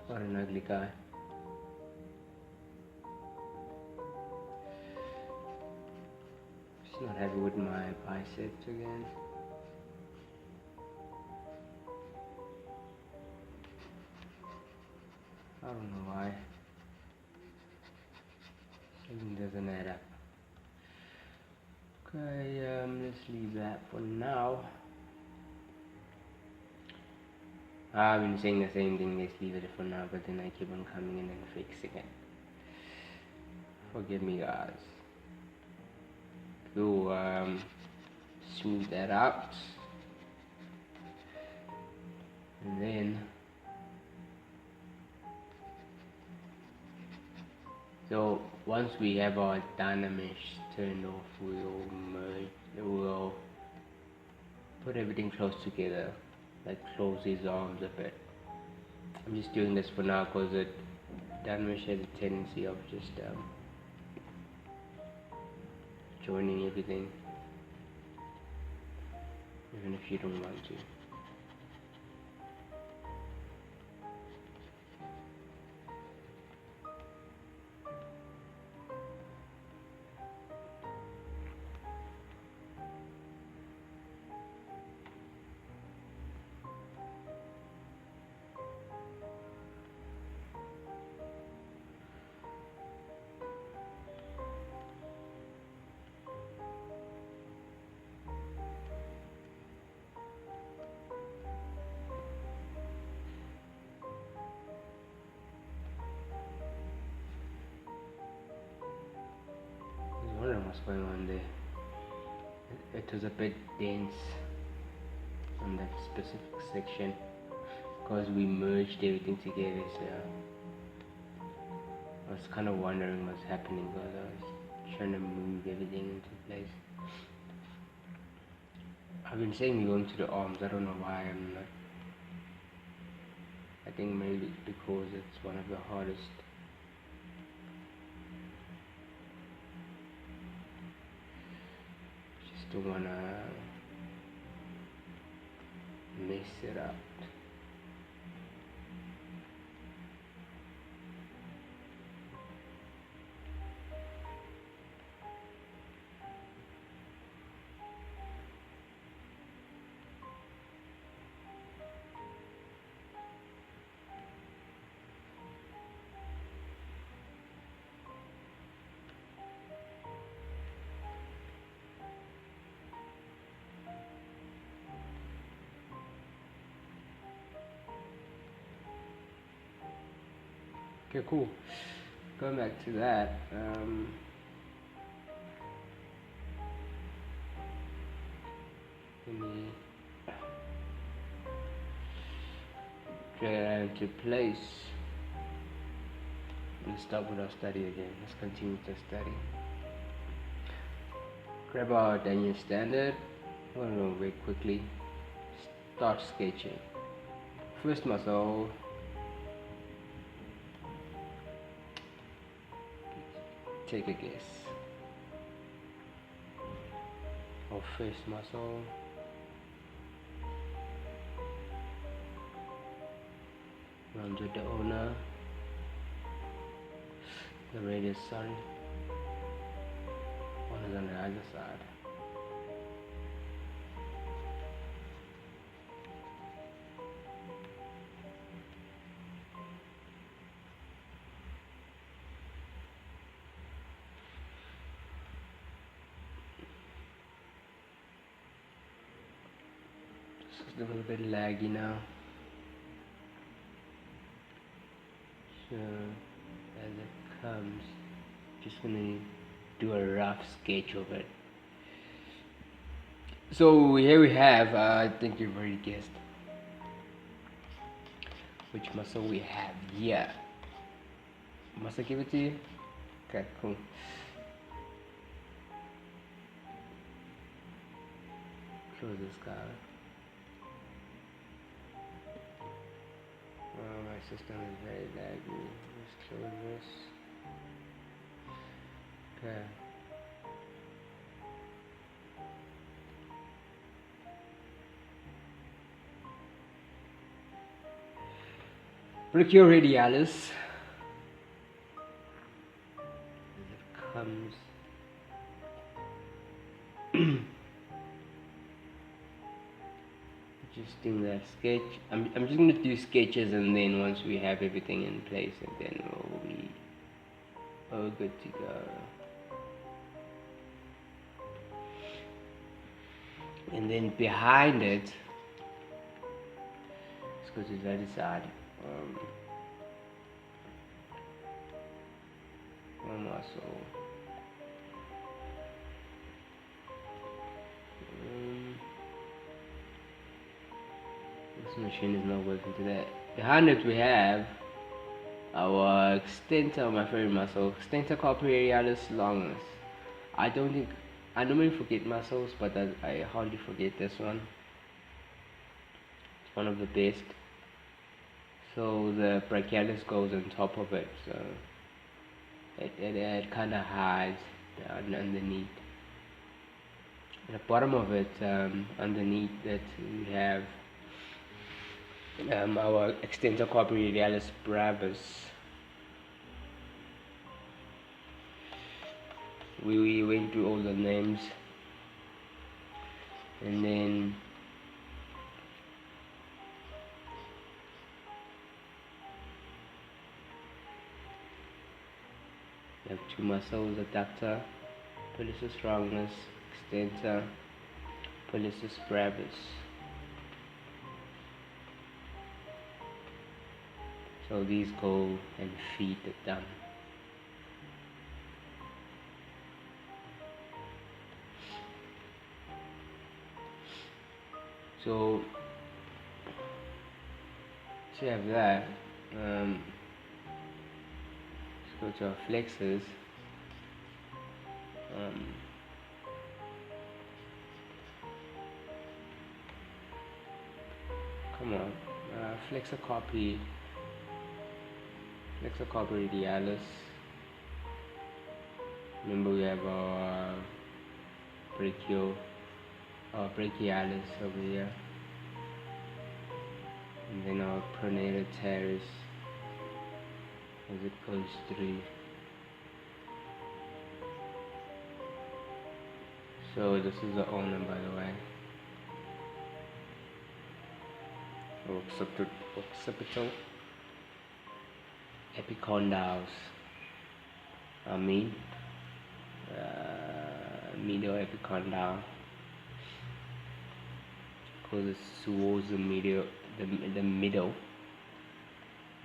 What an ugly guy. Just not happy with my biceps again. I don't know why. Something doesn't add up. Okay, let's leave that for now. I've been saying the same thing, let's leave it for now, but then I keep on coming in and fixing it. Forgive me, guys. Cool, smooth that out. And then so once we have our Dynamesh turned off, we'll put everything close together, like close his arms a bit. I'm just doing this for now because Dynamesh has a tendency of just joining everything, even if you don't want to. wondering what's going on there. It was a bit dense on that specific section because we merged everything together, so I was kind of wondering what's happening because I was trying to move everything into place. I've been saying we're going to the arms, I don't know why I'm not. I think maybe because it's one of the hardest. Just don't wanna mess it up. Okay, cool. Going back to that, let me drag it into place. Let's start with our study again. Let's continue to study. Grab our Daniel standard. Oh no, very quickly. Start sketching. First muscle. Take a guess. Our first muscle. Runs with the owner. The radius, sorry. One is on the other side. It's a little bit laggy now. So as it comes, just gonna do a rough sketch of it. So here we have, I think you've already guessed which muscle we have here. Must I give it to you? Okay, cool. Close this guy. Oh, my system is very laggy. Let's close this. Okay. Figure radialis. As it comes. Just doing that sketch. I'm just gonna do sketches, and then once we have everything in place, and then we'll be all good to go. And then behind it, let's go to the other side. One muscle. This machine is not working today. Behind it we have our extensor, my favorite muscle, extensor corporealis longus. I normally forget muscles, but I hardly forget this one. It's one of the best. So the brachialis goes on top of it, so it kind of hides underneath. At the bottom of it, underneath that, we have our extensor corporealis brevis. We went through all the names, and then we have two muscles, adductor, pollicis longus, extensor, pollicis brevis. So these go and feed the thumb. So to have that, let's go to our flexes. Come on, flexor copy radialis. Remember we have our brachialis over here, and then our pronator teres as it goes through. So this is the owner, by the way. Occipital epicondyles. Medial epicondyle, because it's towards the middle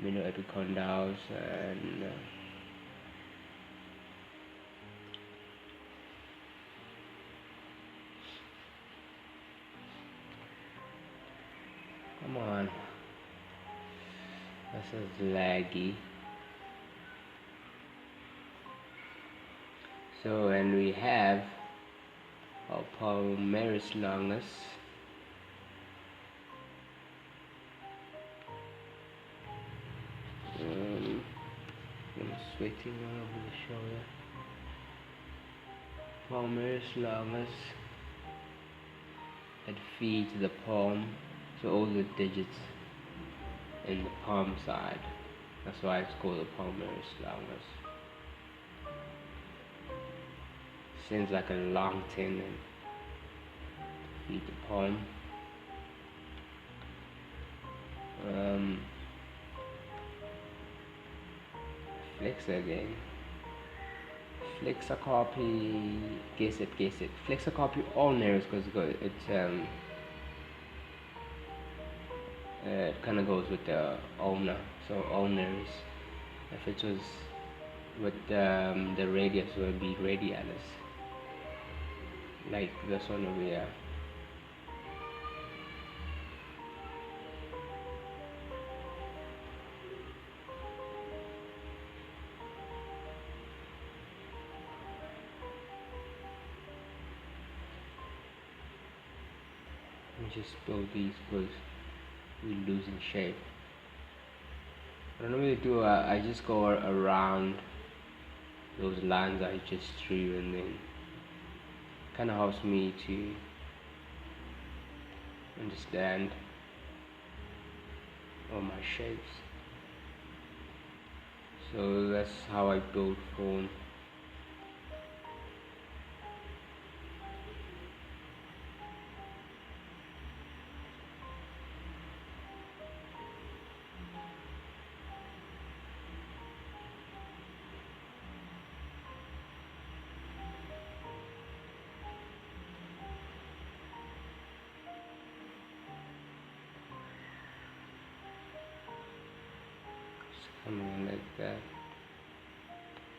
epicondyles, and come on, this is laggy. So, and we have our palmaris longus, I'm sweating all over the shoulder. Palmaris longus that feeds the palm, so all the digits in the palm side. That's why it's called the palmaris longus. Sends like a long tendon to feed the palm. Flexor again. Flexor copy. Guess it. Flexor copy ulnaris, because it's it kind of goes with the ulna. So ulnaris. If it was with the radius, it would be radialis. Like this one over here. Let me just build these because we're losing shape. What I normally do, I just go around those lines I just drew, and then kind of helps me to understand all my shapes. So that's how I build form. Something like that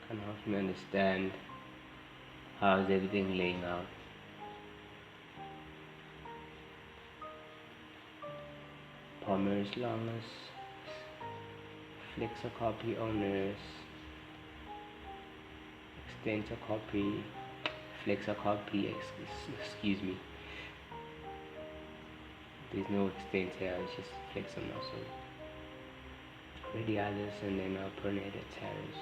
kind of helps me understand how is everything laying out. Palmaris longus, flexor copy ulnaris, extensor copy, flexor copy, excuse me. There's no extensor, it's just flexor muscle. Radialis, and then our pronator teres.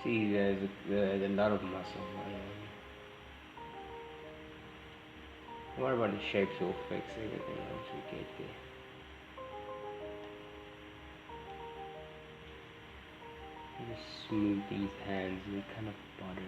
See, there's a lot of muscle. What about the shapes? We'll fix everything once we get there. Just smooth these hands, they're kind of bothering me.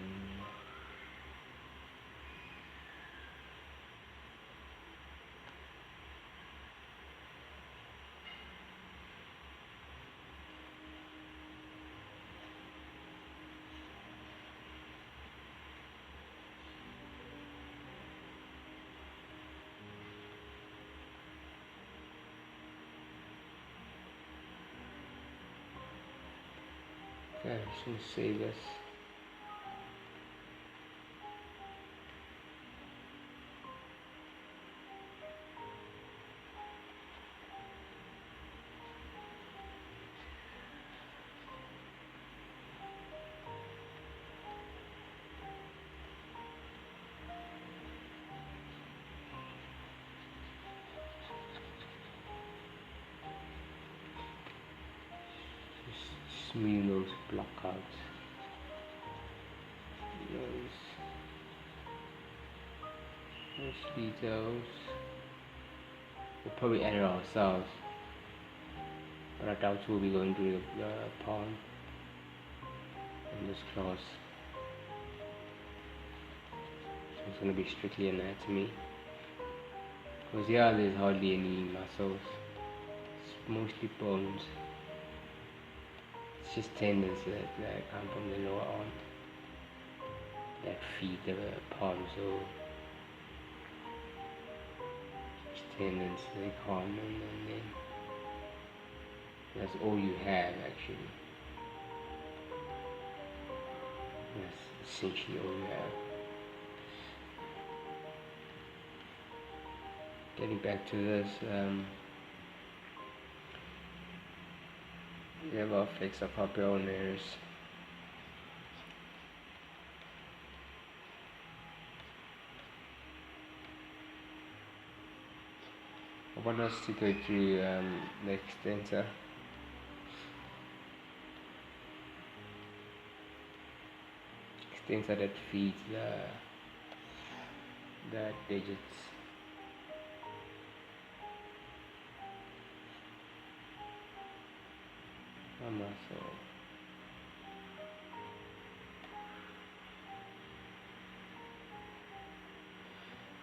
Okay, I'm just gonna save this. Just smooth those block out. Those details. We'll probably edit ourselves, but I doubt we'll be going through the palm in this class. So it's going to be strictly anatomy. Because yeah, there's hardly any muscles. It's mostly bones. It's just tendons that come from the lower arm that feed the palm. So tendons, they come, and then that's all you have actually. That's essentially all you have. Getting back to this, we have our fix of our pioneers. I want us to go through the extensor. Extensor that feeds the digits. Muscle.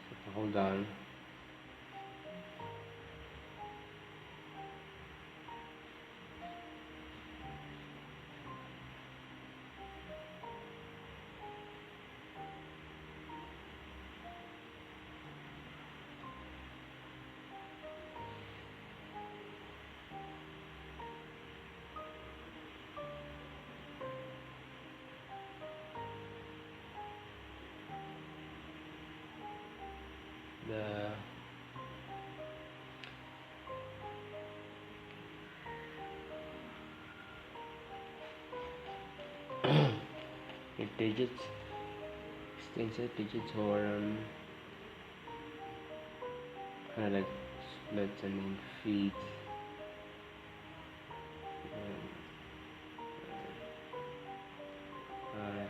So hold on. The digits, extensor digits, or kind of like splits and then feeds.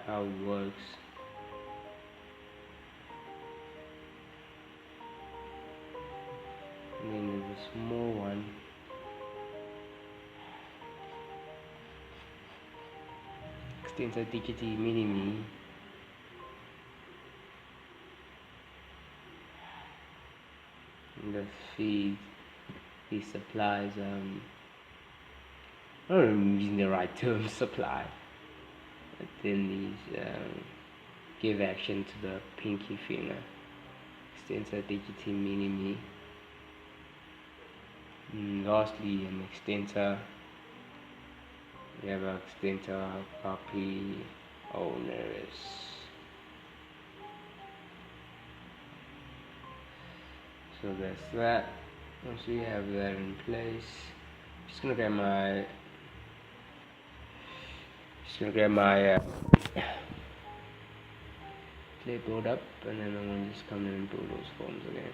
How it works. And then there's a small one. Extensor digiti minimi. And the feed, these supplies, I don't know if I'm using the right term, supply. But then these give action to the pinky finger. Extensor digiti minimi. And lastly, an extensor. We have an extensor copy owners. So that's that. Once we have that in place, just gonna grab my clipboard up, and then I'm gonna just come in and do those forms again.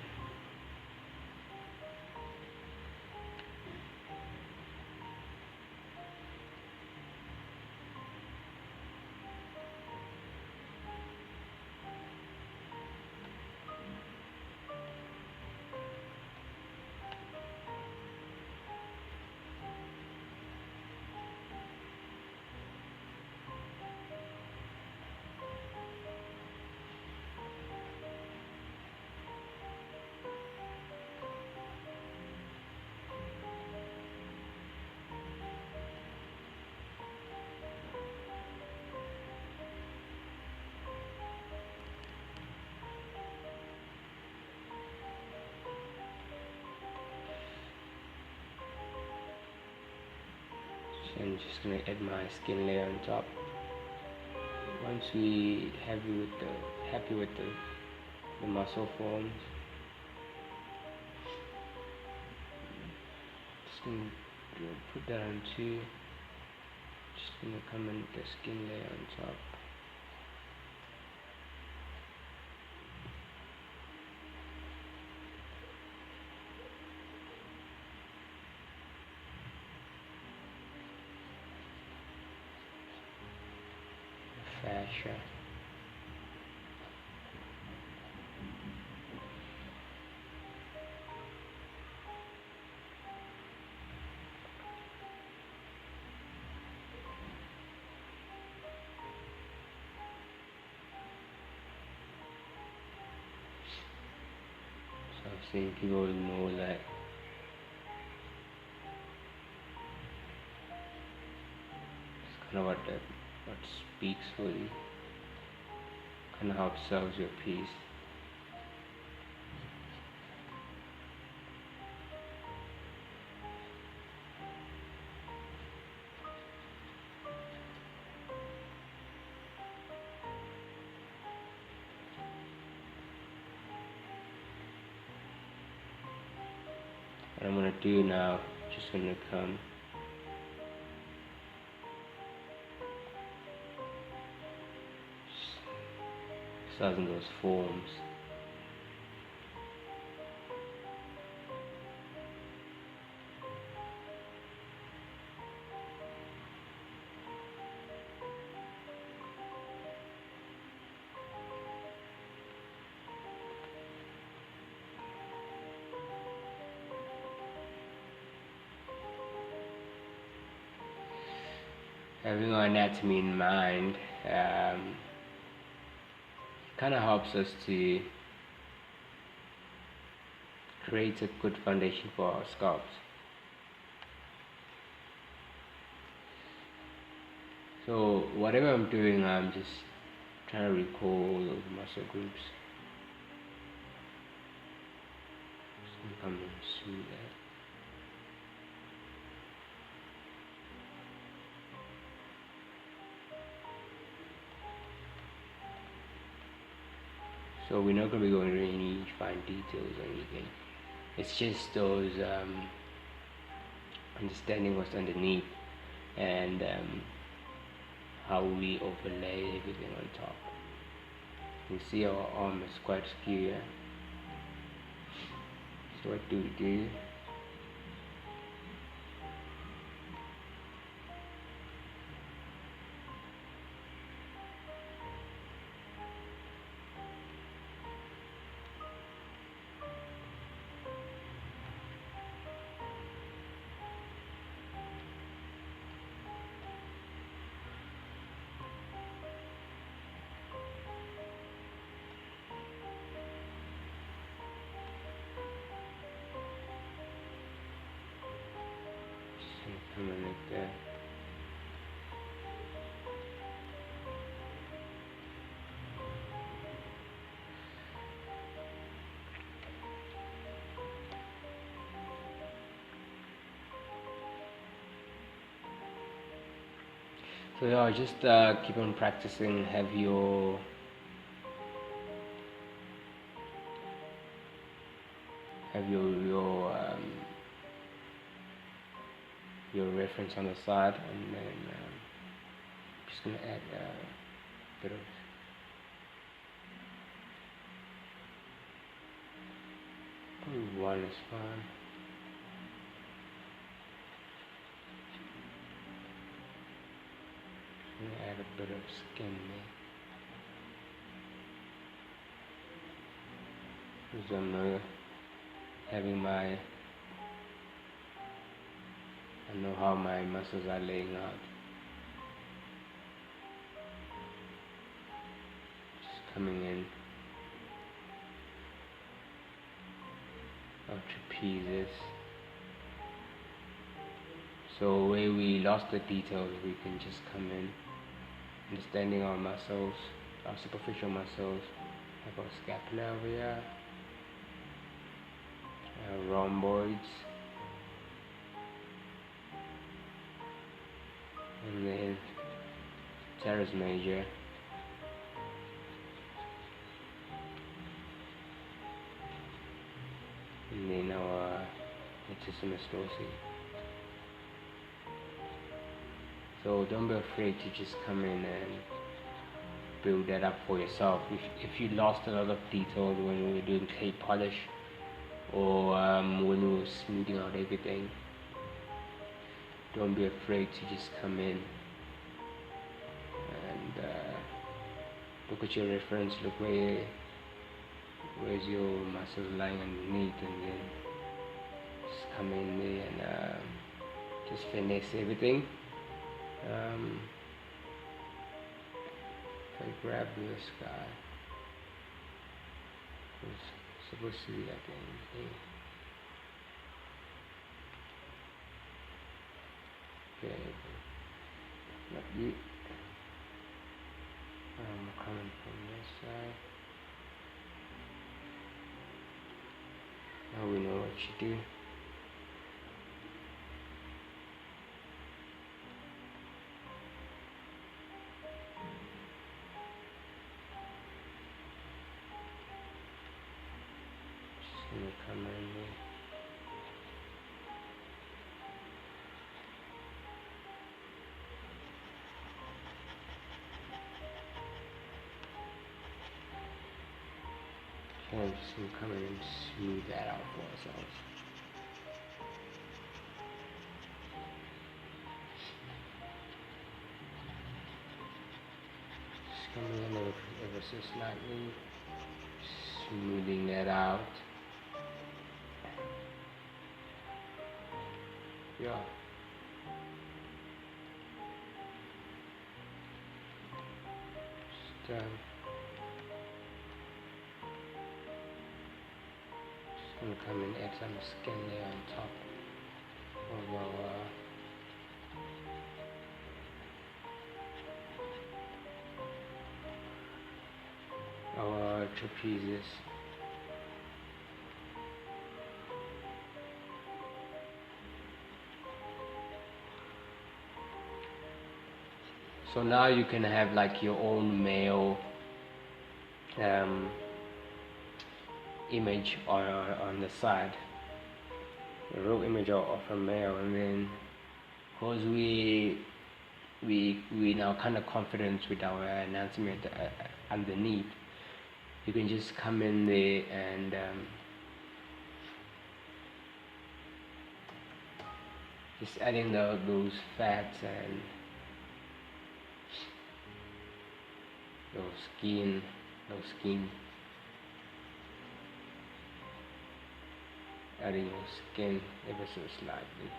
and just gonna add my skin layer on top. Once we happy with the muscle forms, just gonna put that on too. Just gonna come in with the skin layer on top. Fascia. So I've seen people know that it's kind of what speaks for you, kind of how it serves your piece. What I'm going to do now, just going to come massaging those forms. Having our anatomy in mind kind of helps us to create a good foundation for our sculpt. So whatever I'm doing, I'm just trying to recall those muscle groups. Just come and smooth that. So we're not going to be going into any fine details or anything. It's just those understanding what's underneath and how we overlay everything on top. You can see our arm is quite skew. So what do we do? Come in like that. So yeah, just keep on practicing. Have your reference on the side, and then just gonna add a bit of probably one is fine. Just gonna add a bit of skin there, because I'm having I know how my muscles are laying out. Just coming in our trapezes. So where we lost the details, we can just come in, understanding our muscles, our superficial muscles, like our scapula over here, our rhomboids, teres major. And then our latissimus dorsi. So don't be afraid to just come in and build that up for yourself. If you lost a lot of details when we were doing clay polish, or when we were smoothing out everything, don't be afraid to just come in and look at your reference, look where's your muscle lying underneath, and then just come in there and just finesse everything. If I grab this guy, it's supposed to be like anything. Okay, not you. Coming from this side. Now we know what you do. Just gonna come in there. Okay, I'm just gonna come in and smooth that out for ourselves. Just coming in ever so slightly, smoothing that out. Yeah. Just gonna come and add some skin there on top of our trapezius. So now you can have like your own male image on the side, a real image of a male, and then because we now kind of confident with our enhancement underneath, you can just come in there and just adding those fats and those skin, adding your skin ever so slightly.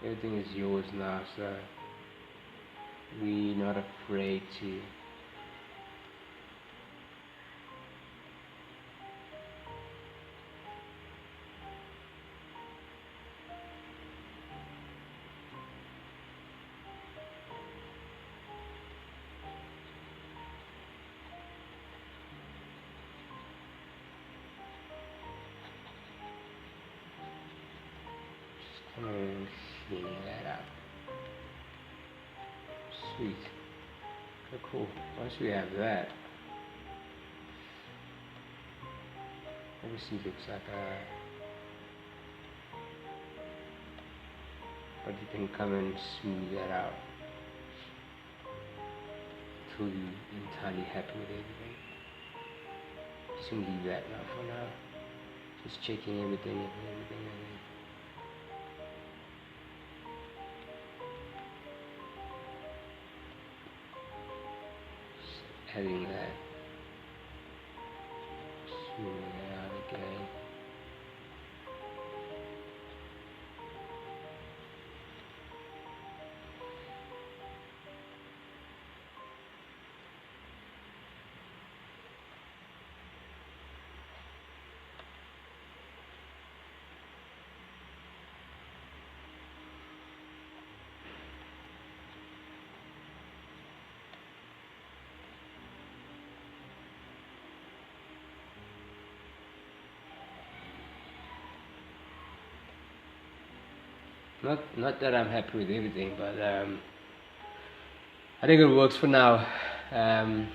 Everything is yours now, so we're not afraid to and cleaning that up. Sweet. Okay, cool. Once we have that, obviously looks like but you can come and smooth that out until you're entirely happy with everything. Just gonna leave that now for now. Just checking everything. Adding that, smoothing it out again. Not that I'm happy with everything, but I think it works for now. Can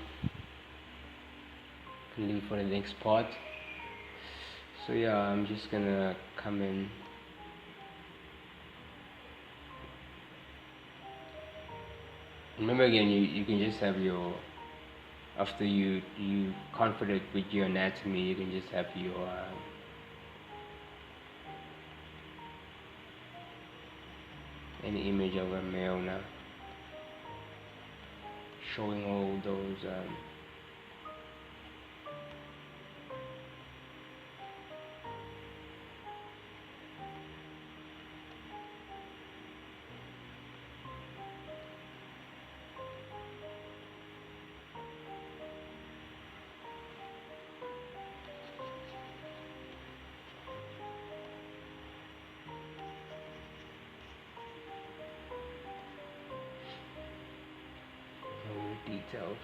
leave for the next part. So yeah, I'm just gonna come in. Remember again, you can just have your, after you confident with your anatomy, you can just have your any image of a male now, showing all those details.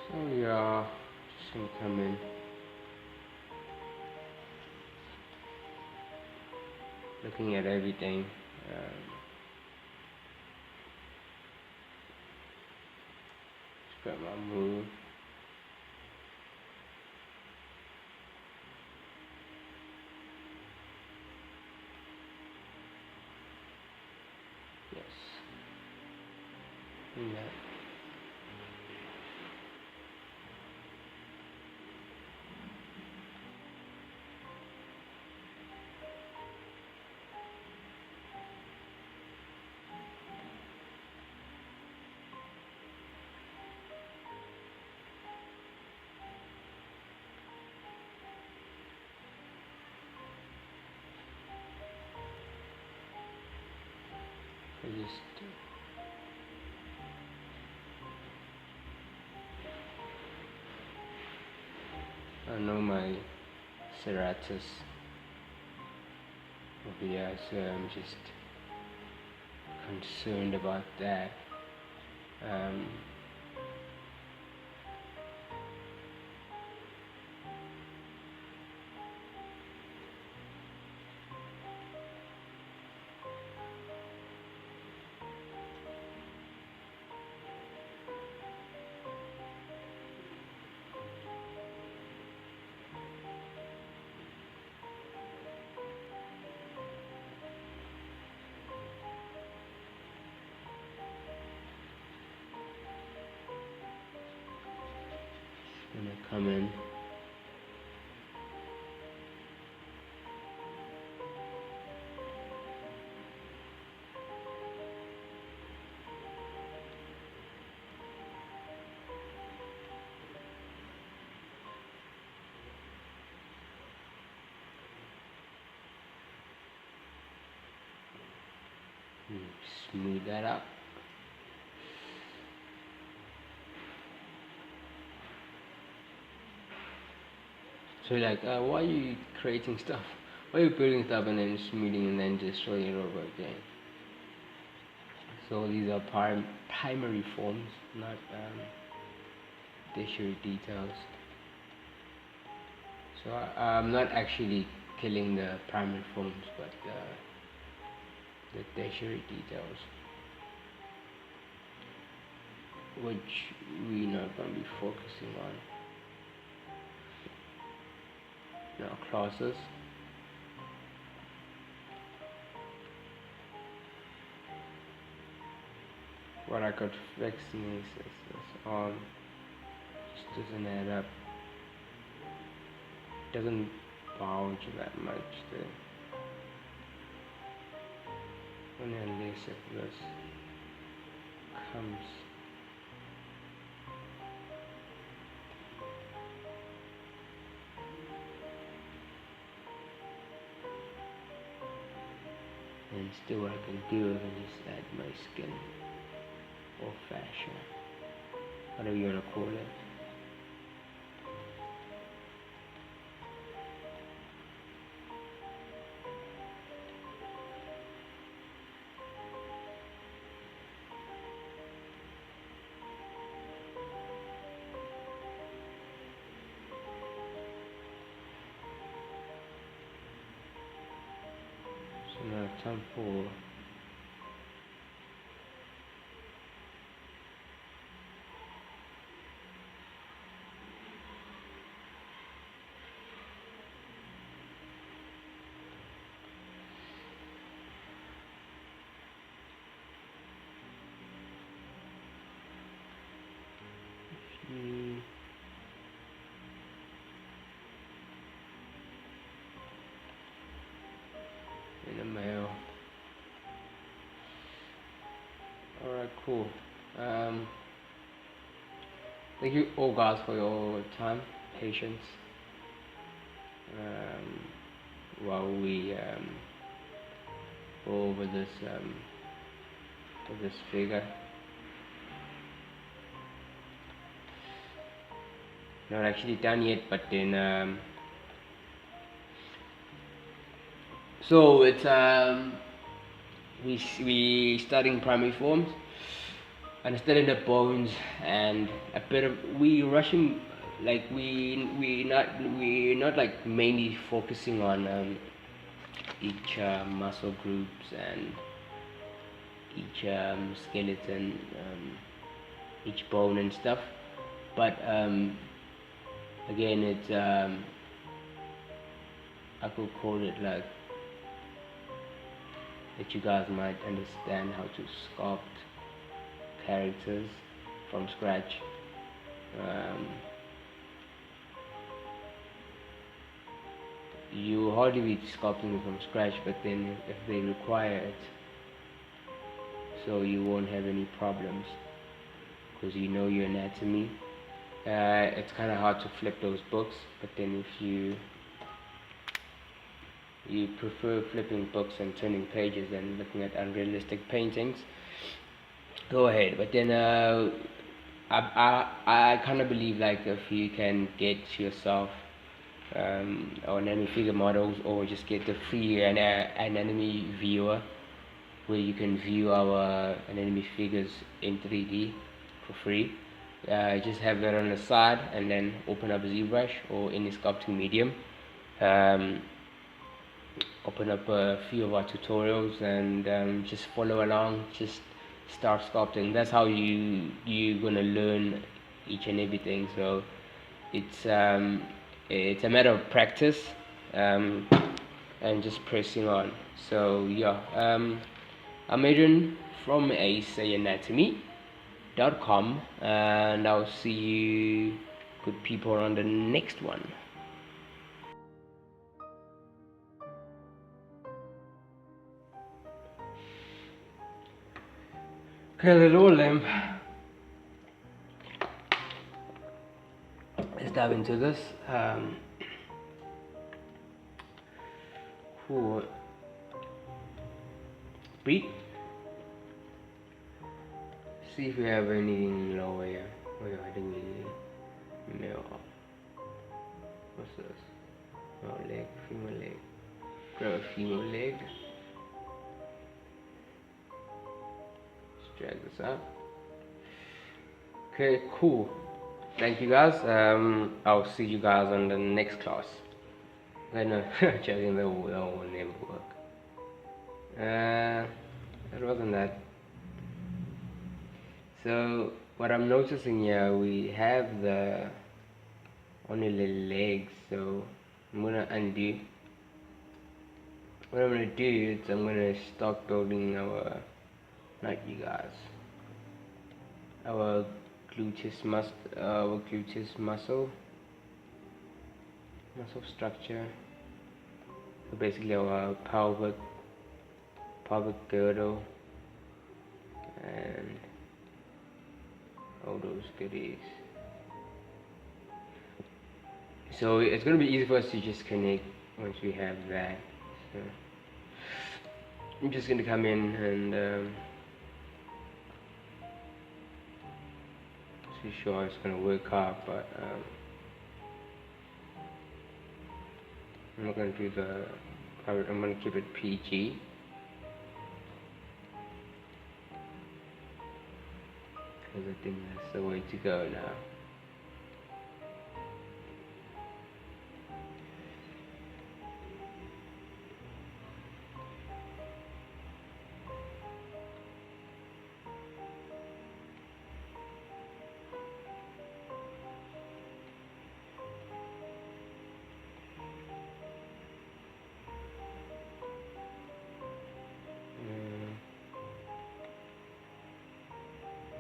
So yeah, just gonna come in, looking at everything. Just grab my move. Yes. And that. I know my serratus over here, so I'm just concerned about that. Gonna come in. Smooth that up. So like, why are you creating stuff? Why are you building stuff and then smoothing and then just showing it over again? So these are primary forms, not tertiary details. So I'm not actually killing the primary forms, but the tertiary details, which we're not going to be focusing on. Now classes. What I could fix is this arm just doesn't add up. Doesn't bulge that much there. Only unless if this comes. And still what I can do, I can just add my skin or fascia, whatever you want to call it. Time for in the mail. Alright, cool. Thank you all guys for your time, patience, while we go over this figure. Not actually done yet, but then so it's we starting primary forms, understanding the bones, and a bit of we rushing, like we're not like mainly focusing on each muscle groups and each skeleton, each bone and stuff, but again it's I could call it like that you guys might understand how to sculpt characters from scratch. You hardly be sculpting it from scratch, but then if they require it, so you won't have any problems because you know your anatomy. It's kind of hard to flip those books, but then if you prefer flipping books and turning pages and looking at unrealistic paintings, go ahead. But then I kind of believe like if you can get yourself or anatomy figure models, or just get the free anatomy viewer where you can view our anatomy figures in 3D for free. Just have that on the side and then open up ZBrush or any sculpting medium. Open up a few of our tutorials and just follow along, just start sculpting. That's how you're gonna learn each and everything. So it's a matter of practice and just pressing on. So yeah, I'm Adrian from aceanatomy.com, and I'll see you good people on the next one. Okay, the lower limb. Let's dive into this. Cool. Breathe. See if we have anything lower here. Oh yeah, I think we no. What's this? Oh, leg, femur leg. Grab a femur leg. Drag this out. Okay, cool. Thank you guys. I'll see you guys on the next class. I know, checking that will never work. It wasn't that. So what I'm noticing here, we have the only the legs. So I'm gonna undo. What I'm gonna do is I'm gonna start building our, not you guys, our gluteus muscle structure. So basically our pelvic girdle and all those goodies. So it's gonna be easy for us to just connect once we have that. So I'm just gonna come in and too sure it's gonna work out, but I'm not gonna do the. I'm gonna keep it PG. Because I think that's the way to go now.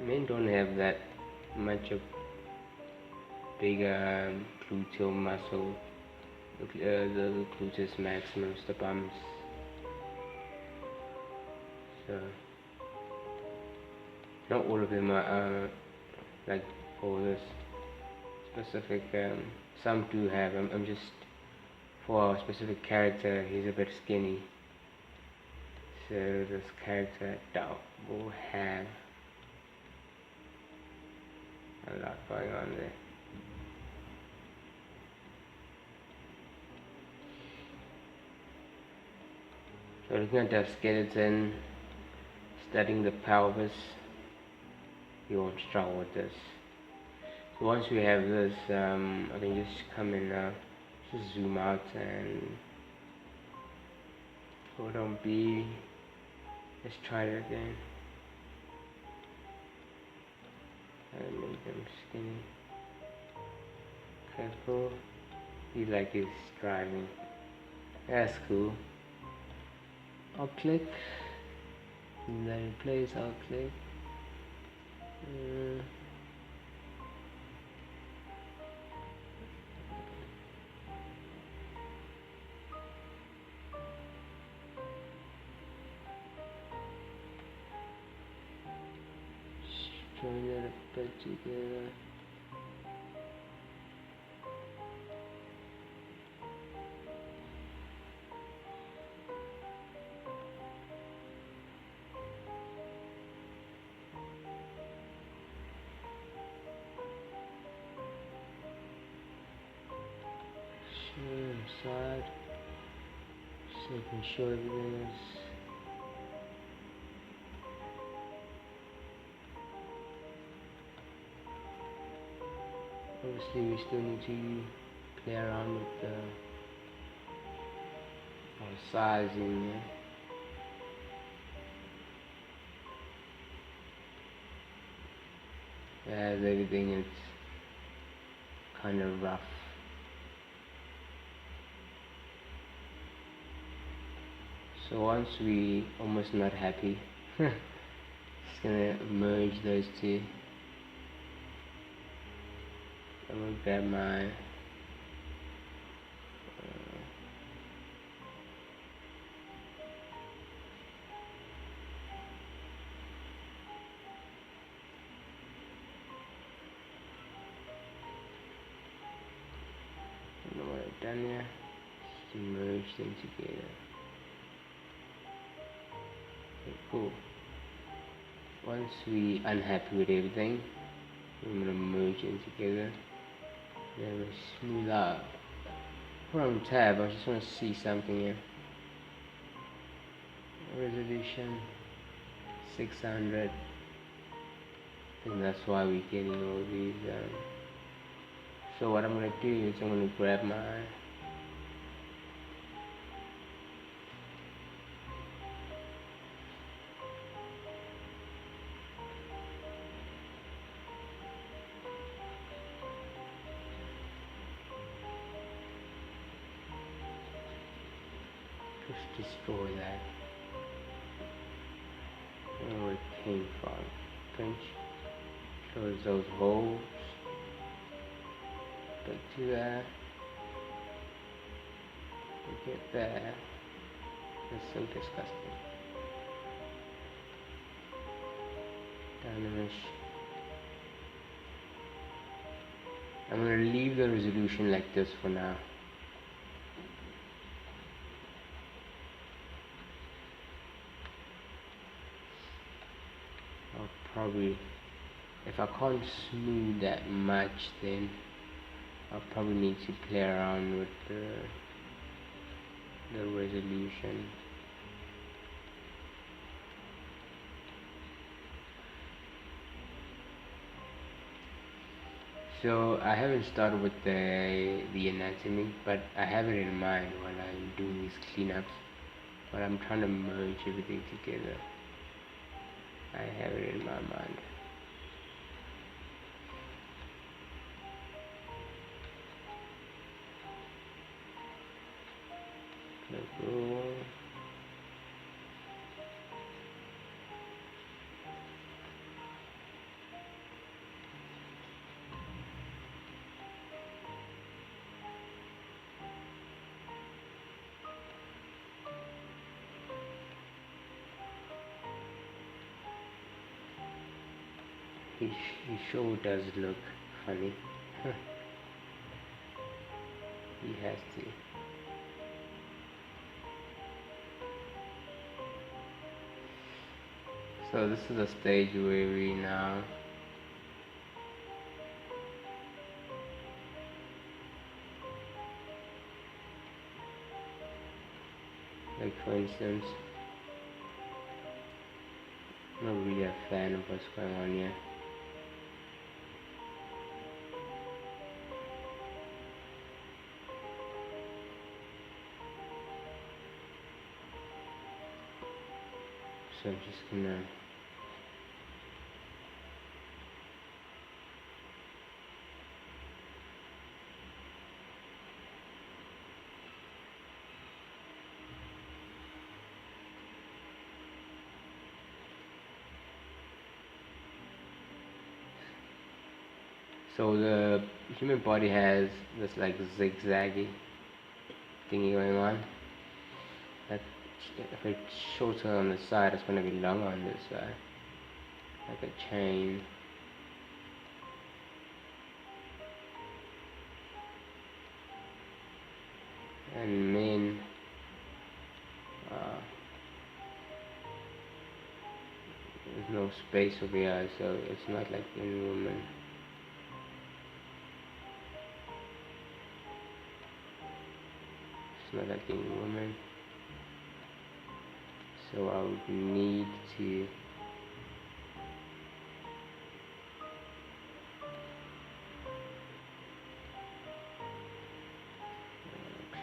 Men don't have that much of bigger gluteal muscle, the gluteus maximus, the bums. So not all of them are like for this specific. Some do have. I'm just for a specific character. He's a bit skinny, so this character will have a lot going on there. So looking at the skeleton, studying the pelvis, you won't struggle with this. So once we have this, I can just come in now, just zoom out and hold on B. Let's try it again. And make them skinny. Okay, cool. He like he's driving. That's cool. I'll click. And then in place, I'll click. Join that a bit together. Side, just making sure everything is obviously we still need to play around with the sizing. As everything is kind of rough. So once we almost not happy, just gonna merge those two. I'm gonna grab my I don't know what I've done here. Just to merge them together. Cool. Once we unhappy with everything, I'm gonna merge them together. Then we smooth out. Put on tab. I just want to see something here. Resolution 600. I think that's why we're getting all these. So what I'm gonna do is I'm gonna grab my just destroy that. Where it came from. Pinch. Close those holes. Back to that. Look at that. That's so disgusting. Down the mesh. I'm gonna leave the resolution like this for now. Probably, if I can't smooth that much, then I'll probably need to play around with the resolution. So I haven't started with the anatomy, but I have it in mind while I'm doing these cleanups. But I'm trying to merge everything together. I have it in my mind. Go. He sure does look funny. He has to. So this is a stage where we now like, for instance, I'm not really a fan of what's going on here. So I'm just gonna so the human body has this like zigzaggy thingy going on. That if it's shorter on the side, it's going to be longer on this side, like a chain. And men, there's no space over here, so it's not like in women. It's not like in women. So I would need to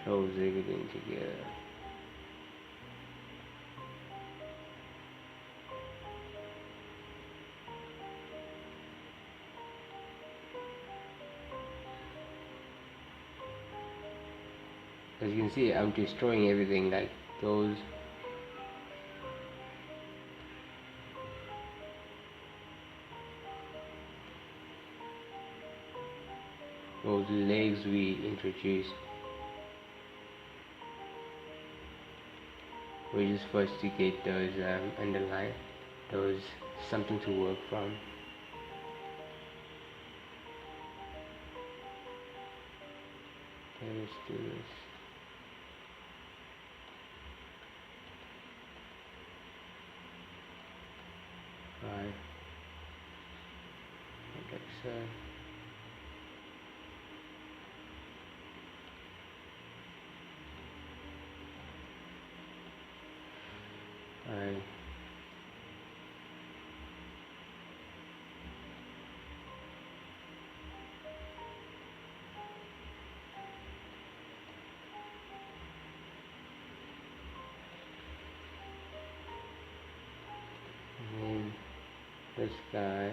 close everything together. As you can see, I'm destroying everything, like those legs we introduced. We're just first to get those underline, those something to work from. Okay, let's do this. Right, like so. Right. And then this guy.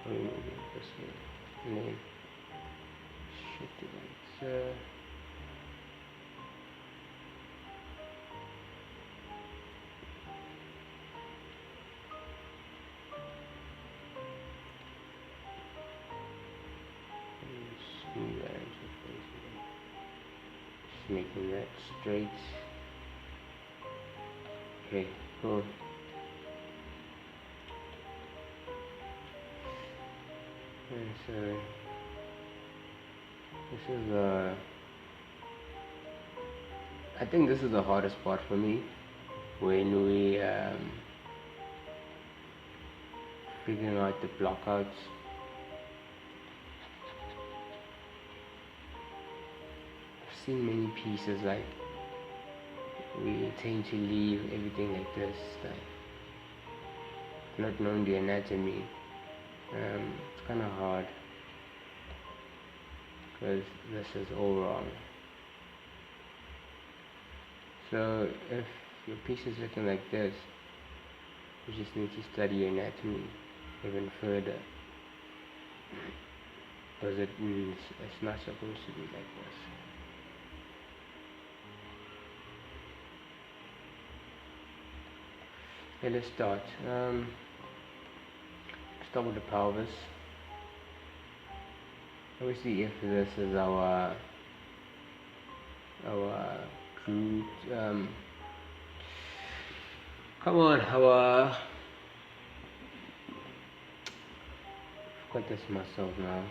Remove it this way, and then shift it like so. And smooth that into place again. Just making that straight. Okay, cool. And so this is I think this is the hardest part for me when we figuring out the blockouts. I've seen many pieces like we tend to leave everything like this, like not knowing the anatomy. It's kind of hard because this is all wrong. So if your piece is looking like this, you just need to study your anatomy even further, because it's not supposed to be like this. Okay, let's start. Start with the pelvis. obviously if this is our glute, come on, our, forgot this muscle now,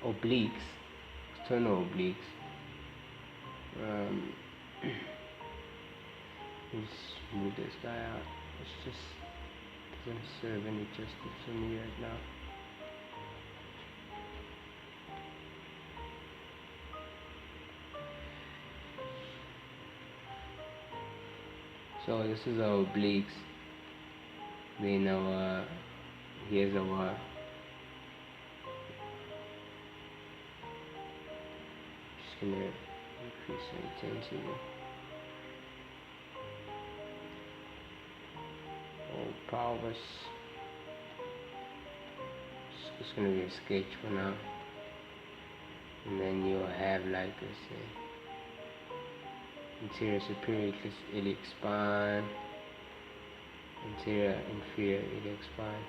obliques, external obliques. Let's move this guy out. It's just doesn't serve any justice for me right now. So this is our obliques. Then our, here's our just gonna increase the intensity. Pelvis. It's gonna be a sketch for now, and then you'll have like this interior superior iliac spine, interior inferior iliac spine,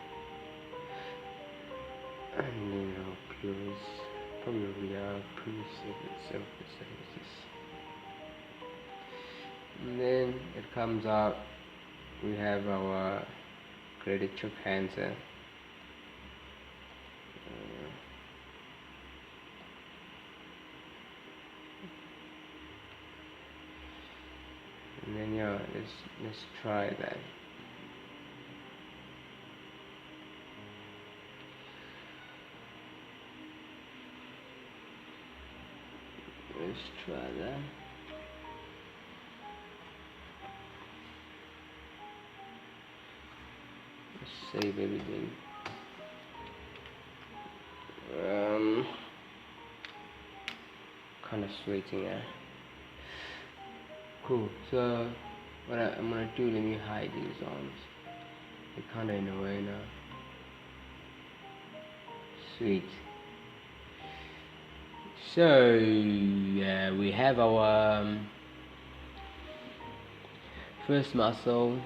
and then our pubis, probably our surface. And then it comes out. We have our credit choke cancer. And then yeah, let's try that. Let's try that. Save everything. Kind of sweating, yeah. Cool. So what I'm gonna do, let me hide these arms. They're kind of in the way now. Sweet. So we have our first muscle.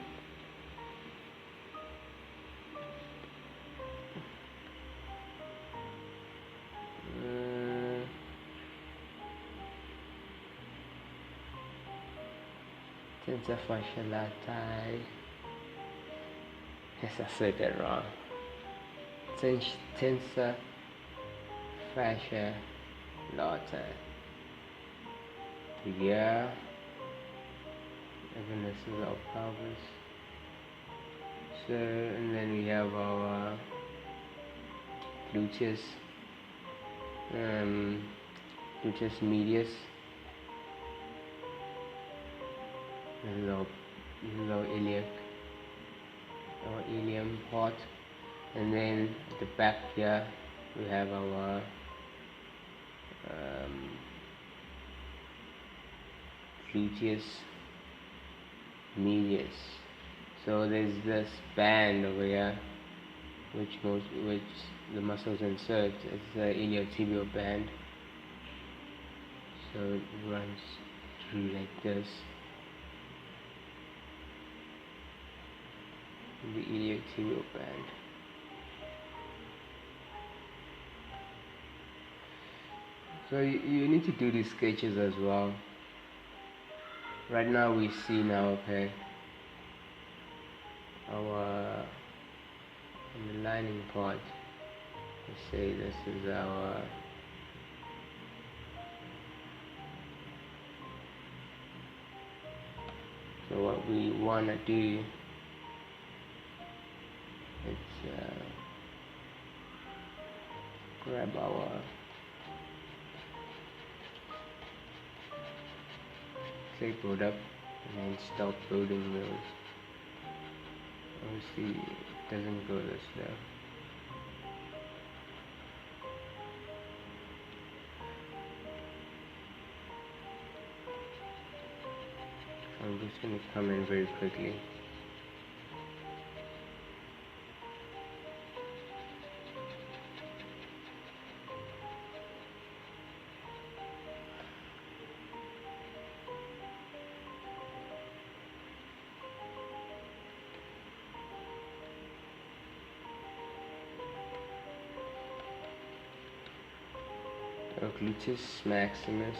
Tensor fascia latae. Yes, I said that wrong. Tensor fascia latae. Yeah. Again, this is our pelvis. So, and then we have our gluteus, gluteus medius. This is our iliac, our ilium part, and then at the back here we have our gluteus medius. So there's this band over here which the muscles insert. It's the iliotibial band. So it runs through like this. The iliotibial band. So you need to do these sketches as well. Right now we see now, okay, our on the lining part. Let's say this is our so what we want to do, it's grab our clipboard up and then start building those. Obviously it doesn't go this slow. I'm just going to come in very quickly. gluteus maximus,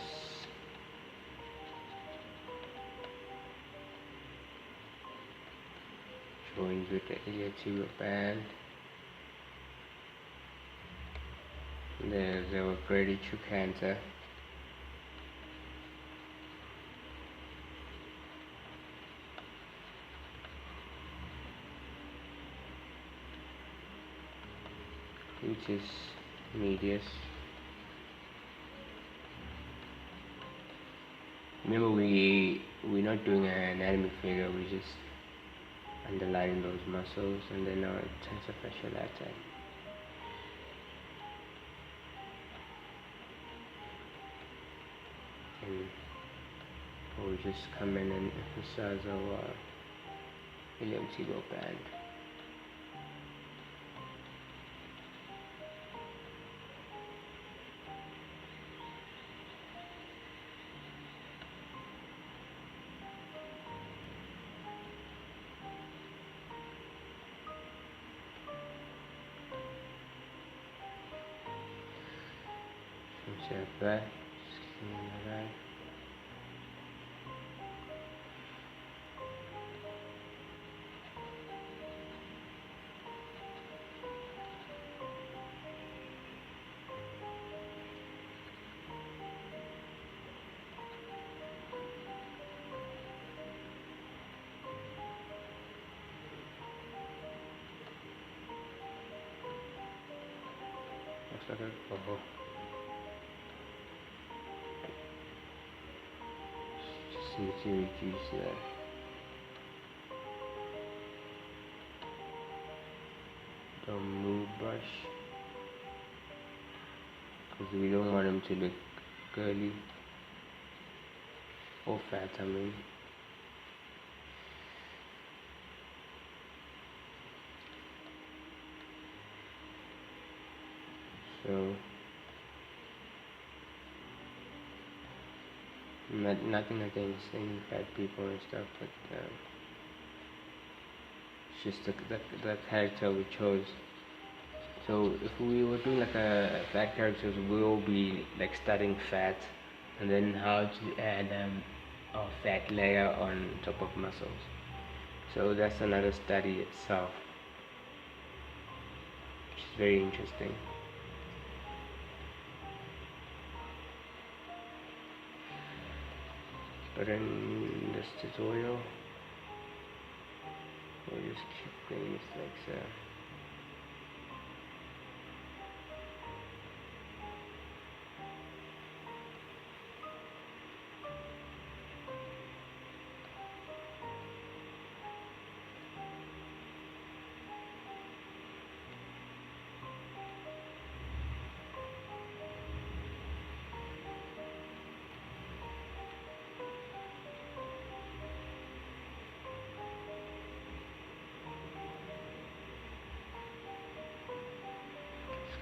joins with the iliotibial band. There's our pretty trochanter. Which is medius. Remember, we're not doing an anatomy figure, we're just underlining those muscles, and then our tensor fasciae latae. And we'll just come in and emphasize our iliotibial band. Step back, just clean that out. Looks like a just need to reduce that. Don't move brush, because we don't want them to look curly or fat, I mean. So nothing against any fat people and stuff, but it's just the character we chose. So if we were doing like a fat character, we'll be like studying fat and then how to add a fat layer on top of muscles. So that's another study itself, which is very interesting. But in this tutorial, we'll just keep things like so.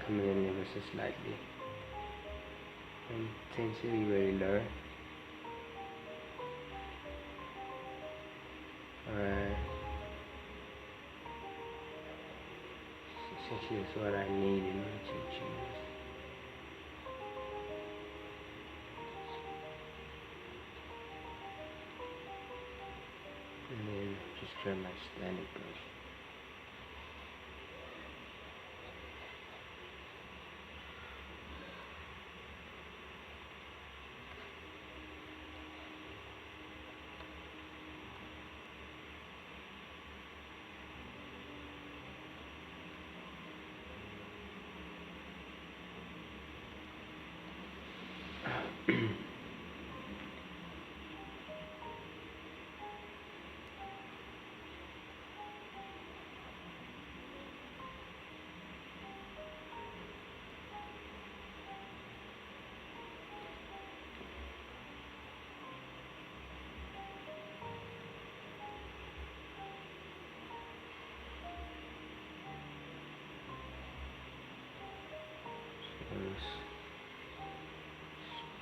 Coming in ever so slightly, intensity very low. Essentially is what I need in order to achieve this. And then just grab my standard brush.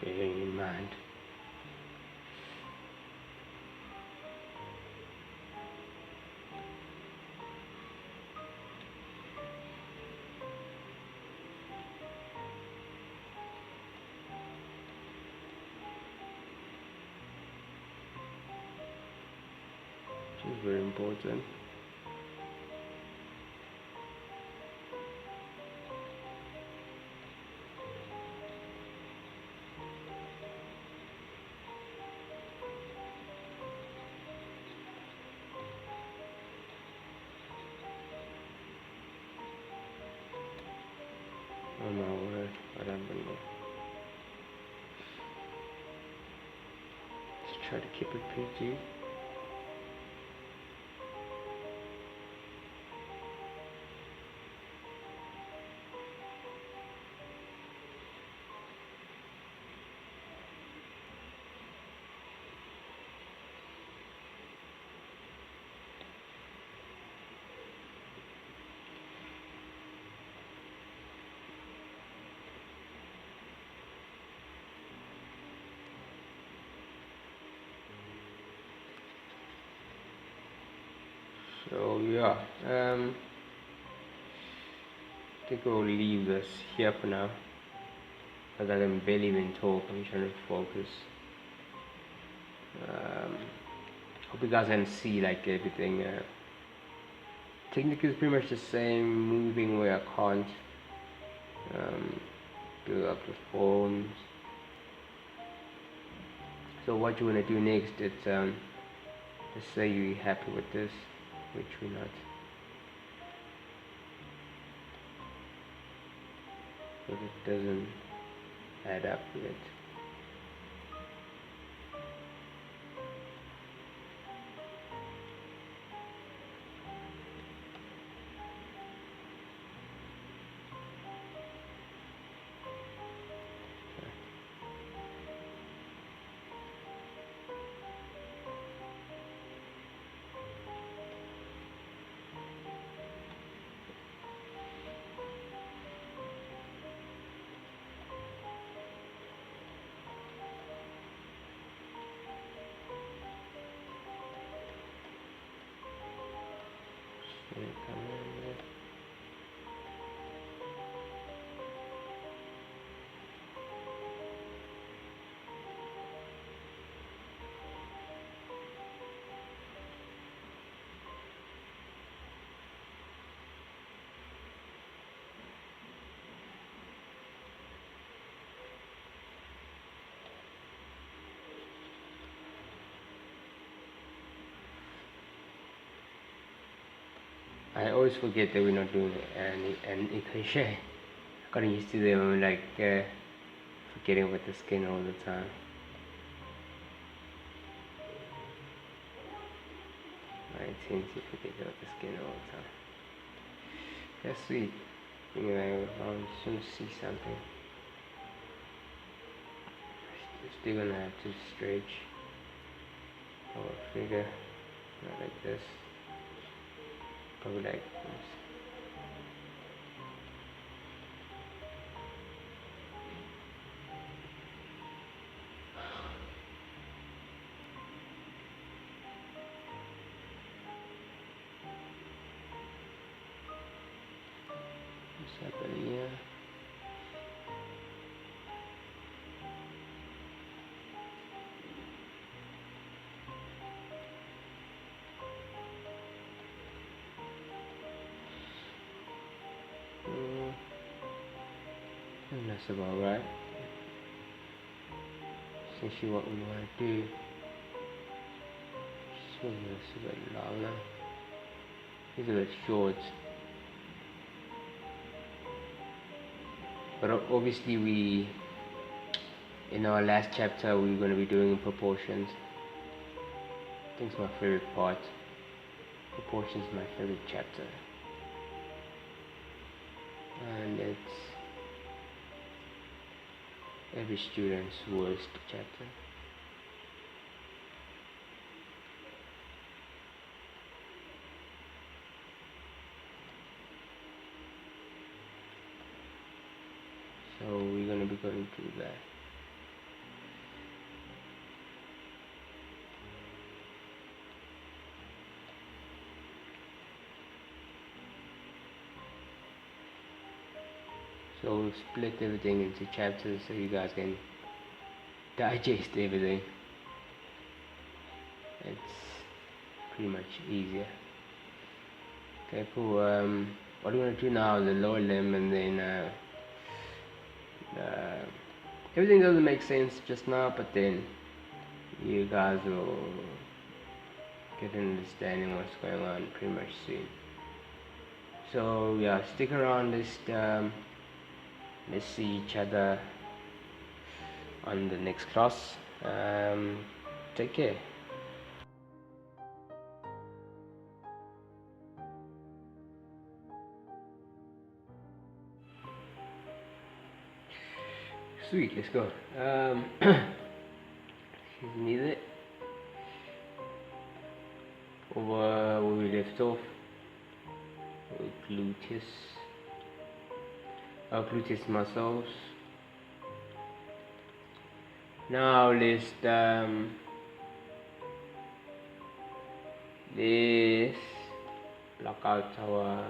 Bearing in mind. very important. Oh my word, what happened there? Let's try to keep it PG. So yeah, I think I'll leave this here for now, because I can barely even talk. I'm trying to focus. Hope you guys can see like everything. Technique is pretty much the same, moving where I can't. Build up the forms. So what you want to do next is let's say you're happy with this, which we're not, because it doesn't add up yet. I always forget that we're not doing any crochet. I got used to them like forgetting about the skin all the time. I tend to forget about the skin all the time. That's sweet. Anyway, I just want to see something. Still gonna have to stretch our figure, not like this. Probably like this. What's happening here? And that's about right. Essentially what we want to do. Swing this a bit longer. It's a bit short. But obviously we, in our last chapter, we're going to be doing proportions. I think it's my favorite part. Proportions is my favorite chapter. And it's every student's worst chapter. So we're going to be going through that. So we'll split everything into chapters so you guys can digest everything. It's pretty much easier. Okay, cool. What we're gonna do now is the lower limb, and then everything doesn't make sense just now, but then you guys will get an understanding what's going on pretty much soon. So yeah, stick around. Let's see each other on the next class. Take care. Sweet, let's go. Excuse me there. Over where we left off, our gluteus muscles. Now let's block out our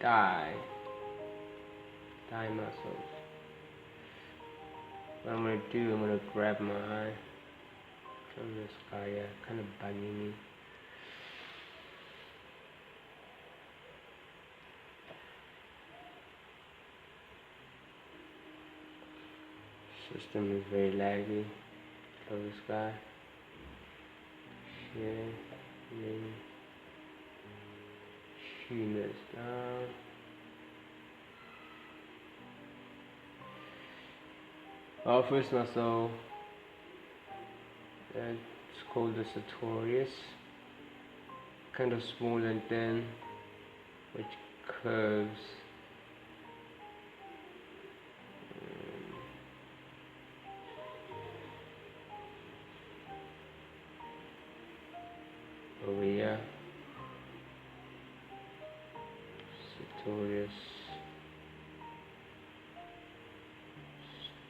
thigh muscles. What I'm gonna do, I'm gonna grab my eye from this guy, kind of bugging me. System is very laggy. Close this guy. Share, and then shooting this down. Our first muscle, it's called the sartorius, kind of small and thin, which curves over here. Sartorius.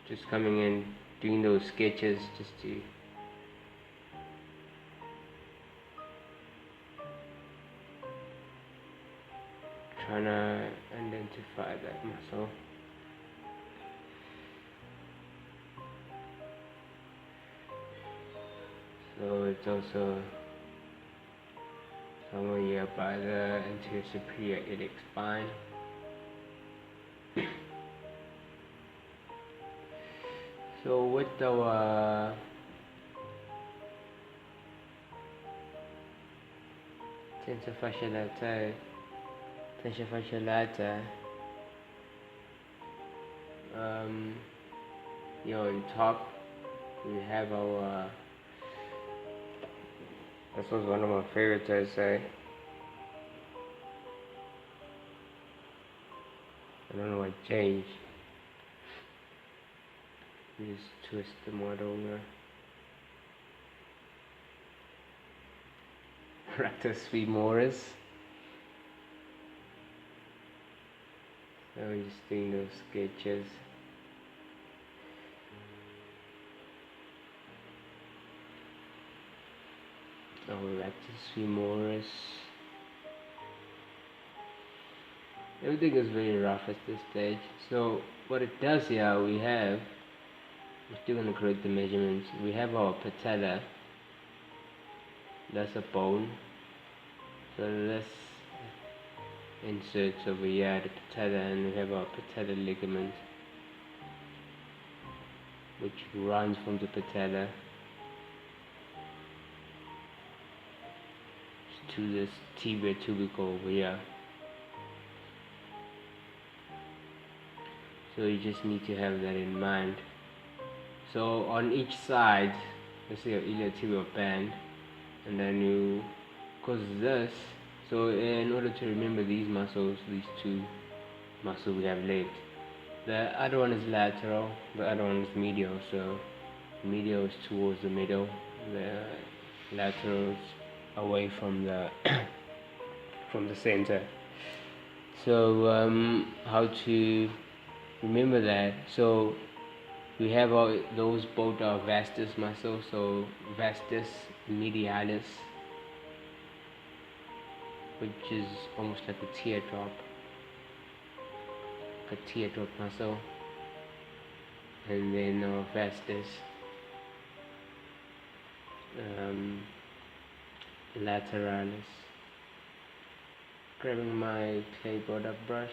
Just coming in, doing those sketches just to trying to identify that muscle. So it's also somewhere here by the anterior superior iliac spine. So with our tensor fascia latae, on top we have our, this was one of my favorites, I say. I don't know what changed. Just twist the model over. Rectus femoris. So we're just doing those sketches. Rectus femoris. Everything is very rough at this stage. So what it does here, we're still going to correct the measurements. We have our patella, that's a bone, so let's insert over here the patella, and we have our patella ligament which runs from the patella to this tibia tubercle over here. So you just need to have that in mind. So on each side, let's say your iliotibial band, and then you, cause this, so in order to remember these muscles, these two muscles we have left, the other one is lateral, the other one is medial, so medial is towards the middle, the lateral is away from the from the center. So how to remember that? So we have those both are vastus muscles, so vastus medialis, which is almost like a teardrop muscle, and then vastus lateralis. Grabbing my clay border brush.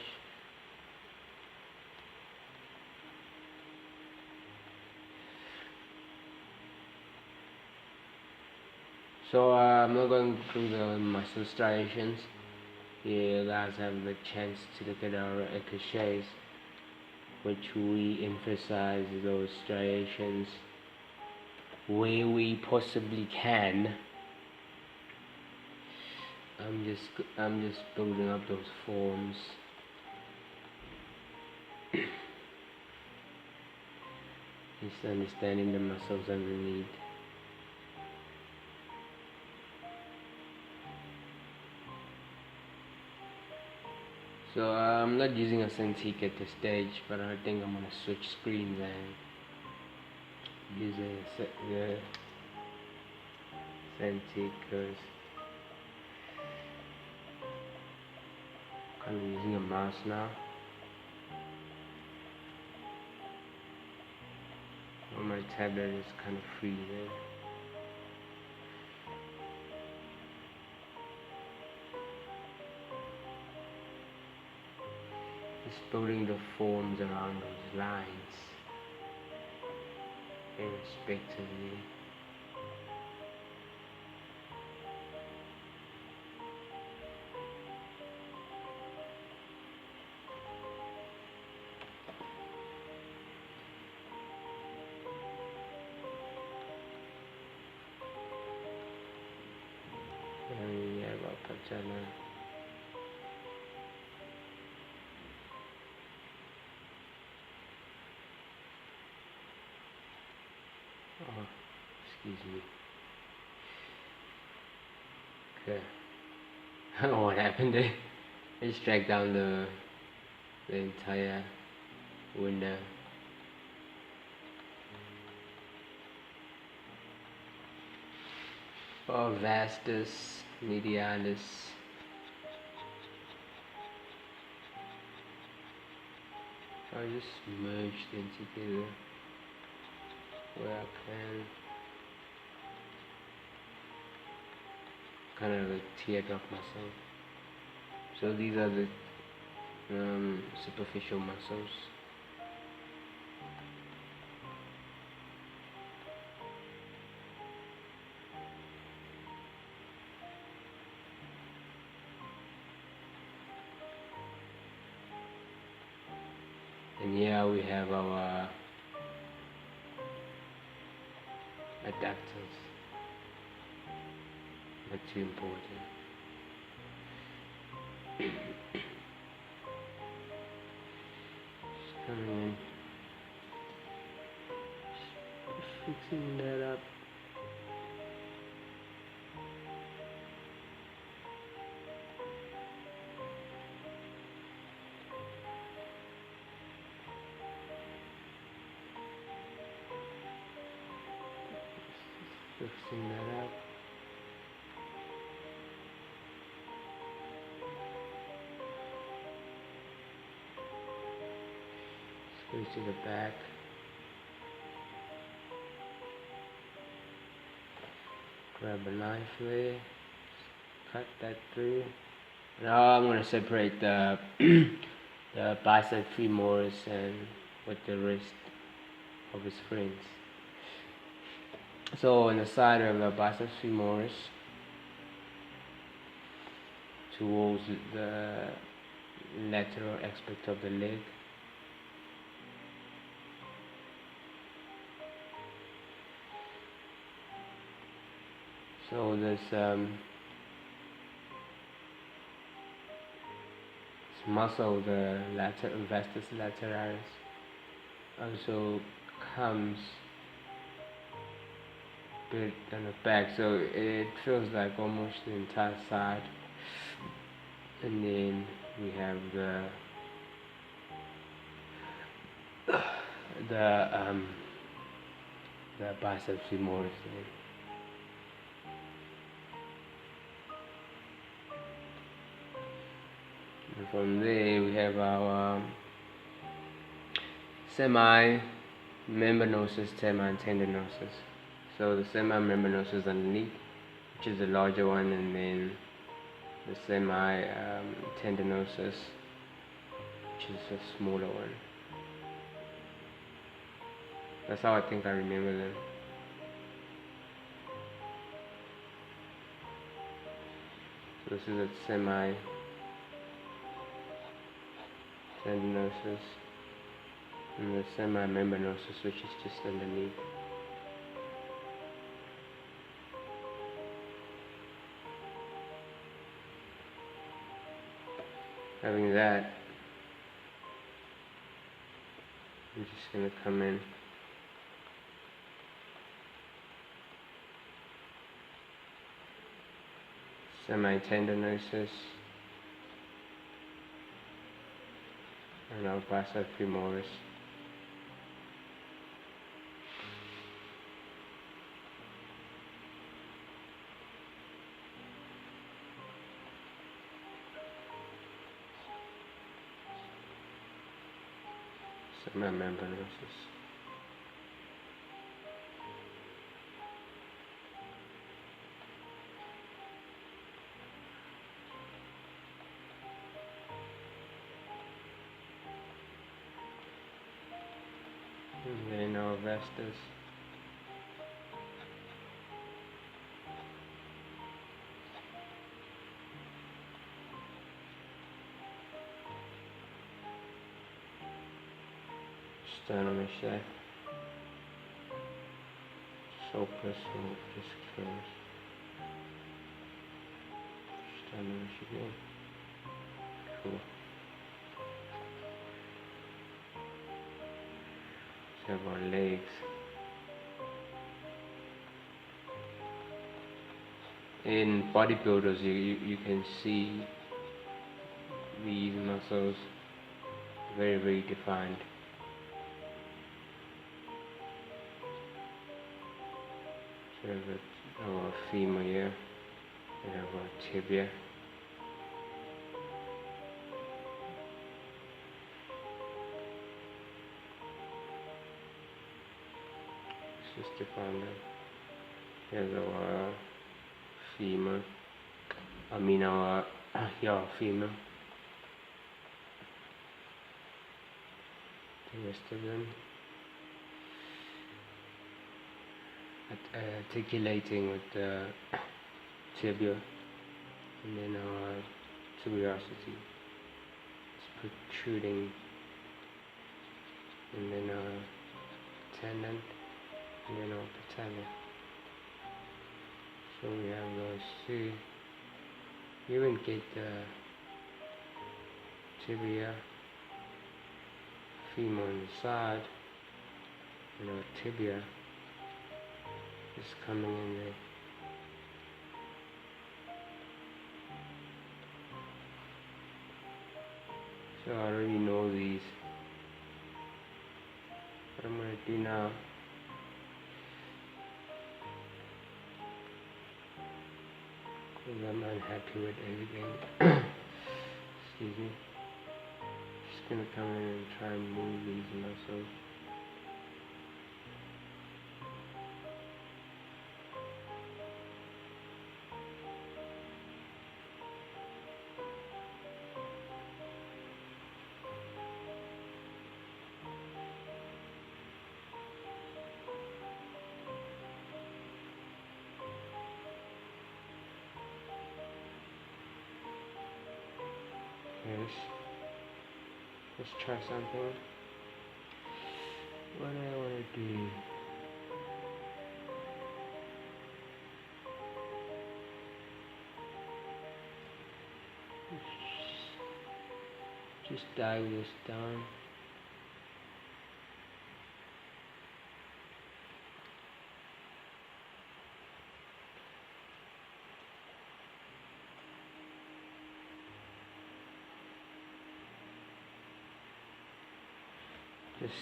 So I'm not going through the muscle striations. You guys have the chance to look at our clichés, which we emphasize those striations where we possibly can. I'm just building up those forms. Just understanding the muscles underneath. So I'm not using a Cintiq at this stage, but I think I'm gonna switch screens and use the Cintiq because I'm using a mouse now. On my tablet is kind of freezing. Just building the forms around those lines irrespectively. Yeah, about Pachana. Oh, excuse me. Okay. I don't know what happened there. I just dragged down the entire window. Oh, vastus medialis. I just merged them together where I can. Kind of like teardrop muscle. So these are the superficial muscles. And here we have our adductors. Not too important. Just coming in, just fixing that up. Fixing that up. Go to the back. Grab a knife there. Cut that through. Now I'm going to separate the the bicep femoris and with the wrist of his friends. So on the side of the bicep femoris towards the lateral aspect of the leg. So this muscle, the vastus lateralis, also comes a bit on the back, so it feels like almost the entire side. And then we have the bicep femoris. And from there we have our semi-membranosus, semi-tendinosus. So the semi-membranosus underneath, which is the larger one, and then the semi-tendinosus, which is a smaller one. That's how I think I remember them. So this is a semi-tendinosus, and the semi-membranosus, which is just underneath. Having that, I'm just going to come in semi-tendinosus and our basa femoris. Semi-membranosus. And then our vastus. Sternum ischiae. Sulcus or discus. Sternum ischiae. Cool. Let's have our legs. In bodybuilders, you can see these muscles very defined. So we have our femur here, we have our tibia. Let's just define that. Here's our femur. I mean our femur. The rest of them articulating with the tibia, and then our tuberosity is protruding, and then our tendon, and then our patella. So we have those two. You even get the tibia, femur on the side, and our tibia is coming in there. So I already know these. What I'm going to do now because I'm unhappy with everything. Excuse me. Just gonna come in and try and move these muscles. Yes. Let's try something. What do I want to do? Just dial this down. Just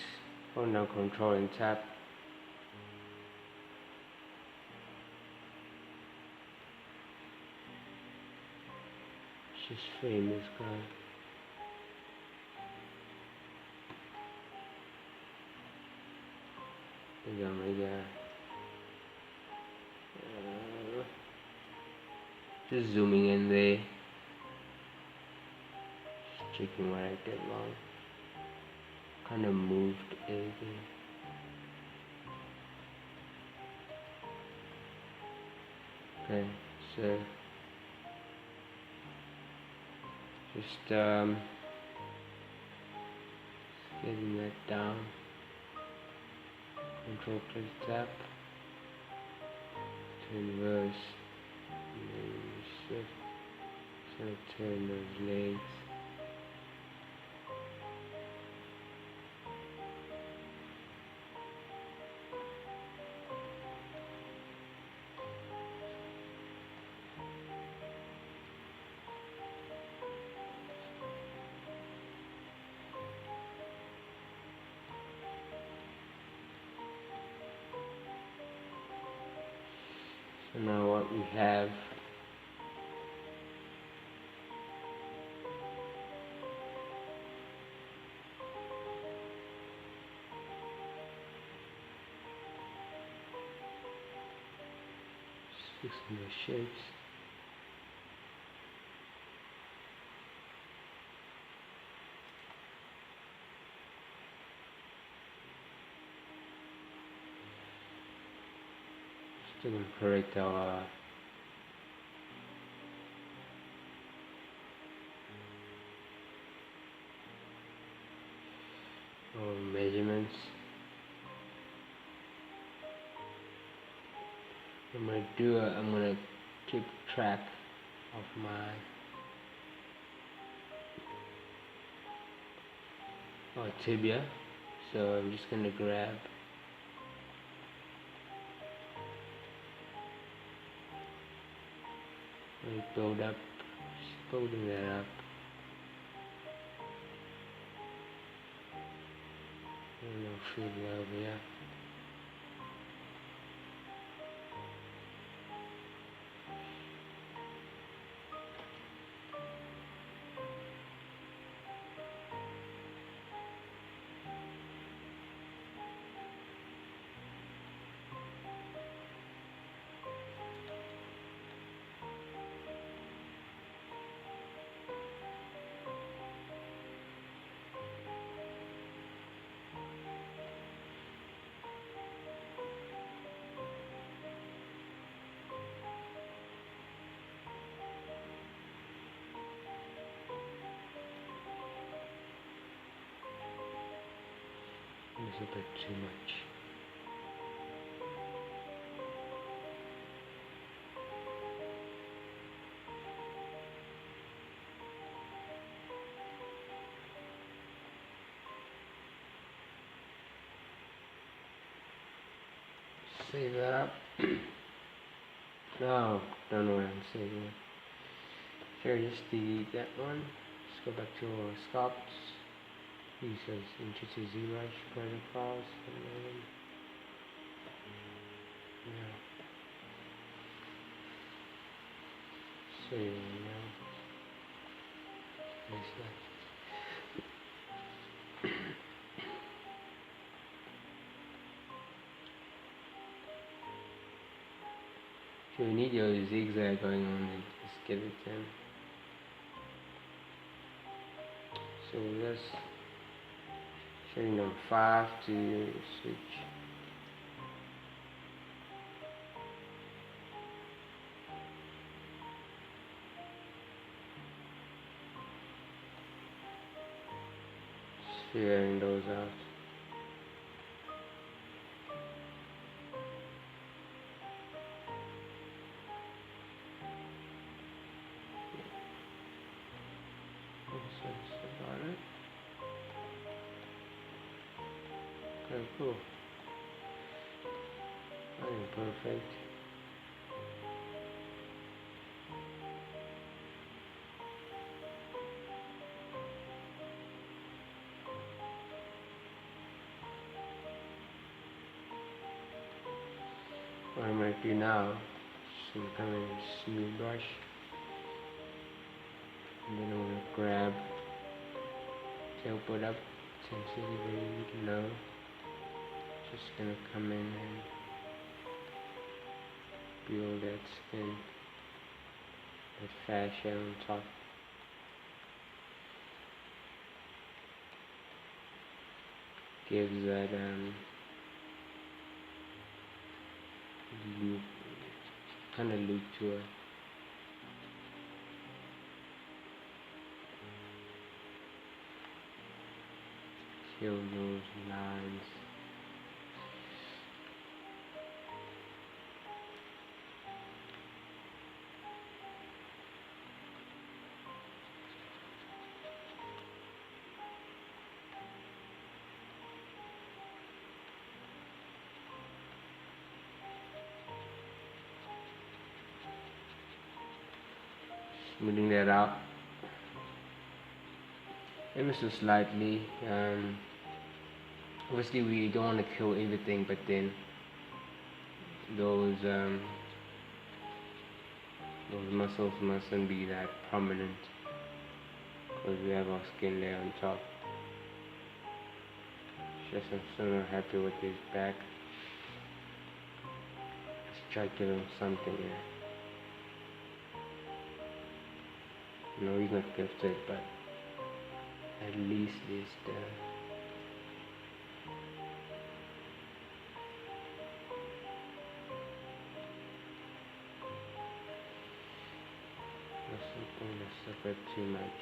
hold down control and tap. Just frame this guy. There you go, right there. Just zooming in there, just checking what I did wrong. Kind of moved everything. Okay, so just getting that down. Control click tab to inverse, and then shift, so turn those legs. So now what we have just fixing the shapes. Still gonna correct our measurements. I'm gonna keep track of my tibia, so I'm just gonna grab build up, just building that up. And I'll feed it over here. It's a bit too much. Save that up. No, don't know what I'm saving it. Sure, just delete that one. Just go back to our sculpts. Use those into ZBrush protocols, and then so you know, there's that. So we need your zigzag going on the skeleton. So let's shading number 5 to switch. Just figuring those out. That's about it. Okay, cool. I am perfect. What I'm going to do now is I'm come in with smooth brush, and then I'm going to grab tail put up, intensity very low. Just gonna come in and build that skin. with fascia on top. Gives that loop, kind of loop to it. Kill those lines. Smoothing that out ever so slightly. Obviously we don't want to kill everything, but then those muscles mustn't be that prominent because we have our skin layer on top. Just I'm still not happy with his back. Let's try to give him something here. No, he's not gifted, but at least this something that's suffered too much.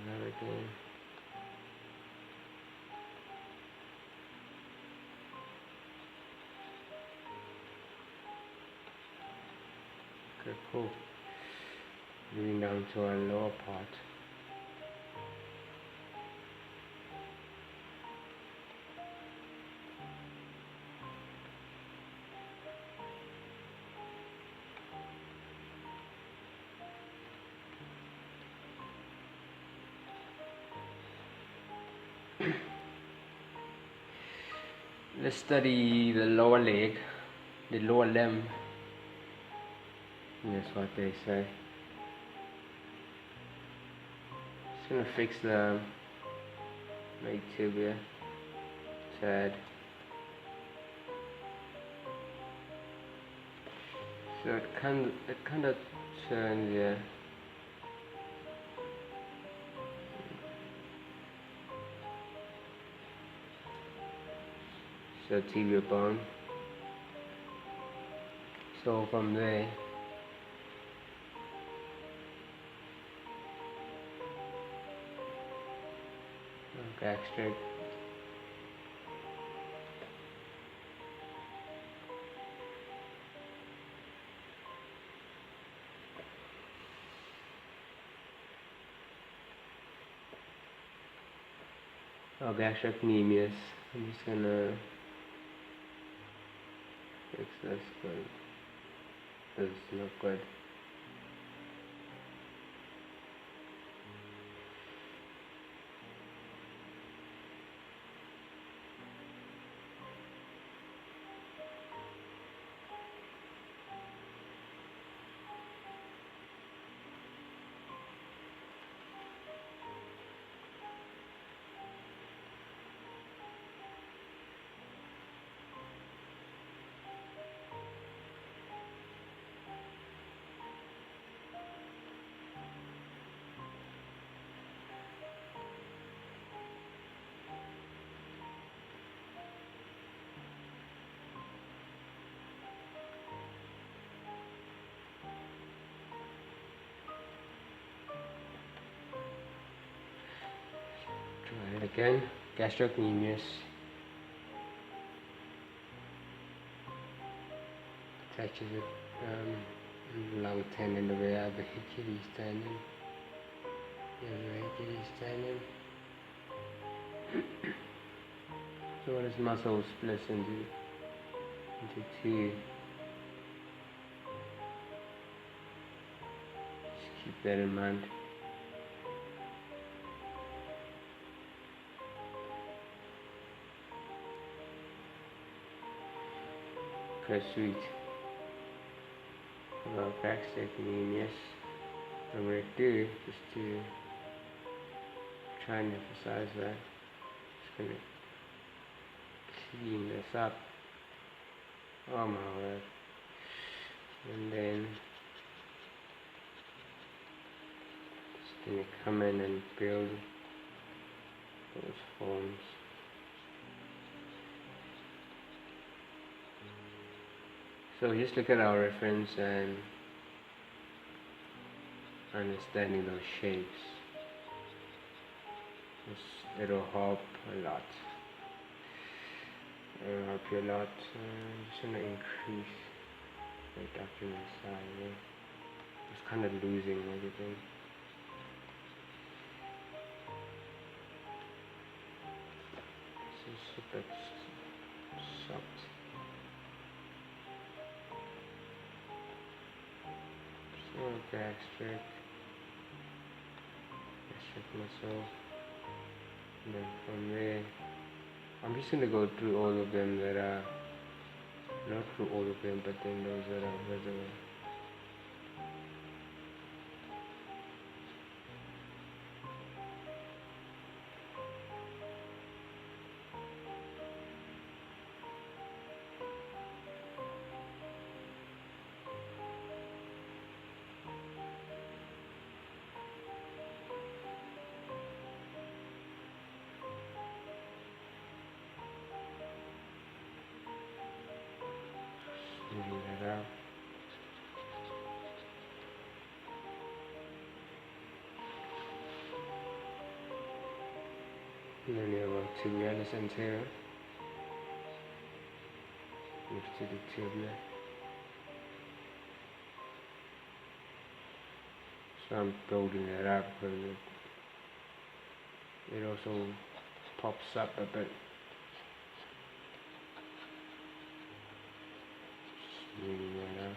Everything. Okay, cool. Moving down to our lower part. Let's study the lower leg, the lower limb. That's what they say. Just gonna fix the right tibia, tad. So it kind of turns here. So tibia bone. So from there, back straight. Gastrocnemius. I'm just gonna fix this good. This is not good. Try it again. Gastrocnemius. Attaches it long tendon over here, the Achilles tendon. Here's the Achilles tendon. So this muscle splits into two. Just keep that in mind. Okay, sweet. About backstacking, yes. What I'm going to do is to try and emphasize that. Just going to clean this up. Oh my word. And then just going to come in and build those forms. So just look at our reference and understanding those shapes. It'll help a lot. It'll help you a lot. Just want to increase the document size. Yeah. It's kind of losing everything. This is a bit soft. So okay, extract myself, and then from there I'm just going to go through all of them that are, not through all of them, but then those that are visible. Smoothing that out. And then you have our tibialis anterior next to the tibia. So I'm building that up because it also pops up a bit. Smoothing that out.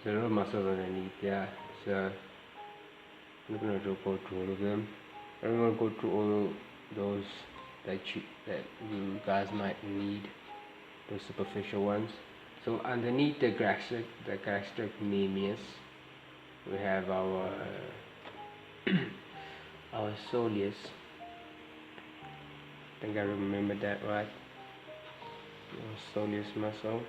There are muscles underneath, yeah. So I'm not going to go through all of them. I'm going to go through all of those that you guys might need, those superficial ones. So underneath the gastrocnemius, we have our our soleus. I think I remember that right. Our soleus muscle.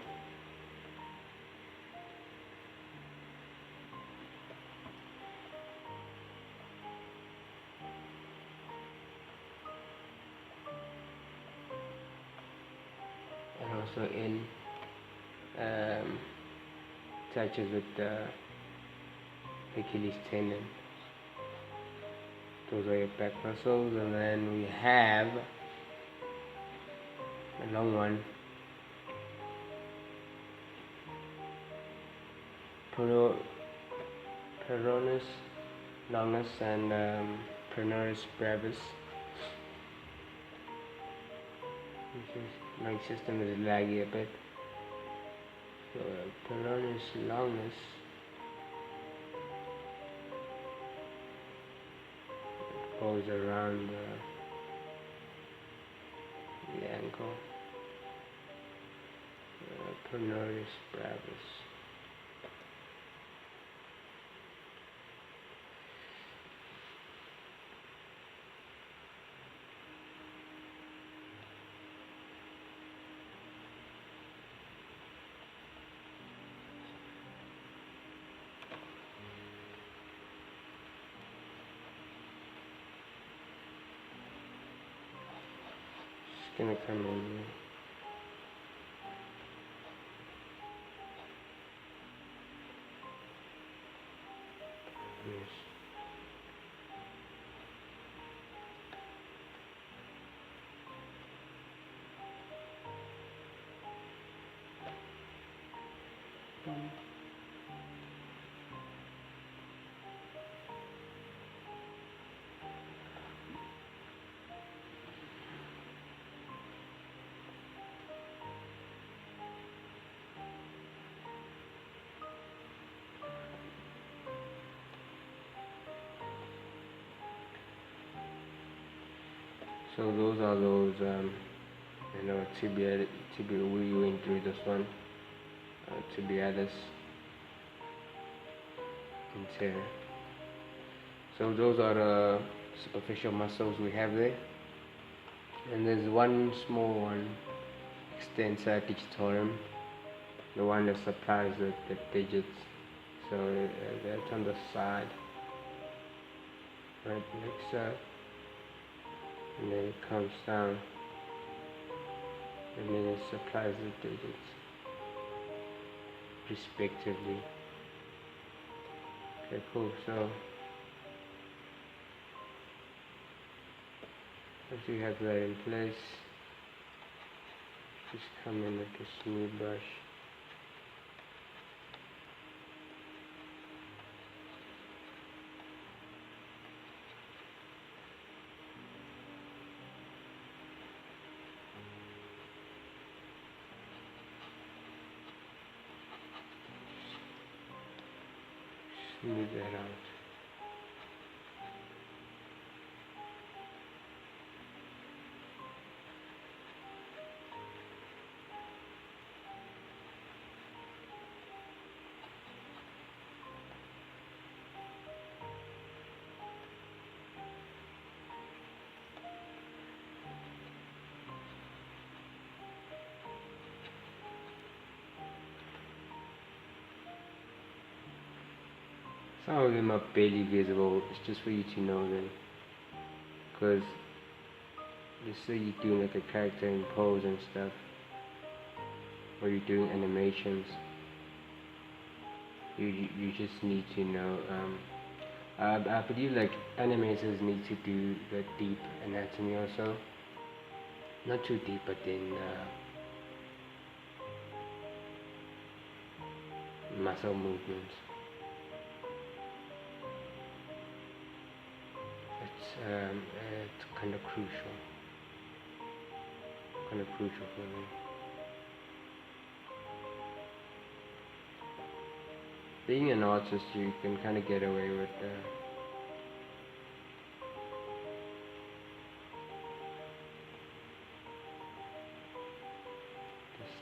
And also in touches with the Achilles tendon. Those are your back muscles, and then we have a long one, peroneus longus and peroneus brevis. My system is laggy a bit. So peroneus longus goes around the ankle. Peroneus brevis. Gonna come in here. Yes. one. So those are those we went through this one, tibialis interior. So those are the superficial muscles we have there, and there's one small one, extensor digitorum, the one that supplies the digits. So that's on the side, right next side. And then it comes down, and then it supplies the digits respectively. Okay, cool. So once you have that in place, just come in with a smooth brush. Smooth that out. Some of them are barely visible, it's just for you to know them, because just say you're doing like a character in pose and stuff, or you're doing animations, you just need to know. I believe like animators need to do the deep anatomy also, not too deep, but then muscle movements. It's kind of crucial for me. Being an artist, you can kind of get away with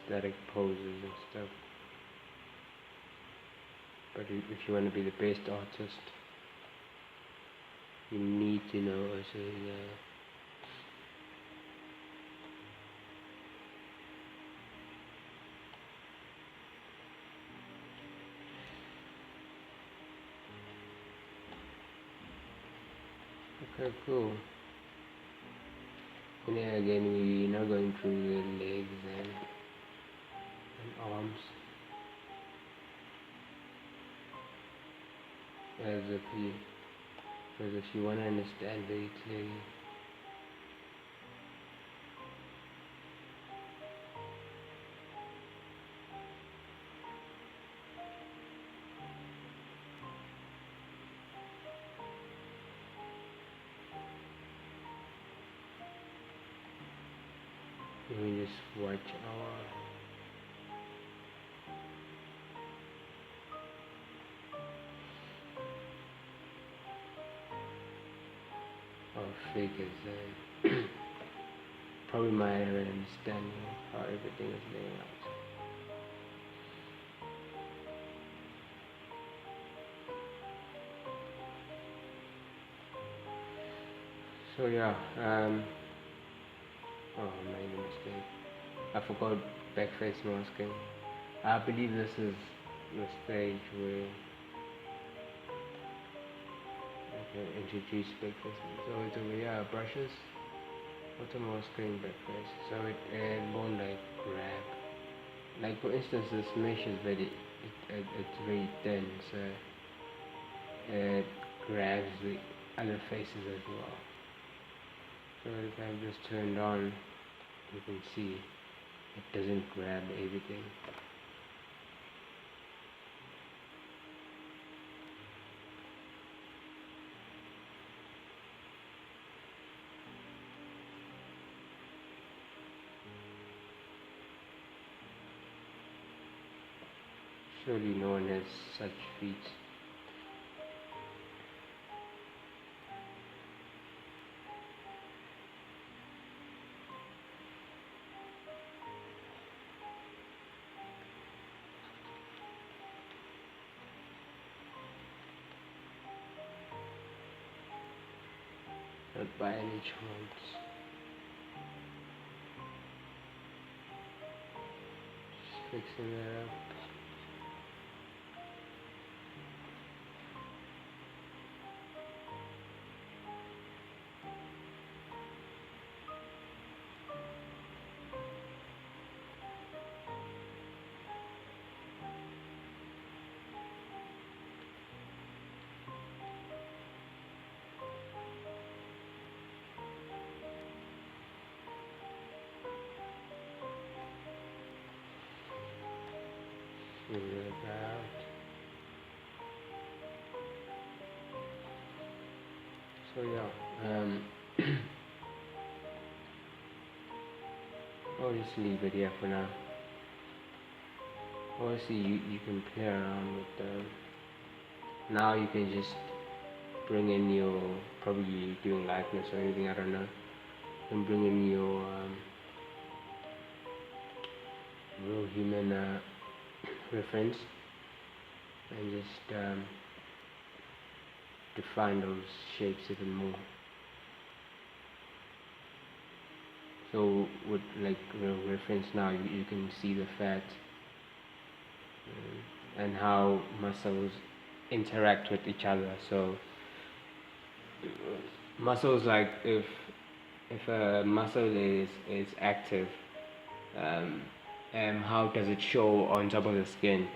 static poses and stuff, but if you want to be the best artist, you need to know also okay, cool. And then again, we're now going through the legs and arms, as if you want to understand very clearly. We just watch our figures and probably might have an understanding of how everything is laying out. So yeah, oh, I made a mistake. I forgot backface masking. I believe this is the stage where I can introduce backface. So it's over here, brushes, auto masking, backface. So it won't like grab. Like for instance, this mesh is it's very thin, so it grabs the other faces as well. So if I've just turned on, you can see it doesn't grab everything. Surely no one has such feet. Not by any chance. Just fixing that up. Figure it out. So yeah, I'll just leave it here for now. Obviously you can play around with now you can just bring in your, probably doing likeness or anything, I don't know. You can bring in your real human reference and just define those shapes even more. So with like real reference now you can see the fat and how muscles interact with each other. So muscles, like if a muscle is active, how does it show on top of the skin?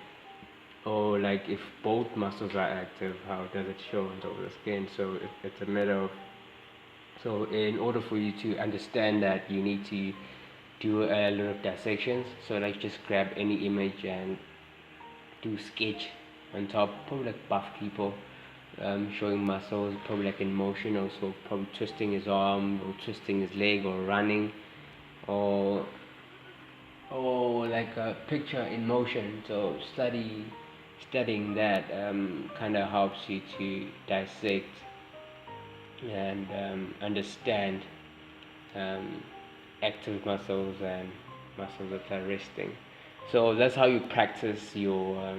Or like if both muscles are active, how does it show on top of the skin? So it's a matter of, so in order for you to understand that, you need to do a lot of dissections. So like just grab any image and do sketch on top, probably like buff people, showing muscles, probably like in motion, also probably twisting his arm or twisting his leg or running, or like a picture in motion. So studying that kind of helps you to dissect and understand active muscles and muscles that are resting. So that's how you practice your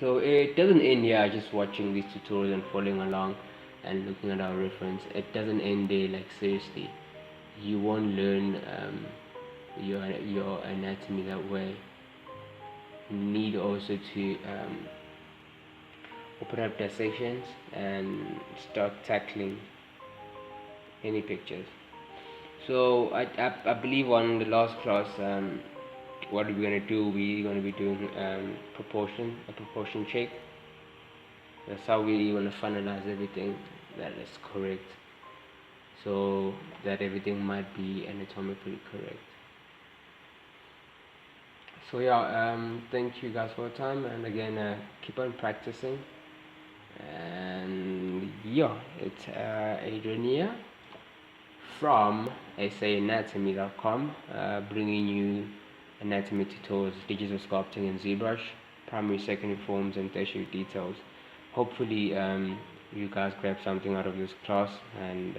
so it doesn't end here just watching these tutorials and following along and looking at our reference. It doesn't end there, like seriously. You won't learn your anatomy that way. You need also to open up dissections and start tackling any pictures. So I believe on the last class, what we're going to do, we're going to be doing a proportion check. That's how we want to finalize everything that is correct, so that everything might be anatomically correct. So yeah, thank you guys for your time, and again, keep on practicing. And yeah, it's Adrian here from saanatomy.com, bringing you anatomy tutorials, digital sculpting in ZBrush, primary, secondary forms, and tertiary details. Hopefully you guys grab something out of this class and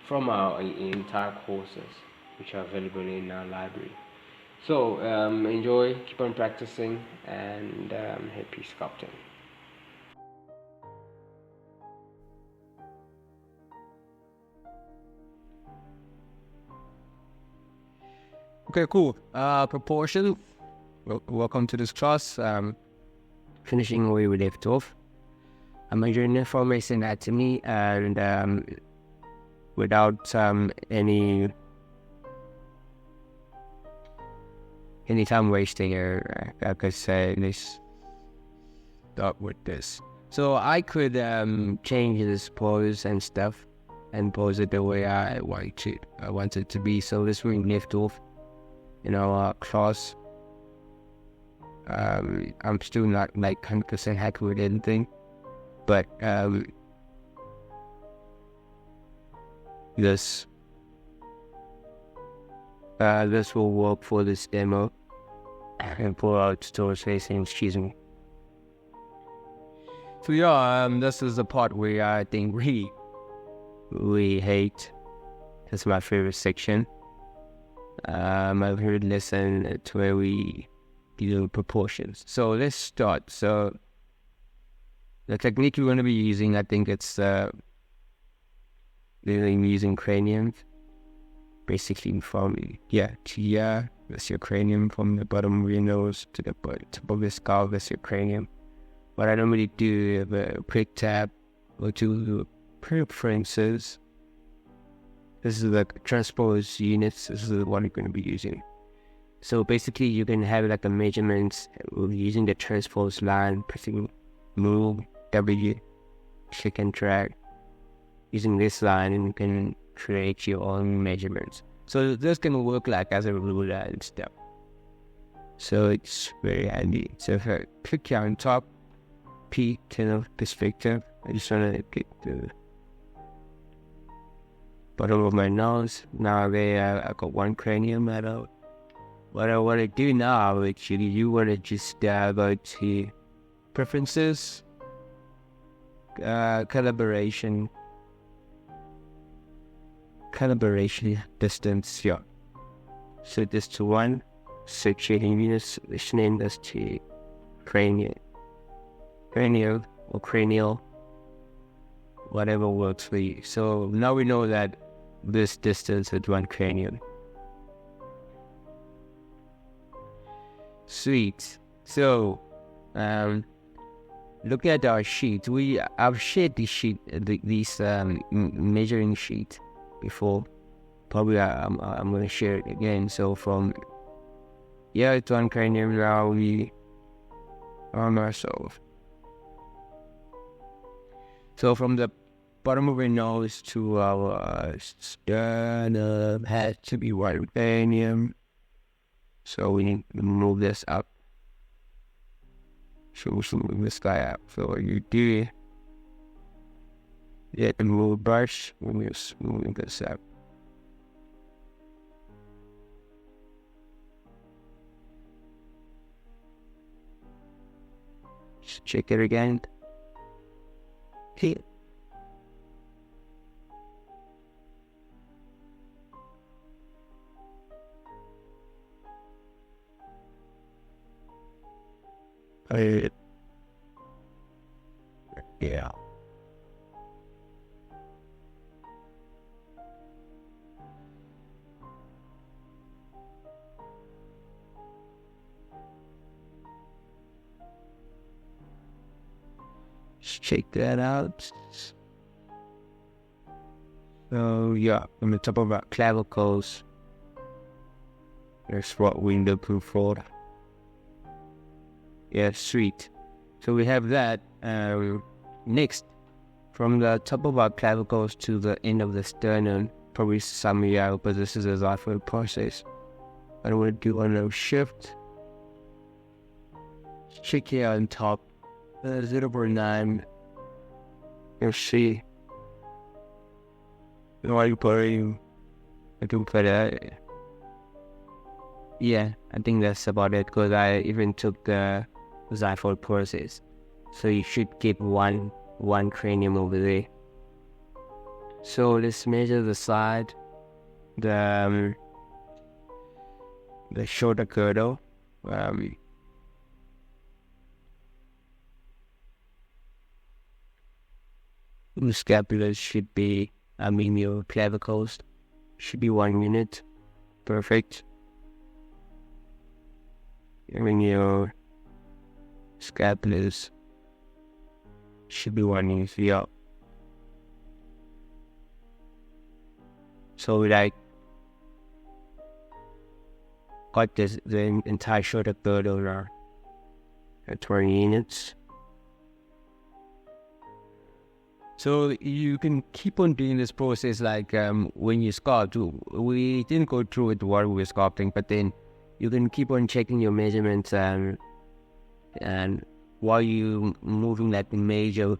from our entire courses which are available in our library. So enjoy, keep on practicing, and happy sculpting. Okay, cool. Proportion. Welcome to this class. Finishing where we left off. I'm majoring in formation anatomy, and without any time wasting here, I could say let's start with this. So I could change this pose and stuff, and pose it the way I want it to be. So this we left off in our class. I'm still not like 100% happy with anything, but this will work for this demo, and pull out towards facing, excuse me. So yeah, this is the part where I think we hate. That's my favorite section. My favorite lesson to where we do proportions. So let's start. So the technique we're going to be using, I think it's using cranium. Basically from to here, that's your cranium. From the bottom of your nose to the top of your skull, that's your cranium. What I normally do is a quick tap or two preferences. This is the transpose units. This is the one you're going to be using. So basically, you can have like a measurement using the transpose line, pressing move W, click and drag. Using this line, and you can create your own measurements. So this can work like as a ruler and stuff. So it's very handy. So if I click here on top, P, turn off perspective. I just want to get the bottom of my nose. Now I got one cranium out. What I want to do now, actually, you want to just go to preferences, calibration distance here. Set this to 1. Set shading units. Let's name this to cranial or cranial, whatever works for you. So now we know that this distance is 1 cranium. Sweet. So look at our sheet. I've shared this sheet, these measuring sheet before. Probably I'm going to share it again. So from it's 1 cranium. Now we arm ourselves. So from the bottom of our nose to our sternum has to be 1 cranium. So we need to move this up. So we should move this guy up. So what you do, you have to move brush when you're moving this up. Just check it again. Here. Yeah. Just check that out. So on the top of our clavicles, there's what we look for. Yeah, sweet. So we have that. Next, from the top of our clavicles to the end of the sternum, probably sum me out, but this is a xiphoid process. I want to do on a shift. Check here on top, 0.9. Let's see. I can put it. Yeah, I think that's about it, because I even took the xiphoid process. So you should keep one cranium over there. So let's measure the side, the shoulder girdle. The scapula should be, your clavicles should be 1 unit. Perfect. Your scapulas should be 1 unit. Yeah. So we got the entire shoulder girdle now at 20 units. So you can keep on doing this process when you sculpt. We didn't go through it while we were sculpting, but then you can keep on checking your measurements and while you moving major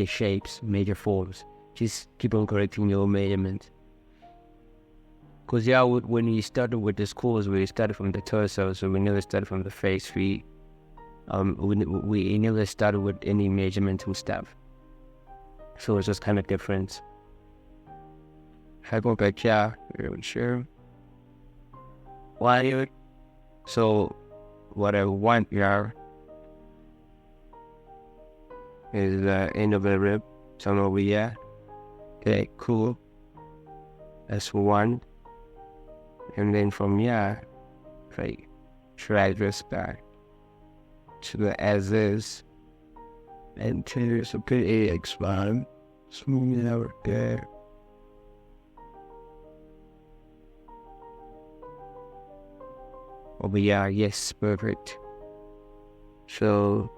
shapes, major forms, just keep on correcting your measurements. Because yeah, when we started with this course, we started from the torso, so we never started from the face. We never started with any measurements and stuff. So it's just kind of different. I go back here, sure. Why? So what I want here is the end of the rib, somewhere over here. Okay, cool. That's one. And then from here, like, drag this back to the as is. And there's a bit expand. Smooth it out there. Over here, yes, perfect. So,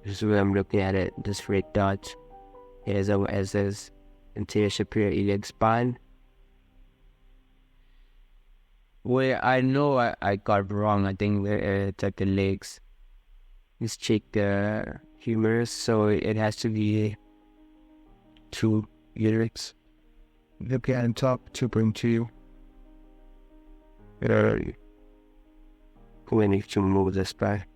this is where I'm looking at it, this red dot. Here's our as is. Anterior superior iliac spine. Well, I know I got wrong. I think it's like the legs. Let's check the humerus. So it has to be 2 units. Look at the top, 2.2. We need to move this back.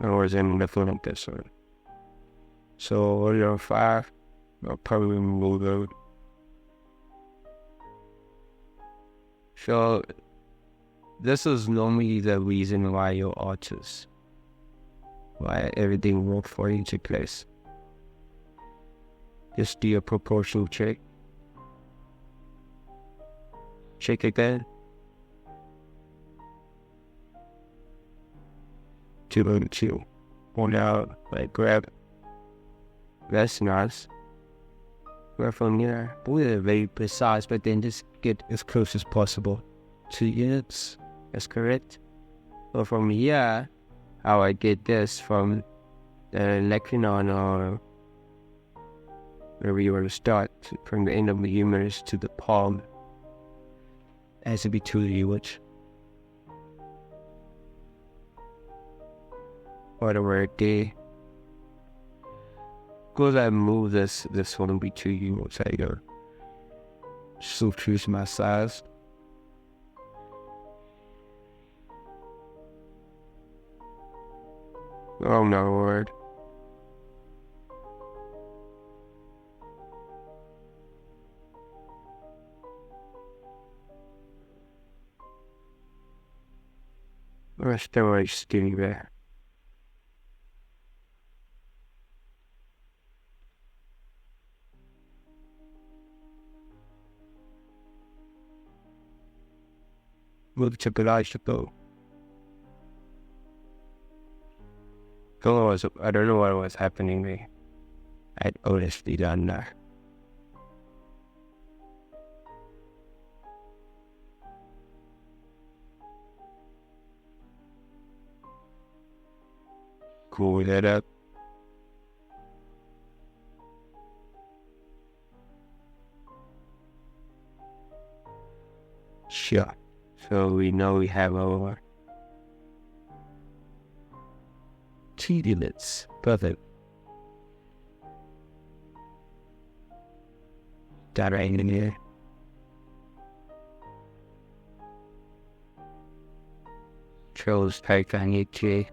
Or is it looking like this one? So you're 5. I'll probably move it. So this is normally the reason why you're artist. Why everything works for you to place. Just do a proportional check. Check again. 2.2. Pull out, like grab. That's nice. Grab from here. We're very precise, but then just get as close as possible. 2 units. That's correct. So from here, how I get this from the lectinon or wherever you want to start, from the end of the humerus to the palm. It has to be 2 units. Whatever it did. Because I move this one will be 2 units. I go. So choose my size. Oh no, Lord. Or steroid skinny there. Look to go. I don't know what was happening there. I'd honestly done that. Cool that up. Sure. So we know we have our 2 units. Perfect. That right in here. Chose type I need to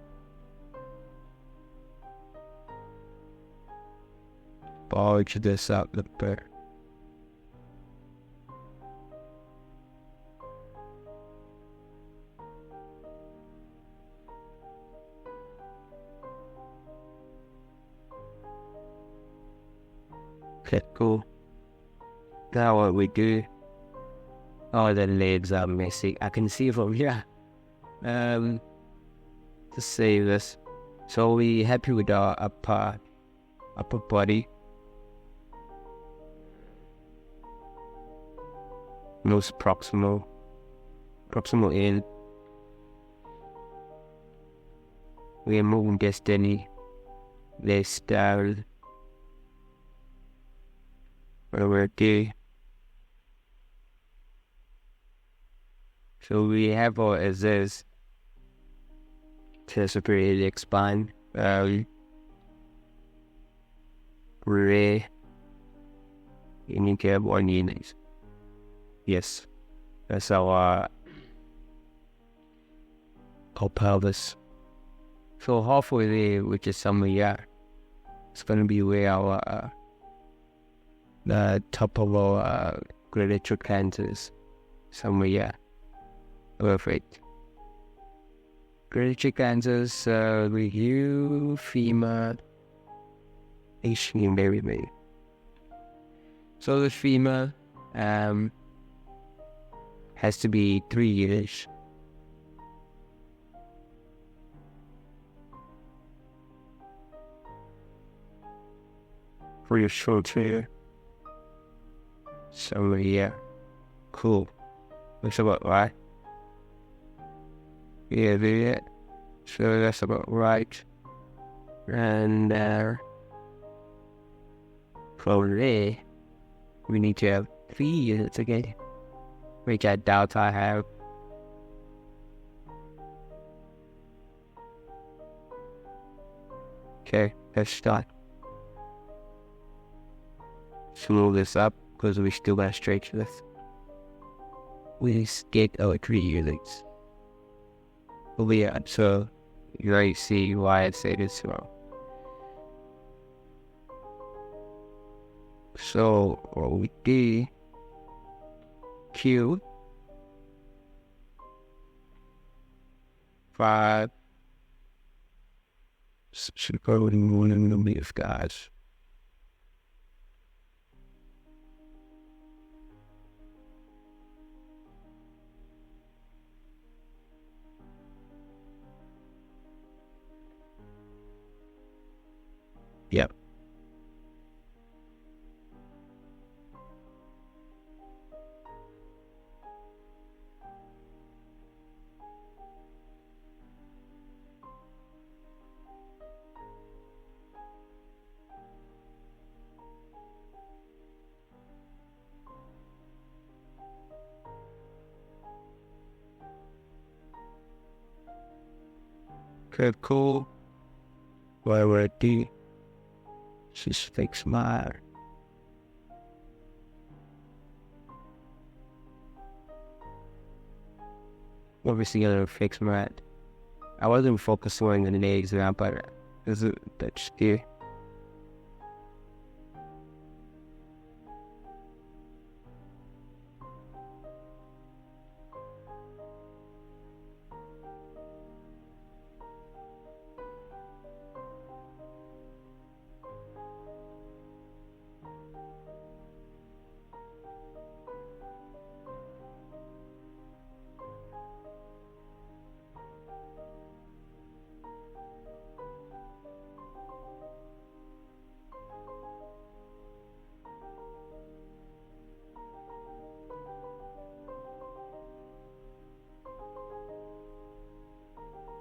bulge this up the bit. Okay, cool. Now what we do, oh, the legs are messy. I can see from here. Just save this. So we happy with our upper body. Most proximal end. We are moving destiny. Let's style. Whatever do. So we have our as is. To superior iliac spine. Ray. You need to have 1 unit. Yes. That's our pelvis. So halfway there, which is somewhere here, it's going to be where our the top of our greater trochanter is. Somewhere here. Perfect. Greater trochanters, review, femur, very big. So the femur has to be 3 units. For your shoulder. Somewhere here. Cool. Looks about right. Yeah, there. So that's about right. And from there, we need to have 3 units again, which I doubt I have. Okay, let's start. Smooth this up because we still got to stretch this. We get our 3 units. Well, yeah, so you already see why I say this wrong. So what we do, Q 5 should go in one of these guys. Yep. Okay, cool. What would I do? Just fix my obviously gonna fix my I wasn't focusing on the legs around, but that's here.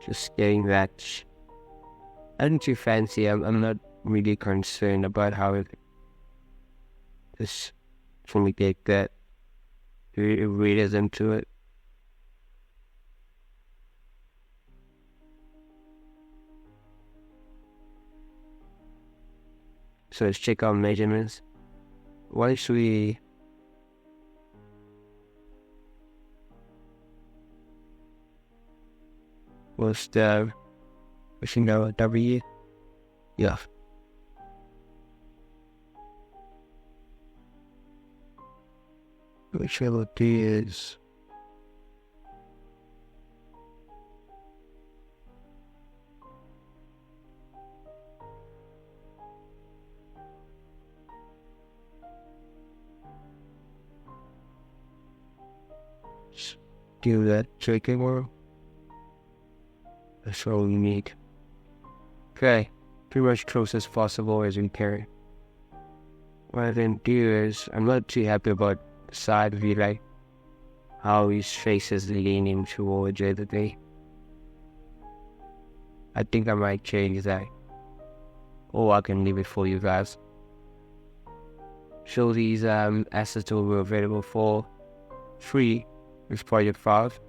Just getting that. Nothing too fancy. I'm not really concerned about how it just fully get that realism to it. So let's check our measurements. Once we what's the pushing our W? Yeah. Which will do is do that checking work. That's all we need. Okay, pretty much close as possible as we can. What I then do is, I'm not too happy about the side view, like how his face is leaning towards the other day. I think I might change that. Or I can leave it for you guys. So these assets were available for free with Project 5.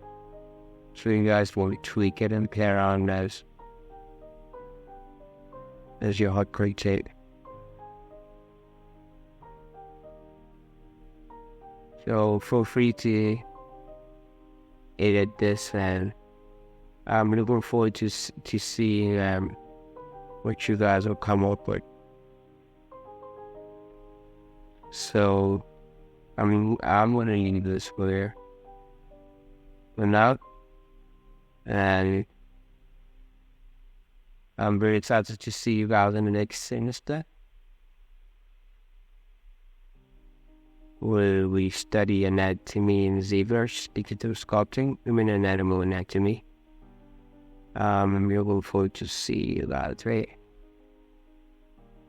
So you guys want to tweak it and play around as your hot create tape. So feel free to edit this, and I'm looking forward to seeing what you guys will come up with. So, I'm gonna leave this for now, and I'm very excited to see you guys in the next semester, where we study anatomy in ZBrush, digital sculpting, human anatomy anatomy. I'm looking forward to see you guys, right?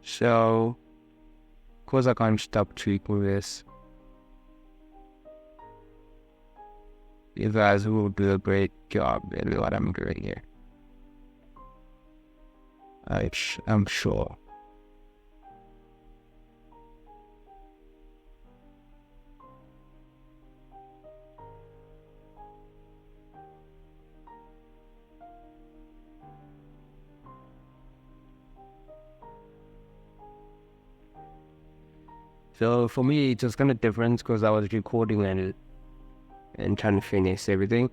So, of course I can't stop tweaking this. You guys will do a great job in what I'm doing here. I'm sure. So for me, it was kind of different because I was recording and trying to finish everything.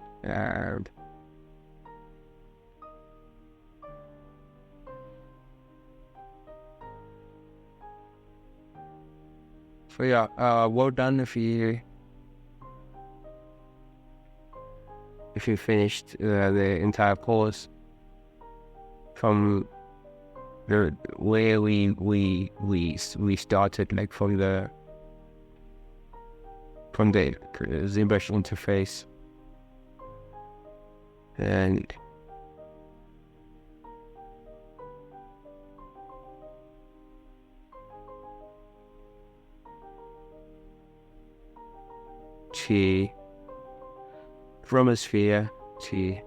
So yeah, well done if you finished the entire course from the where we started, like from the ZBrush interface, and from a sphere to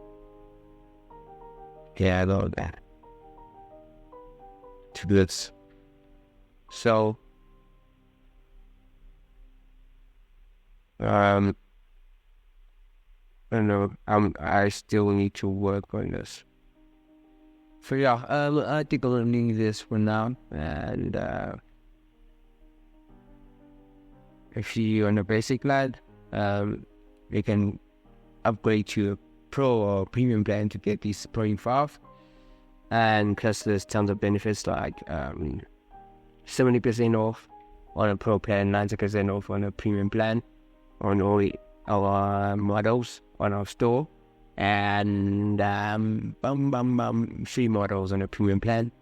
all that to this. So I don't know, I still need to work on this. So yeah, I think I'll leave this for now, and if you're on a basic plan, you can upgrade to a pro or premium plan to get these supporting files. And plus there's tons of benefits like 70% off on a pro plan, 90% off on a premium plan on all our models on our store, and free models on a premium plan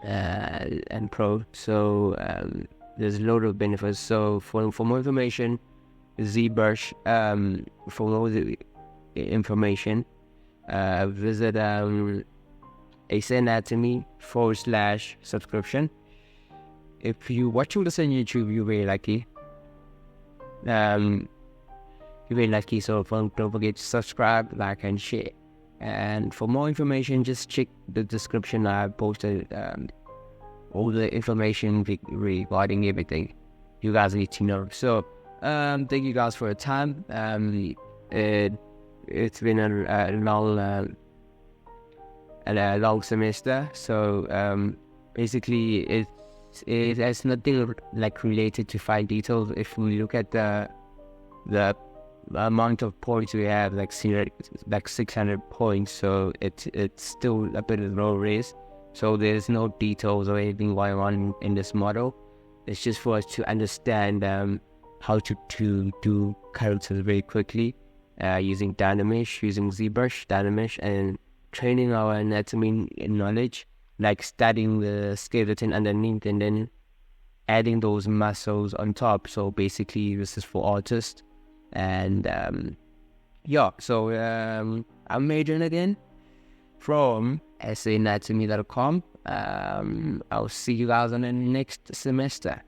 and pro. So there's a lot of benefits. So for more information, ZBrush, for all the information, visit acanatomy.com/subscription. If you're watching this on YouTube, you're very lucky. So don't forget to subscribe, like, and share. And for more information, just check the description. I posted all the information regarding everything you guys need to know. So thank you guys for your time. It's been a long semester, so basically it has nothing like related to fine details. If we look at the amount of points we have, like 600 points, so it's still a bit of low risk. So there's no details or anything going on in this model. It's just for us to understand how to do characters very quickly. Using Dynamesh, using ZBrush, Dynamesh, and training our anatomy knowledge, like studying the skeleton underneath and then adding those muscles on top. So basically, this is for artists. And so I'm Adrian again from saanatomy.com. I'll see you guys on the next semester.